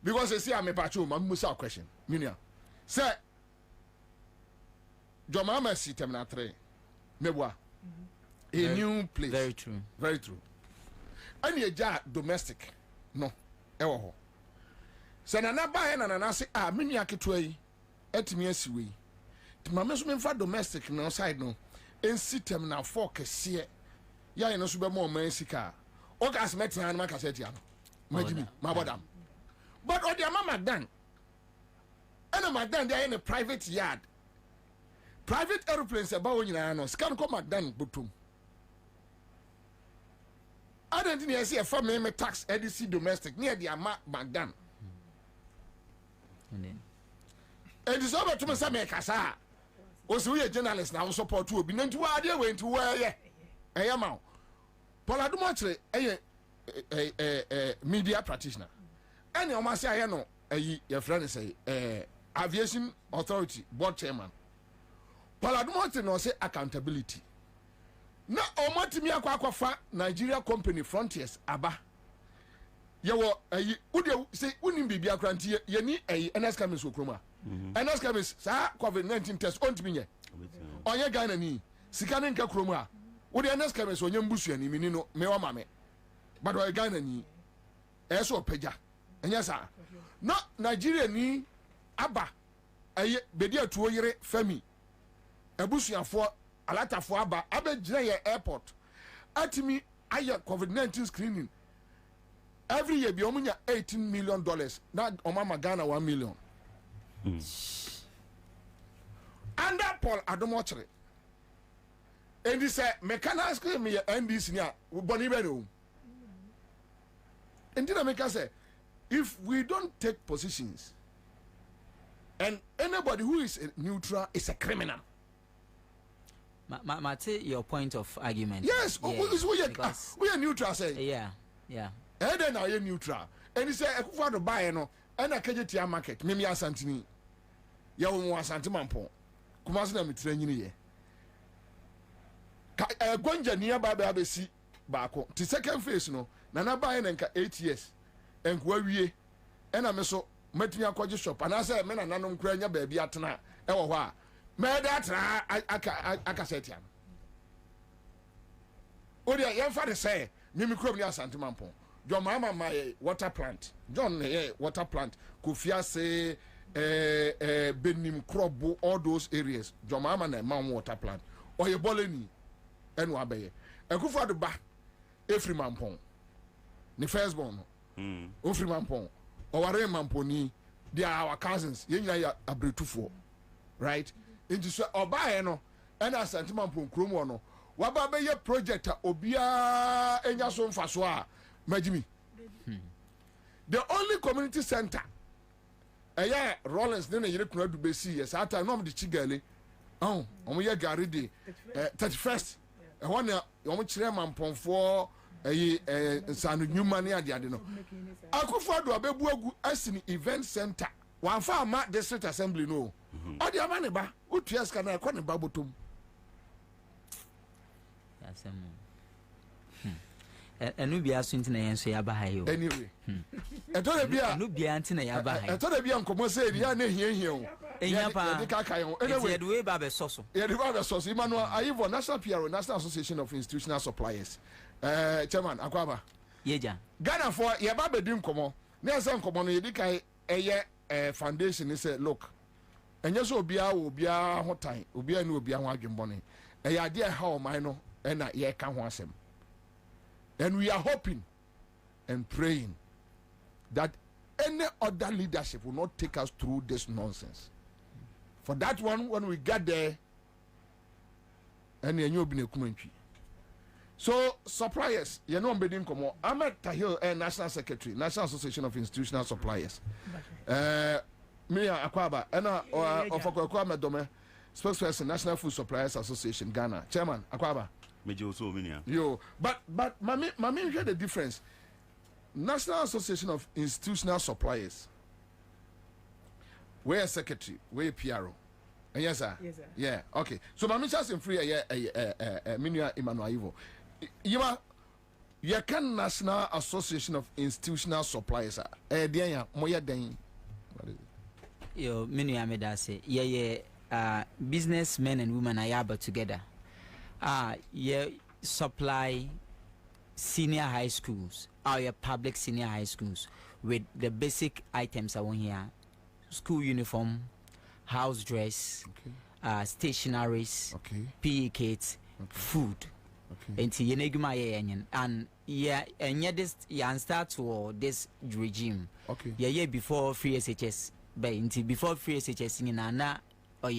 Speaker 3: because they say I'm a patrol, my musa question. Minia. Sir Jomama system na 3. Mebwa. A new place.
Speaker 12: Very true.
Speaker 3: Very true. And ye ja domestic. No. Ewo ho. Se na na ba he na na say mini aketo yi etimi asiwe. mama so memfa domestic no side no ensi terminal 4 kese ya eno so be mo man sika o gas metia na makaseti ano majimi mabodam but o dia mama dan ena madan dia in a private yard private aeroplanes aba wo nyina no scan ko madan botum I don't think I see a family tax EDC domestic near the Magdan. And it is over to me some Kasa. Was we a journalist now support to be known to idea went to where I am now. Poladumotre a media practitioner. And you must say I know your friend say aviation authority board chairman. Poladumotre no say accountability. Na omotimi akwa Nigeria company Frontiers aba yewo ayi ude say unim bibia krantie ye ni ayi NS Camis okroma NS Camis sa COVID-19 test ontimi nye onye Ghana ni sika ne nka kroma ude NS Camis onye mbusu ani mini no me wa mame but o Ghana ni eso peja enya sa no Nigeria ni aba ayi bedi atuo yire fami abusuafo alatafo aba abegyina ye airport atimi aye COVID-19 screening every year bi omunya $18 million na omama Ghana $1 million under Paul Adomochre and he said mechanical screen me NDC nia boni be no and did make us say if we don't take positions and anybody who is neutral is a criminal.
Speaker 12: Take your point of argument.
Speaker 3: Yes, we are neutral. Say.
Speaker 12: Yeah.
Speaker 3: And then I am neutral. And he said, I could find a buyer, no, and I can't get market. Mimi Asantini. Yawu Santimanpo. Kumasina mitreni ye. Gonja nearby Babesi Bako. The second phase, no, Nana buy and 8 years. And where we and I meso met me a quadri shop. And I said, men and nanon crania baby atana. Ewa. Me that aka setiam odi ya fa de say mimi krom ni asantemanpo jo mama my water plant john water plant kofia say benim krobo all those areas jo mama na ma water plant oye boleni enu abeye ekufo de ba efri mampon ni first born ofri mampon o ware mamponi they are our cousins yenya ya abretufo right into so obae no and asantema ponkrom no waba be ye project obia enya so mfaso a majimi the only community center Rollins ne yire kuna du besi yes ata no de chigale omo ye gare de 31st na omo kire mamponfo nsanu nyuma ne ade no akufo do abebu agu asini event center wanfa ama district assembly no odi amane ba utuas kana ko ne ba botom
Speaker 12: enu bia so ntina yen so ya ba ha yo
Speaker 3: anyway etore bia
Speaker 12: enu bia ntina ya ba ha
Speaker 3: etore bia nkomo se bia na hie o
Speaker 12: enya pa
Speaker 3: de kaka yo
Speaker 12: anyway the way ba be soso
Speaker 3: Emmanuel Ayivo National PRO National Association of Institutional Suppliers chairman akwaba
Speaker 12: yeja
Speaker 3: Ghana for ye ba be di nkomo na ese nkomo no ye di kai eye foundation ni say look enye so obia ho tan obia ni obia ho adwembone ya de ha o man no na ye ka ho asem. And we are hoping and praying that any other leadership will not take us through this nonsense. For that one, when we get there, so suppliers, you know, I'm at Tahil, National Secretary, National Association of Institutional Suppliers. Mia Akwaba, and of Akwaba Dome, spokesperson, National Food Suppliers Association, Ghana, Chairman Akwaba. Yo, but mami hear the difference. National Association of Institutional Suppliers. We're secretary, we're PRO. And yes, sir.
Speaker 23: Yes, sir.
Speaker 3: Yeah, okay. So mami just in free Minia Emmanuel Ivo. You can National Association of Institutional Suppliers. Dianya moya den.
Speaker 12: Yo, Minia Medase. Yeah, businessmen and women are able together. Supply senior high schools, our public senior high schools with the basic items I want here: school uniform, house dress, stationaries,
Speaker 3: okay,
Speaker 12: PE kits, food.
Speaker 3: Okay.
Speaker 12: And this start to this regime.
Speaker 3: Okay.
Speaker 12: Yeah, before free SHS, but before free SHS in Nana or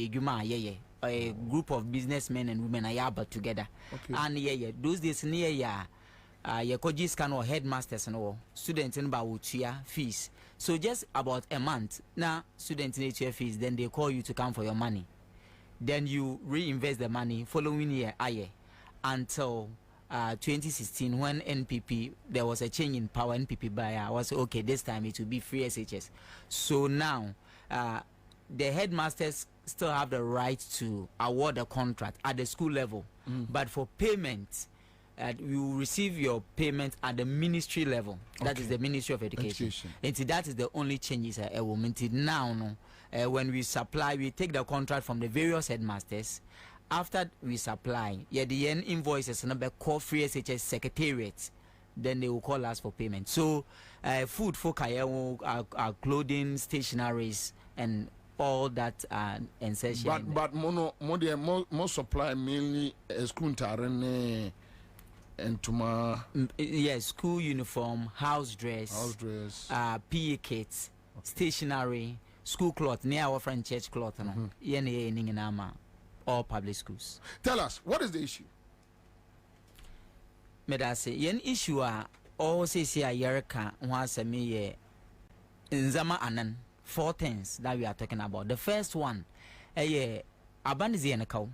Speaker 12: a group of businessmen and women are but together.
Speaker 3: Okay.
Speaker 12: And those days near your coaches can or headmasters and all students in Bautia fees. So just about a month now, students need your fees, then they call you to come for your money. Then you reinvest the money following year until 2016 when NPP, there was a change in power. NPP buyer was okay, this time it will be free SHS. So now the headmasters still have the right to award a contract at the school level, but for payment you will receive your payment at the ministry level. That is the Ministry of Education. And that is the only changes now. When we supply, we take the contract from the various headmasters. After we supply, the end invoices number call free SHS secretariat, then they will call us for payment. So food for clothing, stationaries, and all that essential.
Speaker 3: But more supply mainly school and tuma.
Speaker 12: Yes, school uniform, house dress, PE kits, stationery, school cloth, near our friend church cloth, all public schools.
Speaker 3: Tell us, what is the issue?
Speaker 12: Medase, yen issue all say Yerka once a me Nzama Anan. 4 things that we are talking about. The first one, abandon the cow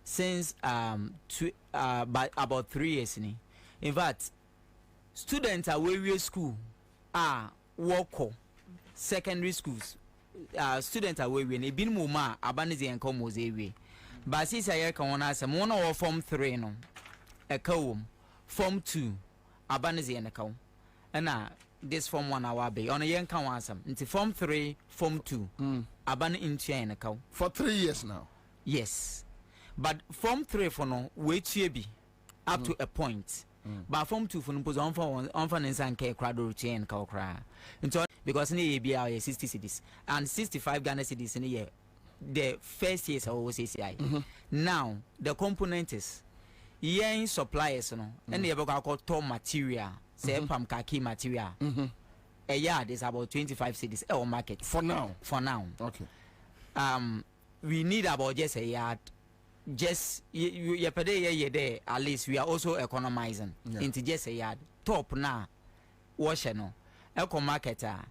Speaker 12: since by about 3 years. In fact, students are way school are work secondary schools. Students are way when been muma abandon the cow was away. But since I can ask a mono or form 3 no a cow form 2 abandon the cow and this form 1 hour be on a young council into form 3 form 2 aban into an account
Speaker 3: for 3 years now.
Speaker 12: Yes, but form 3 for no wait to be up to a point, but form 2 for no pose on for and care crowd routine cry into because in the ABR 60 cities and 65 Ghana cities in a year. The first years are always ACI. Now the component is yen suppliers no and the about top material. Say pam kaki material. A yard is about 25 cities or market.
Speaker 3: For now.
Speaker 12: Okay. We need about just a yard. Just you per day there. At least we are also economizing into just a yard. Top now. Wash no. Eco marketer.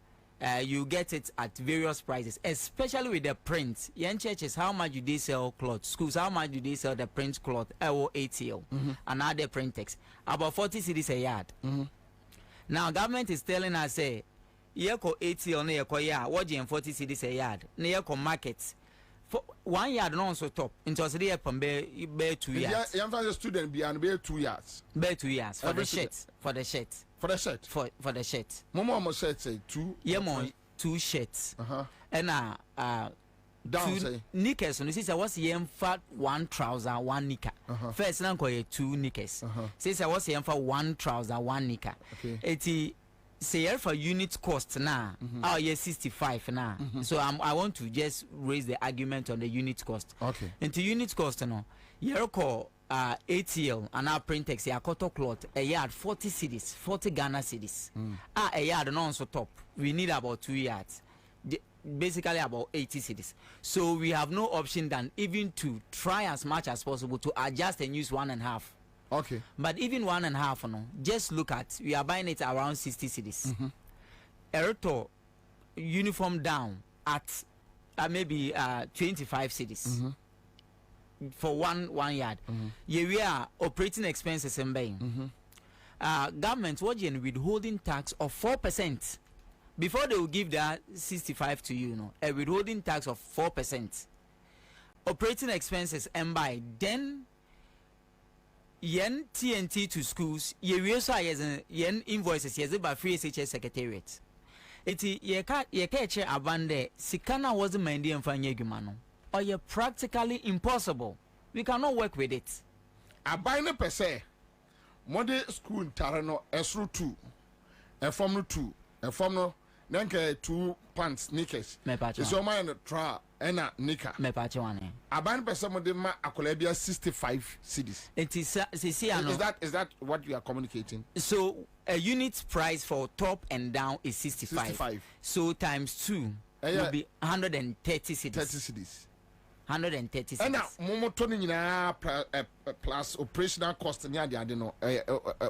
Speaker 12: You get it at various prices, especially with the print. Young churches, how much do they sell cloth? Schools, how much do they sell the print cloth? ATL and other print text. About 40 cities a yard. Now government is telling us say, "Yeko 80 on yeko what you 40 cities a yard, yeko markets for 1 yard non so top into us there from bear 2 yards."
Speaker 3: Young for the student be and bear 2 yards.
Speaker 12: Bear 2 yards for the shirt. For the shirt.
Speaker 3: Momo shirt say 2.
Speaker 12: Yeah, more 2 shirts. And
Speaker 3: down say
Speaker 12: knickers. No, since I was for 1 trouser, 1 knicker. First, now call 2 knickers. Since I was for 1 trouser, 1 knicker. Okay. Say for unit cost now. 65 now. So I want to just raise the argument on the unit cost.
Speaker 3: Okay.
Speaker 12: Into unit cost, no. You call ATL and our printex ya cotton cloth a yard 40 cities, 40 Ghana cities. A yard non so top. We need about 2 yards. Basically about 80 cities. So we have no option than even to try as much as possible to adjust and use 1.5.
Speaker 3: Okay.
Speaker 12: But even 1.5 no, just look at we are buying it around 60 cities. Eroto uniform down at maybe 25 cities. For one yard. We are operating expenses in Bain. Government watching withholding tax of 4%. Before they will give that 65 to you, a withholding tax of 4%. Operating expenses and by then yen TNT to schools, we also yen invoices yes by free SHS secretariat. Ye catch abande sikana wasn't mindy and fanyegumano. Or you're practically impossible. We cannot work with it.
Speaker 3: I buy no per se. Modern school Tarano Esru 2, a form 2, a form no nanka 2 pants sneakers is your man tra ena nika
Speaker 12: me pache wane
Speaker 3: aban person mo de ma akola bia 65 cedis
Speaker 12: it is
Speaker 3: is that what you are communicating?
Speaker 12: So a unit price for top and down is 65. So times 2 will be 130 cedis.
Speaker 3: 30 cedis.
Speaker 12: 130 cedis.
Speaker 3: And now momo to ni na plus operational cost ni ade no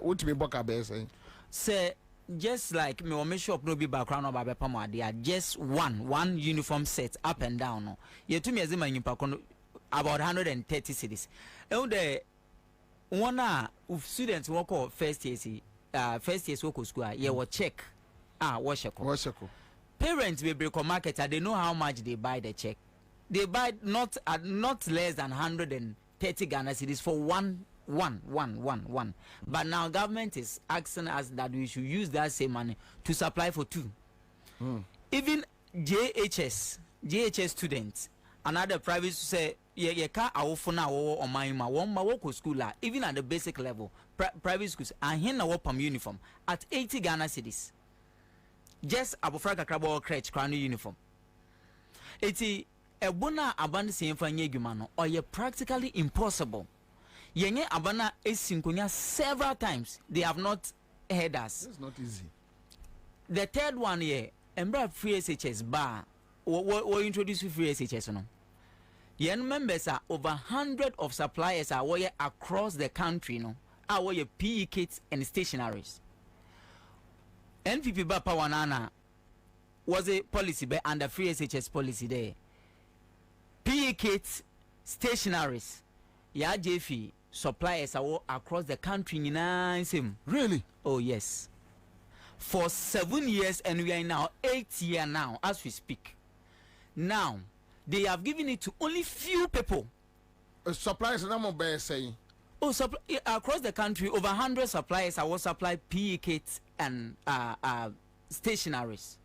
Speaker 3: what me boka be say
Speaker 12: say just like me shop no be background no ba be pam ade just one uniform set up and down no ye to me azima nyimpa kono about 130 cedis and the one students work or first year work school ye will check washeko parents we break market they know how much they buy the check. They buy not less than 130 Ghana cedis for one. But now government is asking us that we should use that same money to supply for 2. Even JHS students, another private say ye ka awofuna wo omanma won ma wo school even at the basic level private schools and here na wo pam uniform at 80 Ghana cedis. Just abofra kakrabo crèche crown uniform. Ebona abana senfa nye adwuma no or practically impossible. Yenye abana esinkonya several times they have not heard us.
Speaker 3: It's not easy.
Speaker 12: The third one here, embra free SHS bar we introduce free SHS no. Yen members are over 100 of suppliers are where across the country no. Are where PE kits and stationaries. NPP ba pawanana was a policy by under free SHS policy there. PE kits, stationaries, ya JFI suppliers are across the country in
Speaker 3: Really?
Speaker 12: Oh yes. For 7 years and we are now 8 years now as we speak. Now they have given it to only few people.
Speaker 3: Suppliers are not saying.
Speaker 12: Oh, across the country over 100 suppliers are supply PE kits and stationaries.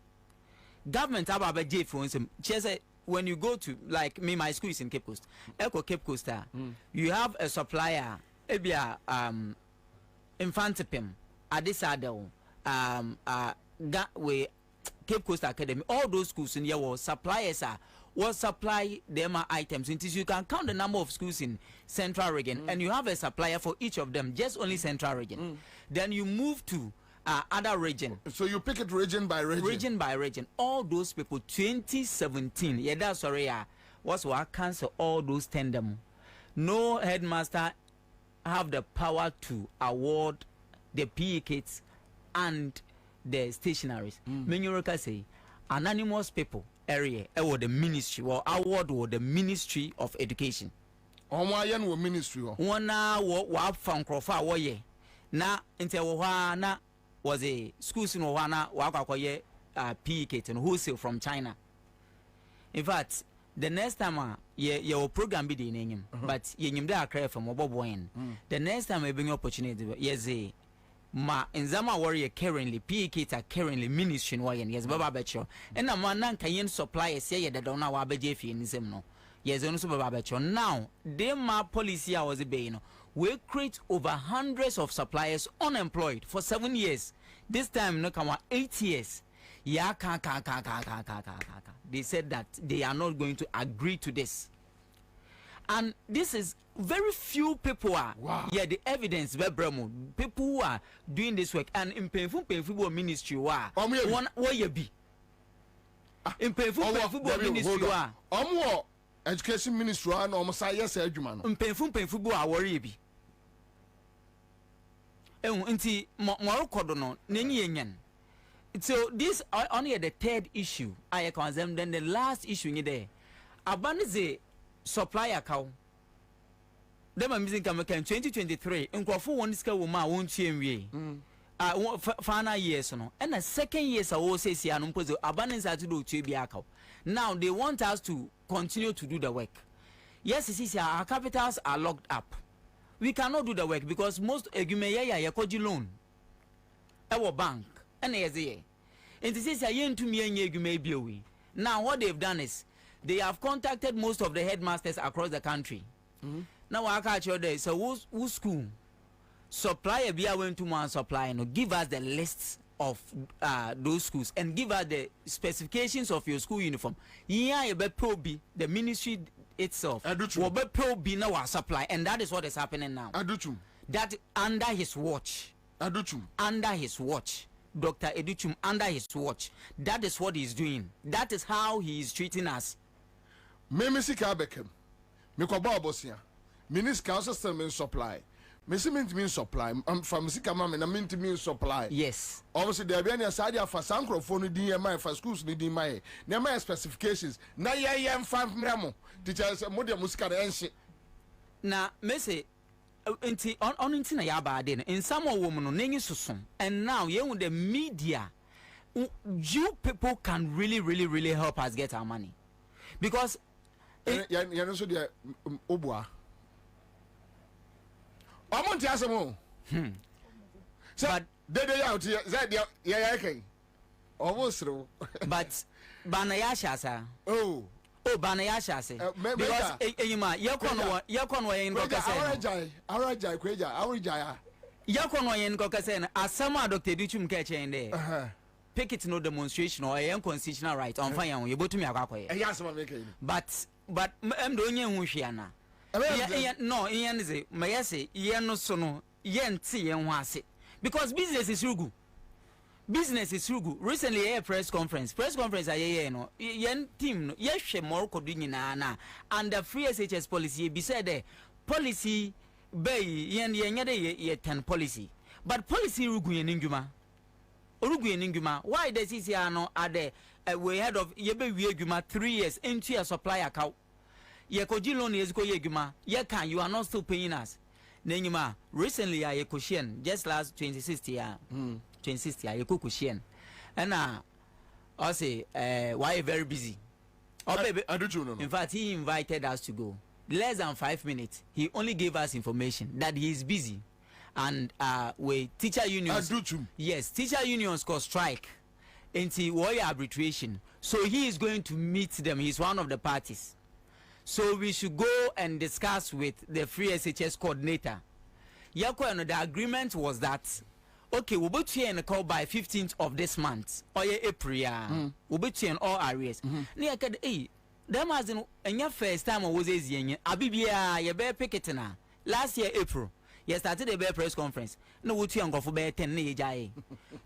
Speaker 12: Government have a J for instance. When you go to like me, my school is in Cape Coast. Echo Cape Coast, you have a supplier, ebia Infantipim, Adisado, we Cape Coast Academy. All those schools in here suppliers will supply them items. Until you can count the number of schools in Central Region, and you have a supplier for each of them, just only Central Region. Then you move to other region.
Speaker 3: So you pick it region by region.
Speaker 12: Region by region. All those people 2017. Yeah, that's sorry. Was what cancel all those tender. No headmaster have the power to award the PE kits and the stationaries. Menyoroka say anonymous people area or the ministry or award or the Ministry of Education.
Speaker 3: Omayan wo ministry.
Speaker 12: One wa from Krofa wo ye. Na inte wo na was a school in Owana Wakakoye PE kit and wholesale from China. In fact, the next time your program be the name, but you are cry from Boboin. The next time I bring opportunity, yes, ma in Zama warrior currently PE kit are currently ministry in yes, Baba Betcho. And a man can supply a say that don't know what BJF in Zemno. Yes, also Baba Betcho. Now, they ma policy was a bayno. We create over hundreds of suppliers unemployed for 7 years. This time, no come 8 years. Yeah, they said that they are not going to agree to this. And this is very few people are.
Speaker 3: Wow.
Speaker 12: Yeah, the evidence, people who are doing this work. And in painful ministry, one way be. In painful ministry,
Speaker 3: education ministry, and almost yes, Edumano.
Speaker 12: In painful, I worry be. Nti Morocco no nenye yenyan. So this only the third issue I concern. Then the last issue in there abanize supplier cow dem am using kameka in 2023 nkrofo won ska wo ma won tuenwie final years no and the second years awo say sia no mpozo abanize to do tue bia cow. Now they want us to continue to do the work. Yes, our capitals are locked up. We cannot do the work because most egumeya yakoji loan our bank and eze and this is a yen to me egume biowi. Now what they've done is they have contacted most of the headmasters across the country. Now I catch you so who school supplier be went to one supply no give us the lists of those schools and give us the specifications of your school uniform. Yeah, you be Bobie, the ministry itself. Will be Bobie now our supply, and that is what is happening now. That under his watch. Under his watch. Dr. Educhum, under his watch. That is what he's doing. That is how he is treating us.
Speaker 3: Memisi Kabekem. Mikoba Bosia. Minis council system in supply. Messi means supply. From Sikama and I mean supply.
Speaker 12: Yes.
Speaker 3: Obviously, there be any side for Sanchrophone DMI for schools needing my near specifications. Na yam 5 ramo. Teachers Modia Musca and shit.
Speaker 12: Now, Messi. On intina ya ba de in some woman no nengi susum and now you the media you people can really help us get our money because
Speaker 3: you so the obua omonti asemo but they out here that yeah okay almost
Speaker 12: but banayasha sa oh bana ya shase because enyima yekono yen ko kase
Speaker 3: awrajai kweja awrajai
Speaker 12: yekono yen ko kase na asama Dr. Duchum ke chende pick it no demonstration or yen constitutional right on fire you botumi akwakoye
Speaker 3: asama make
Speaker 12: but em do onye hu hwia na no yen ze mayese yen no so no yen ti yen ho ase because business is rugu. Business is rugu. Recently a press conference aye no yen team no yehwe more kodu nyina na and the free SHS policy be said the policy bay yen ye 10 policy but policy rugu yen ndwuma why the CCR no are the we head of ye be wi adwuma 3 years into your supply account ye koji loan ye ko ye adwuma ye can you are not still paying us nenyuma recently I question just last 2060 2060 I cook Kushian and I say why very busy in fact he invited us to go less than 5 minutes he only gave us information that he is busy and with teacher unions teacher unions cause strike into warrior arbitration so he is going to meet them. He's one of the parties, so we should go and discuss with the free SHS coordinator. The agreement was that okay, we'll be to and call by 15th of this month or April. We'll be to all areas. Near them as in your first time I was a Abibia, your bear picketing last year, April. You started a bear press conference. No, what you uncle for bear 10 Jai.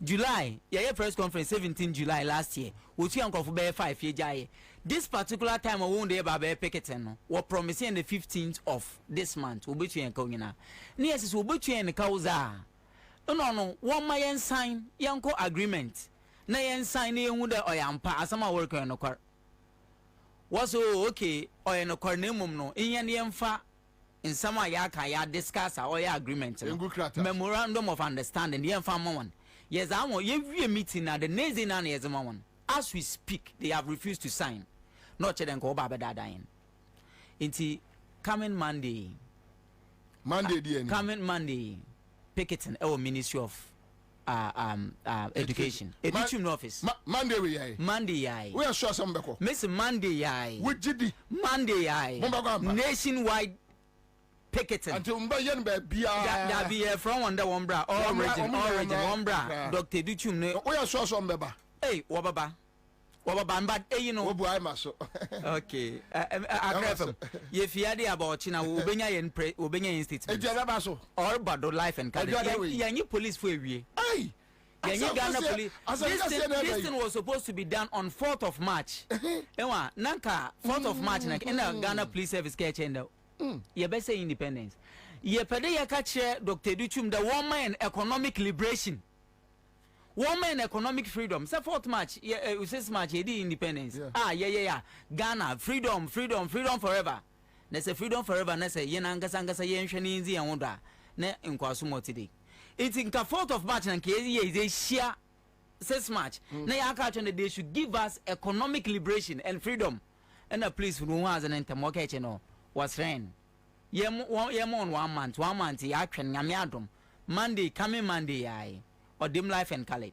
Speaker 12: July, your press conference 17 July last year. What you uncle for bear 5 Jai. This particular time I won't be bear picketing. We're promising the 15th of this month. We'll be to and Kongina. Yes, we'll be to and Kauza. No, one my yen sign yanko agreement. Na yen sign yen wuda oyampa asama worker no kwar. Was okay or no cornemum no in yen fa in some yaka ya discuss our agreement. Memorandum of understanding yen fa one. Yes, I want every meeting at the next day nan yes one. As we speak, they have refused to sign. Not cheden ko baba dadain. Inti coming Monday. Coming Monday. Picketing our Ministry of Education. Education office.
Speaker 3: Monday we are. We are sure some beko.
Speaker 12: Miss Monday nationwide picketing.
Speaker 3: Until Mbayan be
Speaker 12: that be from under one bra. Origin one bra. Dr. Duchum.
Speaker 3: We are sure some beba.
Speaker 12: Hey, wababa. But you know, okay. If you are about China, Ubenya Institute, or Bado Life and Young police for you. Hey, this thing was supposed to be done on 4th of March. Nanka 4th of March, in the Ghana Police Service catch and you better say independence. Ye pede catch Dr. Duchum, the woman economic liberation. Women economic freedom. Say 4th March, yeah, 6th March, independence. Yeah. Ghana, freedom forever. They say freedom forever. They say yenanga yen shanizi and wonder. Ne inkwasumo today. It's in 4th of March and is a share 6th March. Na yaka they should give us economic liberation and freedom. And the police who has an intermoke channel was friend. Yem 1 month, action yamiadum. Monday, coming Monday, aye. Or dim life and colored.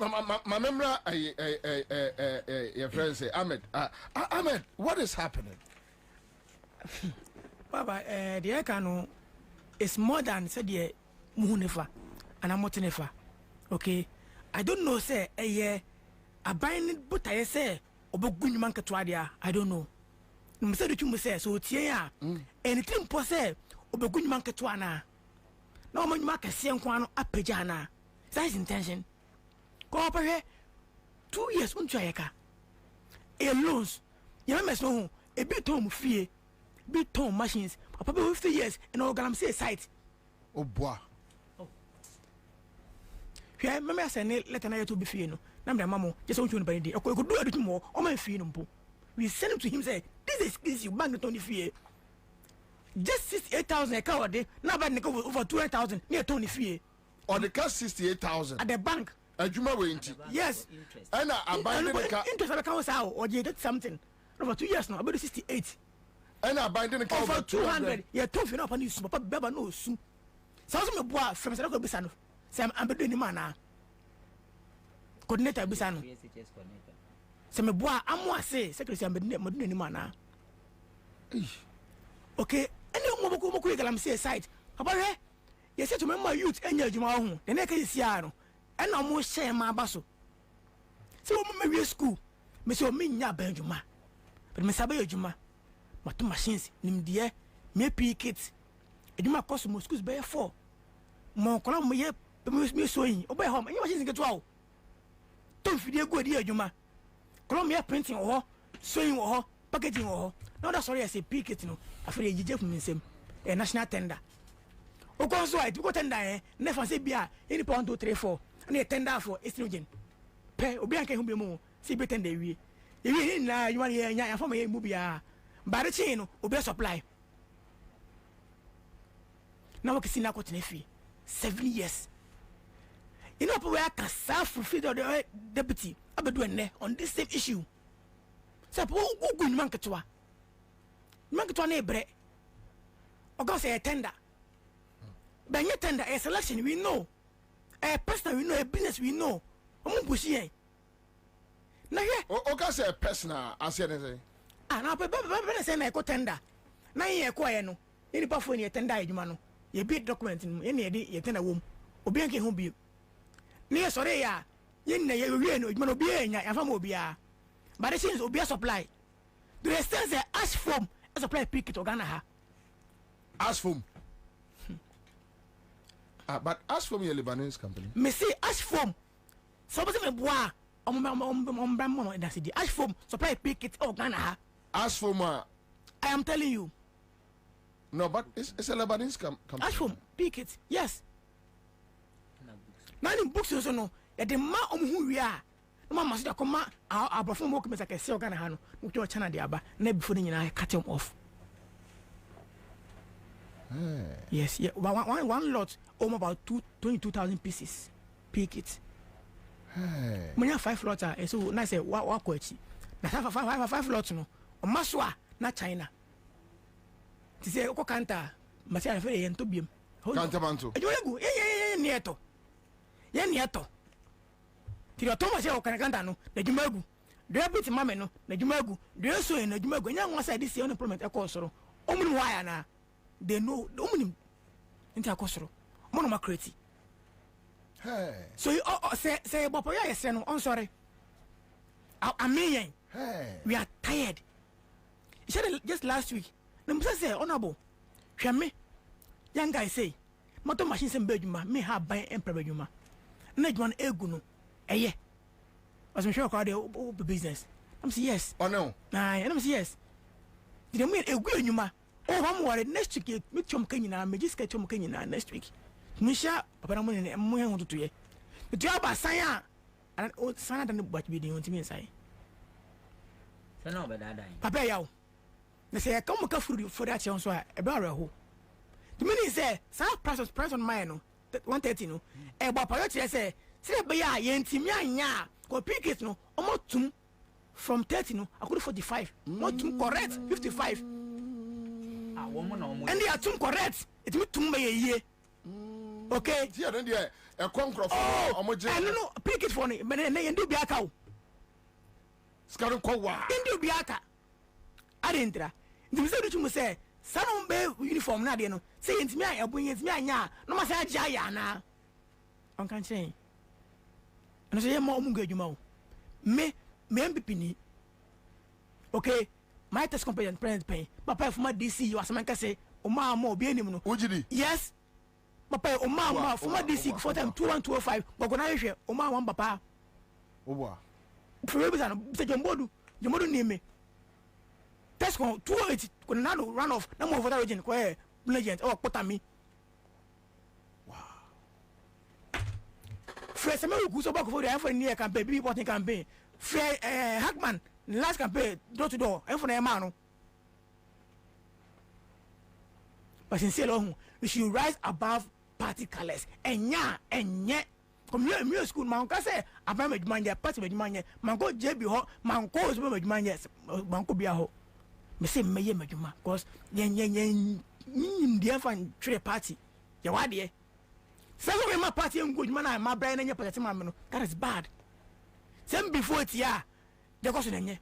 Speaker 3: My memory, your friend say, Ahmed, what is happening?
Speaker 23: Baba, the Ekano is more than said, ye Muhunefa and Amotinefa. Okay, I don't know say a buying but I say obogun man ketwadia. I don't know. No say do you say so tia anything po say obogun man ketwana. No man mark a same one apejana. That's intention. Go 2 years unchayaka. A loans. You must know a bit home fee, bit home machines, probably 3 years and all gonna say site.
Speaker 3: Oh boy.
Speaker 23: Here, mamma said, let an to be free. No, number mamma, just want you by day. Okay, could do a little more. Oh, my fee. We send him to him, say, this is you bank Tony fee. Just 68,000 a cow a day, now by Nico over 200,000 near Tony fee.
Speaker 3: Or the cash 68,000
Speaker 23: at the bank. Yes,
Speaker 3: and I buy the car
Speaker 23: interest of accounts out or you get something over 2 years now, about 68.
Speaker 3: And I buy the car
Speaker 23: over 200. You're talking up on you, Papa Baba no soon. Sounds of boy from Sanako Bisano. Sam, I'm doing the man. Coordinator Bisano. Some boy, I'm what say, Secretary, I'm doing the man. Okay, and no more quick, I'm say side. About her, you said to my youth and your Jumao, the neck is Yaro, and almost share my basso. So, maybe school, Monsieur Minya Benjuma, but Miss Abayo Juma, what two machines, Nim dear, me kids, and you might cost most schools by 4. More column, me sewing, obey home, and you machines get well. Don't feel good, dear Juma. Columbia printing or sewing or packaging or no, that's sorry, I say pick it, afraid you just mean same a national tender. O so I took tender, never say beer, any pound 2, 3, 4, and a tender for estrogen. Pay Obianca who be more, see better than we. You want to hear from a movie, by the chain, obey supply. Now I can see now what fee 7 years. You know, where I can self-fulfill the deputy. I've been doing on this same issue. So, who good man catwa? Man catwa nebre. Or go say a tender. But your tender, a selection we know. A person we know, a business we know. I'm pushing. Now, yeah.
Speaker 3: Oh, say a person, I said,
Speaker 23: ah, now, but say I go tender. Now, you acquire no. Any buff when you tender, you man. You beat document in any idea, you tender womb. Obianke who be. Near sorry, ya. Yen na ye we no man obi enya afam obi a but the things obi supply the extent say ash form supply pick it Ghana ha
Speaker 3: ash form but ash form is a Lebanese company
Speaker 23: me say ash form so but me boa on in that city ash form supply pick it Ghana ha
Speaker 3: ash form I
Speaker 23: am telling you
Speaker 3: no but it's a Lebanese company
Speaker 23: ash form pick it yes now in books also no the man who we are, no man must come our perform work like a silk and hand, which your channel the abba, never before you I cut him off. Yes, yeah, one lot, about 22,000 pieces. Pick it. When you have 5 lots, so nice, what quality? Now, 5 lots, no, or Maswa, not China. To say, Oko Canta, Marcia Ferry and Tobium.
Speaker 3: Cantabanto.
Speaker 23: You go, Nieto. Nieto. Tiro Thomas ya okanakanta no na djumagu deputy mama no na djumagu de so na djumagu nya nwa side this unemployment e ko soro omuni why na they know omuni nti akosoro mono makreti so say bopo ya yesre no on sorry I mean we are tired you said just last week na msa say honorable hwe me young guy say motor machine say mbejuma me ha ban emprebejuma na djuan egu no yeah, I was sure the business. I'm saying yes.
Speaker 3: Oh no.
Speaker 23: Nah, I'm saying yes. Did you mean a good yuma? Oh, I'm worried next week. Meet Chom Kenya, me just get Chom Kenya next week. Misha, Papa, I'm going to you. The job I say, and old son and what we do to me say.
Speaker 12: So no, but that
Speaker 23: Papa, yo. They say I come for that chance. So a barrel. The minute say, some price on mine, 130 no. A bapa, say. Say be ya yentimia nya ko picket no omotum from 30 no akuru 45 motum correct 55 and they are too correct it me tum be ye okay
Speaker 3: here then there e konkrofo omoje
Speaker 23: no picket for me na yendo bi aka o
Speaker 3: skaru ko wa
Speaker 23: yendo bi aka adentra ndi me say do mu say sanon be uniform na de no say yentimia ebun yentimia nya no ma say agya ya na on kan chen And say mo omu adwuma o. Me MPP ni. Okay, my test competent president pay. Papa former DC you as man ka say o ma mo obi anim no.
Speaker 3: Ojidi.
Speaker 23: Yes. Papa o ma former DC for time 21205 but gona hwe o ma wan papa.
Speaker 3: Owa.
Speaker 23: Fure bi san se jombodu ni me. Test con 208 gona na run off na mo for that region ko legend o pota mi. Fresh me who so back for the for near campaign be reporting campaign. Fresh Hackman last campaign door to door and for the man. But sincerely, we should rise above party colors. And yeah, come here, school man can say about my man, party with man, man go JB ho, man goes with man, yes, man could be a ho. Me say me ma cause yen dear fan trade party. Ya wadi so my party and good man and my brain and your party man. That is bad. Same before it ya the question any.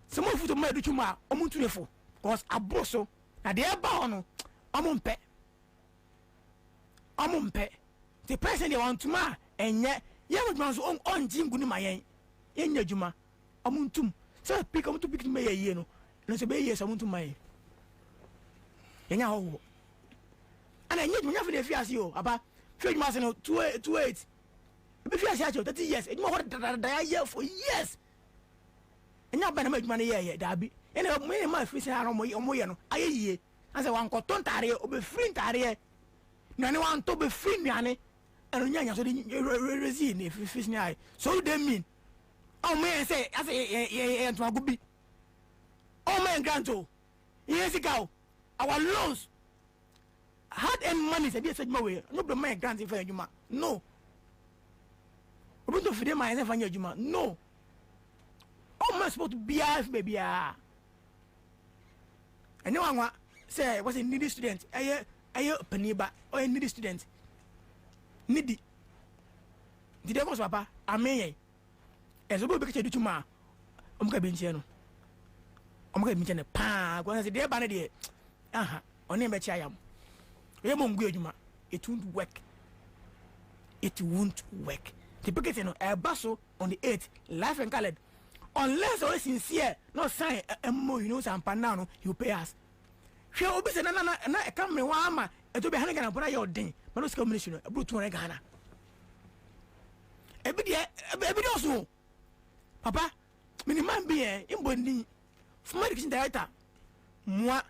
Speaker 23: Some of to my do chuma omuntu lefo cause abroso na de ba no omumpe the person they want to ma enye ye man so on jingu ni mayen enya juma omuntum so pick omuntu pick me ye no no so be ye so omuntu mai enya ho and enye juma for the fiasi o aba fiasi ma se no 28 be fiasi acho 30 years ejuma ho da year for years enya ba na ma juma ne ye da bi ena me ma fiasi ara mo ye no ayeye anse wan ko ton tare obe free tare na ne wan to be free nyane eno nyanya so de rezi ne fish ni ai so they mean oh man say as e to agubi oh man granto yes go our loans hard and money say be say my way no be my grant for you no obi to fide my say for you no oh man supposed to be as baby ah and no one say was a needy student aye paniba or a needy student needy did they go papa amen e so bo be ke du tuma o mo ka be nche no o mo ka be nche ne pa go say dey ba ne dey aha oni be chia yam e mo ngu adwuma it won't work the biggest no e baso on the 8th life and colored unless o sincere no sign mo you know some pan now no you pay us hwe obi se na e kam me wa ama e to be hana gana pona yo den ma no ska ministry no e bru 200 gana e bi de oso papa minimum be e mboni for education director moi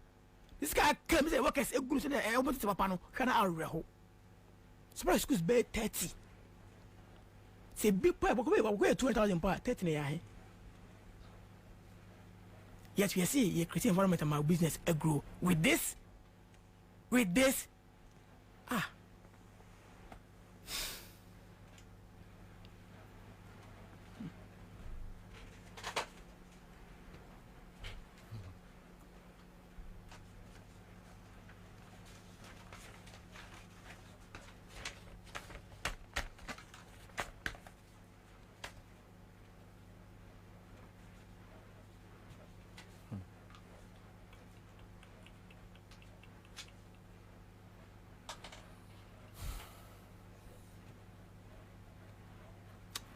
Speaker 23: this guy come say workers e guru say e obo te papa no hwa na areho supply schools be 30 say big boy go 200,000 per 30 na ya he. Yet we see a creating environment and my business grow with this.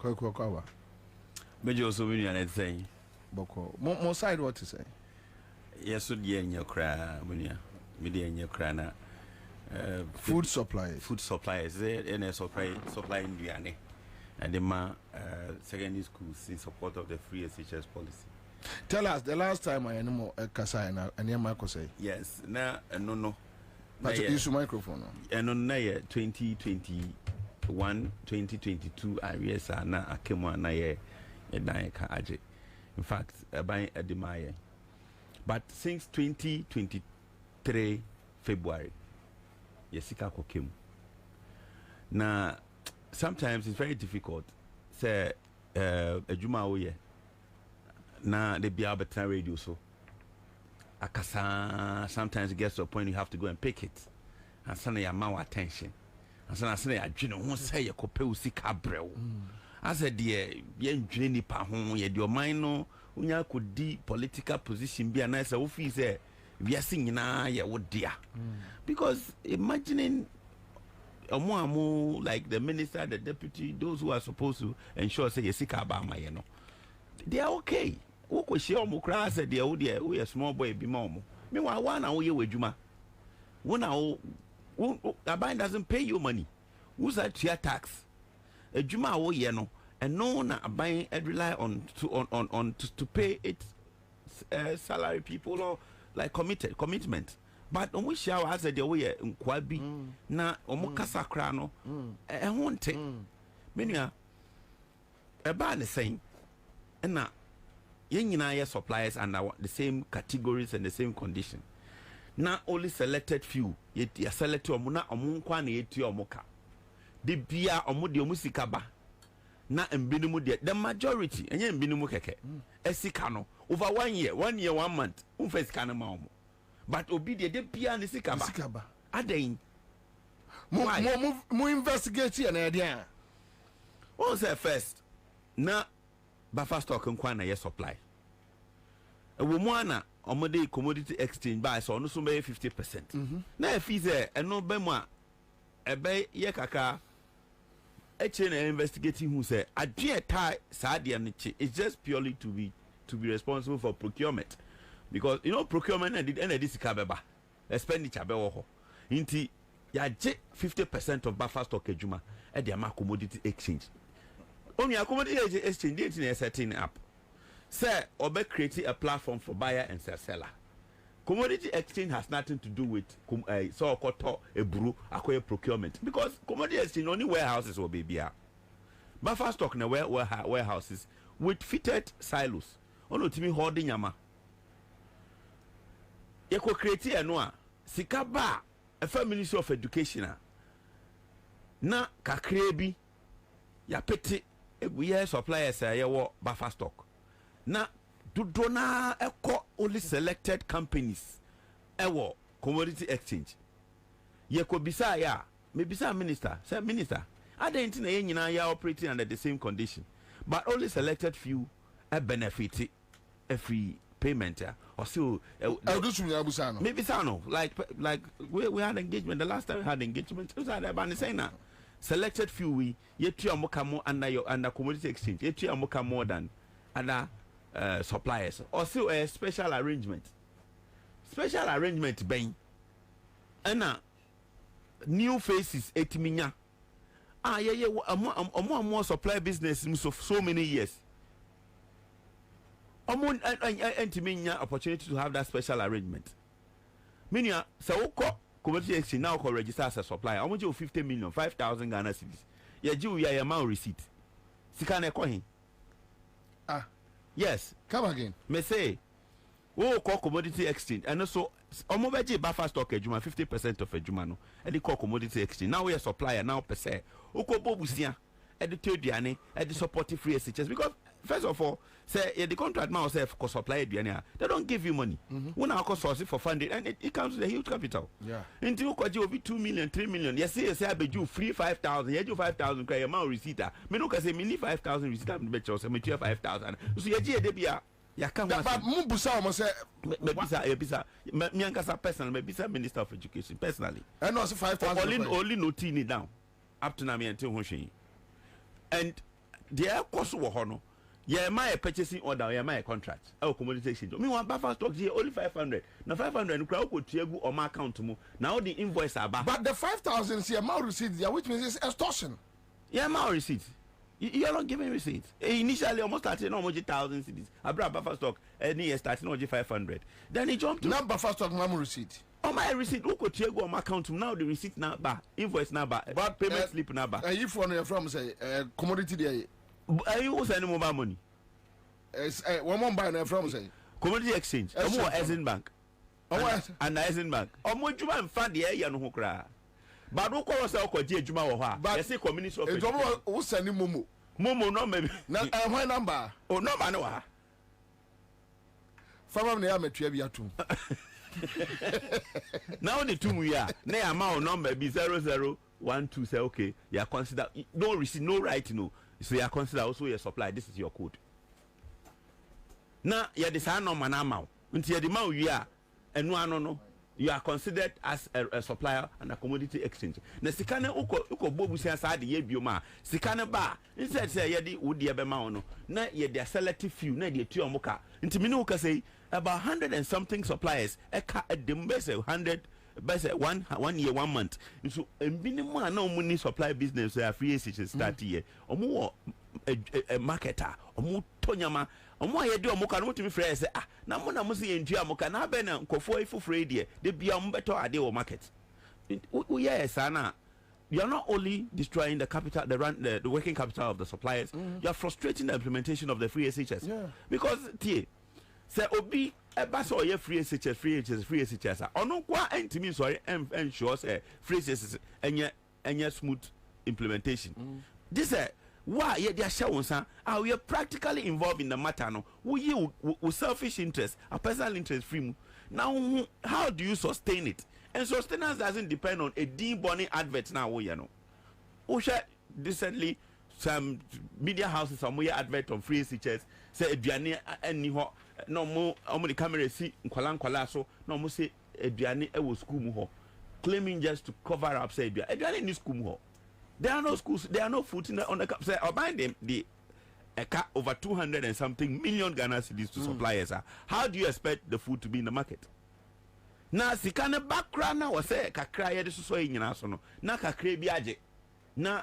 Speaker 3: Kwa.
Speaker 15: Major also win and saying
Speaker 3: Boko. More side what to say?
Speaker 15: Yes, so dear in your cry, Munia, media in your crana.
Speaker 3: Food suppliers.
Speaker 15: Food suppliers, they supply in Diane and the secondary schools in support of the free SHS policy.
Speaker 3: Tell us the last time I know Kasai and your Marco say.
Speaker 15: Yes, no.
Speaker 3: But use your microphone.
Speaker 15: And on 2021-2022 areas are now a Kemo na ye aje. In fact, by a demaye. But since 2023 February, yesika kokem. Now, sometimes it's very difficult. Say, ejuma oye. Na they be Albertine radio so. Akasa sometimes it gets to a point you have to go and pick it. And suddenly you have attention. And suddenly I you know who say you could pay usika brew. I said dear yen journey pa home ye your mind no unya could di political position be a nice office we are singing na ye would dear. Because imagining omo like the minister, the deputy, those who are supposed to ensure say yesika ba ma ye no, they are okay. Wo ko share omo kra say they we small boy bi ma omo. Meanwhile, one na wo ye wadwuma. One na the bank doesn't pay you money. Who's that your tax? A juma wo ye no, and no na bank rely on to pay its salary people or like commitment. But omo share as the way nkwabi na omo kasa kra no e ho nte. Menua e ba ne saying na yen nyina ye suppliers under the same categories and the same condition. Na only selected few ye select omo na omo nkwa na yeti omo ka. De bia omo de omo sika ba. Na mbinimu de the majority enye mbinimu keke. Esika no over 1 year, 1 month, sika no ma omo. But obi de bia ne sika ba. Aden.
Speaker 3: Mo investigate here na dia.
Speaker 15: What say first? Na buffer stock nkwa na ye supply. Ewo mu ana omode commodity exchange buy so no so be 50%. Na e fi say eno be mu a ebe ye kaka eche na investigating who say adwe tie sa de no chi. It's just purely to be responsible for procurement. Because you know procurement and the sika beba expenditure be wo ho. Inti ya je 50% of buffer stock ejuma e de ama commodity exchange. Only a commodity exchange date is setting up. Sir, obe create a platform for buyer and seller. Commodity exchange has nothing to do with so called a brew acquire procurement because commodity exchange only warehouses will be here. Buffer stock na warehouses with fitted silos. Ono timi holding yama. You could create a noa sikaba a Ministry of Education na kakrebi ya peti we suppliers wo buffer stock na do na eko only selected companies ewo commodity exchange ye ko bisa ya me bisa minister say minister adentin na ye nyina ya operating under the same condition but only selected few benefit every payment or so maybe sano like we had engagement the last time we had engagement was that about saying now selected few we yet you are under commodity exchange yet you are more than other suppliers or still a special arrangement ben and new faces etiminya more supply business so many years etiminya opportunity to have that special arrangement meaning so commodity exchange now can register as a supplier. How much you 50 million, 5,000 Ghana cedis. You your amount receipt. Sikane kohin. Yes.
Speaker 3: Come again.
Speaker 15: Me say, we call commodity exchange, and also omobeji buffer stock ejuma 50% of ejuma no. And they call commodity exchange. Now we are supplier now per se. Oko bobusia. And the third diane, and the supportive free SHS because first of all, say the contract now say for supply diane, they don't give you money. When our cost source for funding, and it comes with a huge capital.
Speaker 3: Yeah.
Speaker 15: Until you over 2 million, 3 million. Yes, say I be you free 5,000. You do 5,000. Cry amount receipt. Me no can say me need 5,000 receipt. I'm bet you say me 5,000. So you dey bia. Ya can
Speaker 3: but mumbusa almost say
Speaker 15: me bisa me ankasa personal me bisa Minister of Education personally.
Speaker 3: And also 5,000.
Speaker 15: Only noting it down. Up to now me until hon. And the cost wo ho no. Yeah, my purchasing order, yeah, my contract. Our commodity exchange. Me want buffer stock here only 500. Now 500 crowd could go on my account mo. Now the invoice are back.
Speaker 3: But the 5,000 here amount receipt there, which means it's extortion.
Speaker 15: Yeah, amount receipt. You are not giving receipt. Initially almost started almost 1,000 cedis. I brought buffer stock any year starting almost 500. Then he jumped to
Speaker 3: now buffer stock no receipt.
Speaker 15: Oh my receipt who could go on my account now the receipt now back, invoice now back, but payment slip now back.
Speaker 3: If one of from say commodity there.
Speaker 15: Are you sending mobile money?
Speaker 3: One more buy from say
Speaker 15: commodity exchange. More Ezen Bank. And Ezen Bank. Omo juma mfa de ya no ho kra. But who call say okoje juma wo ha. You say community of.
Speaker 3: Ejomo who send momo.
Speaker 15: Momo no maybe.
Speaker 3: Na when number?
Speaker 15: Oh number no ha.
Speaker 3: Fama na ya metua bi atum.
Speaker 15: Now the two we are. Na amount number be 0012 say okay. You consider no receipt no right no. So you consider also your supply. This is your code. Na ya de sa no mana ma nti ya de ma wi a enu ano no you are considered as a supplier and a commodity exchange. Na sika ne uko Bobie say de ye bioma sika ne ba instead say ye di wodi e be ma ono na ye de selective few na de tu omoka ntimi ne uka say about 100 and something suppliers eka dem be say 100 by say 1 year 1 month so minimum na omuni supply business so free agents start here omo a marketer omo tonyama omo ye de omo ka no tumi frɛ say na mo na mo se yentua mo ka na be na nkofo ifofre de bia mo beto ade o market yes ana. You are not only destroying the capital, the working capital of the suppliers, you are frustrating the implementation of the free SHS. Yeah. Because say obi eba so ye free SHS ono kwa entimi sorry ensure say free SHS enye smooth implementation. This why ye dey share wonsa we are practically involved in the matter no we selfish interest, a personal interest free. Now how do you sustain it? And sustenance doesn't depend on a debonning advert now you know. Usha recently some media houses some way advert on free SHS say aduane ani ho no mo the camera see nkwala so no mo say aduane e wo school mu ho claiming just to cover up say aduane in school mu ho. There are no schools, there are no food on the say or buy them the over 200 and something million Ghana cedis to suppliers. How do you expect the food to be in the market? Na sikane background na wase kakra ye de so nyina so no na kakra bi age na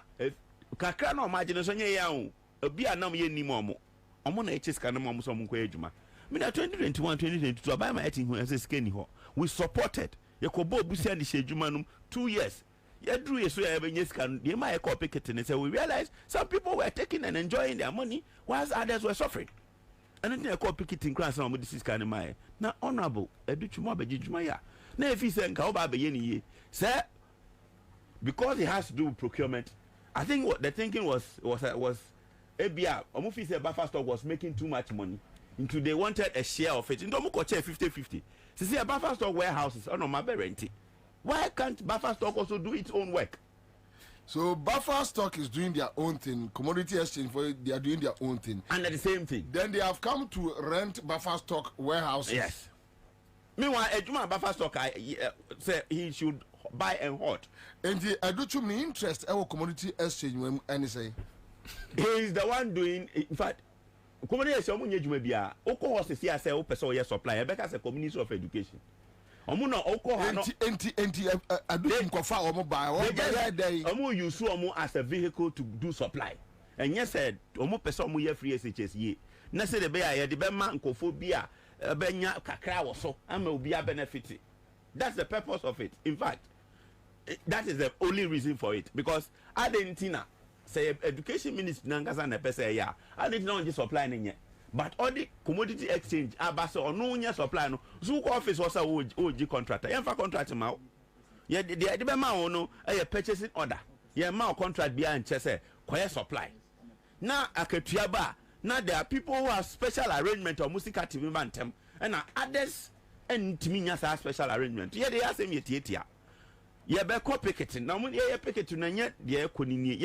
Speaker 15: kakra na o maje no so nye ya o obi anam ye nim omo na eche sikane mo so mo kwa adwuma me na 2021 2022 abai ma etin hu ese sikani ho we supported ye ko bo busia ni adwuma no 2 years ye drew ye so ye benye sikane de ma ye ko picket ne say we realized some people were taking and enjoying their money whilst others were suffering. And then I call picketing class on this kind of my now honorable educhuma bejijuma ya na if he say nka oba be ye say because it has to do with procurement. I think what the thinking was ABR omufi say buffer stock was making too much money into they wanted a share of it into omuko share 50-50. See a buffer stock warehouses no ma be renting. Why can't buffer stock also do its own work?
Speaker 3: So buffer stock is doing their own thing. Commodity exchange they are doing their own thing.
Speaker 15: And the same thing.
Speaker 3: Then they have come to rent buffer stock warehouses.
Speaker 15: Yes. Meanwhile, Ejuma buffer stock say he should buy and hold.
Speaker 3: And the Educhu me interest our commodity exchange when any say.
Speaker 15: He is the one doing. In fact, commodity exchange munye juma bia. Oko horse see say o person ye supply. Because the Ministry of Education. Omo oko ha no
Speaker 3: enti adu nkofa omo buy
Speaker 15: omo use omo as a vehicle to do supply and yes said omo person omo ye free SHS ye na say the be ya de be ma nkofo bi a be nya kakra wo so ama obi a benefit. That's the purpose of it. In fact, that is the only reason for it because adentina say education ministry nangasa na pese ya adentina on just supply nye. But all the commodity exchange abase or no nya supply no Zuko office was a OG contractor. Yenfa contract ma. Ye the be ma no a purchasing order. Ye ma contract bia nche say koye supply. Na akatua ba na there are people who have special arrangement or musika TV mantem and others and timinya sa special arrangement. Ye dey asem ye tietia. Ye be ko picketing. Na mo ye picketing na nye de konini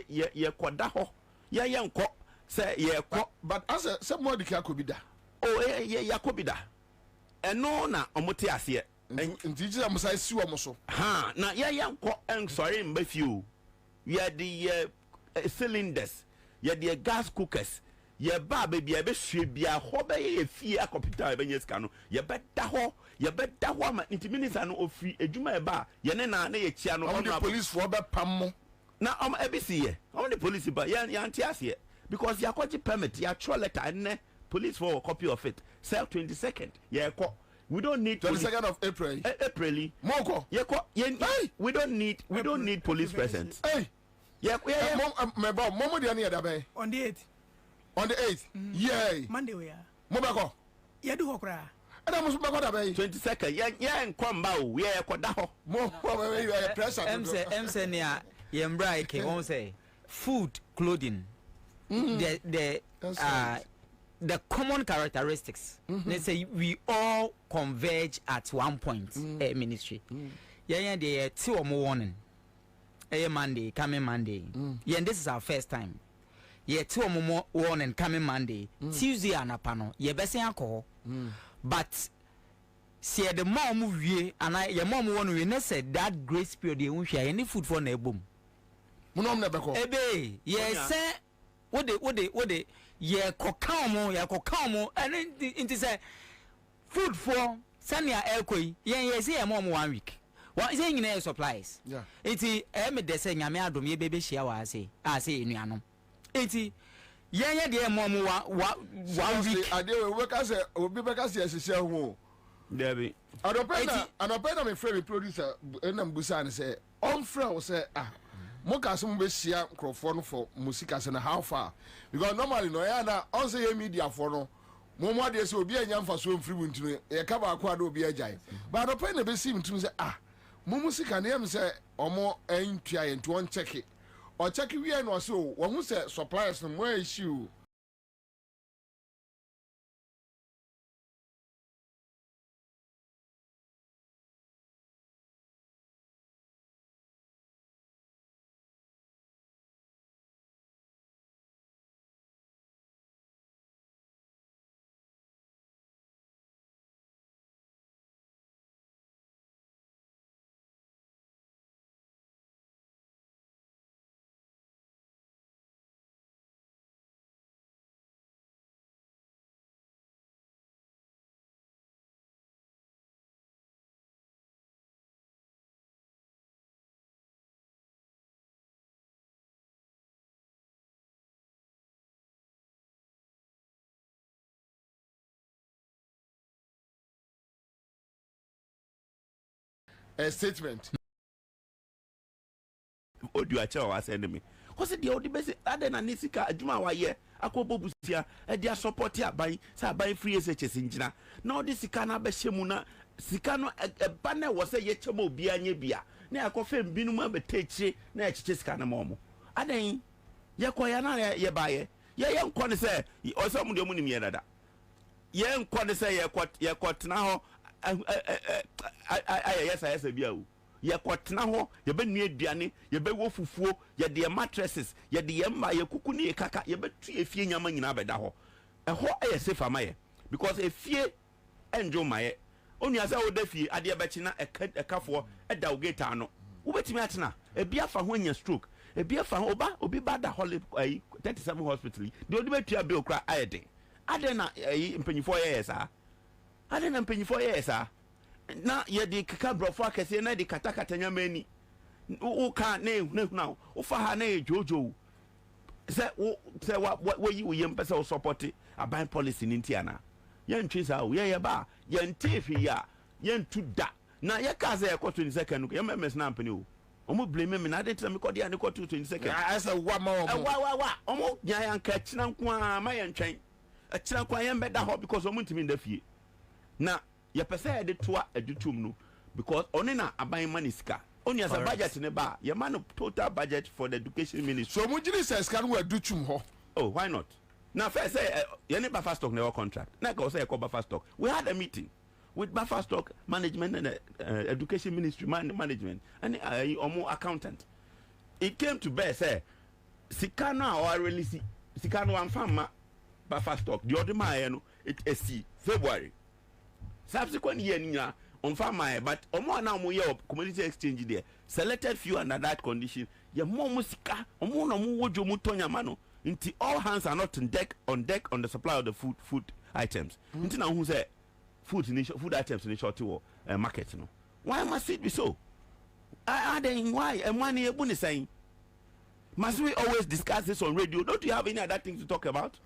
Speaker 15: ye koda ho. Ye nko say yeah,
Speaker 3: but as a somebody could be that.
Speaker 15: Oh, yeah, could be that. And no, na omote ase.
Speaker 3: And teacher, I must see what muscle.
Speaker 15: Ha, na yeah, and sorry, with you. Yeah, the cylinders, yeah, the gas cookers, yeah, baby, yeah, be a hobby, a fear computer, ben cano, yeah, bet that ho, yeah, bet that woman, minutes and of free, a juma bar, yeah, na a channel
Speaker 3: on the police for the pammo.
Speaker 15: Now, I'm ABC, on the police, but yeah, here. Because you got the permit, you are letter and police for a copy of it. Sell 22nd. Yeah, we don't need
Speaker 3: 22nd of April.
Speaker 15: April.
Speaker 3: Moko.
Speaker 15: Yeah, we don't need police presence.
Speaker 3: Hey. Yeah. Momo the other day.
Speaker 23: On the 8th.
Speaker 3: On the 8th. Yeah.
Speaker 23: Monday we are.
Speaker 3: Mobako.
Speaker 23: Yeah, do hokra.
Speaker 3: And I must back that
Speaker 15: 22nd. Yeah, and come bow. Yeah, kodaho.
Speaker 23: Mo
Speaker 12: pressure. MC near Yembra ke won't say food, clothing. The common characteristics. Let's say we all converge at one point. Ministry. Yeah, the 2 or more warning. Monday, coming Monday. Yeah, and this is our first time. Yeah, 2 or more warning coming Monday. Tuesday and a panel. Yeah, best alcohol. But
Speaker 17: see the mom wie and I your mom one we ne said that grace period you won't share any food for na boom.
Speaker 3: Munom na beko.
Speaker 17: Ebe yes say what they ye kokamo and it say food for sanya elkoi ye say your mom 1 week. What is in supplies?
Speaker 3: Yeah.
Speaker 17: Iti me de say nyame adom ye bebe hia wa say enuanom. Iti ye de mom 1 week.
Speaker 3: Ade we ka say obi be ka say esese ho.
Speaker 15: Debi.
Speaker 3: Anopena me frame producer enam busa ne say on friend will say Moka some be share microphone for music and how far because normally no na on say media for no mo dey say obi anya mfa so mfiri wuntunu e ka ba akwa do obi ajai but no pen be see mtunu say mo music and am say omo entua ento on check it or check we no so wo hu say suppliers no more issue. A statement.
Speaker 15: Odu acha wa send me. What's the old base other than Nisika Juma wa ye akobo busia e dia support aban say aban free SHS ngina. Now this sikana be shemuna sikano e bana wo say ye chema obi anya bia. Na akofa mbinu ma be techi na e chiche sikana momo. Adan ye koya na ye baye. Ye nkɔ ne say o say mu de mu ni me dada. Ye nkɔ ne say ye kɔtena ho yes bia o ye kɔtena ho ye be nua aduane ye be wo fufuo ye de mattresses ye de yemma ye kuku ne kaka ye be tu efie nyama nyina beda ho ɛhɔ ɛyɛ safe amaye because efie enjo maye onu asa wo da fie ade be chi na ɛkafo ɛda wo gate ano wo betimi atena ebi afa ho anya stroke ebi afa ho obi bada hole 37 hospital de odi betua bill kra ayede ade na mpanyifo ye yesa ade na mpanyifo ye yesa na ye de kaka brofo akese na de katakata nyamani wo ka na now wo fa ha na jojo se wo yi wo yem pese wo support aban policy ni ntiana ye ntwe sa wo ye ba ye ntefi ya ye ntu da na ye ka se ye ko 22nd ye memes na ampani o omo blame me na de tell me ko dia ne ko 22nd
Speaker 3: I say wa ma
Speaker 15: wa omo nya yan ka kina nko a ma ye ntwen a kina nko ye mbeda ho because omo ntimi nda fie na ye pese de toa adutum no because onina aban manisika only as a budget ne ba ye man total budget for the education ministry
Speaker 3: so mo jini says can we adutum ho
Speaker 15: oh why not now first say ye ne buffer stock no contract na go say e buffer stock we had a meeting with buffer stock management and education ministry management and omo accountant it came to bear say sikana or release sikana wan fama buffer stock the other man no it is February subsequent year niya on farm but omo na omo ye community exchange there selected few under that condition ye mo musika omo na mo wojo mo tonya mano nti all hands are not on deck on the supply of the food items nti na hu say food items in short market no why must it be so then why money ebuni saying must we always discuss this on radio? Don't you have any other things to talk about?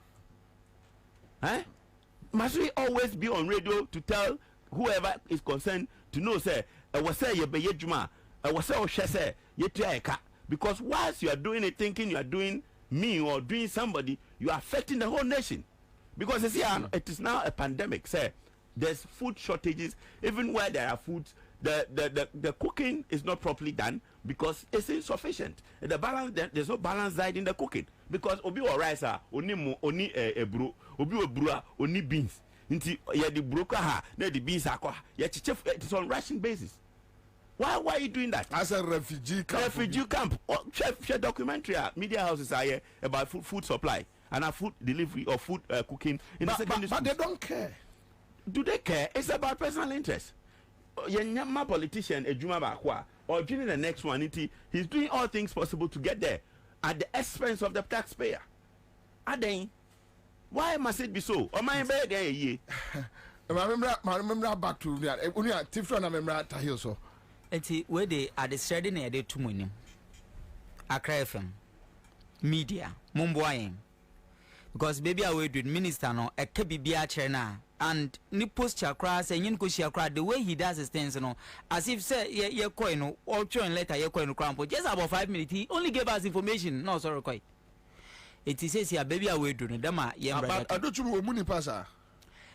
Speaker 15: Must we always be on radio to tell whoever is concerned to know say was say ye be yejuma was say o say ye eka because whilst you are doing it thinking you are doing me or doing somebody you are affecting the whole nation because you see it is now a pandemic say there's food shortages even where there are foods the cooking is not properly done because it's insufficient the balance there's no balance side in the cooking because obi or rice oni ebro obi obru oni beans nti ye the broker ha na the beans akwa ye chiche it's on ration basis why are you doing that
Speaker 3: as a refugee camp
Speaker 15: share documentary media houses are here about food supply and food delivery or food cooking in the secondary
Speaker 3: but they don't care
Speaker 15: do they care? It's about personal interest. My politician, Ejuma Bakwa, or during the next one, he's doing all things possible to get there at the expense of the taxpayer. Aden, why must it be so? Or my bed, I
Speaker 3: remember back to only a different remember Tahil so.
Speaker 17: Eti where they are the shredding a day to money. Accra FM, media, Mumboying. Because baby I wait with minister no a kebibia chena and ni post chakra say yin ko chakra the way he does his things no as if say ye coin or join letter ye coin crampo just about 5 minutes he only gave us information no sorry quite. It is says here baby I wait do no dama ye brother.
Speaker 3: I don't you money passer.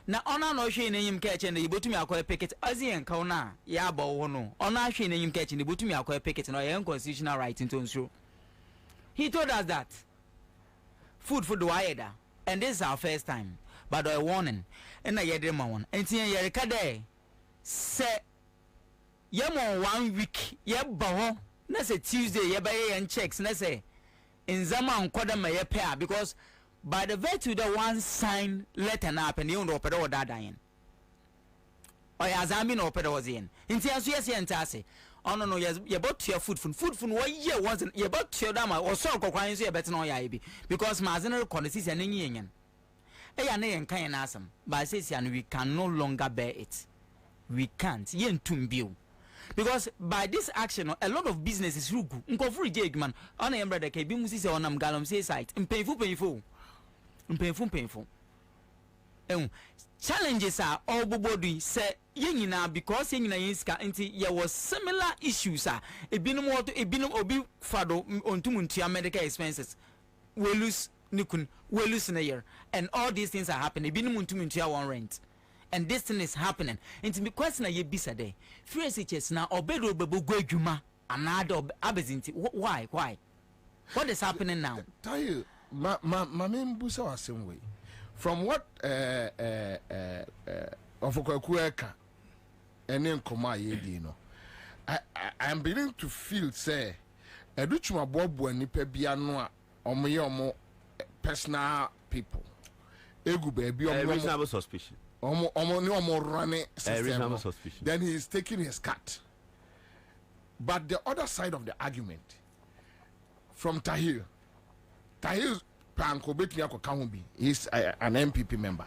Speaker 17: Na ona no hwe na yim catch na yibotumi akoy picket azien ka ona ya ba wo no ona hwe na yim catch na yibotumi akoy picket no ye constitutional right into nsuro. He told us that food for the wider, and this is our first time. But a warning, and I hear one. And see, you recade say, Yamo 1 week, yabo, let's say Tuesday, ye and checks, let's say in Zaman Kodama ye pair because by the virtue the one sign letter up and you know pedo that dying. Or as I mean, or pedo was in. In Tias, and Tassi. Oh no, yes, you bought your food from 1 year wasn't you bought your dama or so crying so better no yabi because Mazano consists an Indian. And can ask them, but says and we can no longer bear it. We can't yen tumbio. Because by this action, a lot of business is rugu. Unko free jagman, on a brother Kabimusi on am galum say site, and painful. Challenges are all body say yina because yina yinska inti there was similar issues a binum obi fado ontumuntia medical expenses we lose in a year and all these things are happening binum ontumuntia one rent and this thing is happening into me question ye bisa day free SHS na obedo bebo go adwuma another abezinti why what is happening now
Speaker 3: tell you my membusa was same way. From what of Okueka and then Koma Yedino, I am beginning to feel say a Duchuma Bob when Nipe Bianoa or more personal people. Egu baby or
Speaker 15: reasonable suspicion.
Speaker 3: More running
Speaker 15: reasonable suspicion.
Speaker 3: Then he is taking his cut. But the other side of the argument from Tahir he's an MPP member.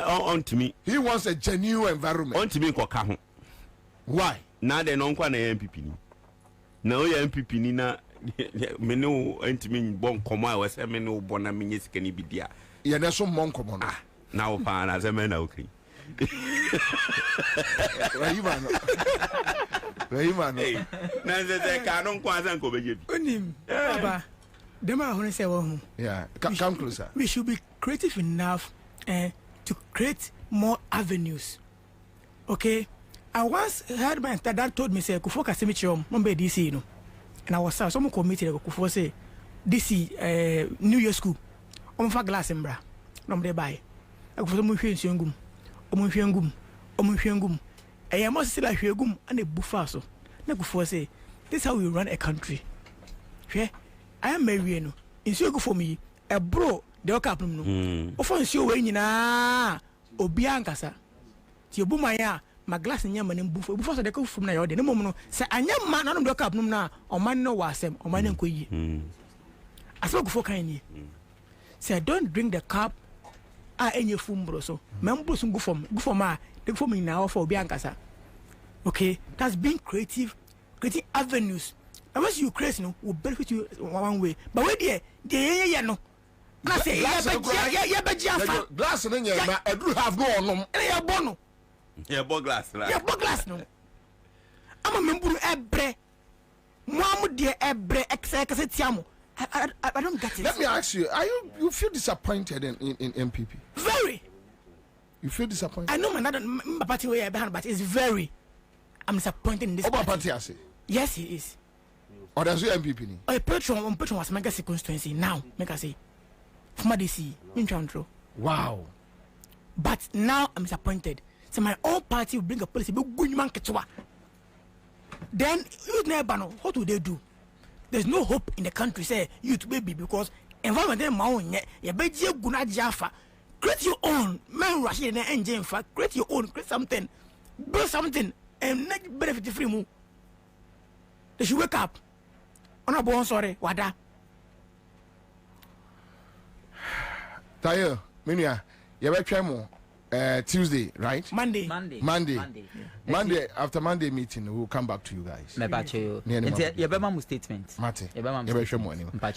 Speaker 15: On to me.
Speaker 3: He wants a genuine environment.
Speaker 15: On to me,
Speaker 3: why?
Speaker 15: Now they don't want an MPP. Now your MPP Nina, menu intimate bon coma was a menu bonaminis can be there.
Speaker 3: Yeah, there's some monk common.
Speaker 15: Now, pan as a man, okay.
Speaker 3: Yeah, come closer.
Speaker 23: We should be creative enough to create more avenues. Okay, I once heard my dad told me say Kufoka Semichom, Mumbai DC, you know, and I was some committee Kufo say DC New Year school. For glass and bra, no they buy. I go for Mufiangum, Omufiangum. I must still like Hugum and a buffaso. Nakufo say, this is how we run a country. Okay. I am married. In so go for me, a bro, the cap no. Offense you when na Obiankasa. Tiobumaya, my glass in Yaman and buffer before the go from my order. No moment, say I am man on the cap no or man no was or man and quay. I spoke for kindly. Say don't drink the cup. I any fumbro so. Members go for my they for me now for Biankasa. Okay, that's being creative avenues. Unless you crazy, no, will benefit you one way. But wait there, no. I say,
Speaker 3: glass and then I do have no,
Speaker 15: yeah, bono. Yeah, glass,
Speaker 23: no. I'm a member of Ebre. Mamu dear Ebre, Executiamo. I don't get it.
Speaker 3: Let me ask you, you feel disappointed in MPP?
Speaker 23: Very.
Speaker 3: You feel disappointed?
Speaker 23: I know my party way but it's very. I'm disappointed in this
Speaker 3: party. I say.
Speaker 23: Yes, he is.
Speaker 3: Or does your MPP?
Speaker 23: A patron was mega constituency now. Make I say, from DC, in Chantro.
Speaker 3: Wow.
Speaker 23: But now I'm disappointed. So my own party will bring a policy, but good man ketwa. Then youth never know what do they do. There's no hope in the country. Say youth baby because environment then maun ye beji guna jafa create your own. Man, Russian engine, in fact, create your own, create something, build something, and make benefit free move. They should wake up. On a bone, sorry, wada.
Speaker 3: Tayo, Minia, you have a Tuesday, right?
Speaker 23: Monday.
Speaker 3: Monday. After Monday meeting, we'll come back to you guys.
Speaker 17: Statement.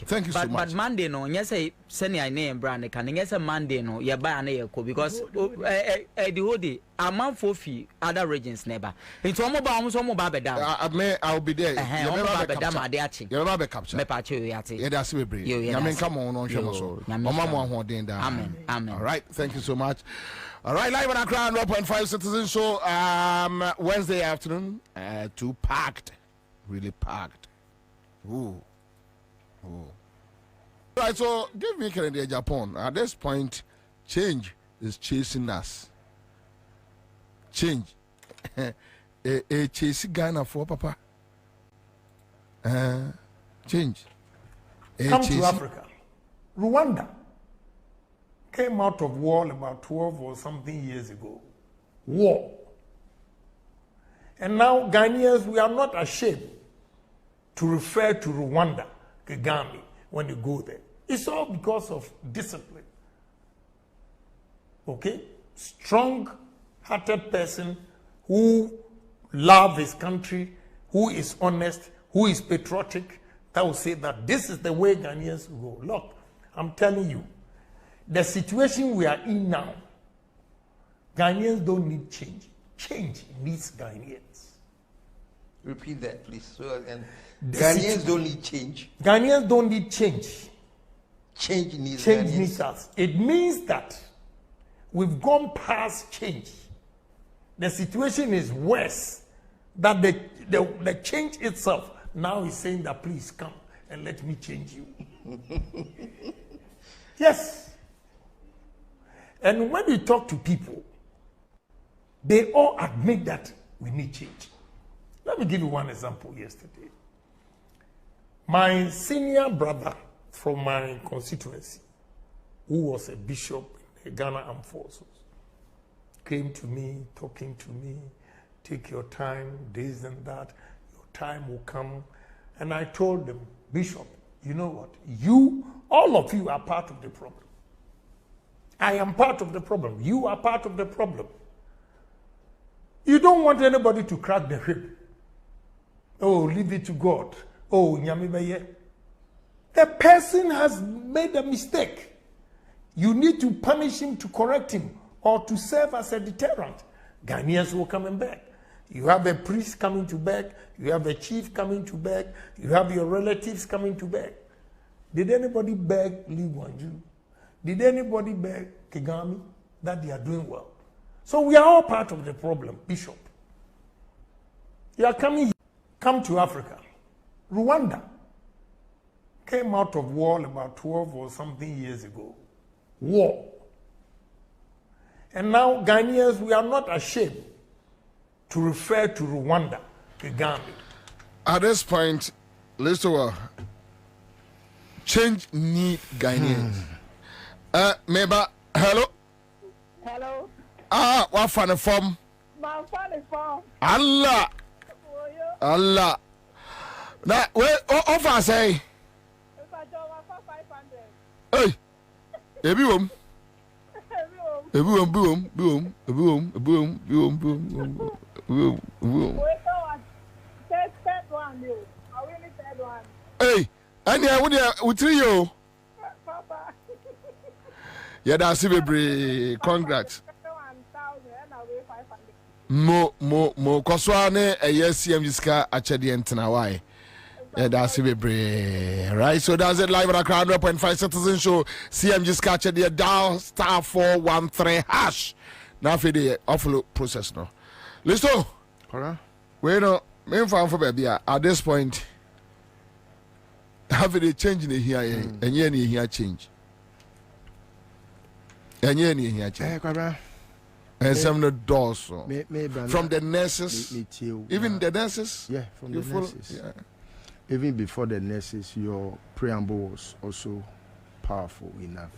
Speaker 3: Thank you
Speaker 17: so
Speaker 3: much.
Speaker 17: But Monday no, yes, say send your name brand can yes Monday no, you buy an because the whole day a month for fee other regions never. It's almost down.
Speaker 3: I'll be there.
Speaker 17: You're
Speaker 3: about capture. Yeah, that's we bring. Come on, Amen. All right, thank you so much. All right, live on Accra 1.5 Citizen Show. Wednesday afternoon, too packed, really packed. Ooh. All right, so give me Canada, Japan. At this point, change is chasing us. Change. Chasing Ghana for Papa. Change.
Speaker 19: Come to Africa. Rwanda came out of war about 12 or something years ago. War. And now Ghanaians, we are not ashamed to refer to Rwanda, Kagame, when you go there. It's all because of discipline. Okay? Strong-hearted person who loves his country, who is honest, who is patriotic, that will say that this is the way Ghanaians go. Look, I'm telling you, the situation we are in now, Ghanaians don't need change. Change needs Ghanaians.
Speaker 20: Repeat that, please. So, and Ghanaians don't need change.
Speaker 19: Ghanaians don't need change.
Speaker 20: Change needs
Speaker 19: change
Speaker 20: Ghanaians.
Speaker 19: Needs us. It means that we've gone past change. The situation is worse. That the change itself now is saying that please come and let me change you. Yes. And when we talk to people, they all admit that we need change. Let me give you one example yesterday. My senior brother from my constituency, who was a bishop in the Ghana Armed Forces, came to me, talking to me, take your time, this and that, your time will come. And I told them, Bishop, you know what? All of you are part of the problem. I am part of the problem. You are part of the problem. You don't want anybody to crack the whip. Oh, leave it to God. Oh, Nyamibeye. The person has made a mistake. You need to punish him, to correct him, or to serve as a deterrent. Ghanaians will come back. You have a priest coming to beg. You have a chief coming to beg. You have your relatives coming to beg. Did anybody beg Lee Wanju? Did anybody beg Kagame that they are doing well? So we are all part of the problem, Bishop. You are coming here. Come to Africa. Rwanda came out of war about 12 or something years ago. War. And now Ghanaians, we are not ashamed to refer to Rwanda, Kagame.
Speaker 3: At this point, listen, change need Ghanaians. Meba, hello?
Speaker 21: Hello?
Speaker 3: What funny form?
Speaker 21: My funny form.
Speaker 3: Allah! Allah! Now, where offer say?
Speaker 21: If I don't want 500.
Speaker 3: Hey! Everyone. Boom. Hey, and yeah, with you. Yeah, that's it, congrats. Mo Koswane, a yes, CMGska, actually, and Tanawai. Yeah, that's it, right? So that's it live on a crowd 1.5 Citizen Show. CMGska, actually, dial *413#. Now for the offload process now. Listen, wait no, main fan for baby at this point. Have a change in here, and you here change. And you here change. And some of the doors from the nurses, even the nurses.
Speaker 1: Yeah, from the nurses. Yeah. Even before the nurses, your preamble was also powerful enough.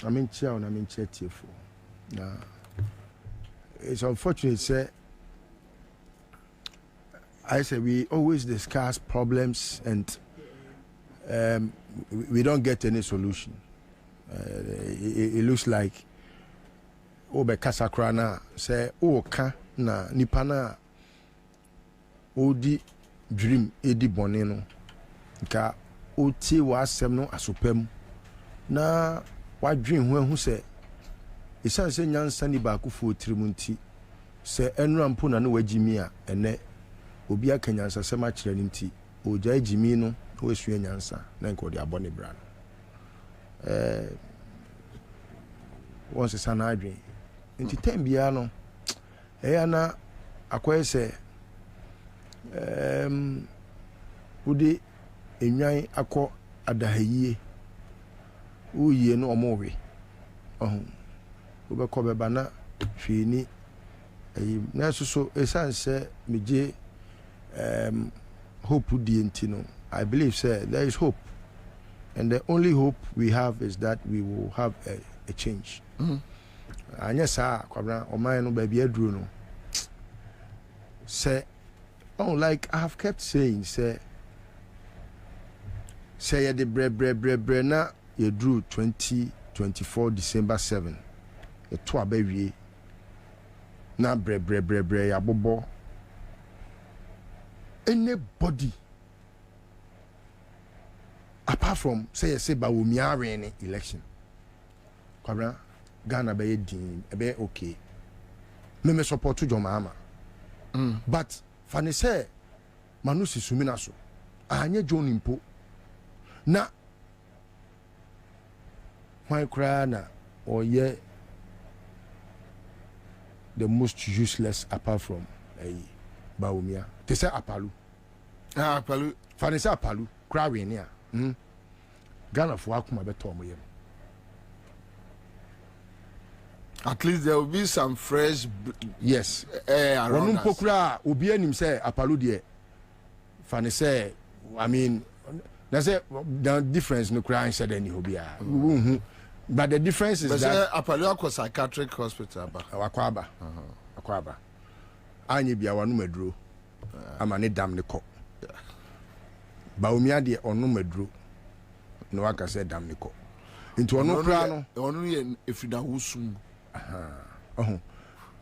Speaker 2: I mean chair and I mean chair for. Now it's unfortunate, say I say we always discuss problems and we don't get any solution. It looks like obe kasakra na say ka na nipa na odi dream edi bone no nka oti wa asem no asopam na wadwen ho say isan se nyansa ni ba ku fo trimunti se enura mpo na no wagimi a ene obi aka nyansa se ma kire nti oja agimi no wo esua nyansa na nko de abone bra no once sana adwen nti tem bia no na akoye se udi enwan akọ adahayie uye no omowe obekọ beba na hwini na so esanse meje hope di ntino. I believe say there is hope, and the only hope we have is that we will have a change. Anya sa Kwabena oman no baby aduru no say like I have kept saying say the bre na you drew 2024 December 7 the to abawie na bre ya bobo anybody apart from say ba wo miare ni election Kwabena Ghana be din be okay me support to John Mahama but fani say manusi sumina so anye John impo na why cry na or yeah the most useless apart from Baumia they say Apalu fani say Apalu cry we near Ghana for akuma beto mo yem.
Speaker 3: At least there will be some fresh
Speaker 2: yes
Speaker 3: around us.
Speaker 2: Pokura obi anim say Apalu de fani say I mean that's it the difference no cry said any hobia but the difference is that
Speaker 3: Apalu akwa psychiatric hospital ba
Speaker 2: akwaba anye bia wanu maduro amane dam ne ko Baumia de onu maduro no aka say dam ne ko into onu kra no
Speaker 3: onu ye efida wusum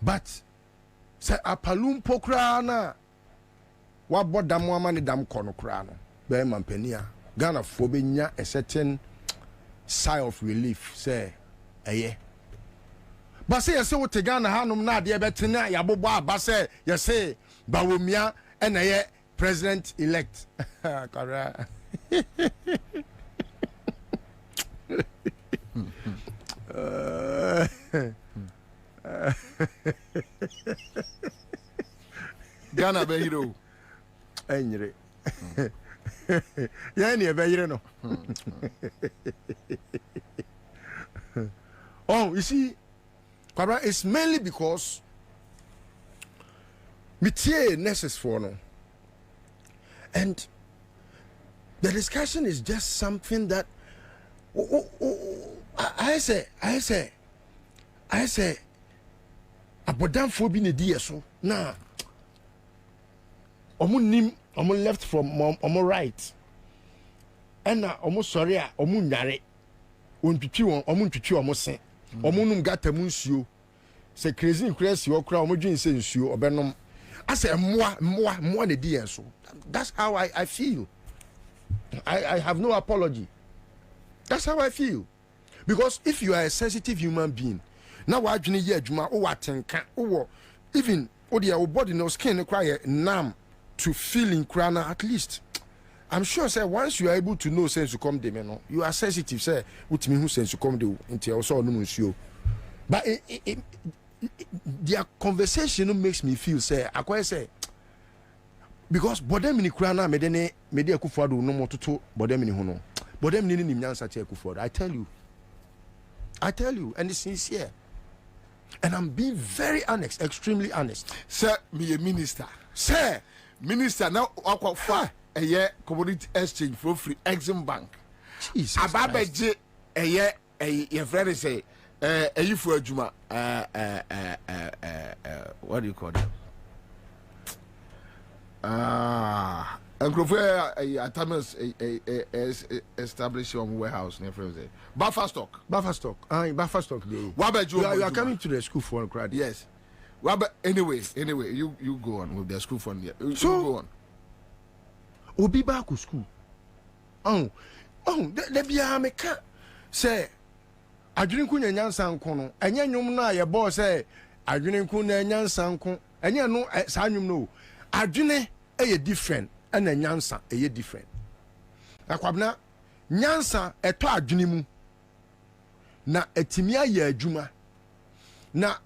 Speaker 2: but say Apalu pokra na wa bodam amane dam ko no kra no be mampania Ghana for benya a certain sigh of relief say but say say what Ghana hanum na de betena ya bobo aba say say Baumia and president elect correct.
Speaker 3: Ghana be hero
Speaker 2: enyere ya ni ebe yire no oh you see Kwabena, it's mainly because metie nurses for no and the discussion is just something that I say abodamfo bi ne die so na omo left from omo right and na omo sorry a omo nyare ontwitwi won omo ntwitwi omo se omo num gata mu nsuo se crazy increase okra omo dwen se nsuo obenom ase moa ne die so that's how I feel. I have no apology. That's how I feel. Because if you are a sensitive human being, now what you need adwuma o watenka o even o their body no skin require numb to feeling crana at least. I'm sure say once you are able to know sense to come dem no you are sensitive say with me who sense to come dem until also no nsuo. But their conversation makes me feel say akwa say because bodem ni crana me de akufuado no mototo bodem ni ho no bodem ni nyansa che akufuado. I tell you and it's sincere and I'm being very honest, extremely honest.
Speaker 3: Sir, me a minister now akwa a year commodity exchange for free Exim Bank.
Speaker 2: Jesus,
Speaker 3: ababeje your friend say you for Juma what do you call them? Atamas establish your warehouse near Friday. Buffer stock.
Speaker 2: Buffer stock. Buffer stock. You are coming to the school for a crowd.
Speaker 3: Yes. Anyway, you go on with the school fund here.
Speaker 2: So
Speaker 3: go on.
Speaker 2: Obi back to school. There be a meka say adwene ku nyansa nko no enye nwum na ye boss say adwene ku na nyansa nko enye no sa nwum no adwene e different and nyansa e different akwabna nyansa eto adwene mu na etimi aye adwuma na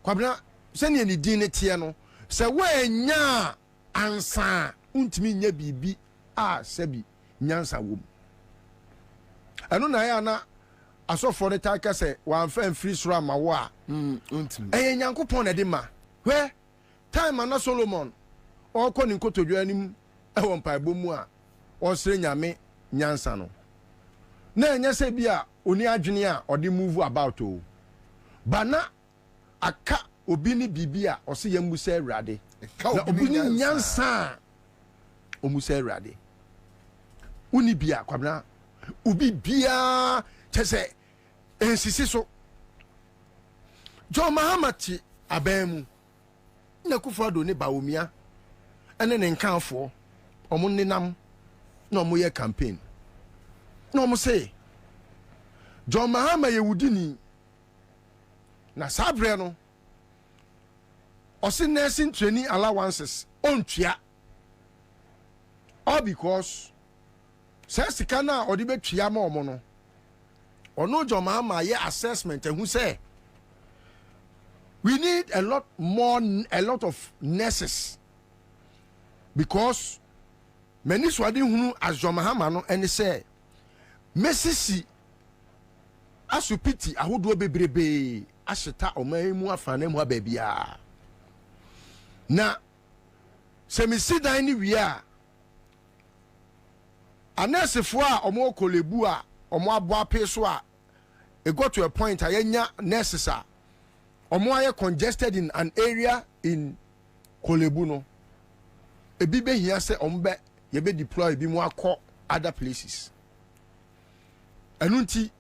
Speaker 2: kwabna sene ni din ne tie no se wanya ansa untimi nya bibi a sabi nyansa wom anu na ya na asofo ne taka se wan fan free sura ma wo a
Speaker 3: untimi
Speaker 2: nyankopon na de ma hwe time na Solomon o ko ni nkotodwa anim e won paebo mu a o sere nyame nyansa no na enya se bia oni adwene a o de move about o bana aka obi ni bibia o se yambusa awrade na obi ni nyansa o musa awrade uni bia kwabna ubi bia chese ensisi so John Mahamati abemu na Kufuado ne Bawumia ene ne nkanfo omo nenam na omo ye campaign na omo say John Mahama ye wudini na sabre no osi nursing training allowances ontua all because sika na odi betua ma omo no ono John Mahama ye assessment who say we need a lot of nurses because many swadi hunu as John Mahama no and say mesisi asupiti ahodo bebrebe ahyeta oman mu afane mu ababia na semisi dan ni wi a anesefo a omo kolebu a omo abo apeso a e got to a point ayenya nurses a omo aye congested in an area in kolebu no ebi be hia se ombe ye be deploy bi mu akọ other places anunti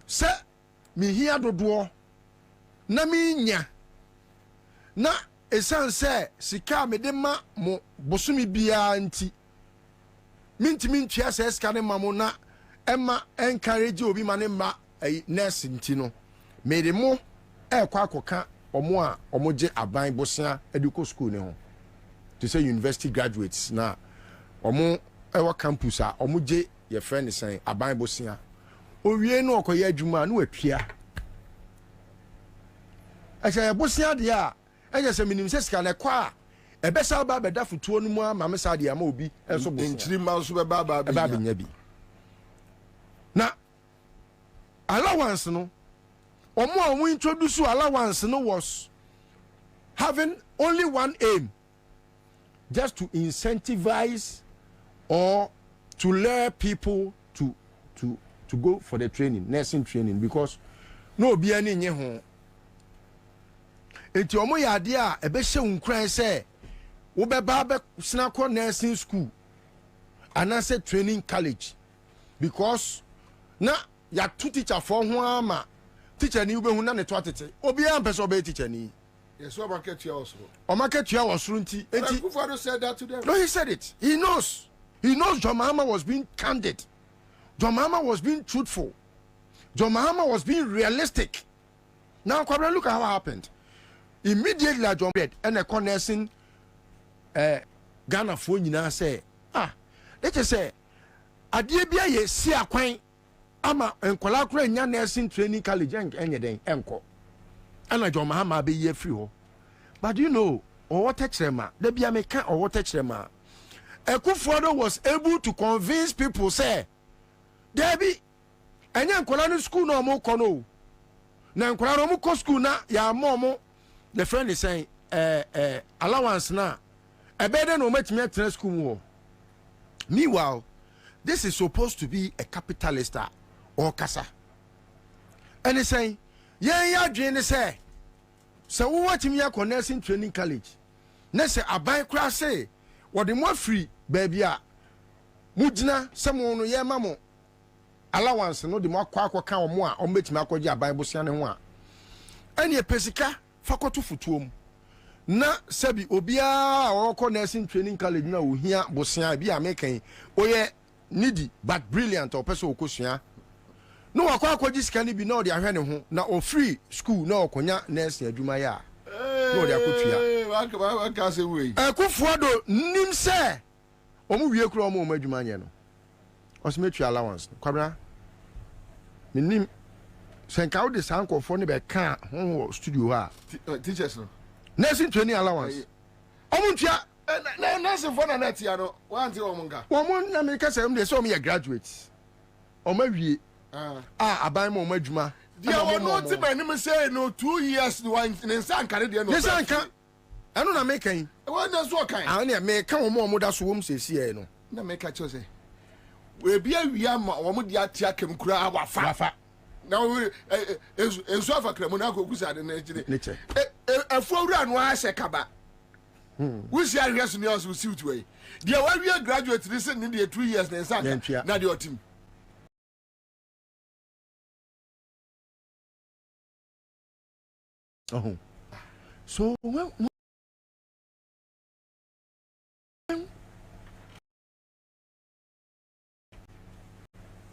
Speaker 2: se mi hia dodo na mi nya na esan se sika me de ma mo bosumi bia nti mintimi ntua se sika ne ma mo na emma encourage obi ma ne ma nurse nti no me de mo kwa akoka omo a omo je aban bosia educo school ne ho to say university graduates na omo ewa campus a omo je ye friend say aban bosia owie no okoye adwuma na watua acha bosia de a enye se minim se sika na kwa ebesa ba beda futuo no mu ama me sa de ama obi enso bosia
Speaker 3: nchiri ma so be ba
Speaker 2: nya bi na allowance no omo introduce allowance no was having only one aim, just to incentivize or to lure people to go for the training, nursing training, because no be any nye ho enti omo ya ade a ebe hye unkran say wo be ba be sina ko nursing school and I say training college, because na ya two teacher for ho ama teacher ni ube hu na ne to atete obi am person be teacher ni
Speaker 3: yes so market you also
Speaker 2: o market you was nti
Speaker 3: Kufuado said that to them.
Speaker 2: No, he said it. He knows John Mahama was being candid. John Mahama was being truthful. John Mahama was being realistic. Now Kwabena, look at how it happened. Immediately John Bed and a connection Ghana phone nyina say let us say adie bia ye si akwan ama enkola kura nya nursing training college enye den enko ana John Mahama be ye free ho. But you know or techrema de bia meka or techrema Kufuado was able to convince people say Debbie enye enkola no school no mo kono na enkola no mo ko school na ya momo the friend is saying allowance na ebede no matimi atre school mo. Meanwhile, this is supposed to be a capitalist or kasa ɛne sɛn yɛn yɛ adwene ne sɛ sɛ wowatumi akɔ nursing training college na sɛ aban koraa sɛ wɔde mo afiri baabi a mugyina sɛ mo no yɛma mo allowance no de mo akɔka ɔmo a ɔmbɛtumi akɔgye aban bosia ne ho a ɛne ɛpɛ sika fa kɔto fotuo mu na sɛbi obiara a ɔkɔ nursing training college na ohia bosia bi a mekan oyɛ needy but brilliant ɔpɛ sɛ ɔkɔsua no wakɔ akɔgye sika no bi na ɔde ahwɛ ne ho na ɔfiri school na ɔkɔnya nursing adwuma yɛ a na ɔde akɔtua ɛkofoɔ do nim sɛ ɔmo wie kura ɔmo adwuma nyɛ no ɔsɛmɛtua allowance Kwabena menim sɛ nka wode saa nkɔfoɔ no bɛka ho wɔ studio a
Speaker 3: teachers no
Speaker 2: nursing training allowance ɔmo ntua
Speaker 3: nursing for na net ya no wanti ɔmo nka
Speaker 2: ɔmo na meka sɛ ɔmo de sɛ ɔmo yɛ graduates ɔmo awie aban ma ɔmo adwuma
Speaker 3: deɛ ɔno ti ma anim sɛ no 2 years ne nsa nkare deɛ no
Speaker 2: nsa nka ɛno na meka yi
Speaker 3: wɔnya so ɔkan
Speaker 2: ɛne meka ɔmo da so wɔm sɛsiɛ no
Speaker 3: na meka kyerɛ sɛ webi awia ma ɔmo de atia kem kura wafa na ensu afa kramu na akɔ kusa de na akyire afuawura no ahyɛ kaba wusi ahwɛ so ne ɔso siw to yi deɛ wawie graduate ne sɛ ne deɛ 2 years ne nsa na deɛ ɔtim
Speaker 2: so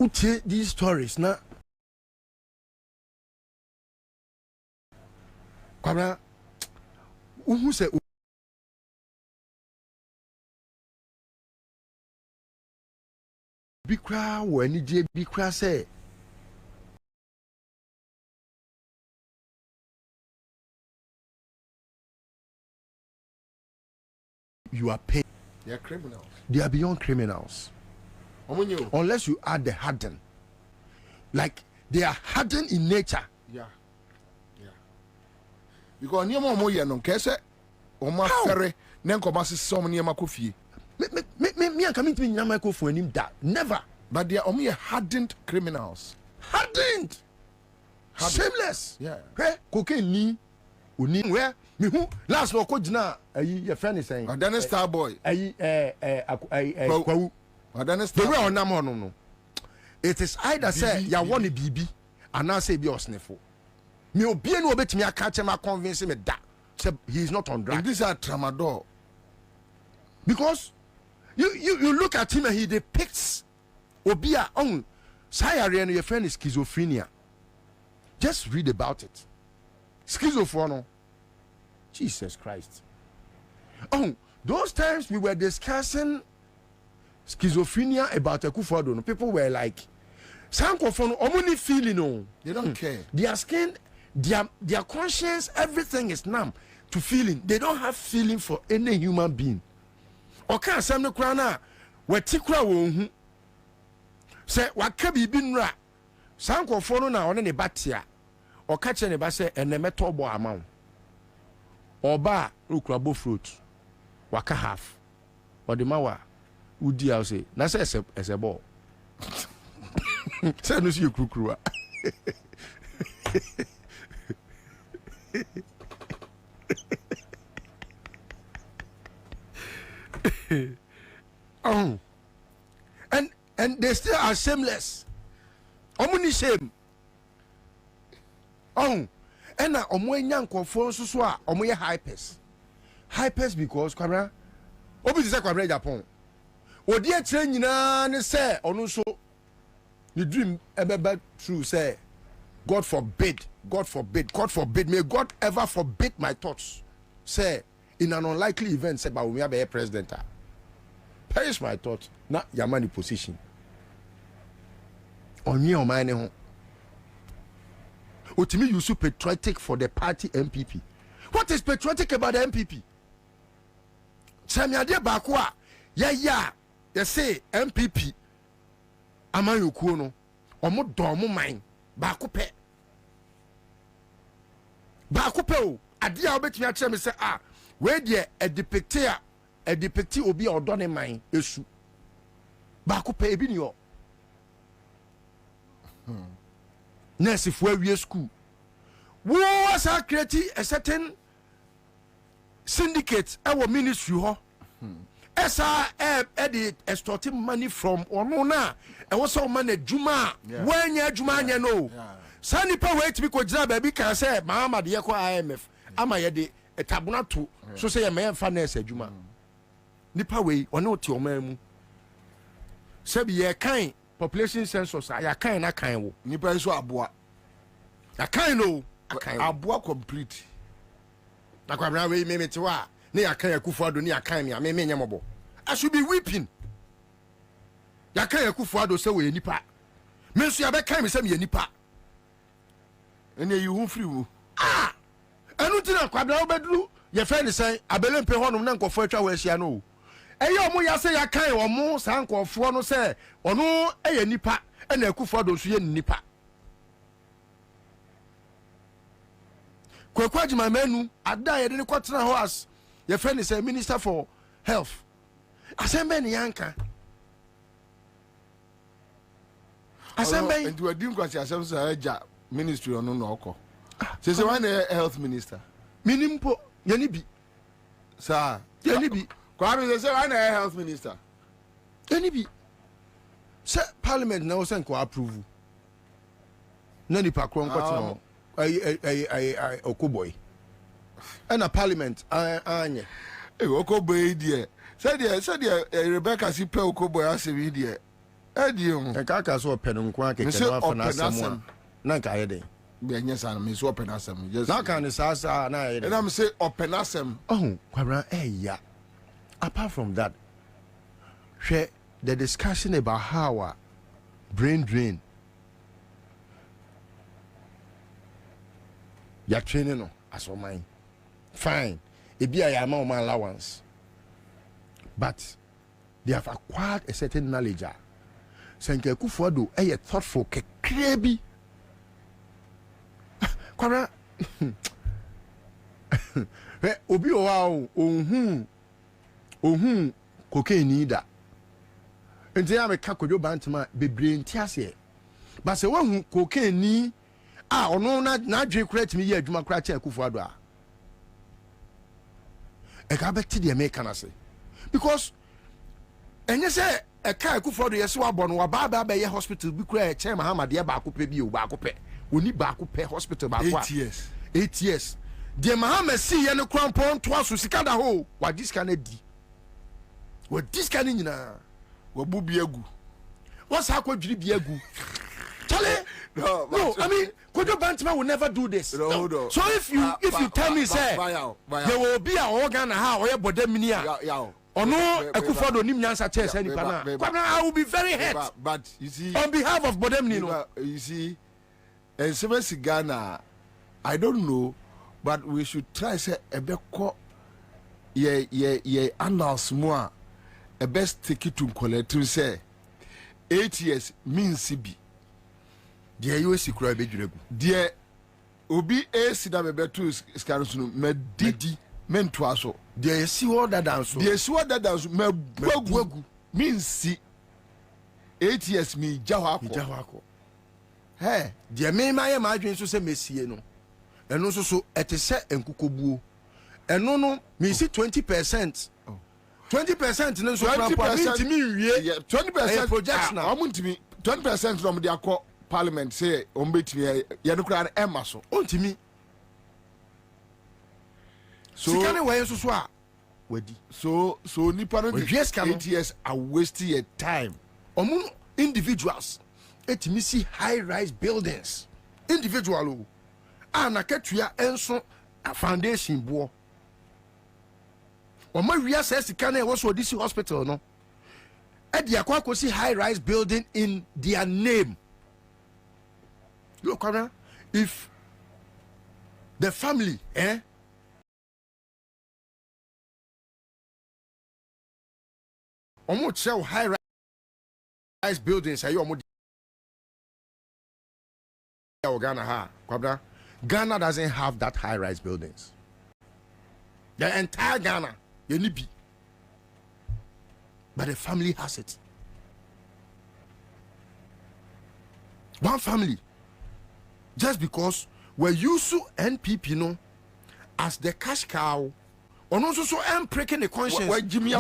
Speaker 2: utie these stories na Kwabena uhu sɛ bi kra wɔ anigye bi kra sɛ you are paying.
Speaker 3: They are criminals.
Speaker 2: They are beyond criminals. Unless you add the hardened. Like they are hardened in nature.
Speaker 3: Yeah. Because niema omo ye no kese omo afere ne nkoma sesom niema kofie.
Speaker 2: Me an coming to me niema kofu anim da. Never.
Speaker 3: But they are omo hardened criminals.
Speaker 2: Hardened. Shameless.
Speaker 3: Yeah.
Speaker 2: Hey, cocaine ni oni where me who last no ko gina ayi your friend is saying.
Speaker 3: Adana star boy.
Speaker 2: Ayi kwawu.
Speaker 3: Adana star.
Speaker 2: The way onam hono no. It is either say ya woni bibi and now say be osnefo. Me obie no obetimi aka chema convince me that say he is not on drugs.
Speaker 3: This are tramadol.
Speaker 2: Because you look at him and he depicts obia on sayare no your friend is schizophrenia. Just read about it. Schizophrenia. Jesus Christ. Oh, those times we were discussing schizophrenia about Akufo-Addo, no, people were like, Sankofon, omuni feeling, no.
Speaker 3: They don't care.
Speaker 2: Their skin, their conscience, everything is numb to feeling. They don't have feeling for any human being. Okay, some no krana, we tikra wo say wakabi binra. Sankofon na one ne batia. O kache ne ba say enemeto bo amount. Oba ukrabo fruit waka half or the mawa udi I say na say as a ball say no see you krukruwa oh and they still are shameless omuni shame oh ena omo enya nkofo nso so a omo ye hypers because Kwabena obi se Kwabena Japan odi a kire nyina ne se ono so the dream ebeba true say God forbid may God ever forbid my thoughts say in an unlikely event say ba we be president perish my thought na yamani position onye o man ne ho Otimi you so patriotic for the party MPP. What is patriotic about the MPP? Samiade Bakwa, ya, they say MPP. Amayoku no, omo domo mine, Bakupe. Bakupe, adia obetimi ache me say where there a depictee obi odone mine esu. Bakupe ebi ni yo. nurse for awie school wo asa create a certain syndicate our ministry ho esa the extorting money from ono na e wo so man adwuma wanya adwuma anya no sani pa wait bi ko gira ba bi kan say mama de ko IMF ama ye de etabuna to so say ye me fa nurse adwuma nipa we ono ti o man mu sabi ye kan population census ya kan na kan wo
Speaker 3: nipa so aboa
Speaker 2: ya kan no
Speaker 3: aboa complete
Speaker 2: na Kwabena we me te wa ne ya kan Akufo-Addo ne ya kan me nyemobo I should be weeping ya kan Akufo-Addo say we nipa me so ya be kan me say me nipa
Speaker 3: ene you hu free wo
Speaker 2: enu ti na Kwabena wo beduru ye fe ne say abelempe honum na nkofo atwa wa ahia no eye omo ya say ya kan omo san nkofo no say ono eye nipa ena Akufo-Addo so ye nipa Kwekwa Jima menu ada ye de kwatena ho as ye friend is a minister for health asembe ni yanka asembe
Speaker 3: ndu adi nkwasi asem so aja ministry ono no okọ say one health minister
Speaker 2: minimpo ye ni bi
Speaker 3: sa
Speaker 2: ye ni bi
Speaker 3: kwa me say one health minister
Speaker 2: ye ni bi say parliament na o sen ko approve na ni pa kro nkwatena ho ay Okoboy and a parliament anye
Speaker 3: Okoboy die said Rebecca si pe Okoboy asemi die edium
Speaker 2: e ka so open nkwa keke no afa na asem na nka ye den
Speaker 3: be anya san me so open asem just
Speaker 2: na kan sa na ye den
Speaker 3: and am say open asem
Speaker 2: Kwabena ya apart from that share the discussion about how brain drain ya training no as o mine fine e be ya ma allowance but they have acquired a certain knowledge Sanke Akufo-Addo thoughtful kekre bi Kwabena obi o wa ohun cocaine ni da enti ya me ka kodwo bantama bebre ntiase ba se wahu cocaine ni ono na dwe correct me ye adwuma kra che Akufo-Addo e ka beti de me kana se because enye se e ka Akufo-Addo yesi wa bono wa ba ba ye hospital bi kra e che Muhammad ye ba ko pe bi o ba ko pe oni ba ko pe hospital ba ko 8 years de Muhammad si ye ne krampon to aso sika da ho wa diska na di wa diska ni nyina
Speaker 3: wa bu biagu
Speaker 2: wa sa ko dwiri biagu Charlie, no, I mean, Kojo Bantama will never do this. No. So if you tell me, say, there will be an organ how or bodeminia, or no, Akufo-Addo Nimnyansa chess any pana. I will be very hurt.
Speaker 3: But you see,
Speaker 2: on behalf of Bodemni,
Speaker 3: you see, and Semesi Ghana, I don't know, but we should try say a beko ye annals more a best ticket to collect to say 8 years means CB.
Speaker 2: Dear you see cry be juregu.
Speaker 3: Dear Obi a sida bebe to scarusunu me didi men to aso.
Speaker 2: Dear see all that dance.
Speaker 3: Dear see what that dance me gwegu means see 8 years me jawako.
Speaker 2: Hey, dear me my imagine so say mesie no. Eno so etese enkukobuo. Eno no me see 20%. 20% no so
Speaker 3: 20%
Speaker 2: me wie
Speaker 3: 20%
Speaker 2: projection
Speaker 3: amuntimi 20% from the akọ parliament say ombetimi ye no kra na so
Speaker 2: ontimi so sikane way so a wadi
Speaker 3: so nipa no 8 years are wasting your time
Speaker 2: omun individuals etimi see high rise buildings individual o anakatua enso foundation bo o ma wia say sikane wo so this hospital no e dia kwa see high rise building in their name. Look, if the family, almost sell high rise buildings, are you almost Ghana? Ghana doesn't have that high rise buildings. The entire Ghana, you need, but the family has it. One family. Just because we use NPP no as the cash cow. Or also so I'm breaking the conscience.
Speaker 3: Why Jimmy?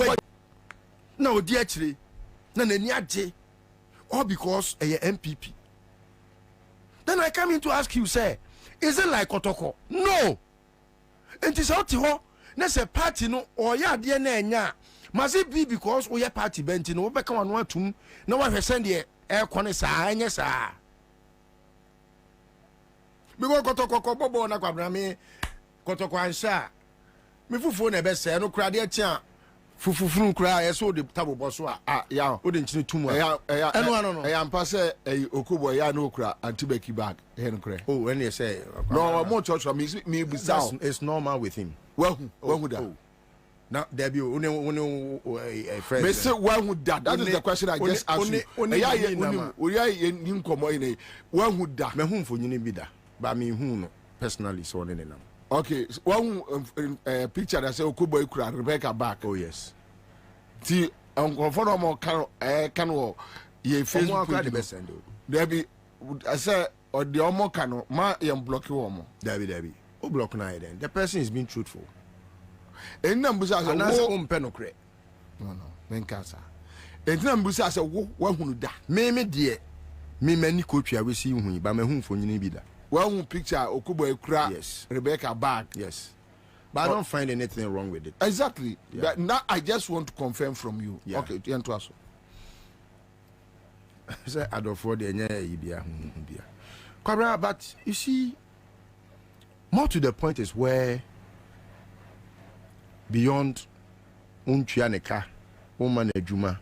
Speaker 2: No, dear actually. No, all because a MPP. Then I come in to ask you, say, is it like Kotoko? No. And it's out to there's a party no or ya dear nya. Must it be because we are party bent in over come on one tomb? No one has sent the air conessa, and yes, sir. Because Kotoko Bobo na Kwabena Kotoko Ansah. Me fufu na be say no kra de tia fufu kra e so de tabo boso
Speaker 3: ya
Speaker 2: o de nchini tumu
Speaker 3: ya
Speaker 2: no
Speaker 3: ya mpa say okubo ya no kra antibaki bag he no kra
Speaker 2: oh when you say
Speaker 3: no more church me busao
Speaker 2: it's normal with him
Speaker 3: wahu da
Speaker 2: now there be one a friend
Speaker 3: me say wahu da that is the question I just asked you ya ye ni nkomo ine wahu da
Speaker 2: me hu mfo nyini bi da ba me hu no personally so ne nam.
Speaker 3: Okay, one picture that say Okubo Ikura Rebecca back.
Speaker 2: Oh yes.
Speaker 3: See, for more can ye Facebook. There be I say or the omo can ma yam block you omo.
Speaker 2: There be. O block na then. The person is being truthful.
Speaker 3: En nambusa say
Speaker 2: wo umpe no kre.
Speaker 3: No, men cancer. En nambusa say wo hunu da.
Speaker 2: Me de me mani ko twa we si hu ba me hu mfo nyini bi da.
Speaker 3: One picture Okubo Ikura,
Speaker 2: yes.
Speaker 3: Rebecca bag.
Speaker 2: Yes. But I don't find anything wrong with it.
Speaker 3: Exactly.
Speaker 2: Yeah.
Speaker 3: But now I just want to confirm from you.
Speaker 2: Yeah.
Speaker 3: Okay, you to us.
Speaker 2: Say Adolfo de nya ibia. Kwabena, but you see, more to the point is where beyond untua neka, woman ejuma,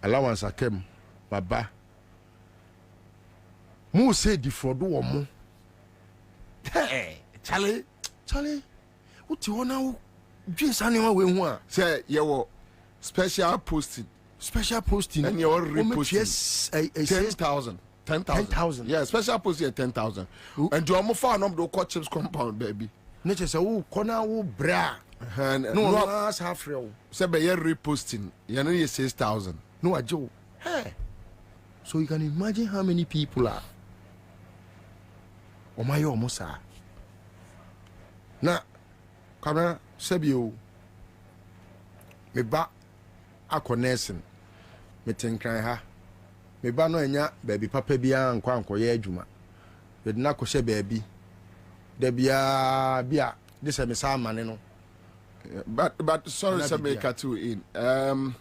Speaker 2: allowance akem, baba. Mo say defraud wo mo.
Speaker 3: Hey, Charlie,
Speaker 2: what you want now? Just anyone we want.
Speaker 3: Say you special posting.
Speaker 2: And
Speaker 3: your reposting.
Speaker 2: Yes,
Speaker 3: 10,000.
Speaker 2: 10,000.
Speaker 3: Yeah, special posting 10,000. And you almost found them the court chips compound, baby.
Speaker 2: Nature say, oh, corner, oh, bra.
Speaker 3: No,
Speaker 2: that's half real.
Speaker 3: Say by your reposting, you know, you 6,000.
Speaker 2: No, I Joe. Hey. So you can imagine how many people are. O my almost are. Now, Kwabena, Sebio, me ba akonesen, me tenkran ha. Me ba no enya baby papa bia nkwa ye adwuma. Me na ko hye baby. Da bia this me sa mane no.
Speaker 3: But sorry to make a two in.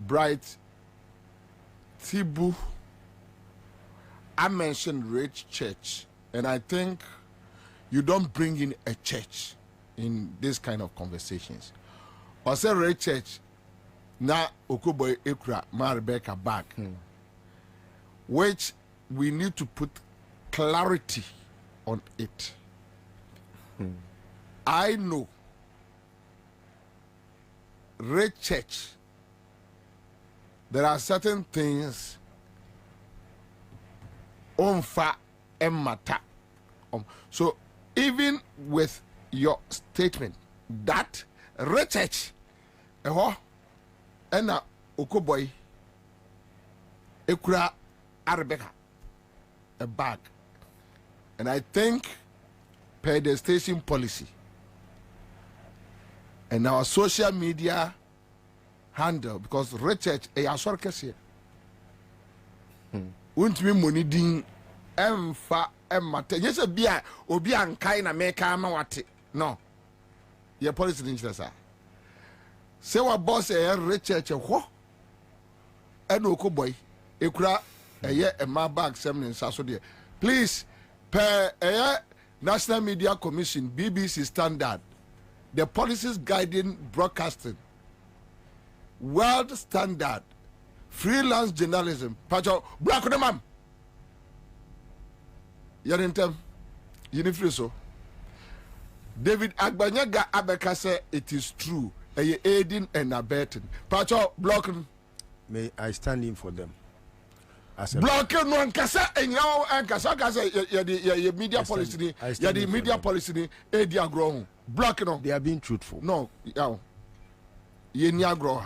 Speaker 3: Bright Tibu, I mentioned Rich Church, and I think you don't bring in a church in this kind of conversations. Or say Rich Church, now Okubo Ikura, Ma Rebecca back, which we need to put clarity on it. I know Rich Church, there are certain things onfa emata. So even with your statement that research ena Okuboy Ikura Rebecca a bag, and I think per the station policy and our social media handle, because research a assorkes here won't be money ding emfa emate. Yes, a beer or be unkind and make a mawati. No, your policy interest. Say what boss a research a ho and Okuboy Ikura a year a my bag 7 in Saturday. Please, per a National Media Commission, BBC standard, the policies guiding broadcasting, world standard, freelance journalism, Pacho, black on the man. You're in term, so. David Agbanyaga Abeka say it is true. Aiding and abetting. Pacho, blocking.
Speaker 2: May I stand in for them?
Speaker 3: Blocking one kasa and now and kasa your media policy, the media policy, Adia grown. Blocking on.
Speaker 2: They are being truthful.
Speaker 3: No, ye nia grow.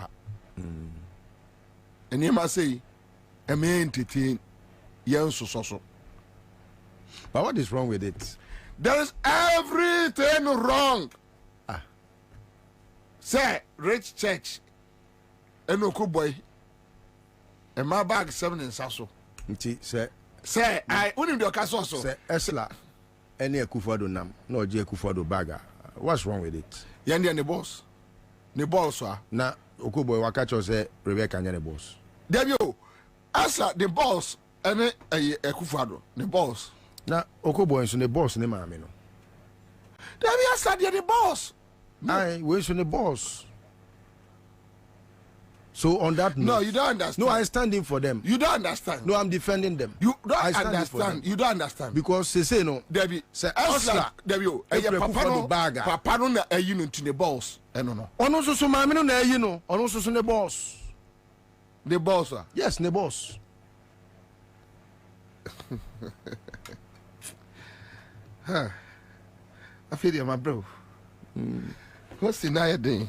Speaker 3: And you must say, entertain young so.
Speaker 2: But what is wrong with it?
Speaker 3: There is everything wrong. Say, rich church. Enoku boy. And my bag 7 in Sasso. Say, I only do a castle.
Speaker 2: Say, Esla. Any Akufado nam. No, J. Akufado bagger. What's wrong with it?
Speaker 3: Yandy and the boss. The boss, sir.
Speaker 2: Na, Okuboy Wakacho say, Rebecca and the boss.
Speaker 3: There you Answer the boss. And a Akufado. The boss.
Speaker 2: Na, Okuboy is the boss, ne mammy.
Speaker 3: There you answer the boss.
Speaker 2: I wish on the boss. So on that note,
Speaker 3: no, you don't understand.
Speaker 2: No, I'm standing for them.
Speaker 3: You don't understand.
Speaker 2: No, I'm defending them.
Speaker 3: You don't understand. You don't understand.
Speaker 2: Because they say no.
Speaker 3: Debbie,
Speaker 2: say
Speaker 3: Ansah. Debbie, Papa no na you know to the boss. No.
Speaker 2: Ono so mama no na you know. Ono so the boss.
Speaker 3: The boss.
Speaker 2: Yes, the boss.
Speaker 3: Huh. I feel you, my bro. What's the night thing?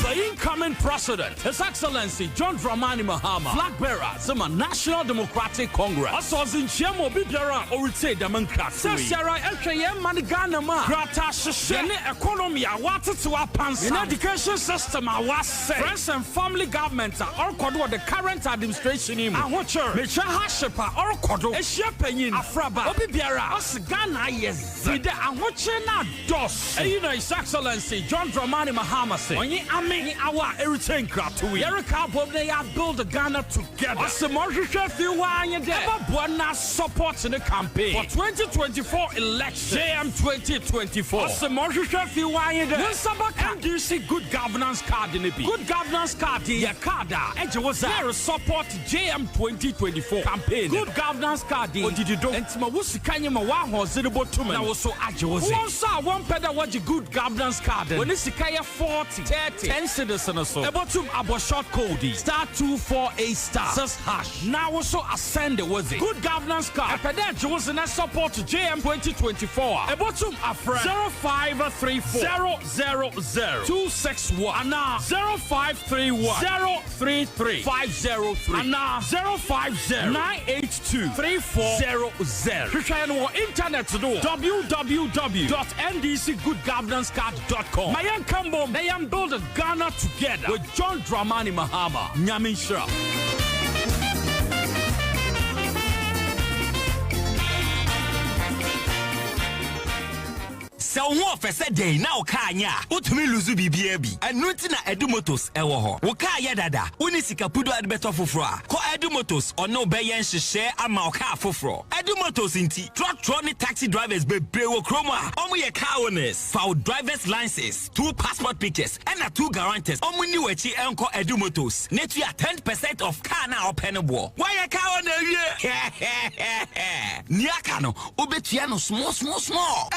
Speaker 6: The incoming president, His Excellency John Dramani Mahama, flag bearer, Zuma National Democratic Congress. Also, in Chemo Bibiara, or it's a democracy. Sara Elkayem Maniganama, Grata Shene economy, I wanted to our pants. In education system, I was saying, friends and family governments are all called the current administration. I want her, Mecha Hashepa, or Kodo, a shepherd, Afraba, Bibiara, Osgana, yes, Zida, I want you not dos. And you know, His Excellency John Dramani Mahama say, our everything gratuity. Erica Bob, they have built the Ghana together. As the Marsha few wine there, Buona supports in the campaign for 2024 election. JM 2024. As the Marsha few wine there, NDC good governance card in the B. Good governance card, the Kada, and was there support JM 2024 campaign. Good governance card, what did you do? And Mawusi Kanyama was in the bottom. Now also Ajozi. One saw one pedal watch good governance card. When it's Kaya 40, 30, 10 citizens or so. The bottom about short code *248*6#. Now also ascend the was it. Good governance card. A pedal was in a support to JM 2024. A bottom a friend 0534 000 and now 0531 033 503 and now 050 982 3400. Prepare your internet to do www.ndcgoodgovernancecard.com. My young Cambo, they am build a Ghana together with John Dramani Mahama. Nyamisha.
Speaker 7: So one for said day now kanya utumi luzu bibia bi enu na Edu Motors ewo ho wo ka ya dada uni sika pudo adbeto foforo ko Edu Motors ono be yen hyehyɛ ama o ka foforo Edu Motors inti truck ni taxi drivers be brewo kroma omo ye car owners for drivers licenses 2 passport pictures and 2 guarantors omo ni wachi enko Edu Motors netu ya 10% of car na openable why ye car owner wie niaka no obetua no small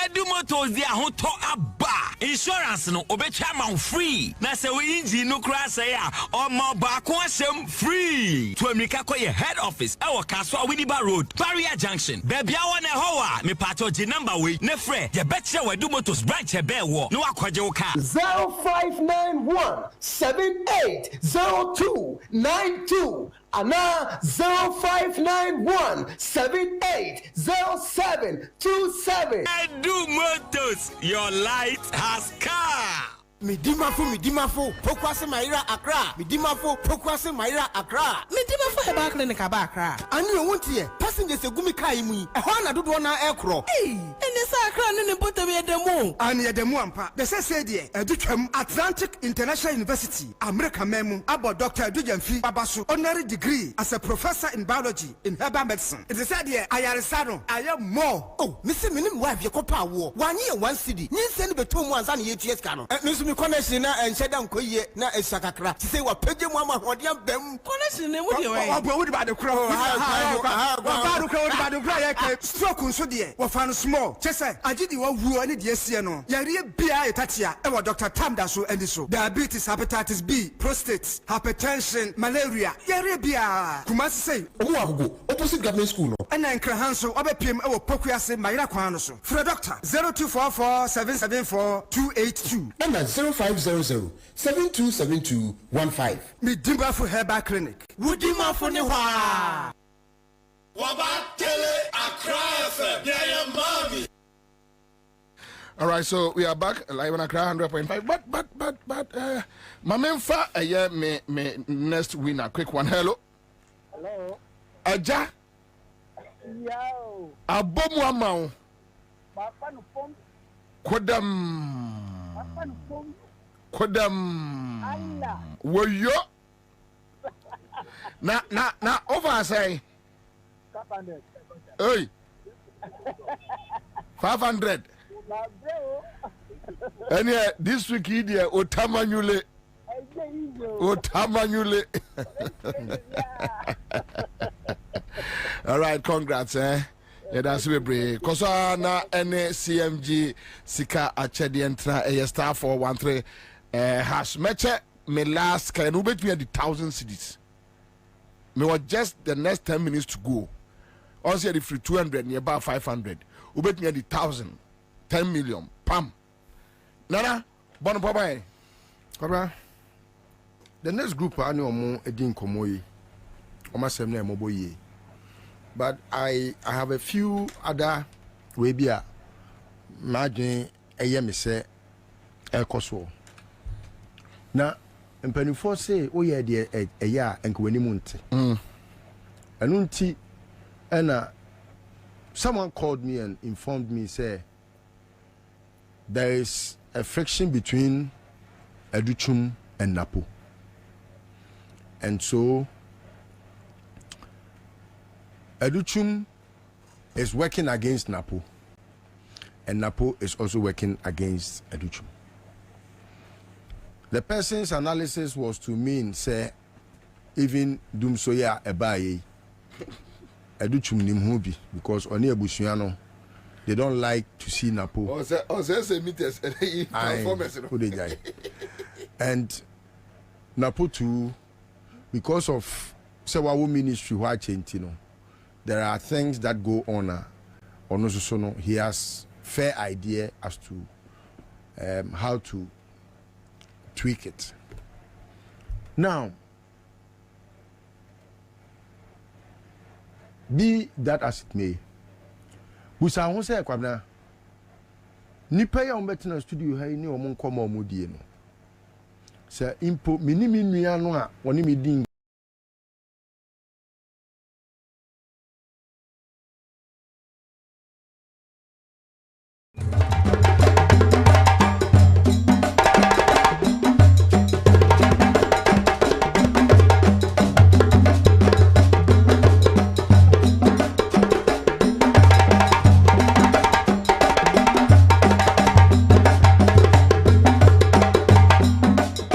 Speaker 7: Edu Motors ahoto aba insurance no obetwa man free na se we engine no kra say a omo ba ko asem free to America ko ye head office e wo Kaso Widiba Road Barrier Junction baby a na ho a me pato G number we ne frɛ ye betche we Edu Motors branch e be wo no akwaje wo car
Speaker 14: 0591 780292 Ana 0591 780727.
Speaker 7: Edu Motors, your light has car.
Speaker 23: Midimafo, Pokwase Maira Accra. Midimafo, Pokwase Maira Accra. Midimafo Eba Clinic Aba Accra. And you want here, passengers a gumi kaimu. A Hana do one aircraft. Hey, and the Accra and the bottom of the moon. And the Muampa, the Sessedia, Educam, Atlantic International University, America Memu, about Dr. Dujanfi Babasu, honorary degree as a professor in biology in herbal medicine. It is said here, I am more. Oh, Mr. Minim wife, your copa war. 1 year, 1 city. You send between 1 and 8 years. Me connection na enchedam koye na esakakra ti say wa pege mu ama hodiam bam connection ne wodi we wodi ba de kro ba do kro ya ke stroke nso de wo fa no small chese agidi wa wu ani de asie no yare bia etatia e wo Dr. Tamda so andi so diabetes hepatitis B prostate hypertension malaria yare bia kuma say owo agogo opposite government school no
Speaker 8: And then Krahanso, Obepim, our Pokuase, Mayra Kwanoso. For a doctor, 0244 774 282.
Speaker 14: And at 0500 727215.
Speaker 8: Midimba for Herbal Clinic. Woodima for Newa.
Speaker 3: Wabatele Accra FM. Bobie. All right, so we are back live on Accra 100.5. But Mamemfa me next winner. Quick one. Hello.
Speaker 21: Hello.
Speaker 3: Aja.
Speaker 21: Yo.
Speaker 3: Abomu amao.
Speaker 21: Mapanu pom.
Speaker 3: Kodam.
Speaker 21: Allah.
Speaker 3: Woyo. Na over say.
Speaker 21: 500.
Speaker 3: Hey. 500. And yeah, this week here, Otamanyule. All right, congrats, Yeah, that's we brave. Cause na CMG Sika Achedi entra star 413 hash meche me last can you bet me the 1,000 cities. Me was just the next 10 minutes to go. Also the free 200 nearby 500. You bet me the 1,000. 10 million. Pam. Nana, bon papa.
Speaker 2: Kora. The next group I know more edin komoyi. Oma semne moboyi. But I have a few other webia. Imagine me say ekoso. Na mpanifo say o ye de eya enkwani munte. Anunti ena someone called me and informed me say there is a friction between Educhum and Napo. And so Educhum is working against Napo. And Napo is also working against Educhum. The person's analysis was to mean, say, even Dumsoya Ebaye, Educhum Nimhubi, because Oni Ebusiano, they don't like to see Napo. And Napo too, because of Sewawu ministry, there are things that go on. He has fair idea as to how to tweak it. Now, be that as it may, Busa won say Kwabena nipa ya ombetina studio ha ni omo nkoma omodie no se impo minimi nua no a woni medin